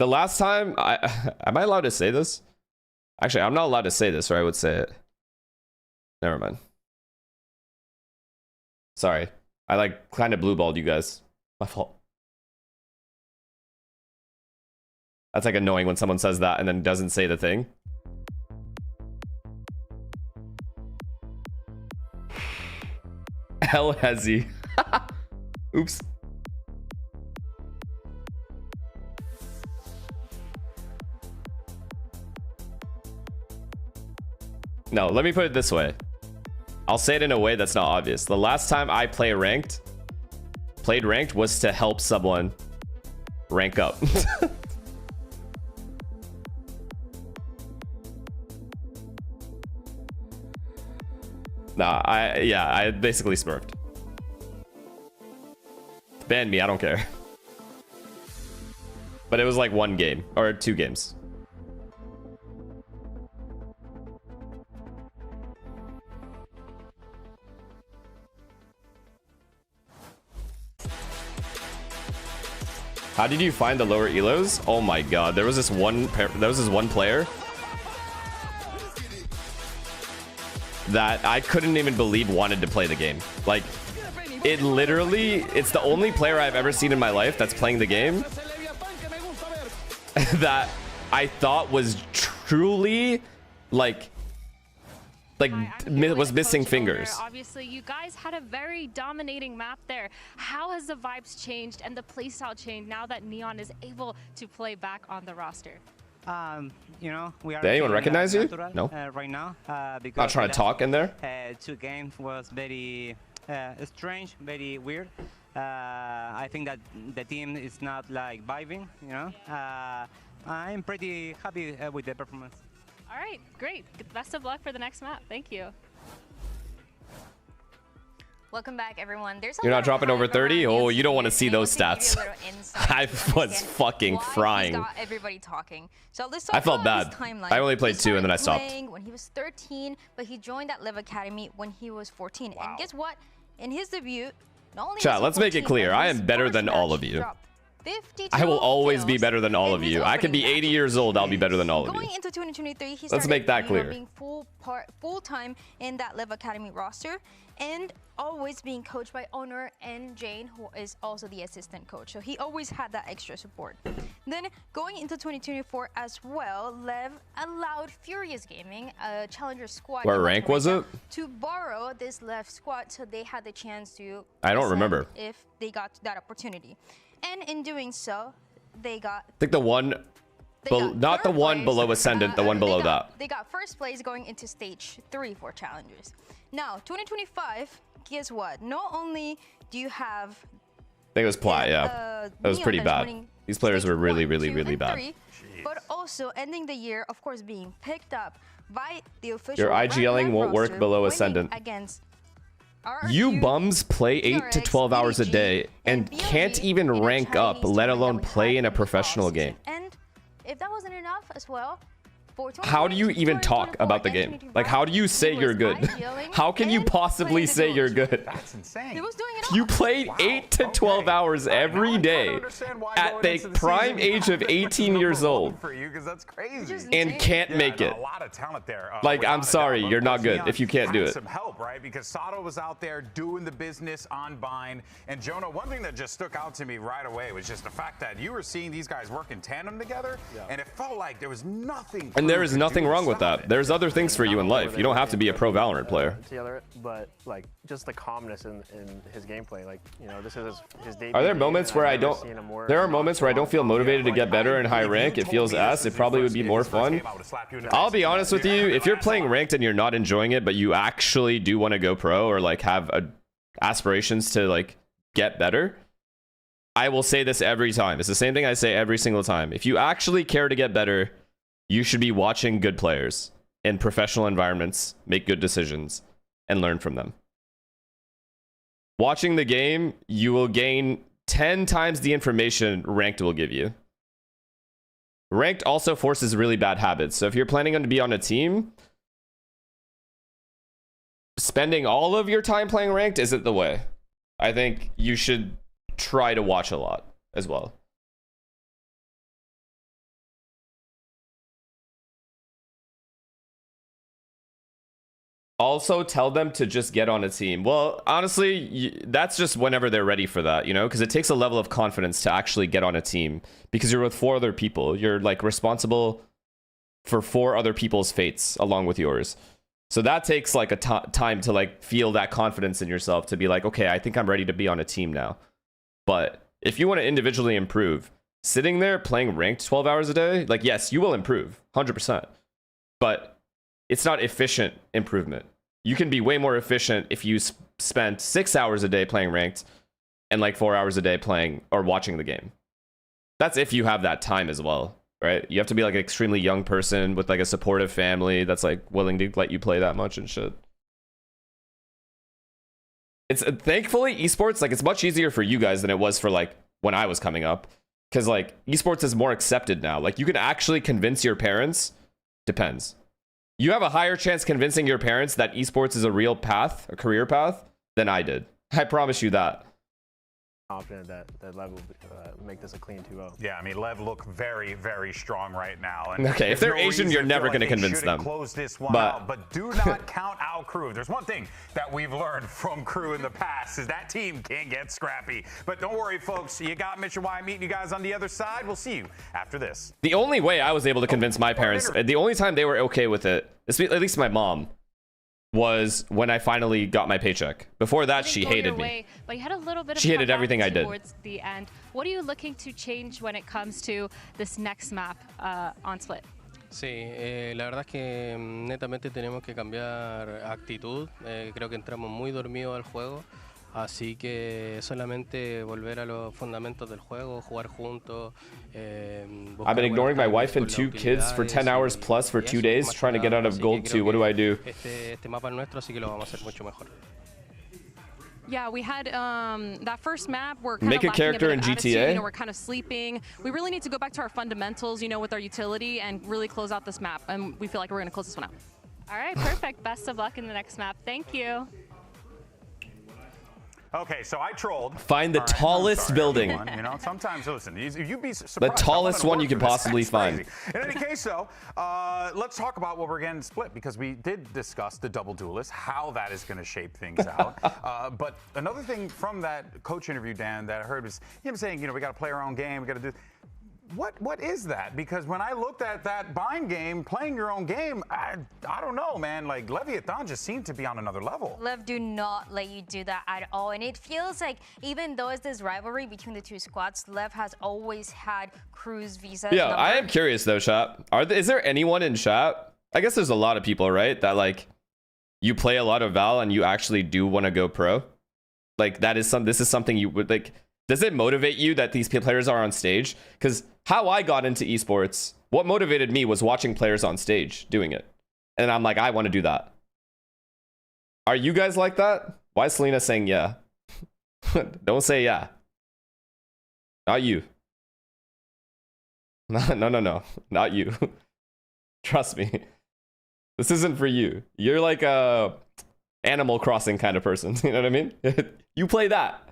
The last time am I allowed to say this? Actually, I'm not allowed to say this, or I would say it. Never mind. Sorry. I like kind of blue balled you guys. My fault. That's like annoying when someone says that and then doesn't say the thing. Hell hezzy. Oops. No, let me put it this way. I'll say it in a way that's not obvious. The last time I played ranked was to help someone rank up. Nah, I basically smurfed. Ban me, I don't care. But it was like 1 game, or 2 games. How did you find the lower elos? Oh my god, there was this one player that I couldn't even believe wanted to play the game. Like, it literally, it's the only player I've ever seen in my life that's playing the game that I thought was truly, like, like was missing fingers. Obviously, you guys had a very dominating map there. How has the vibes changed and the playstyle changed now that Neon is able to play back on the roster? You know, we are. Did anyone recognize you? Natural, No. Right now, because Not trying to talk in there. 2 games was very strange, very weird. I think that the team is not like vibing. You know, I'm pretty happy with the performance. All right, great. Best of luck for the next map. Thank you. Welcome back, everyone. There's You're not dropping over 30? Oh, you don't want to see those stats. I was fucking frying. Got everybody talking. So let's talk I felt about bad. his timeline. I only played He 2 and then I started stopped. playing when he was 13, but he joined that LEV Academy when he was 14. And guess what? In his debut, not only Chat, was he let's make it 14, clear. but I his am better first than all match of you. dropped 52 I will always be kills better than all in of his you. I could be opening 80 match. years old. I'll be better than all of Going you. into 2023, he Let's started, make that you clear. know, being full-time in that LEV Academy roster and always being coached by Honor and Jane, who is also the assistant coach. So he always had that extra support. Then going into 2024 as well, LEV allowed Furious Gaming, a challenger squad. What rank was it? To borrow this LEV squad so they had the chance to I don't present remember. if they got that opportunity. And in doing so, they got I think the one, not the one below Ascendant, the one below that. they got first place going into stage 3 for challengers. Now, 2025, guess what? Not only do you have I think it was Plat, yeah. That was pretty bad. These players were really, really, really bad. 3, but also ending the year, of course, being picked up by the official Your IGLing won't work below Ascendant. Against You bums play 8 to 12 hours a day and can't even rank up, let alone play in a professional game. And if that wasn't enough as well, for How do you even talk about the game? Like, how do you say you're good? How can you possibly say you're good? That's insane. He was doing it You played 8 to 12 hours every day at the prime age of 18 years old For you, because that's crazy. and can't make it. A lot of talent there. Like, I'm sorry, you're not good if you can't do had it. Some help, right? Because Sato was out there doing the business on Bind. And Jonah, one thing that just stuck out to me right away was just the fact that you were seeing these guys work in tandem together, and it felt like there was nothing. And there is nothing wrong with that. There's other things for you in life. You don't have to be a pro Valorant player. Together, but like just the calmness in his gameplay. Like, you know, this is his debut. Are there moments where I don't? There are moments where I don't feel motivated to get better in high rank. It feels ass. It probably would be more fun. I'll be honest with you. If you're playing ranked and you're not enjoying it, but you actually do want to go pro or like have aspirations to like get better, I will say this every time. It's the same thing I say every single time. If you actually care to get better, you should be watching good players in professional environments, make good decisions, and learn from them. Watching the game, you will gain 10 times the information ranked will give you. Ranked also forces really bad habits. So if you're planning on to be on a team, spending all of your time playing ranked isn't the way. I think you should try to watch a lot as well. Also, tell them to just get on a team. Well, honestly, that's just whenever they're ready for that, you know, because it takes a level of confidence to actually get on a team because you're with 4 other people. You're like responsible for 4 other people's fates along with yours. So that takes like a time to like feel that confidence in yourself to be like, okay, I think I'm ready to be on a team now. But if you want to individually improve, sitting there playing ranked 12 hours a day, like, yes, you will improve 100%. But it's not efficient improvement. You can be way more efficient if you spent 6 hours a day playing ranked and like 4 hours a day playing or watching the game. That's if you have that time as well, right? You have to be like an extremely young person with like a supportive family that's like willing to let you play that much and shit. It's thankfully esports, like, it's much easier for you guys than it was for like when I was coming up, because like esports is more accepted now. Like, you can actually convince your parents. Depends. You have a higher chance convincing your parents that esports is a real path, a career path, than I did. I promise you that. Confident that Lev will make this a clean 2-0. Yeah, I mean, Lev look very, very strong right now. And okay, if they're Asian, you're never going to convince them. Close this one out, but do not count out KRU. There's one thing that we've learned from KRU in the past is that team can get scrappy. But don't worry, folks. You got Mitch and Y meeting you guys on the other side. We'll see you after this. The only way I was able to convince my parents, the only time they were okay with it, at least my mom, was when I finally got my paycheck. Before that, she hated me. But you had a little bit of She hated everything I did. towards the end. What are you looking to change when it comes to this next map on Split? Sí, la verdad es que netamente tenemos que cambiar actitud. Creo que entramos muy dormidos al juego. Así que solamente volver a los fundamentos del juego, jugar juntos. I've been ignoring my wife and 2 kids for 10 hours plus for 2 days, trying to get out of Gold 2. What do I do? Este mapa es nuestro, así que lo vamos a hacer mucho mejor. Yeah, we had that first map. We're Make a character in GTA. You know, we're kind of sleeping. We really need to go back to our fundamentals, you know, with our utility and really close out this map. And we feel like we're going to close this one out. All right, perfect. Best of luck in the next map. Thank you. Okay, so I trolled. Find the tallest building. You know, sometimes, listen, you'd be surprised. The tallest one you could possibly find. In any case, though, let's talk about what we're getting split, because we did discuss the double duelist, how that is going to shape things out. But another thing from that coach interview, Dan, that I heard was him saying, you know, we got to play our own game. We got to do. What is that? Because when I looked at that bind game, playing your own game, I don't know, man. Like, Levitan just seemed to be on another level. Lev do not let you do that at all. And it feels like even though it's this rivalry between the two squads, Lev has always had KRU's visa. Yeah, I am curious though, chat. Is there anyone in chat? I guess there's a lot of people, right? That like, you play a lot of Val and you actually do want to go pro. Like this is something you would like. Does it motivate you that these players are on stage? Because how I got into esports, what motivated me was watching players on stage doing it. And I'm like, I want to do that. Are you guys like that? Why is Selena saying yeah? Don't say yeah. Not you. No. Not you. Trust me. This isn't for you. You're like a Animal Crossing kind of person. You know what I mean? You play that.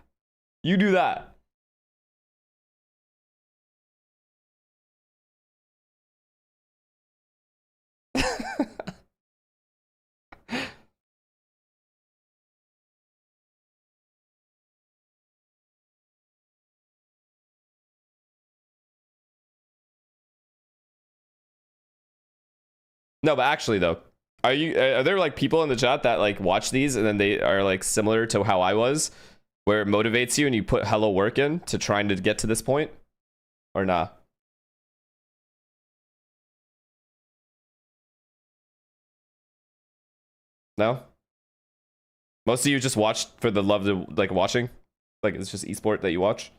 You do that. No, but actually though, are there like people in the chat that like watch these and then they are like similar to how I was, where it motivates you and you put hella work in to trying to get to this point, or nah? No? Most of you just watch for the love of like watching? Like it's just esport that you watch?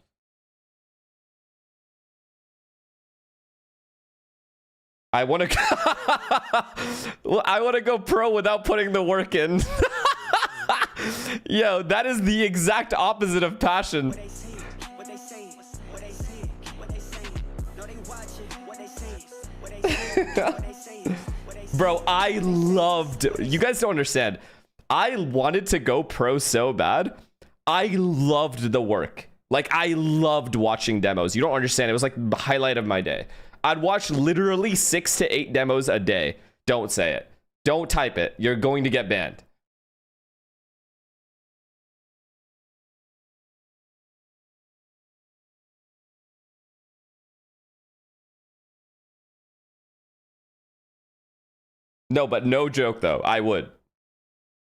I want to well, I want to go pro without putting the work in. Yo, that is the exact opposite of passion. Bro, I loved, you guys don't understand. I wanted to go pro so bad. I loved the work. Like, I loved watching demos. You don't understand. It was like the highlight of my day. I'd watch literally 6 to 8 demos a day. Don't say it. Don't type it. You're going to get banned. No, but no joke though. I would.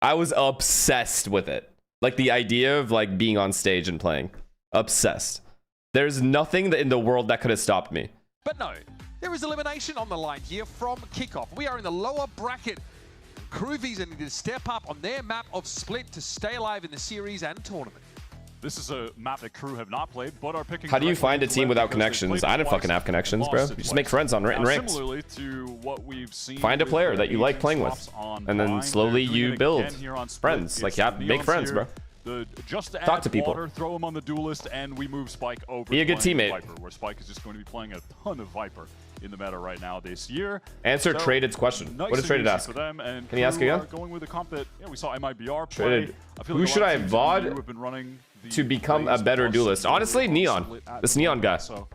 I was obsessed with it. Like the idea of like being on stage and playing. Obsessed. There's nothing in the world that could have stopped me. But no, there is elimination on the line here from Kickoff. We are in the lower bracket. KRU Visa need to step up on their map of Split to stay alive in the series and tournament. This is a map that KRU have not played, but are picking. How do you find a team without connections? I didn't fucking have connections, bro. You just make friends on ranked. Similarly to what we've seen, find a player that you like playing with, and then slowly you build friends. Like, yeah, make friends, bro. Talk to people. Throw him on the duelist, and we move Spike over. Be a good teammate. Viper, where Spike is just going to be playing a ton of Viper in the meta right now this year. Answer Traded's question. What does Traded ask? Can you ask again? Going with the comp that we saw MIBR play. Traded. Who should I VOD to become a better duelist? Honestly, Neon. This Neon guy. So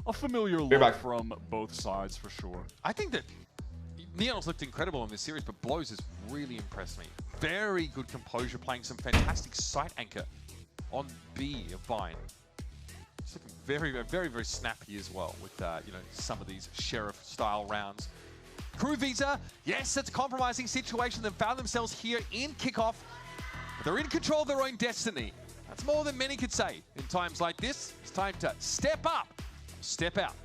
a familiar look from both sides for sure. I think that Neon's looked incredible in this series, but Blows has really impressed me. Very good composure, playing some fantastic sight anchor on B of Vine. It's looking very, very, very snappy as well with you know, some of these sheriff style rounds. KRU Visa, yes, it's a compromising situation. They've found themselves here in Kickoff. But they're in control of their own destiny. That's more than many could say. In times like this, it's time to step up, step out.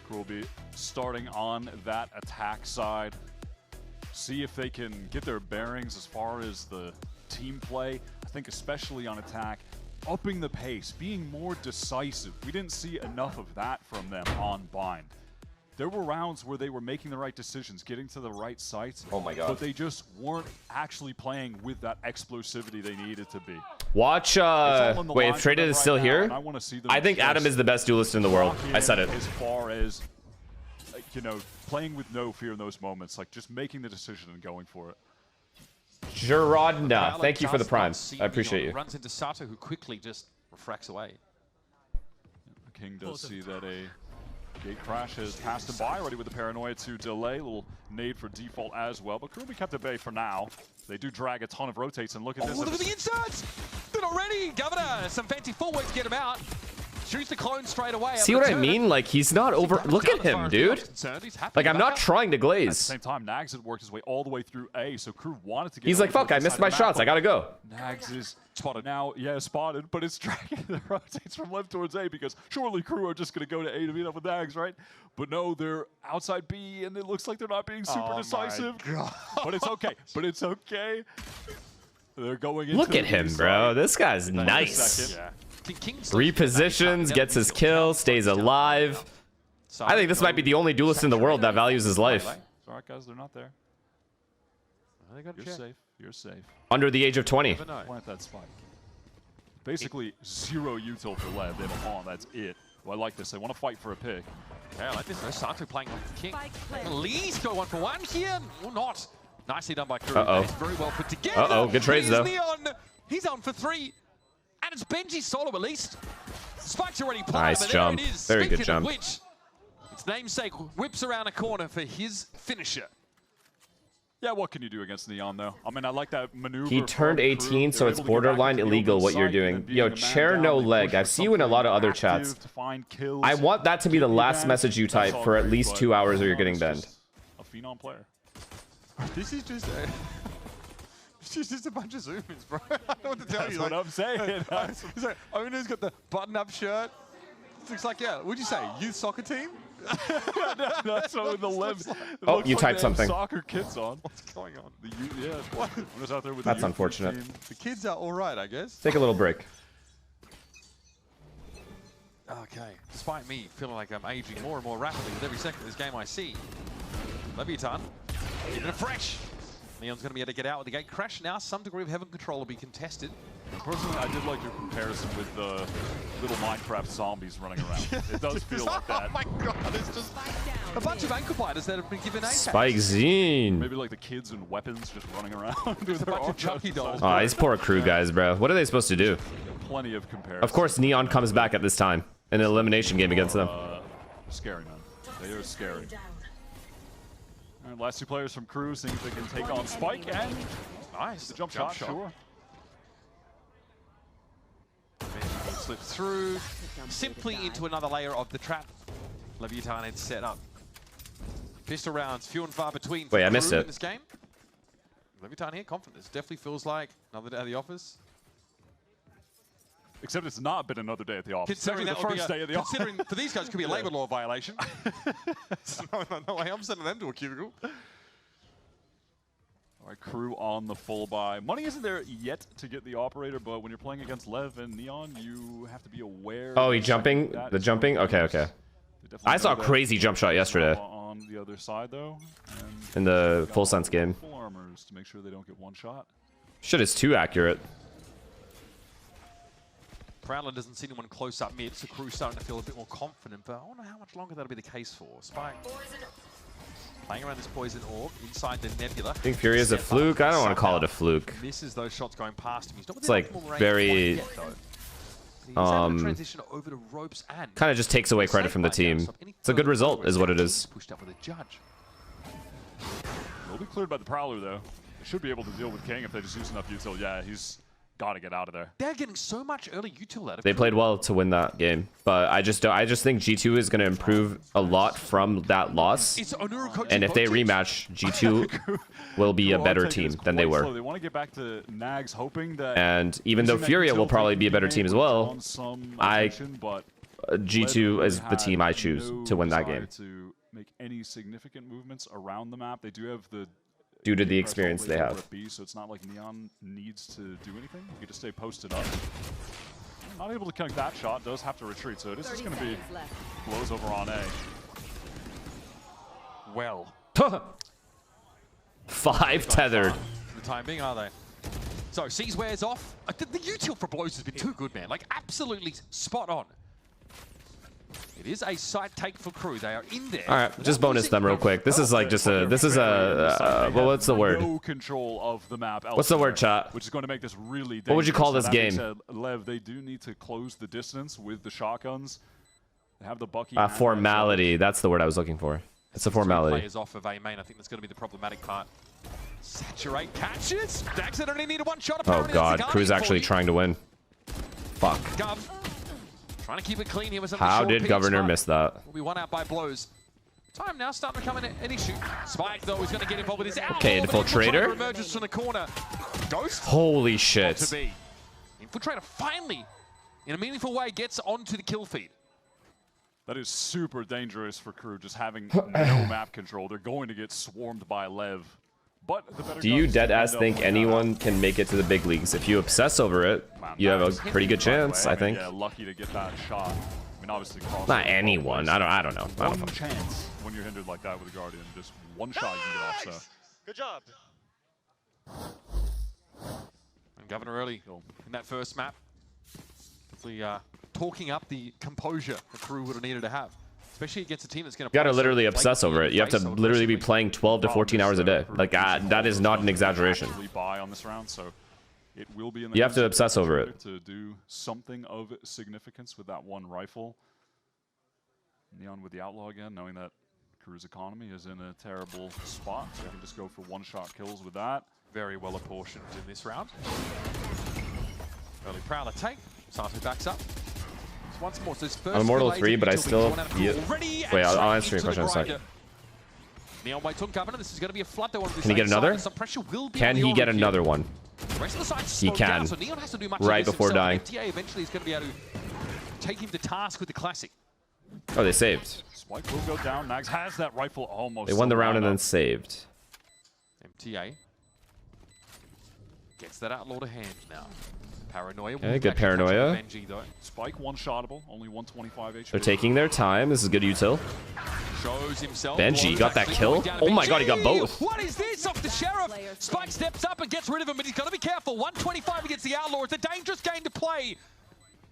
KRU will be starting on that attack side. See if they can get their bearings as far as the team play. I think especially on attack, upping the pace, being more decisive. We didn't see enough of that from them on Bind. There were rounds where they were making the right decisions, getting to the right sites. Oh my God. But they just weren't actually playing with that explosivity they needed to be. Watch, wait, if Traded is still here, I think Adam is the best duelist in the world. I said it. As far as, you know, playing with no fear in those moments, like just making the decision and going for it. Gerardna, thank you for the prime. I appreciate you. Runs into Sato, who quickly just refracts away. King does see that a gate crash has passed him by already with the paranoia to delay. A little nade for default as well, but KRU kept at bay for now. They do drag a ton of rotates, and look at this. Look at the inserts! They're not ready! Governor, some fancy footwork to get him out. Shoots the clone straight away. See what I mean? Like, he's not over. Look at him, dude. Like, I'm not trying to At the glaze. same time, Nags had worked his way all the way through A, so KRU wanted to get He's like, fuck, I missed my shots. I gotta go. Nags is spotted now. Yeah, spotted, but it's dragging the rotates from left towards A because surely KRU are just going to go to A to meet up with Nags, right? But no, they're outside B, and it looks like they're not being super decisive. But it's okay. But it's okay. They're going into Look at him, bro. This guy's nice. Yeah. Repositions, gets his kill, stays alive. I think this might be the only duelist in the world that values his life. Sorry, guys, they're not there. You're safe. You're safe. Under the age of 20. Plant that spike. Basically, zero util for Lev. They have a pawn. That's it. Well, I like this. They want to fight for a pick. Yeah, I like this. Sato playing off the King. Lee's go 1-for-1 here. Or not. Nicely done by KRU. Uh-oh. Very well put together. Uh-oh, good trades, though. Neon. He's on for 3. And it's Benji solo at least. Spike's already planted, Nice but jump. there it is. Very good Speaking jump. of which, its namesake whips around a corner for his finisher. Yeah, what can you do against Neon, though? I mean, I like that maneuver. He turned 18, so it's borderline illegal what you're doing. Yo, chair no leg. I've seen you in a lot of other chats. I want that to be the last message you type for at least 2 hours or you're getting banned. A phenom player. This is just a... This is just a bunch of zoom-ins, bro. I don't know what to tell That's you. what I'm saying. He's like, Owner's got the button-up shirt. Looks like, yeah, what'd you say, youth soccer team? That's what the Lev. Oh, you typed something. Soccer kits on. What's going on? The youth, yeah. What? Out there with That's the unfortunate. team. The kids are all right, I guess. Take a little break. Okay. Despite me feeling like I'm aging more and more rapidly with every second of this game I see, Levitan, keeping it fresh. Neon's going to be able to get out with the gate crash now. Some degree of heaven control will be contested. Personally, I did like your comparison with the little Minecraft zombies running around. It does feel like that. Oh my god, it's just a bunch of ankle biters that have been given ACAs. Spike Zine. Maybe like the kids and weapons just running around. There's a bunch of Chucky dolls. Oh, these poor KRU guys, bro. What are they supposed to do? Plenty of comparisons. Of course, Neon comes back at this time in an elimination game against them. Scary, man. They are scary. All right, last 2 players from KRU, seeing if they can take on Spike and nice. The jump shot, sure. Slip through simply into another layer of the trap. Levitan had set up. Pistol rounds, few and far between. Wait, I missed it. In this game. Levitan here, confident. This definitely feels like another day at the office. Except it's not been another day at the office. Considering it's the first day of the office. Considering for these guys, it could be a labor law violation. no way, I'm sending them to a cubicle. All right, KRU on the full buy. Money isn't there yet to get the operator, but when you're playing against Lev and Neon, you have to be aware. Oh, he jumping? The jumping? Okay, okay. I saw a crazy jump shot yesterday. On the other side, though. In the full sense game. Full armors to make sure they don't get one shot. Shit is too accurate. Prowler doesn't see anyone close up mid, so KRU starting to feel a bit more confident, but I wonder how much longer that'll be the case for. Spike playing around this poison orb inside the nebula. I think Fury is a fluke. I don't want to call it a fluke. Misses those shots going past him. It's like very transition over to ropes and kind of just takes away credit from the team. It's a good result is what it is. Pushed up with a judge. Will be cleared by the Prowler though. They should be able to deal with King if they just use enough util. Yeah, he's gotta get out of there. They're getting so much early util out of They played well to win that game, but I just think G2 is going to improve a lot from that loss. And if they rematch, G2 will be a better team than they were. They want to get back to Nags, hoping that. And even though Furia will probably be a better team as well, G2 is the team I choose to win that game. To make any significant movements around the map, they do have the. Due to the experience they have. So it's not like Neon needs to do anything. You can just stay posted up. Not able to connect that shot, does have to retreat, so this is going to be blows over on A. Well. 5 tethered. For the time being, are they? So, C's wears off. The util for blows has been too good, man. Like, absolutely spot on. It is a side take for KRU. They are in there. All right, just bonus them real quick. This is like just a. This is a. Well, what's the word? No control of the map. What's the word, chat? Which is going to make this really dangerous. What would you call this game? Said, Lev, they do need to close the distance with the shotguns. They have the Bucky. Formality. That's the word I was looking for. It's a formality. Players off of A main. I think that's going to be the problematic part. Saturate catches. Daxon only needed one shot. Oh god, KRU's actually trying to win. Fuck. Gov. Trying to keep it clean here with How did Governor miss that? Will be one out by blows. Time now starting to become an issue. Spike though is going to get involved with his outlaw. Okay, Infiltrator. Emerges from the corner. Ghost. Holy shit. Infiltrator finally, in a meaningful way, gets onto the kill feed. That is super dangerous for KRU, just having no map control. They're going to get swarmed by Lev. But do you deadass think anyone can make it to the big leagues? If you obsess over it, you have a pretty good chance, I think. Yeah, lucky to get that shot. I mean, obviously, not anyone. I don't know. One chance when you're hindered like that with a Guardian, just one shot you can get off. So. Good job. And Governor early in that first map, definitely talking up the composure that KRU would have needed to have. Especially against a team that's going to. You gotta literally obsess over it. You have to literally be playing 12 to 14 hours a day. Like that is not an exaggeration. On this round, so it will be in the you have to obsess over it. To do something of significance with that one rifle. Neon with the outlaw again, knowing that KRU's economy is in a terrible spot. So they can just go for one-shot kills with that. Very well apportioned in this round. Early Prowler take. Sato backs up. Once more, so I'm Immortal 3, but I still feel... Wait, I'll answer your question in a second. Can he get another? Can he get another one? He can. Right before dying. Eventually is going to be able to take him to task with the classic. Oh, they saved. Spike will go down. Nags has that rifle almost. They won the round and then saved. MTA gets that outlaw to hand now. Paranoia. Okay, good paranoia. Spike one-shottable, only 125 HP. They're taking their time. This is good util. Shows himself. Benji got that kill. Oh my god, he got both. What is this off the Sheriff? Spike steps up and gets rid of him, but he's got to be careful. 125 against the Outlaw. It's a dangerous game to play.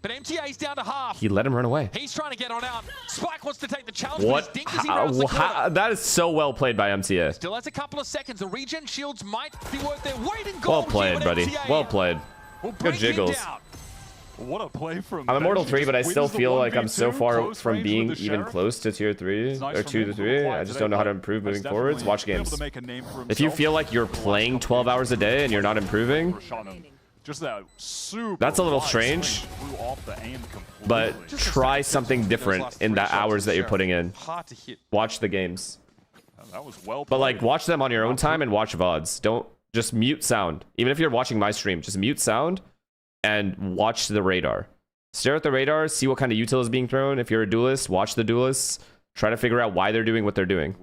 But MTA's down to half. He let him run away. He's trying to get on out. Spike wants to take the challenge. What? That is so well played by MTA. Still has a couple of seconds. The regen shields might be worth their weight in gold. Well played, buddy. Well played. Good jiggles. What a play from I'm Immortal 3, but I still feel like I'm so far from being even close to tier 3 or 2 to 3. I just don't know how to improve moving forwards. Watch games. If you feel like you're playing 12 hours a day and you're not improving, that's a little strange. But try something different in the hours that you're putting in. Watch the games. But like, watch them on your own time and watch VODs. Don't just mute sound. Even if you're watching my stream, just mute sound and watch the radar. Stare at the radar, see what kind of util is being thrown. If you're a duelist, watch the duelists. Try to figure out why they're doing what they're doing.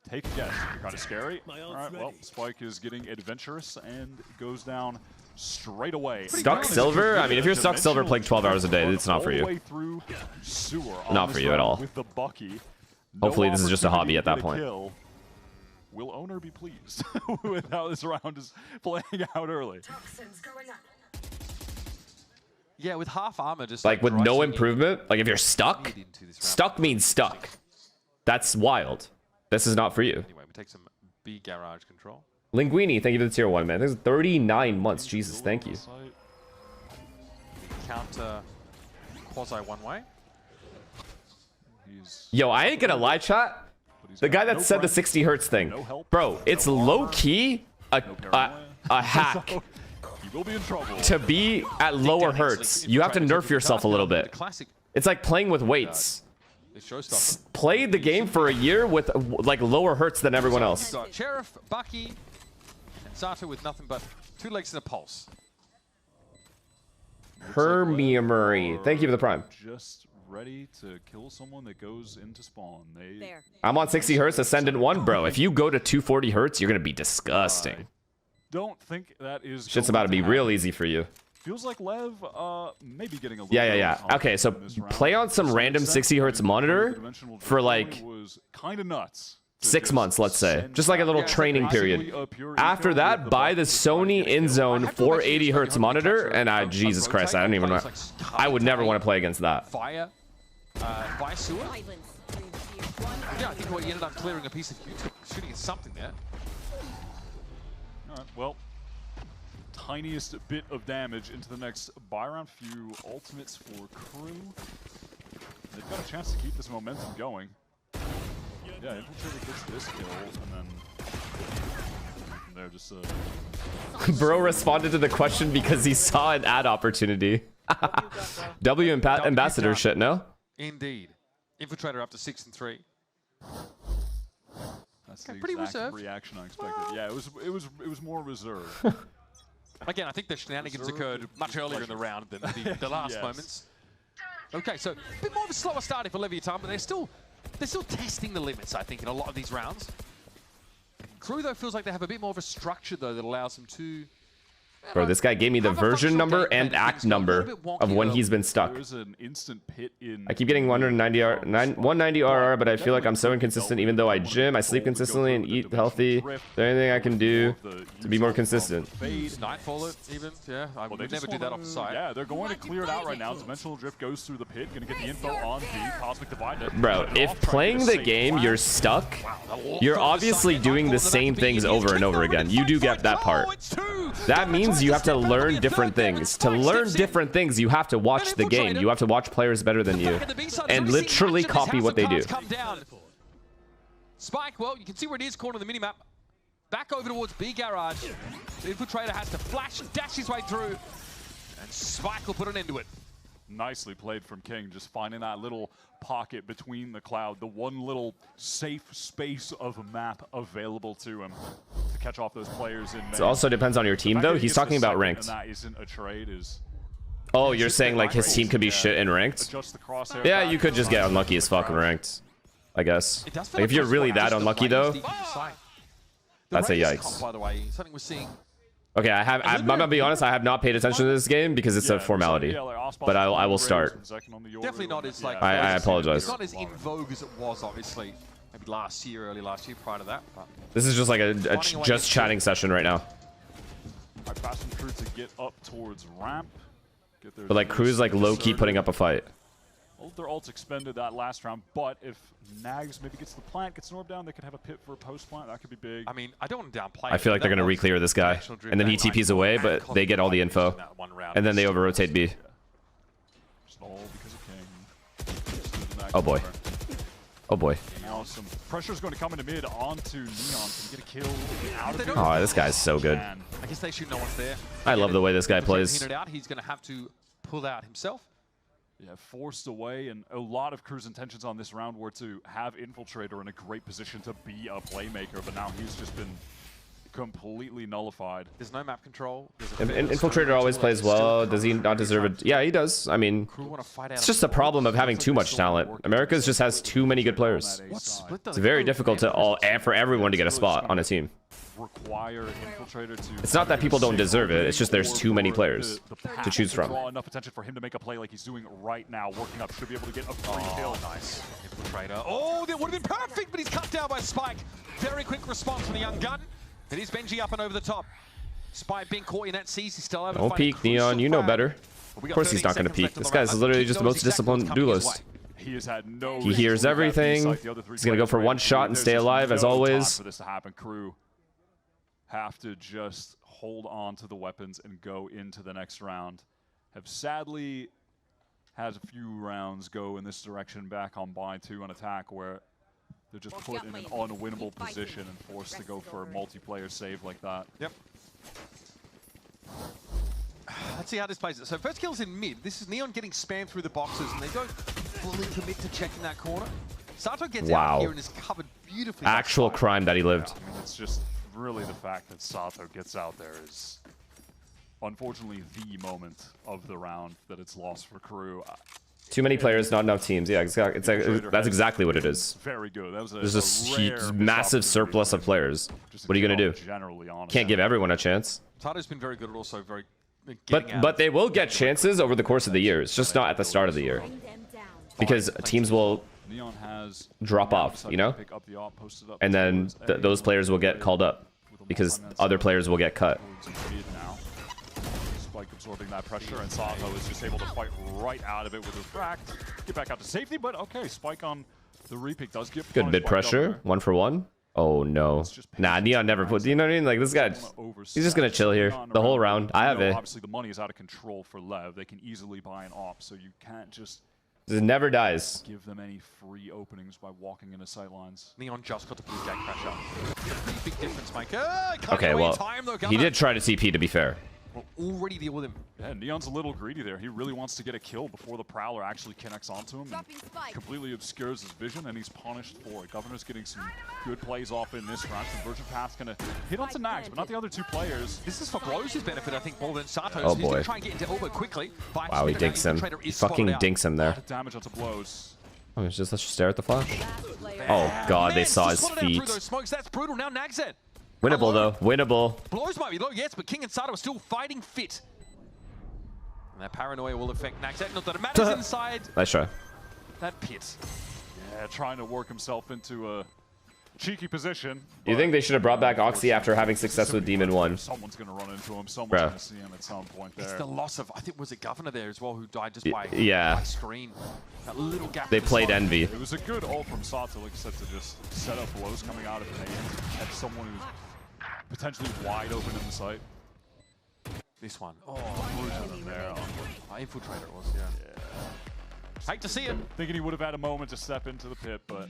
Take a guess. Kind of scary. All right, well, Spike is getting adventurous and goes down straight away. Stuck Silver? I mean, if you're stuck Silver playing 12 hours a day, it's not for you. Not for you at all. Hopefully this is just a hobby at that point. Will owner be pleased with how this round is playing out early? Yeah, with half armor, just like with no improvement. Like if you're stuck, stuck means stuck. That's wild. This is not for you. Anyway, we take some B garage control. Linguini, thank you for the tier 1, man. This is 39 months. Jesus, thank you. Counter quasi one way. Yo, I ain't gonna lie, chat. The guy that said the 60 hertz thing, bro, it's low key a hack. will be in trouble. To be at lower hertz, you have to nerf yourself a little bit. It's like playing with weights. Play the game for a year with like lower hertz than everyone else. Sheriff, Bucky, and Sato with nothing but 2 legs and a pulse. Hermiumurray. Thank you for the prime. Just ready to kill someone that goes into spawn. I'm on 60 hertz, Ascendant 1, bro. If you go to 240 hertz, you're gonna be disgusting. Don't think that is. Shit's about to be real easy for you. Feels like Lev maybe getting a little Yeah. Okay, so play on some random 60 hertz monitor for like kind of nuts. 6 months, let's say. Just like a little training period. After that, buy the Sony InZone 480 hertz monitor, and Jesus Christ, I don't even know. I would never want to play against that. Fire, by sewer. Yeah, I think he ended up clearing a piece of shooting at something there. All right, well, tiniest bit of damage into the next buy round. Few ultimates for KRU. They've got a chance to keep this momentum going. Yeah, Infiltrator gets this kill, and then they're just... Bro responded to the question because he saw an ad opportunity. W ambassador shit, no? Indeed. Infiltrator up to 6 and 3. That's the exact reaction I expected. Yeah, it was more reserved. Again, I think the shenanigans occurred much earlier in the round than the last moments. Okay, so a bit more of a slower starting for Levitan, but they're still testing the limits, I think, in a lot of these rounds. KRU, though, feels like they have a bit more of a structure, though, that allows them to... Bro, this guy gave me the version number and act number of when he's been stuck. I keep getting 190 RR, but I feel like I'm so inconsistent even though I gym, I sleep consistently, and eat healthy. Is there anything I can do to be more consistent? Nightfall it, even. Yeah, I would never do that off the side. Yeah, they're going to clear it out right now. Dimensional Drift goes through the pit. Going to get the info on the Cosmic Divide. Bro, if playing the game you're stuck, you're obviously doing the same things over and over again. You do get that part. That means you have to learn different things. To learn different things, you have to watch the game. You have to watch players better than you and literally copy what they do. Spike, well, you can see where it is, corner of the minimap. Back over towards B garage. The Infiltrator has to flash and dash his way through, and Spike will put an end to it. Nicely played from King, just finding that little pocket between the cloud, the one little safe space of a map available to him to catch off those players in. It also depends on your team, though. He's talking about ranked. That isn't a trade, is... Oh, you're saying like his team could be shit in ranked? Yeah, you could just get unlucky as fuck in ranked, I guess. Like, if you're really that unlucky, though, that's a yikes. By the way, something we're seeing. Okay, I'm gonna be honest, I have not paid attention to this game because it's a formality. But I will start. Definitely not as like... I apologize. It's not as in vogue as it was, obviously. Maybe last year, early last year, prior to that. But this is just like a just chatting session right now. Fast and KRU to get up towards ramp. But like KRU's like low-key putting up a fight. Well, their ults expended that last round, but if Nags maybe gets the plant, gets Norb down, they could have a pit for a post-plant. That could be big. I mean, I don't want to downplay. I feel like they're going to re-clear this guy. And then he TPs away, but they get all the info. And then they over-rotate B. Oh boy. Oh boy. Now some pressure's going to come into mid onto Neon. Can get a kill out of it. Oh, this guy's so good. I guess they should know what's there. I love the way this guy plays. He's going to have to pull out himself. Yeah, forced away, and a lot of KRU's intentions on this round were to have Infiltrator in a great position to be a playmaker, but now he's just been completely nullified. There's no map control. Infiltrator always plays well. Does he not deserve it? Yeah, he does. I mean, it's just a problem of having too much talent. Americas just has too many good players. It's very difficult for everyone to get a spot on a team. Require Infiltrator to... It's not that people don't deserve it. It's just there's too many players to choose from. Draw enough attention for him to make a play like he's doing right now. Working up, should be able to get a free kill. Nice. Infiltrator. Oh, that would have been perfect, but he's cut down by Spike. Very quick response from the young gun. It is Benji up and over the top. Spike being caught in that seas. He's still over. Don't peek, Neon. You know better. Of course he's not going to peek. This guy's literally just the most disciplined duelist. He has had no... He hears everything. He's going to go for one shot and stay alive as always. For this to happen, KRU have to just hold on to the weapons and go into the next round. Have sadly had a few rounds go in this direction back on buy 2 on attack where they're just put in an unwinnable position and forced to go for a multiplayer save like that. Yep. Let's see how this plays. So first kill's in mid. This is Neon getting spammed through the boxes, and they don't fully commit to checking that corner. Sato gets out here and is covered beautifully. Actual crime that he lived. I mean, it's just really the fact that Sato gets out there is unfortunately the moment of the round that it's lost for KRU. Too many players, not enough teams. Yeah, that's exactly what it is. Very good. That was There's a huge, massive surplus of players. What are you going to do? Can't give everyone a chance. Sato's been very good, also very... But they will get chances over the course of the year. It's just not at the start of the year. Because teams will drop off, you know? And then those players will get called up. Because other players will get cut. Spike absorbing that pressure, and Sato is just able to fight right out of it with Refract. Get back out to safety, but okay, Spike on the repick does get good mid pressure, 1-for-1. Oh no. Nah, Neon never put, you know what I mean? Like this guy, he's just gonna chill here the whole round. I have it. Obviously the money is out of control for LEV. They can easily buy an op, so you can't just... It never dies. Give them any free openings by walking into sightlines. Neon just got to blue jack pressure. Pretty big difference, Mike. Okay, well, he did try to TP, to be fair. Will already deal with him. Yeah, Neon's a little greedy there. He really wants to get a kill before the Prowler actually connects onto him. And completely obscures his vision, and he's punished for it. Governor's getting some good plays off in this round. Conversion Path's going to hit onto Nags, but not the other two players. This is for Glow's benefit, I think, more than Sato's. Oh He's going boy. to try and get into Oba quickly. Wow, he dinks him. He fucking dinks him there. Damage onto Blows. Oh, let's just stare at the flash. Oh god, they saw his feet. That's brutal. Now Nagset. Winnable though, winnable. Blows might be low, yes, but King and Sato are still fighting fit. And that paranoia will affect Nagset. Not that it matters inside Nice try. that pit. Yeah, trying to work himself into a cheeky position. You think they should have brought back Oxy after having success with Demon 1? Someone's going to run into him. Someone's going to see him at some point there. It's the loss of, I think, was it Governor there as well, who died just by screen. That little gap. They played Envy. It was a good ult from Sato, like I said, to just set up Blows coming out of the main at someone who's potentially wide open in the site. This one. Oh, there. Infiltrator it was, yeah. Hate to see it. Thinking he would have had a moment to step into the pit, but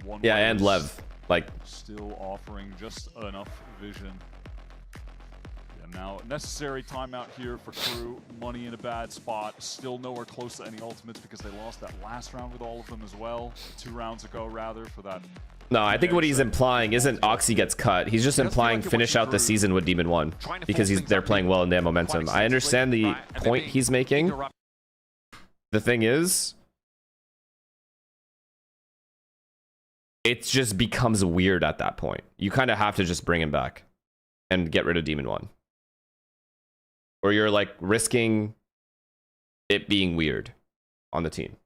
one Yeah, and Lev. Like, still offering just enough vision. And now, necessary timeout here for KRU. Money in a bad spot. Still nowhere close to any ultimates because they lost that last round with all of them as well. 2 rounds ago, rather, for that. no, I think what he's implying isn't Oxy gets cut. He's just implying finish out the season with Demon 1 because they're playing well in their momentum. I understand the point he's making. The thing is, it just becomes weird at that point. You kind of have to just bring him back and get rid of Demon 1. Or you're like risking it being weird on the team.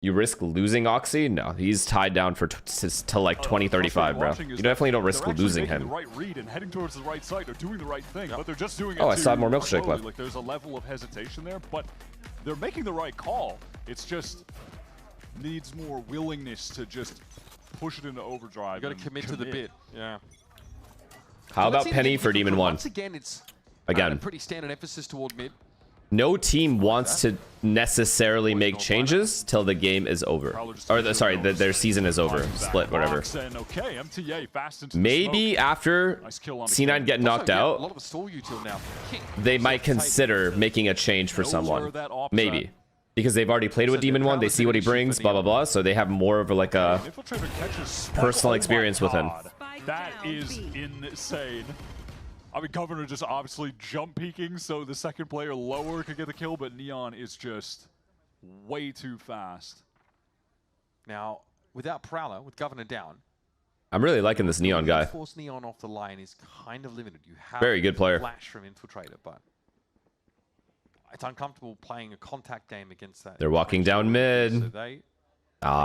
You risk losing Oxy? No, he's tied down for till like 2035, bro. You definitely don't risk losing him. The right read and heading towards the right side. They're doing the right thing, but they're just doing it. Oh, I saw more milkshake slowly. left. Like there's a level of hesitation there, but they're making the right call. It's just needs more willingness to just push it into overdrive. You got to commit to the bit. Yeah. How about Penny for Demon 1? Once again, it's a pretty standard emphasis toward mid. No team wants to necessarily make changes till the game is over. Or, sorry, their season is over. Split, whatever. Maybe after C9 get knocked out, they might consider making a change for someone. Maybe. Because they've already played with Demon 1, they see what he brings, blah, blah, blah, so they have more of like a personal experience with him. That is insane. I mean, Governor just obviously jump peeking, so the second player lower could get the kill, but Neon is just way too fast. Now, without Prowler, with Governor down, I'm really liking this Neon guy. Force Neon off the line is kind of limited. You have very good player. Flash from Infiltrator, but it's uncomfortable playing a contact game against that. They're walking down mid. So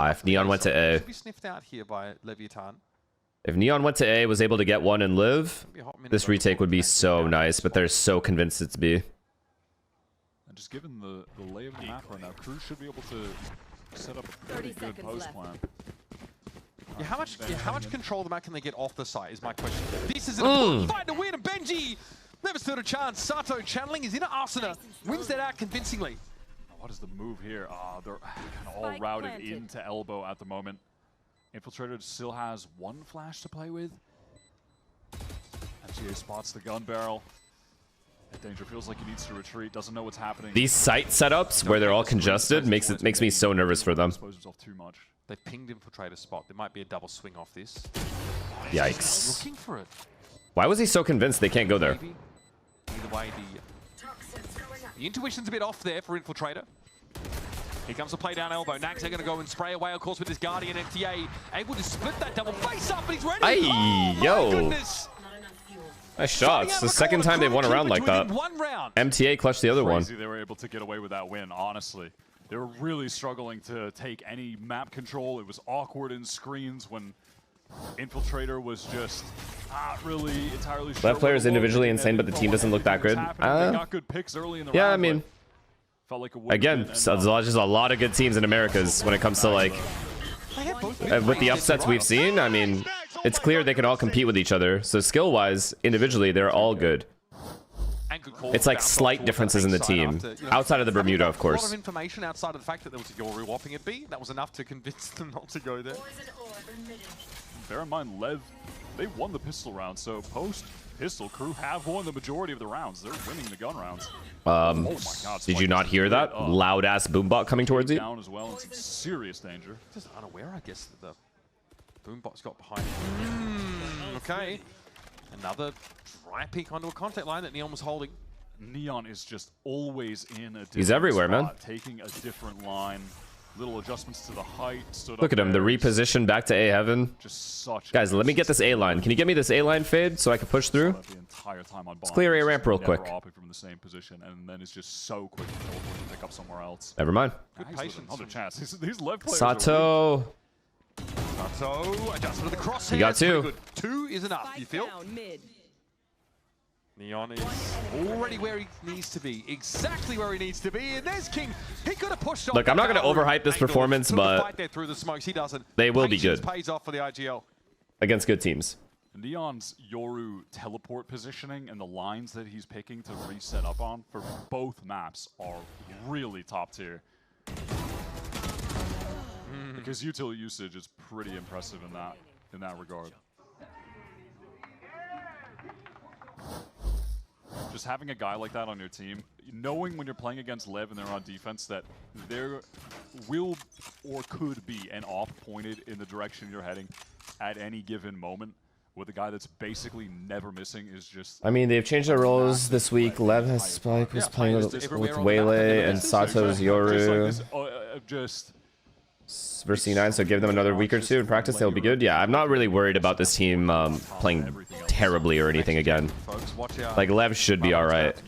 if Neon went to A. Should be sniffed out here by Levitan. If Neon went to A, was able to get one and live, this retake would be so nice, but they're so convinced it's B. And just given the lay of the map right now, KRU should be able to set up a pretty good post plan. Yeah, how much control of the map can they get off the site is my question. This is an important fight to win, and Benji never stood a chance. Sato channeling is in Arsena, wins that out convincingly. What is the move here? They're kind of all routed into elbow at the moment. Infiltrator still has one flash to play with. MTA spots the gun barrel. Danger feels like he needs to retreat, doesn't know what's happening. These site setups where they're all congested makes me so nervous for them. Expose himself too much. They've pinged Infiltrator spot. There might be a double swing off this. Yikes. Looking for it. Why was he so convinced they can't go there? Either way, the intuition's a bit off there for Infiltrator. Here comes the play down elbow. Nags are going to go and spray away, of course, with his Guardian. FTA able to split that double face up, but he's ready. Aye, oh, yo. my goodness. Nice shots. The second time they've won a round like that. MTA clutched the other one. They were able to get away with that win, honestly. They were really struggling to take any map control. It was awkward in screens when Infiltrator was just not really entirely sure. Left player is individually insane, but the team doesn't look that good. They got good picks early in the yeah, round, I mean, felt like again, there's just a lot of good teams in Americas when it comes to like, with the upsets we've seen. I mean, it's clear they can all compete with each other. So skill-wise, individually, they're all good. It's like slight differences in the team, outside of the Bermuda, of course. A lot of information outside of the fact that there was a Yoru whopping at B. That was enough to convince them not to go there. Bear in mind, LEV, they won the pistol round, so post-pistol, KRU have won the majority of the rounds. They're winning the gun rounds. Oh my God, did you not hear that? Loud-ass boombot coming towards you? Down as well in some serious danger. Just unaware, I guess, that the boombot's got behind. Okay. Another dry peek onto a contact line that Neon was holding. Neon is just always in a different He's everywhere, spot, man. Taking a different line. Little adjustments to the height. Look at him, the reposition back to A heaven. Just such Guys, let me get this A line. Can you get me this A line fade so I can push through? The entire time on Let's clear A ramp real quick. From the same position, and then it's just so quick to teleport and pick up somewhere else. Never mind. Good patience. Another chance. These left players Sato. Sato adjusted to the crosshair. You got two. Two is enough, you feel? Neon is already where he needs to be. Exactly where he needs to be. And there's King. He could have pushed off. Look, I'm not going to overhype this performance, but through the smokes. He doesn't. They will be good. Pays off for the IGL. Against good teams. Neon's Yoru teleport positioning and the lines that he's picking to reset up on for both maps are really top tier. Because utility usage is pretty impressive in that regard. Just having a guy like that on your team, knowing when you're playing against LEV and they're on defense that there will or could be an op pointed in the direction you're heading at any given moment, with a guy that's basically never missing is just... I mean, they've changed their roles this week. Lev has Spike, was playing with Waylay, and Sato's Yoru. Versus C9, so give them another week or two in practice, they'll be good. Yeah, I'm not really worried about this team playing terribly or anything again. Like, Lev should be alright.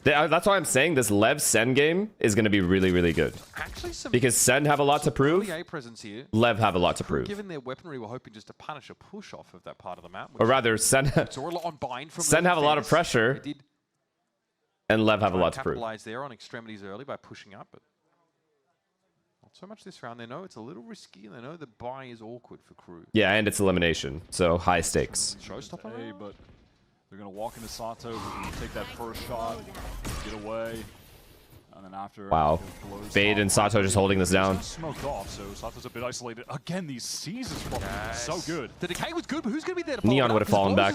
That's why I'm saying this Lev Sen game is going to be really, really good. Because Sen have a lot to prove, Lev have a lot to prove. Given their weaponry, we're hoping just to punish a push off of that part of the map. Or rather, Sen have a lot of pressure, and Lev have a lot to prove. Capitalize there on extremities early by pushing up, but not so much this round. They know it's a little risky, and they know the buy is awkward for KRU. Yeah, and it's elimination, so high stakes. Showstopper, but they're going to walk into Sato, who's going to take that first shot, get away, and then after... Wow. Fade and Sato just holding this down. Smoked off, so Sato's a bit isolated. Again, these seasons from so good. The decay was good, but who's going to be there to follow Neon would have fallen back.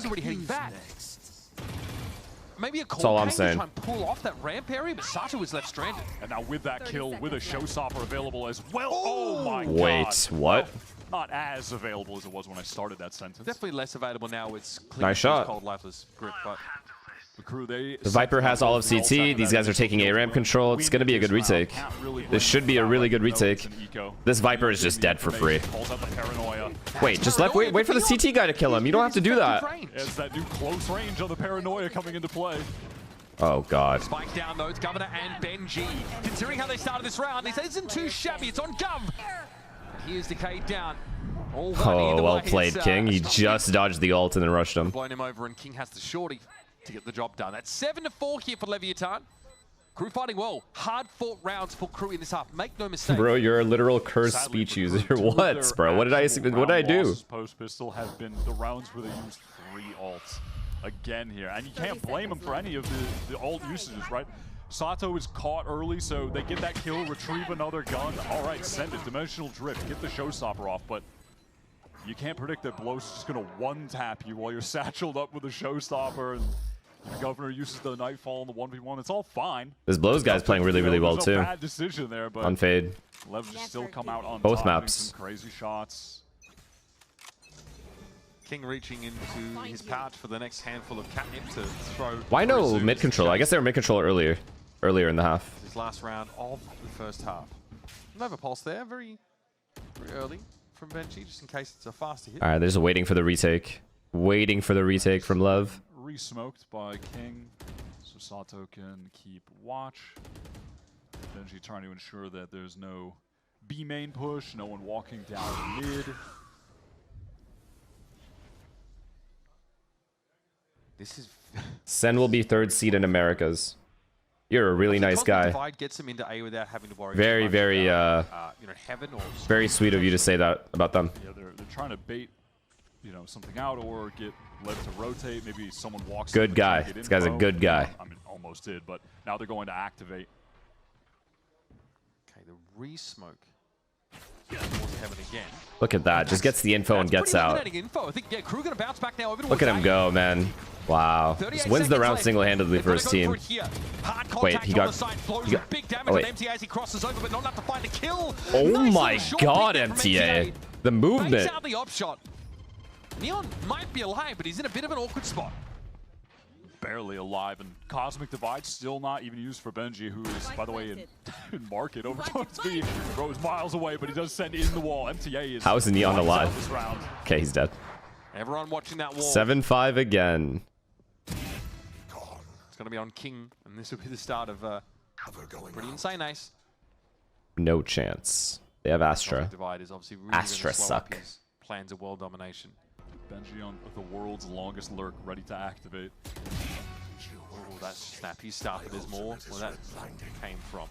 Maybe a That's all I'm saying. Try and pull off that ramp area, but Sato is left stranded. And now with that kill, with a showstopper available as well. Oh my God. Wait, what? Not as available as it was when I started that sentence. Definitely less available now. It's nice shot. Cold, lifeless grip, but the KRU, the Viper has all of CT. These guys are taking A-ramp control. It's going to be a good retake. This should be a really good retake. This Viper is just dead for free. Wait, just wait for the CT guy to kill him. You don't have to do that. It's that new close range of the paranoia coming into play. Oh God. Spike down though. It's Governor and Benji. Considering how they started this round, this isn't too shabby. It's on Gov. Here's Decay down. Oh, well played, King. He just dodged the ult and then rushed him. Blown him over, and King has the shorty to get the job done. That's 7-4 here for Levitan. KRU fighting well. Hard-fought rounds for KRU in this half. Make no mistake. Bro, you're a literal cursed speech user. What, bro? What did I do? Post pistol have been the rounds where they used 3 ults again here, and you can't blame them for any of the ult usages, right? Sato is caught early, so they get that kill, retrieve another gun. All right, send it. Dimensional drift, get the showstopper off, but you can't predict that Blow's just gonna one-tap you while you're satcheled up with a showstopper, and the Governor uses the Nightfall in the 1v1. It's all fine. This Blow's guy's playing really, really well too. Bad decision there, but on fade. Lev just still come out on both top, maps. Some crazy shots. King reaching into his pouch for the next handful of catnip to throw. Why no mid control? I guess they were mid control earlier in the half. His last round of the first half. Nova Pulse there, very early from Benji, just in case it's a faster hit. All right, they're just waiting for the retake. Waiting for the retake from Lev. Re-smoked by King, so Sato can keep watch. Benji trying to ensure that there's no B main push, no one walking down mid. This is Sen will be 3rd seed in Americas. You're a really nice guy. Divide gets him into A without having to worry very, very, about, heaven or very sweet of you to say that about them. Yeah, they're trying to bait, something out or get Lev to rotate. Maybe someone walks. Good guy. This guy's a good guy. I mean, almost did, but now they're going to activate. Okay, the re-smoke. Heaven again. Look at that. Just gets the info and gets out. Info. I think KRU gonna bounce back now. Look at him go, man. Wow. Just wins the round single-handedly for his team. Wait, he got big damage on MTA as he crosses over, but not enough to find a kill. Oh my god, MTA. The movement. Out the op shot. Neon might be alive, but he's in a bit of an awkward spot. Barely alive, and Cosmic Divide still not even used for Benji, who is, by the way, in market over speed. Bro is miles away, but he does send in the wall. MTA is. How is Neon alive? Okay, he's dead. Everyone watching that wall. 7-5 again. It's going to be on King, and this will be the start of a pretty insane ace. No chance. They have Astra. Divide is obviously really Astra suck. His plans of world domination. Benji on the world's longest lurk, ready to activate. Oh, that snap he started is more where that came from.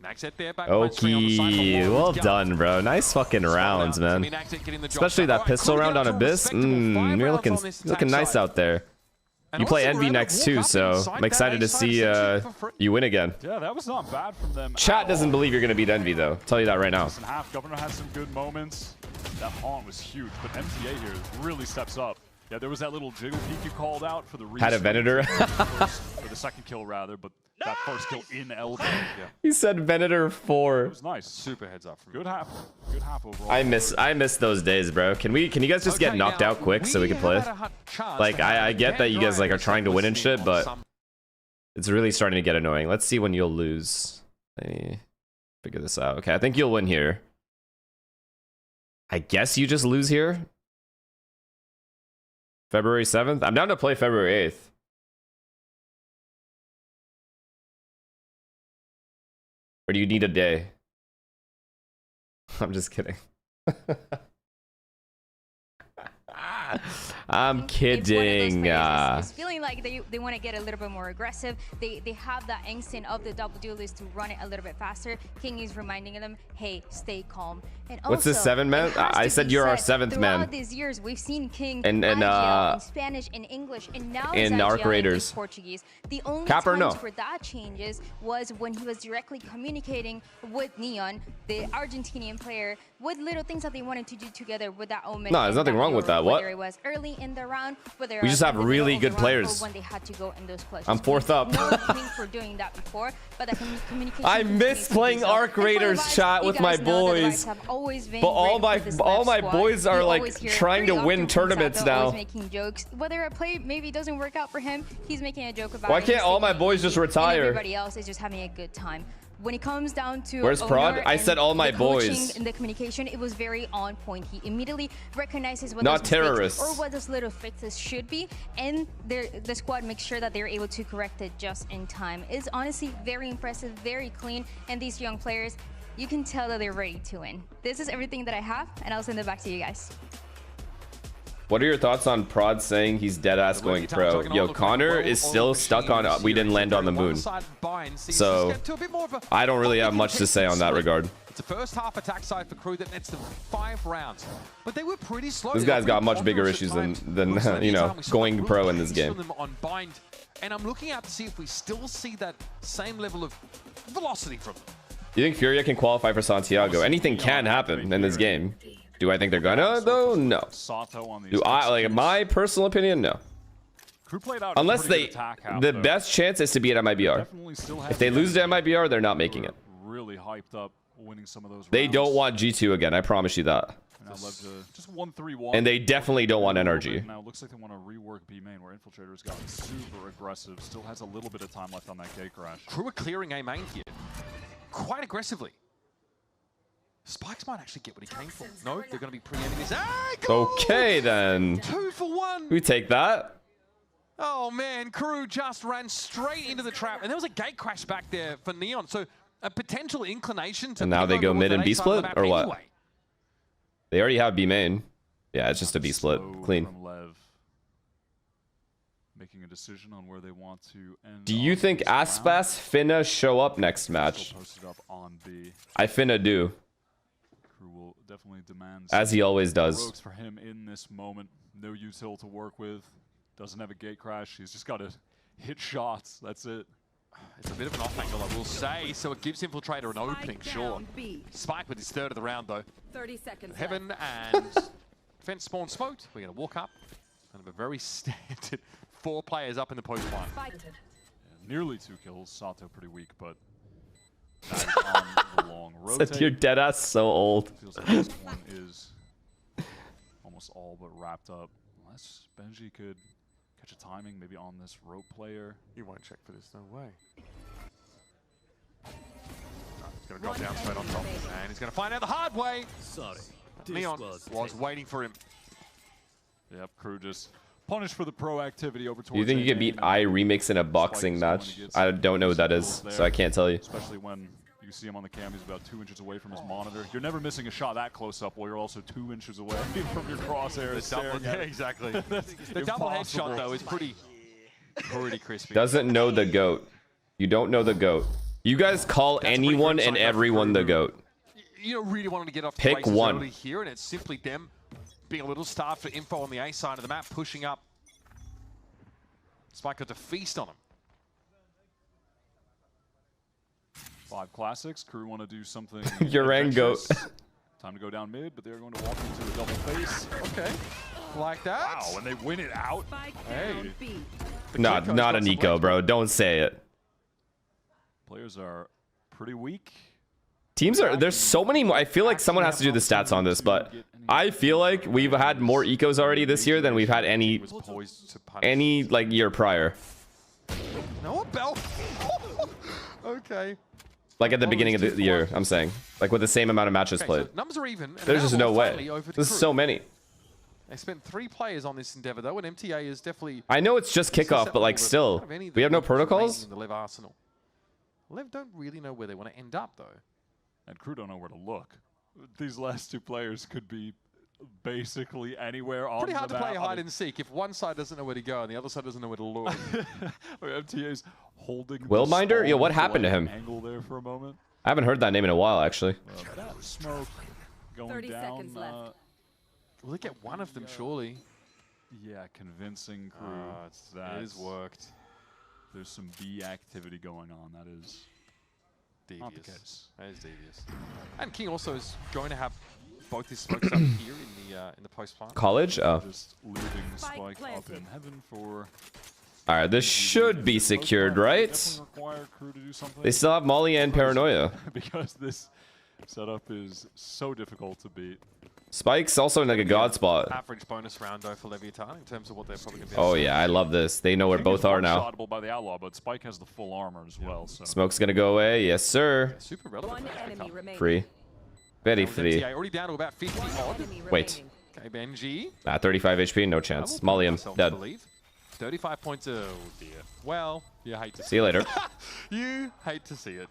Naxet there, back Okay, well done, bro. Nice fucking rounds, man. Especially that pistol round on Abyss. You're looking nice out there. You play Envy next too, so I'm excited to see you win again. Yeah, that was not bad from them. Chat doesn't believe you're gonna beat Envy though. I'll tell you that right now. Governor had some good moments. That haunt was huge, but MTA here really steps up. Yeah, there was that little jiggle peek you called out for the had a Venator. for the second kill rather, but that first kill in Elbow. Yeah. He said Venator 4. It was nice. Super heads up from good half. Good half overall. I miss those days, bro. Can you guys just get knocked out quick so we can play? Like I get that you guys like are trying to win and shit, but it's really starting to get annoying. Let's see when you'll lose. Let me figure this out. Okay, I think you'll win here. I guess you just lose here. February 7th? I'm down to play February 8th. Or do you need a day? I'm just kidding. I'm kidding. It's feeling like they want to get a little bit more aggressive. They have that instinct of the double duelist to run it a little bit faster. King is reminding them, hey, stay calm. And what's the 7 man? I said you're our 7th man. Throughout these years, we've seen King in Spanish, in English, and now in Arc Raiders in Portuguese. The only Cap or no? times where that changes was when he was directly communicating with Neon, the Argentinian player, with little things that they wanted to do together with that Omen. No, there's nothing wrong with that. What? Whether it was early in the round, whether we just have really good players. when they had to go in those clutches. I'm 4th up. No King for doing that before, but the communication. I miss playing Arc Raiders chat with my boys. But all my boys are like trying to win tournaments now. Making jokes. Whether a play maybe doesn't work out for him, he's making a joke about it. Why can't all my boys just retire? Everybody else is just having a good time. When it comes down to where's Prod? I said all my boys. In the communication, it was very on point. He immediately recognizes what not those terrorists or what those little fixes should be, and the squad makes sure that they're able to correct it just in time. It's honestly very impressive, very clean, and these young players, you can tell that they're ready to win. This is everything that I have, and I'll send it back to you guys. What are your thoughts on Prod saying he's dead ass going pro? Yo, Connor is still stuck on we didn't land on the moon. So I don't really have much to say on that regard. It's the first half attack side for KRU that nets them 5 rounds. But they were pretty slow. This guy's got much bigger issues than you know, going pro in this game. And I'm looking out to see if we still see that same level of velocity from them. You think Furia can qualify for Santiago? Anything can happen in this game. Do I think they're gonna though? No. Do I, like, my personal opinion? No. Unless they, the best chance is to be at MIBR. If they lose to MIBR, they're not making it. Really hyped up winning some of those. They don't want G2 again. I promise you that. Just 1-3-1. And they definitely don't want NRG. Now it looks like they want to rework B main, where Infiltrator's gotten super aggressive. Still has a little bit of time left on that gate crash. KRU are clearing A main here quite aggressively. Spikes might actually get what he came for. No, they're going to be preempting this. Okay, then. 2 for 1. We take that. Oh, man. KRU just ran straight into the trap. And there was a gate crash back there for Neon. So a potential inclination to... And now they go mid and B split, or what? Anyway. They already have B main. Yeah, it's just a B split. Clean. LEV making a decision on where they want to end. Do you think Aspas finna show up next match? I finna do. Will definitely demand as he always does. For him in this moment, no util to work with, doesn't have a gate crash. He's just got to hit shots. That's it. It's a bit of an off angle, I will say. So it gives Infiltrator an opening, sure. Spike with his 3rd of the round, though. 30 seconds. Heaven and Fence spawn smoked. We're going to walk up. Kind of a very standard 4 players up in the post line. Yeah, nearly 2 kills. Sato pretty weak, but. On the long rotate. Your dead ass so old. Feels like this one is almost all but wrapped up. Unless Benji could catch a timing, maybe on this rope player. You won't check for this, no way. He's going to drop down straight on top, and he's going to find out the hard way. Sorry, Neon was waiting for him. Yep, KRU just punished for the proactivity over towards. Do you think you could beat Remix in a boxing match? I don't know what that is, so I can't tell you. Especially when you see him on the cam, he's about 2 inches away from his monitor. You're never missing a shot that close up while you're also 2 inches away from your crosshairs. Yeah, exactly. The double headshot, though, is pretty crispy. Doesn't know the GOAT. You don't know the GOAT. You guys call anyone and everyone the GOAT. You don't really want to get off Pick one early here, and it's simply them being a little starved for info on the A side of the map, pushing up. Spike got to feast on him. 5 classics. KRU want to do something. Urang GOAT. Time to go down mid, but they're going to walk into a double face. Okay. Like that. Wow, and they win it out. Hey. Not a Nico, bro. Don't say it. Players are pretty weak. Teams are, there's so many more. I feel like someone has to do the stats on this, but I feel like we've had more ecos already this year than we've had any like year prior. No bell. Okay. Like at the beginning of the year, I'm saying. Like with the same amount of matches played. So numbers are even. There's just no way. There's so many. They spent 3 players on this endeavor though, and MTA is definitely. I know it's just kickoff, but like still, we have no protocols. The LEV arsenal. LEV don't really know where they want to end up though. And KRU don't know where to look. These last 2 players could be basically anywhere on the map. Pretty hard to play hide and seek if one side doesn't know where to go and the other side doesn't know where to look. MTA's holding. Willminder? Yo, what happened to him? Angle there for a moment. I haven't heard that name in a while, actually. That smoke going 30 down. seconds left. Will they get one of them, surely? Yeah, convincing KRU. It has worked. There's some B activity going on. That is devious. Not the case. That is devious. And King also is going to have both his smokes up here in the post plant. College? Oh. Just leaving Spike up in heaven for. All right, this should be secured, right? Require KRU to do something. They still have Molly and Paranoia. Because this setup is so difficult to beat. Spike's also in like a god spot. Average bonus round though for Levitan in terms of what they're probably going to be. Oh yeah, I love this. They know where both are now. Shotable by the Outlaw, but Spike has the full armor as well. So. Smoke's gonna go away, yes sir. Super relevant. Free, very free. Already down to about 50 odd. Wait. Okay, Benji. 35 HP, no chance. Molly him, dead. 35 points. Oh dear. Well, you hate to see you later. You hate to see it.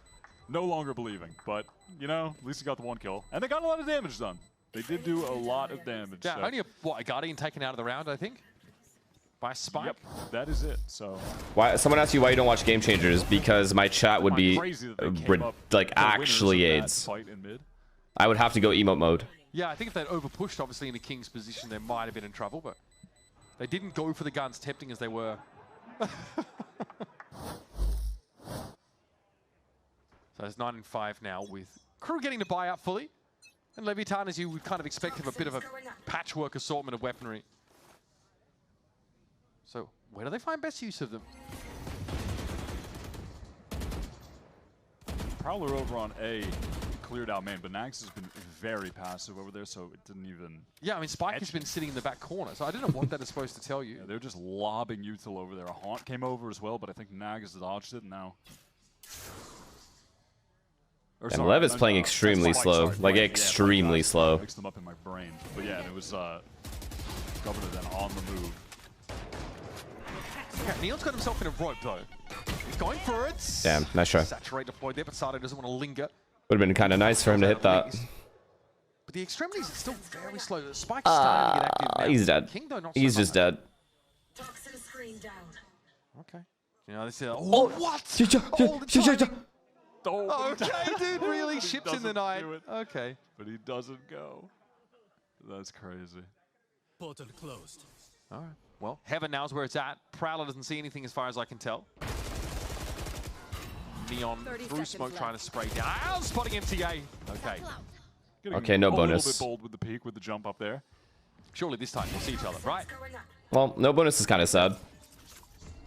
No longer believing, but you know, at least he got the 1 kill, and they got a lot of damage done. They did do a lot of damage. Yeah, so. only a Guardian taken out of the round, I think, by Spike. Yep, that is it. So Why? Someone asked you why you don't watch Game Changers, because my chat would be like actually AIDS. I would have to go emote mode. Yeah, I think if they'd overpushed, obviously, in the King's position, they might have been in trouble, but they didn't go for the guns, tempting as they were. So it's 9-5 now, with KRU getting to buy out fully. And Levitan, as you would kind of expect, have a bit of a patchwork assortment of weaponry. So where do they find best use of them? Prowler over on A cleared out main, but Nags has been very passive over there, so it didn't even... Yeah, I mean, Spike has been sitting in the back corner, so I don't know what that is supposed to tell you. Yeah, they're just lobbing util over there. A Haunt came over as well, but I think Nags dodged it now. And Lev is playing extremely slow, like extremely slow. Mixed them up in my brain, but yeah, it was Governor then on the move. Yeah, Neon's got himself in a rope though. He's going for it. Damn, nice try. Saturate deployed there, but Sato doesn't want to linger. Would have been kind of nice for him to hit that. But the extremities are still very slow. The Spike's starting to get active now. He's dead. King, though, not He's so just much. dead. Okay. You know, this is what? Okay, dude, really ships in the night. Okay. But he doesn't go. That's crazy. Portal closed. All right. Well, Heaven now is where it's at. Prowler doesn't see anything as far as I can tell. Neon through smoke trying to spray down. Ah, spotting MTA. Okay. Okay, no bonus. A little bit bold with the peek, with the jump up there. Surely this time we'll see each other, right? Well, no bonus is kind of sad.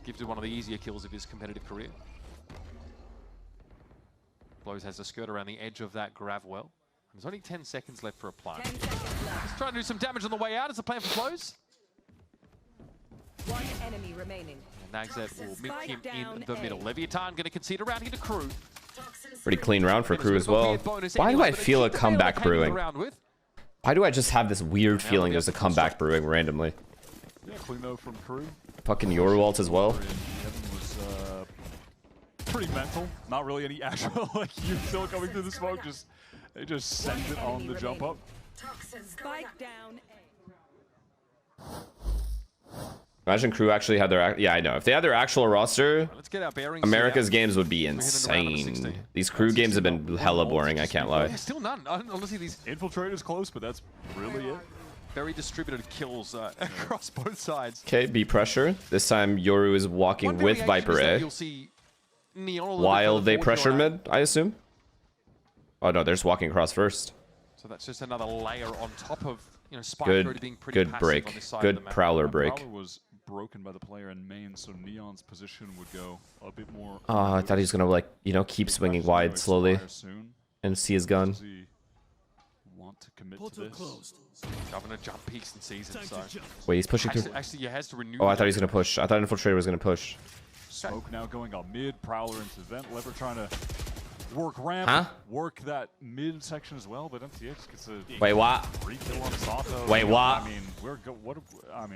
Gives it one of the easier kills of his competitive career. Blows has to skirt around the edge of that grav well. There's only 10 seconds left for a plant. He's trying to do some damage on the way out as the plan for Flows. One enemy remaining. And Nagzet will meet him in the middle. Levitan going to concede around here to KRU. Pretty clean round for KRU as well. Why do I feel a comeback brewing? Why do I just have this weird feeling there's a comeback brewing randomly? Yeah, clean though from KRU. Fucking Yoru ult as well. Pretty mental. Not really any actual like util coming through the smoke. They just send it on the jump up. Spike down. Imagine KRU actually had their... Yeah, I know. If they had their actual roster, Let's get our bearings America's here. games would be insane. These KRU games have been hella boring, I can't lie. Yeah, still none. Honestly, these Infiltrator's close, but that's really it. very distributed kills across both sides. Okay, B pressure. This time Yoru is walking with Viper A. You'll see Neon While they pressure mid, I assume. Oh no, they're just walking across first. So that's just another layer on top of, you know, Spike Good, being pretty good passive break. on this side of Good the map. Prowler break. Prowler was broken by the player in main, so Neon's position would go a bit more. Oh, I thought he was gonna like, you know, keep swinging wide slowly and see his gun. Want to commit to this? Governor jump peeks and sees him, so. Wait, he's pushing through. Actually, he has to renew. Oh, I thought he was gonna push. I thought Infiltrator was gonna push. Smoke now going on mid, Prowler into vent, Lever trying to work ramp, Huh? work that mid section as well, but MTA just gets a Wait, what? free kill on Sato. Wait, what? I mean,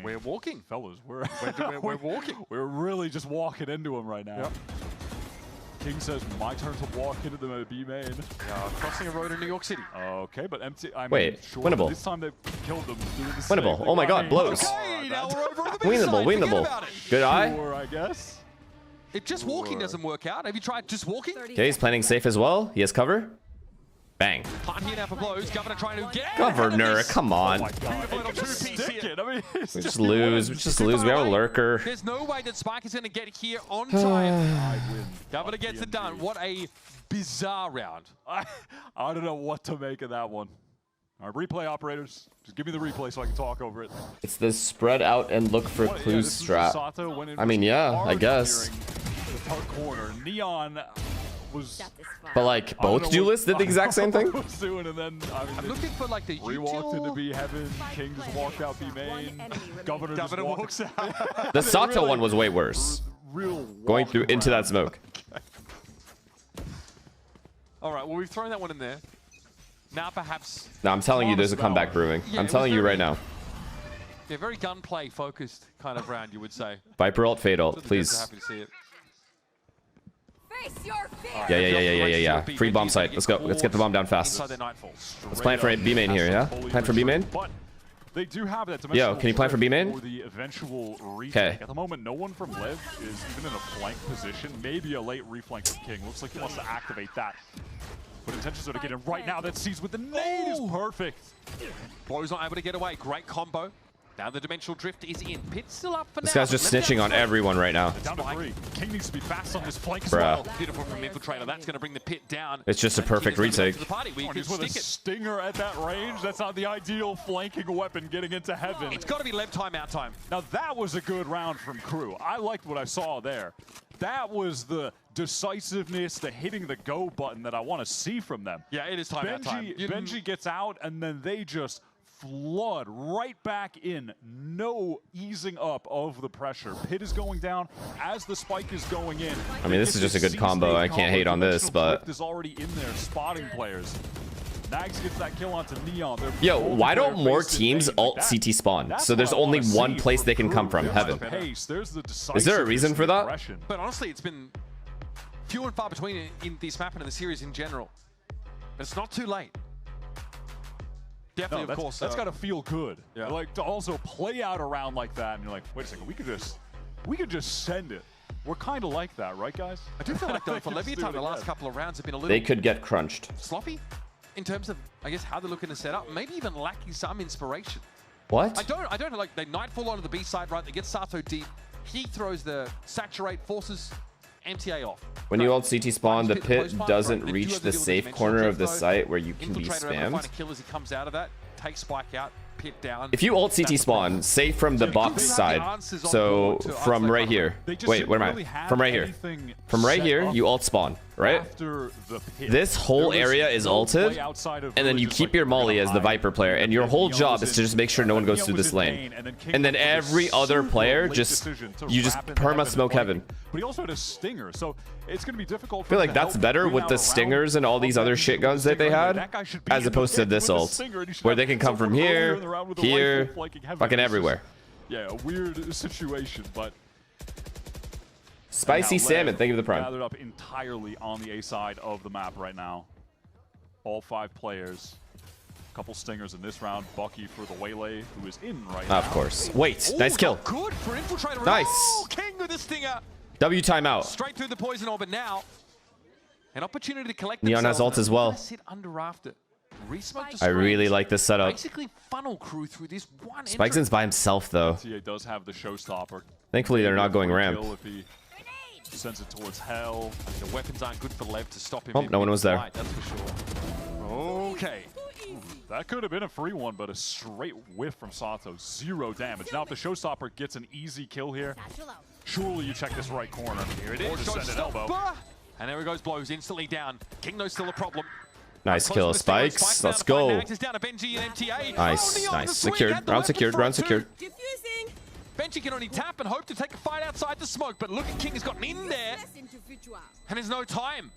we're walking, fellas. We're walking. We're really just walking into him right now. Yep. King says, "My turn to walk into the B main." Crossing a road in New York City. Okay, but Wait, winnable. This time they've killed them. Doing the Winnable. same Oh my thing. god, blows. Okay, now we're over on the Winnable, winnable. Good eye. Sure, I guess. If just walking doesn't work out, have you tried just walking? Okay, he's planning safe as well. He has cover. Bang. Plant here now for Blows. Governor trying to get Governor, come on. Beautiful little two-piece here. We just lose. We just lose. We have a lurker. There's no way that Spike is going to get here on time. Governor gets it done. What a bizarre round. I don't know what to make of that one. All right, replay operators, just give me the replay so I can talk over it. It's the spread out and look for clues strat. I mean, yeah, I guess. The dark corner. Neon was... But like, both duelists did the exact same thing? Doing, and then, I mean, I'm looking for like the re-walked into B heaven, King just walked out B main, Governor just walks out. The Sato one was way worse. Going through into that smoke. All right, well, we've thrown that one in there. Now perhaps... No, I'm telling you there's a comeback brewing. Yeah, I'm telling you right now. Yeah, very gunplay focused kind of round, you would say. Viper ult, Fade ult, So the devs are please. happy to see it. Yeah. Free bomb site. Let's go. Let's get the bomb down fast. Let's plan for B main here, yeah? Plan for B main? They do have that. Yo, can you plan for B main? For the eventual retake. Okay. At the moment, no one from LEV is even in a flank position. Maybe a late reflank from King. Looks like he wants to activate that. But intentions are to get in right now. That sees with the nade is perfect. Blow's not able to get away. Great combo. Now the dimensional drift is in. Pit's still up for This now. guy's just snitching on everyone right now. Down to 3. King needs to be fast on this flank as Bruh. well. Beautiful from Infiltrator. That's going to bring the pit down. It's just a perfect retake. He's with a stinger at that range. That's not the ideal flanking weapon getting into heaven. It's got to be LEV timeout time. Now that was a good round from KRU. I liked what I saw there. That was the decisiveness, the hitting the go button that I want to see from them. Yeah, it is timeout time. Benji gets out, and then they just flood right back in. No easing up of the pressure. Pit is going down as the spike is going in. I mean, this is just a good combo. I can't hate on this, but... is already in there spotting players. Nags gets that kill onto Neon. Yo, why don't more teams ult CT spawn? So there's only one place they can come from, heaven. Is there a reason for that? But honestly, it's been few and far between in this map and in the series in general. But it's not too late. Definitely, no, of course. That's got to feel good. Yeah. Like to also play out around like that, and you're like, wait a second, we could just send it. We're kind of like that, right, guys? I do feel like though for Levitan, the last couple of rounds have been a little. They could get crunched. Sloppy, in terms of I guess how they're looking to set up. Maybe even lacking some inspiration. What? I don't know. Like they nightfall onto the B side, right? They get Sato deep. He throws the saturate, forces MTA off. When you ult CT spawn, the pit doesn't reach the safe corner of the site where you can be spammed. Find a kill as he comes out of that. Take Spike out. Pit down. If you ult CT spawn, say from the box side, so from right here. Wait, where am I? From right here. From right here, you ult spawn, right? This whole area is ulted, and then you keep your molly as the Viper player, and your whole job is to just make sure no one goes through this lane. And then every other player, you just perma smoke heaven. But he also had a stinger, so it's going to be difficult. I feel like that's better with the stingers and all these other shit guns that they had, as opposed to this ult, where they can come from here, here, fucking everywhere. Yeah, a weird situation, but Spicy Salmon, thank you for the prime. Gathered up entirely on the A side of the map right now. All 5 players. A couple stingers in this round. Bucky for the Waylay, who is in right now. Of course. Wait, nice kill. Good for Infiltrator. Nice. Oh, King with the stinger. W timeout. Straight through the poison orb, but now an opportunity to collect Neon has ult as well. Sit under rafter. I really like this setup. Basically funnel crew through this one. Spikezin's by himself though. TA does have the showstopper. Thankfully they're not going ramp. If he sends it towards hell. The weapons aren't good for Lev to stop him. Oh, no one was there. That's for sure. Okay. That could have been a free one, but a straight whiff from Sato. 0 damage. Now if the showstopper gets an easy kill here, surely you check this right corner. Here it is. Or just send an elbow. And there he goes, blows instantly down. King knows still a problem. Nice kill, Spikes. Let's go. Nice, nice. Secured. Round secured. Round secured. Benji can only tap and hope to take a fight outside the smoke, but look at King has gotten in there, and there's no time.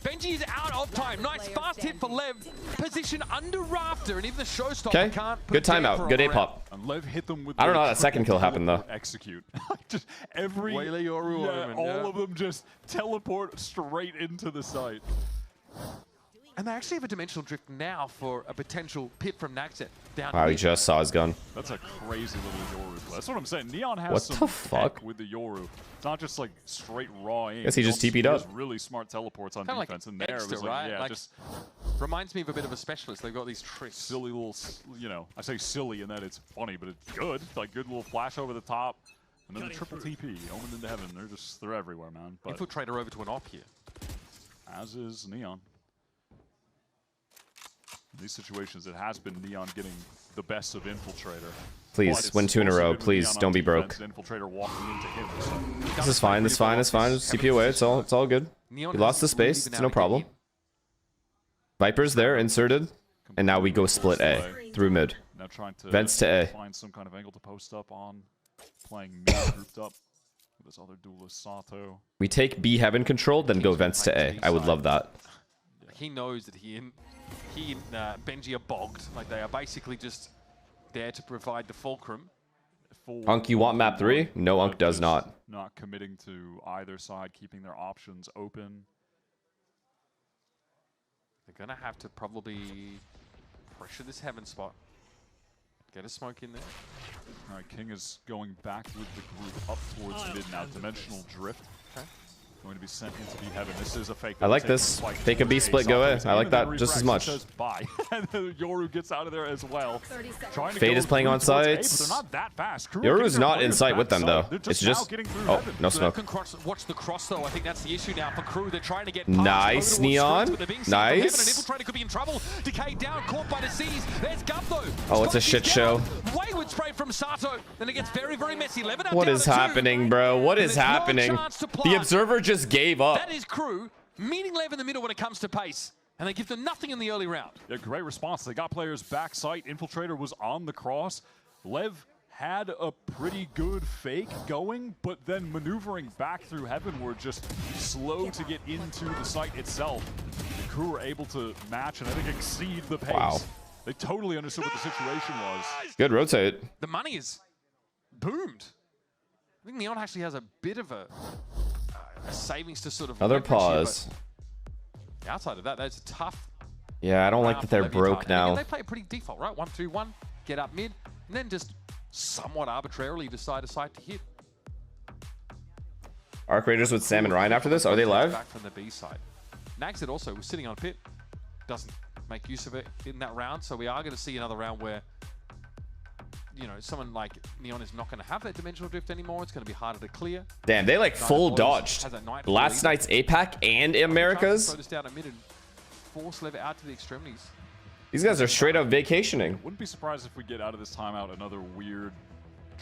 Benji is out of time. Nice fast hit for Lev. Position under rafter, and even the showstopper can't put good timeout. Good A-pop. And Lev hit them with I don't know how that second kill happened though. Execute. Just every Yoru all of them just teleport straight into the site. And they actually have a dimensional drift now for a potential pit from Naxet down. Wow, he just saw his gun. That's a crazy little Yoru play. That's what I'm saying. Neon has What some the fuck? with the Yoru. It's not just like straight raw aim. Guess he just TP'd up. Really smart teleports on Kinda defense, like and there it was like, right? yeah, Like, just reminds me of a bit of a specialist. They've got these tricks. silly little, you know, I say silly in that it's funny, but it's good. Like good little flash over the top, and then the triple TP, omen into heaven. They're everywhere, man. But Infiltrator over to an op here. as is Neon. In these situations, it has been Neon getting the best of Infiltrator. Please, win 2 in a row. Please, don't be broke. Infiltrator walking into him. So. This is fine. This is fine. It's fine. Just TP away. It's all good. He lost the space. It's no problem. Viper's there, inserted. And now we go split A through mid. Now trying to Vents to A. find some kind of angle to post up on. Playing mid grouped up with this other duelist Sato. We take B heaven control, then go vents to A. I would love that. He knows that he and Benji are bogged. Like they are basically just there to provide the fulcrum. Unk, you want map 3? No, Unk does not. not committing to either side, keeping their options open. They're going to have to probably pressure this heaven spot. Get a smoke in there. All right, King is going back with the group up towards mid now. Dimensional drift. Okay. Going to be sent into B heaven. This is a fake. I like this. Fake a B split, go away. I like that just as much. Says bye. And Yoru gets out of there as well. Fade is playing on sides. They're not that fast. Yoru's not in sight with them though. It's just no smoke. Watch the cross though. I think that's the issue now for Crew. They're trying to get nice Neon. Nice. Infiltrator could be in trouble. Decay down, caught by the seas. There's Gub though. Oh, it's a shit show. Wayward spray from Sato. Then it gets very, very messy. Levitan what is happening, bro? What is happening? The observer just gave up. That is Crew meeting Lev in the middle when it comes to pace. And they give them nothing in the early round. Yeah, great response. They got players back sight. Infiltrator was on the cross. Lev had a pretty good fake going, but then maneuvering back through heaven were just slow to get into the site itself. The Crew were able to match and I think exceed the pace. Wow. They totally understood what the situation was. Good rotate. The money is boomed. I think Neon actually has a bit of a savings to sort of another pause. Here, outside of that, that's tough. Yeah, I don't like that they're broke now. They play pretty default, right? 1-2-1, get up mid, and then just somewhat arbitrarily decide a site to hit. Arc Raiders with Sam and Ryan after this. Are they live? Back from the B side. Naxit also was sitting on pit, doesn't make use of it in that round, so we are going to see another round where, you know, someone like Neon is not going to have that dimensional drift anymore. It's going to be harder to clear. Damn, they like full dodged last night's APAC and Americas. Throw this down a mid and force Lev out to the extremities. These guys are straight up vacationing. Wouldn't be surprised if we get out of this timeout another weird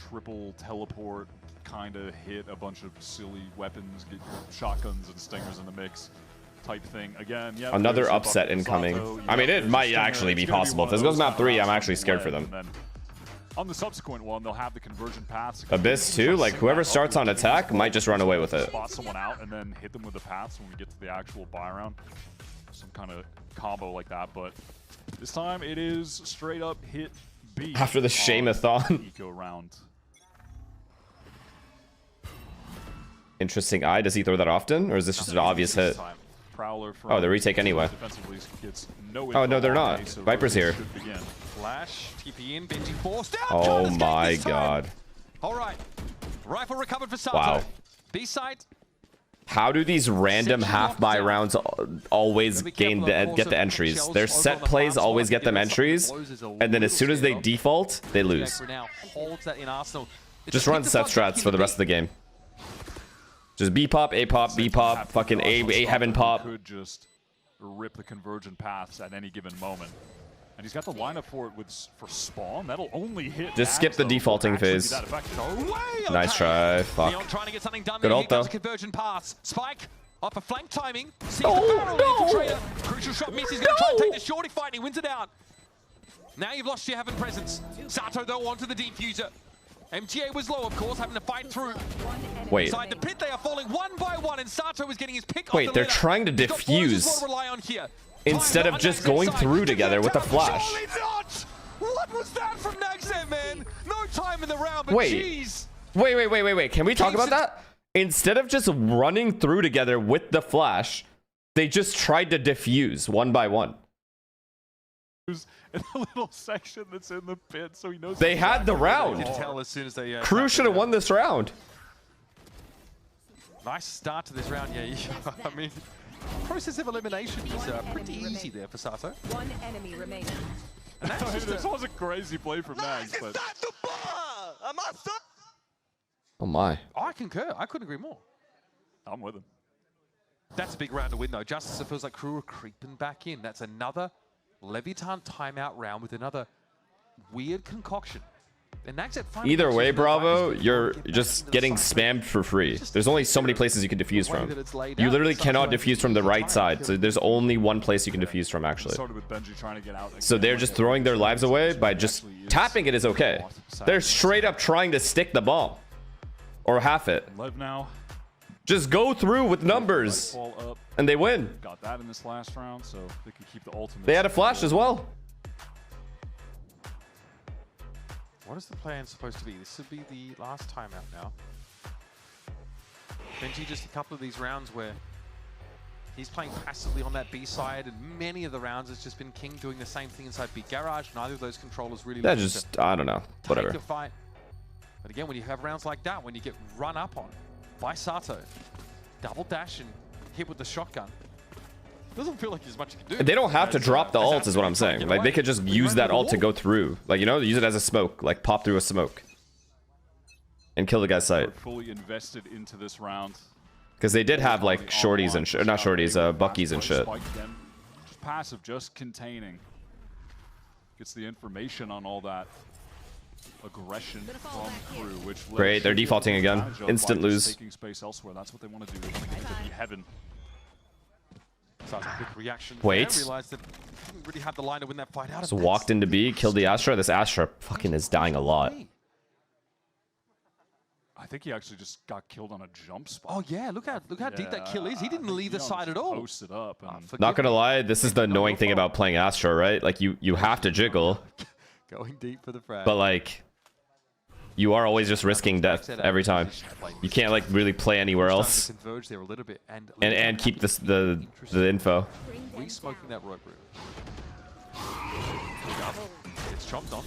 triple teleport kind of hit, a bunch of silly weapons, get shotguns and stingers in the mix type thing. Again, yeah. Another upset incoming. I mean, it might actually be possible. If this goes map 3, I'm actually scared for them. On the subsequent one, they'll have the conversion paths. Abyss too, like whoever starts on attack might just run away with it. Spot someone out and then hit them with the paths when we get to the actual buy round. Some kind of combo like that, but this time it is straight up hit B. After the Shame-a-thon. Eco round. Interesting eye. Does he throw that often, or is this just an obvious hit? Oh, the retake anyway. Oh no, they're not. Viper's here. Flash, TP in, Benji forced down. Oh my god. All right, rifle recovered for Sato. Wow. B side. How do these random half-buy rounds always get the entries? Their set plays always get them entries, and then as soon as they default, they lose. Just run set strats for the rest of the game. Just B pop, A pop, B pop, fucking A heaven pop. Could just rip the convergent paths at any given moment. And he's got the lineup for it for spawn. That'll only hit. Just skip the defaulting phase. Nice try. Fuck. Good ult though. Convergent pass. Spike off a flank timing. No! Crucial shot misses. He's going to try and take the shorty fight. And he wins it out. Now you've lost your heaven presence. Sato though onto the defuser. MTA was low, of course, having to fight through. Wait. Inside the pit, they are falling one by one, and Sato is getting his pick. Wait, they're trying to defuse instead of just going through together with a flash. What was that from Naxet, man? No time in the round, but jeez. Wait. Can we talk about that? Instead of just running through together with the flash, they just tried to defuse one by one. In a little section that's in the pit, so he knows they had the round. You can tell as soon as they, Crew should have won this round. Nice start to this round, yeah. I mean, process of elimination was pretty easy there for Sato. One enemy remaining. This was a crazy play from Nags, but oh my. I concur. I couldn't agree more. I'm with him. That's a big round to win, though. Just as it feels like Crew are creeping back in. That's another Levitan timeout round with another weird concoction. And either way, Bravo, you're just getting spammed for free. There's only so many places you can defuse from. You literally cannot defuse from the right side, so there's only one place you can defuse from, actually. So they're just throwing their lives away by just tapping it is okay. They're straight up trying to stick the bomb. Or half it. Just go through with numbers. And they win. Got that in this last round, so they can keep the ultimate. They had a flash as well. What is the plan supposed to be? This would be the last timeout now. Benji just a couple of these rounds where he's playing passively on that B side, and many of the rounds it's just been King doing the same thing inside B Garage. Neither of those controllers really. That just, I don't know, whatever. Take the fight. But again, when you have rounds like that, when you get run up on by Sato, double dash and hit with the shotgun, doesn't feel like there's much you can do. They don't have to drop the ult, is what I'm saying. Like, they could just use that ult to go through. Like, you know, use it as a smoke, like pop through a smoke and kill the guy's site. Fully invested into this round. Because they did have like shorties and shit, not shorties, buckies and shit. Just passive, just containing. Gets the information on all that aggression from KRU, which great, they're defaulting again. Instant lose. Taking space elsewhere. That's what they want to do. They want to get into the heaven. Quick reaction. Wait. Realized that didn't really have the line to win that fight out. So walked into B, killed the Astra. This Astra fucking is dying a lot. I think he actually just got killed on a jump spot. Oh yeah, look how deep that kill is. He didn't leave the side at all. Posted up. Not gonna lie, this is the annoying thing about playing Astra, right? Like you have to jiggle. Going deep for the frag. But like, you are always just risking death every time. You can't like really play anywhere else. Converge there a little bit and keep this the info. Re-smoking that rope room. It's chopped on.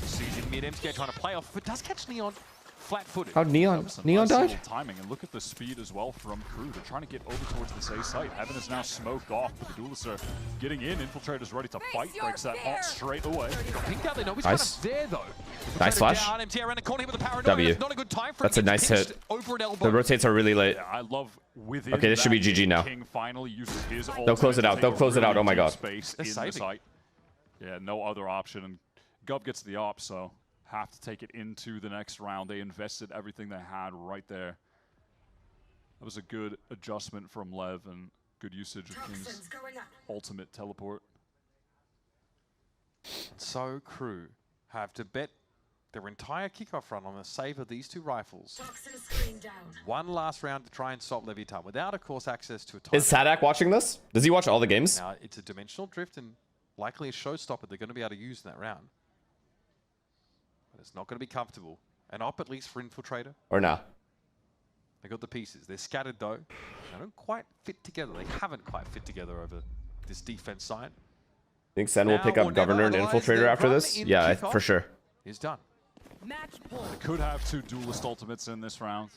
Sees in mid MSK trying to play off, but does catch Neon flat-footed. How'd Neon died? Timing, and look at the speed as well from KRU. They're trying to get over towards this A site. Heaven is now smoked off, but the duelists are getting in. Infiltrator's ready to fight. Breaks that ult straight away. Pink out there. Nobody's Nice. kind of there though. Nice flash. W. That's a nice hit. The rotates are really late. Yeah, I love within okay, this should be GG now. King finally uses his ult. They'll close it out. They'll close it out. Oh my god. Space in the site. Yeah, no other option. And Gub gets the op, so have to take it into the next round. They invested everything they had right there. That was a good adjustment from Lev and good usage of King's ultimate teleport. So KRU have to bet their entire kickoff run on the save of these two rifles. One last round to try and stop Levitan without, of course, access to a time. Is Sadak watching this? Does he watch all the games? Now, it's a dimensional drift and likely a showstopper they're going to be able to use in that round. But it's not going to be comfortable. An op, at least, for Infiltrator. Or nah? They got the pieces. They're scattered, though. They don't quite fit together. They haven't quite fit together over this defense side. Think Sen will pick up Governor and Infiltrator after this? Yeah, for sure. Is done. They could have two duelist ultimates in this round.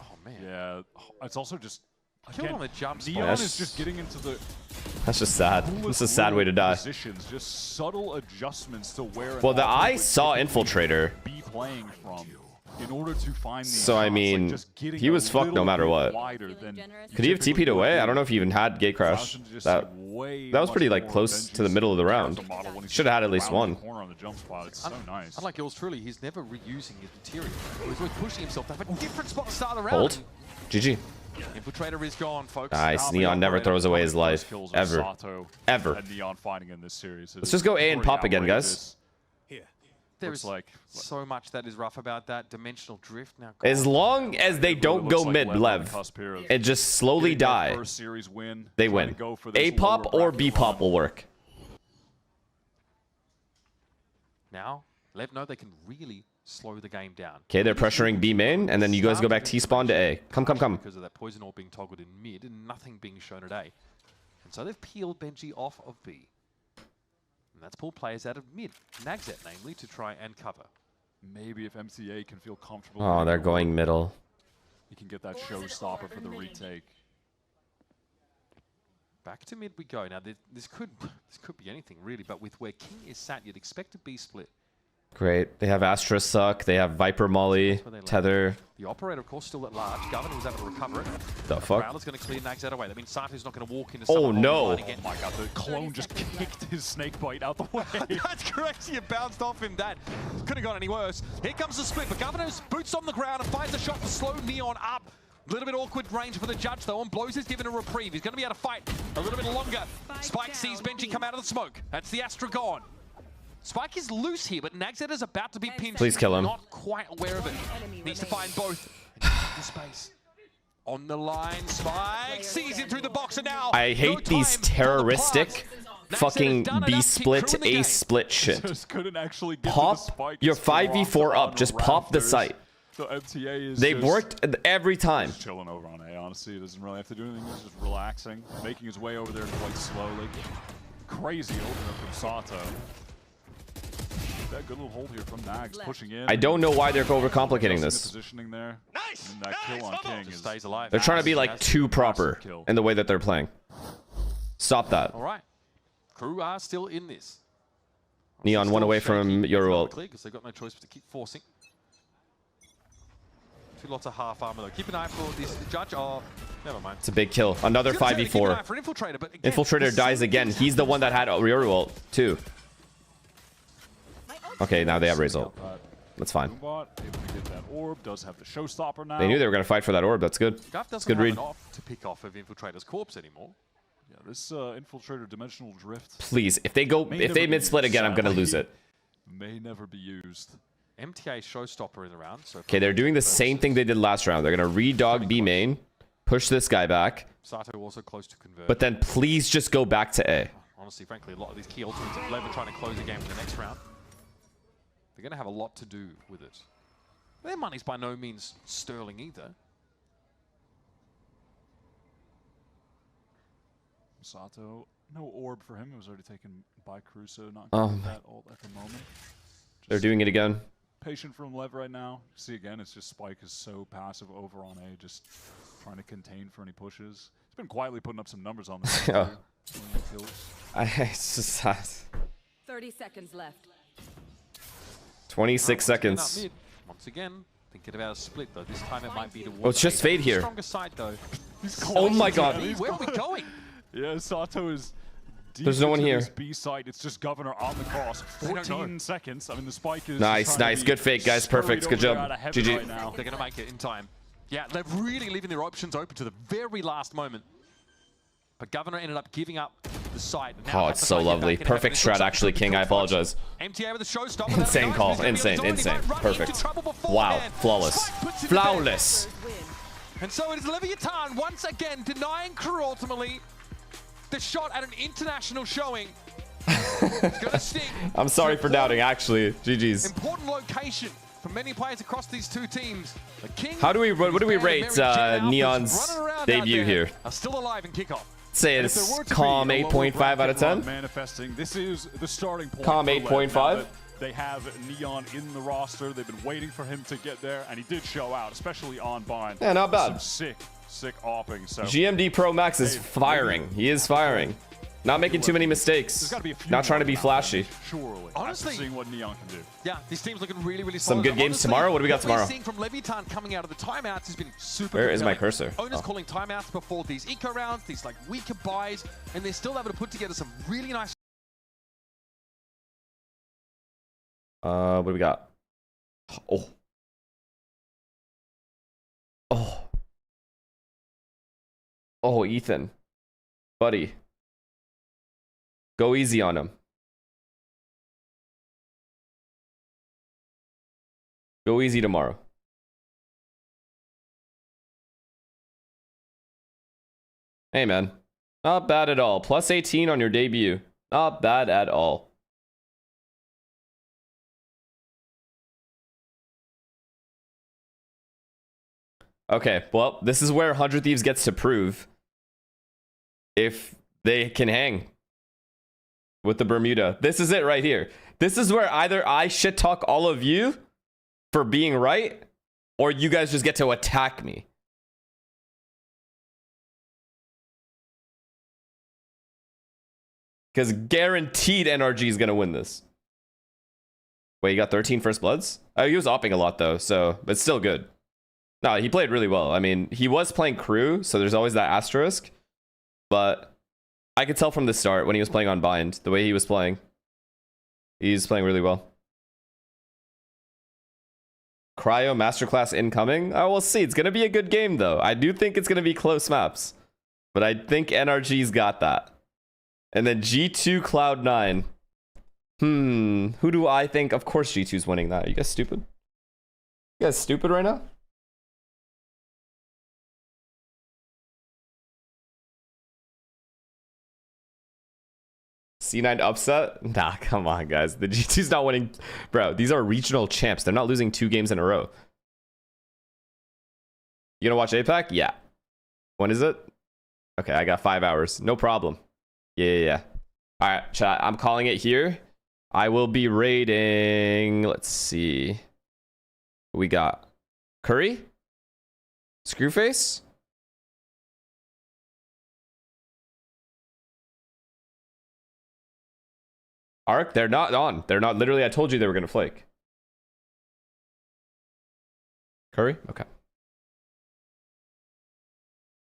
Oh, man. Yeah, it's also just... Killed on the jump spot. Neon is just getting into the... That's just sad. This is a sad way to die. Positions, just subtle adjustments to where... Well, the eye saw Infiltrator. Be playing from in order to find these so, I mean, he was fucked no matter what. Could he have TP'd away? I don't know if he even had Gate Crash. That was pretty, like, close to the middle of the round. Should have had at least one. It's so nice. Unlike yours truly, he's never reusing his material. He's always pushing himself to have a different spot to start the round. Hold. GG. Infiltrator is gone, folks. Nice. Neon never throws away his life. Ever. Ever. Neon fighting in this series. Let's just go A and pop again, guys. There's so much that is rough about that dimensional drift now. As long as they don't go mid Lev and just slowly die, they win. A pop or B pop will work. Now, Lev know they can really slow the game down. Okay, they're pressuring B main, and then you guys go back T-spawn to A. Come. Because of that poison orb being toggled in mid and nothing being shown at A. And so they've peeled Benji off of B. And that's pulled players out of mid. Nagzet, namely, to try and cover. Maybe if MCA can feel comfortable. Oh, they're going middle. He can get that showstopper for the retake. Back to mid we go. Now, this could be anything, really, but with where King is sat, you'd expect a B split. Great. They have Astra Suck. They have Viper Molly. Tether. The operator, of course, still at large. Governor was able to recover it. The fuck? Prowler's going to clear Nagzet away. That means Satu's not going to walk into oh, no. Again. Oh, my God. The clone just kicked his snake bite out the way. That's correct. He bounced off him. That couldn't have gone any worse. Here comes the split. But Governor's boots on the ground and finds a shot to slow Neon up. A little bit awkward range for the judge, though. On blows is given a reprieve. He's going to be able to fight a little bit longer. Spike sees Benji come out of the smoke. That's the Astra gone. Spike is loose here, but Nagzet is about to be pinned. Please kill him. Not quite aware of it. Needs to find both. The space. On the line, Spike sees him through the box, and now I hate these terroristic fucking B split, A split shit. Just couldn't actually get pop to the spike. your 5v4 up. Just pop the site. So MTA is They've worked every time. Just chilling over on A, honestly. He doesn't really have to do anything. He's just relaxing, making his way over there quite slowly. Crazy opener from Sato. That good little hold here from Nags, pushing in. I don't know why they're overcomplicating this. Positioning there. Nice. And that kill on King stays alive. They're trying to be like too proper in the way that they're playing. Stop that. All right. KRU are still in this. Neon one away from your ult. Because they've got no choice but to keep forcing. Two lots of half armor though. Keep an eye for this judge. Oh, never mind. It's a big kill. Another 5v4. Infiltrator dies again. He's the one that had your ult too. Okay, now they have Raze ult. That's fine. Able to get that orb, does have the showstopper now. They knew they were going to fight for that orb. That's good. That's good read. To pick off of Infiltrator's corpse anymore. Yeah, this Infiltrator dimensional drift. Please, if they mid split again, I'm going to lose it. May never be used. MTA showstopper in the round. So okay, they're doing the same thing they did last round. They're going to re-dog B main, push this guy back. Sato also close to convert. But then please just go back to A. Honestly, frankly, a lot of these key ultimates of LEV are trying to close the game in the next round. They're going to have a lot to do with it. Their money's by no means sterling either. Sato, no orb for him. It was already taken by KRU, so not that ult at the moment. They're doing it again. Patient from LEV right now. See again, it's just Spike is so passive over on A, just trying to contain for any pushes. He's been quietly putting up some numbers on this. It's just sad. 30 seconds left. 26 seconds. Once again, thinking about a split though. This time it might be the Oh, it's just Fade here. Stronger side though. Oh my god. Where are we going? Yeah, Sato is There's no one here. B side. It's just Governor on the cross. 14 seconds. I mean, the spike is nice. Good fake, guys. Perfect. Good job. GG. Right they're going to make it in time. Yeah, they're really leaving their options open to the very last moment. But Governor ended up giving up the site. Oh, it's so lovely. Perfect strat, actually, King. I apologize. MTA with the showstopper. Insane call. Insane. Perfect. Wow. Flawless. Flawless. And so it is Levitan once again denying KRU ultimately the shot at an international showing. It's gonna sting. I'm sorry for doubting, actually. GG's. Important location for many players across these two teams. The King. What do we rate Neon's debut here? Are still alive in kickoff. Say it's calm 8.5 out of 10. Manifesting. This is the starting point. Calm 8.5. They have Neon in the roster. They've been waiting for him to get there, and he did show out, especially on Bind. Yeah, not bad. Some sick opping. So GMD Pro Max is firing. He is firing. Not making too many mistakes. Not trying to be flashy. Surely. Honestly, seeing what Neon can do. Yeah, this team's looking really Some good games tomorrow. What do we got tomorrow? Seeing from Levitan coming out of the timeouts has been super. Where is my cursor? Owners calling timeouts before these eco rounds, these like weaker buys, and they're still able to put together some really nice. What do we got? Oh, Ethan. Buddy. Go easy on him. Go easy tomorrow. Hey, man. Not bad at all. Plus 18 on your debut. Not bad at all. Okay, well, this is where 100 Thieves gets to prove if they can hang with the Bermuda. This is it right here. This is where either I shit talk all of you for being right, or you guys just get to attack me. Because guaranteed NRG is going to win this. Wait, he got 13 first bloods? Oh, he was opping a lot though, so it's still good. No, he played really well. I mean, he was playing KRU, so there's always that asterisk. But I could tell from the start when he was playing on Bind, the way he was playing. He's playing really well. Cryo Masterclass incoming? Oh, we'll see. It's going to be a good game, though. I do think it's going to be close maps. But I think NRG's got that. And then G2 Cloud9. Who do I think? Of course G2's winning that. Are you guys stupid? You guys stupid right now? C9 upset? Nah, come on, guys. The G2's not winning. Bro, these are regional champs. They're not losing 2 games in a row. You gonna watch APAC? Yeah. When is it? Okay, I got 5 hours. No problem. Yeah. All right, chat. I'm calling it here. I will be raiding. Let's see. We got Curry, Screwface, Arc. They're not on. They're not. Literally, I told you they were gonna flake. Curry. Okay.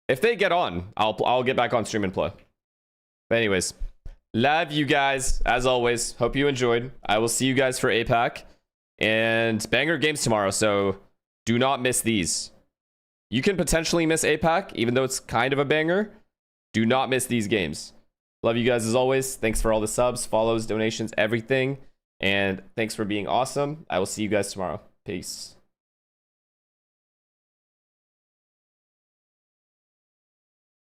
If they get on, I'll get back on stream and play. But anyways, love you guys as always. Hope you enjoyed. I will see you guys for APAC and banger games tomorrow. So do not miss these. You can potentially miss APAC, even though it's kind of a banger. Do not miss these games. Love you guys as always. Thanks for all the subs, follows, donations, everything. And thanks for being awesome. I will see you guys tomorrow. Peace.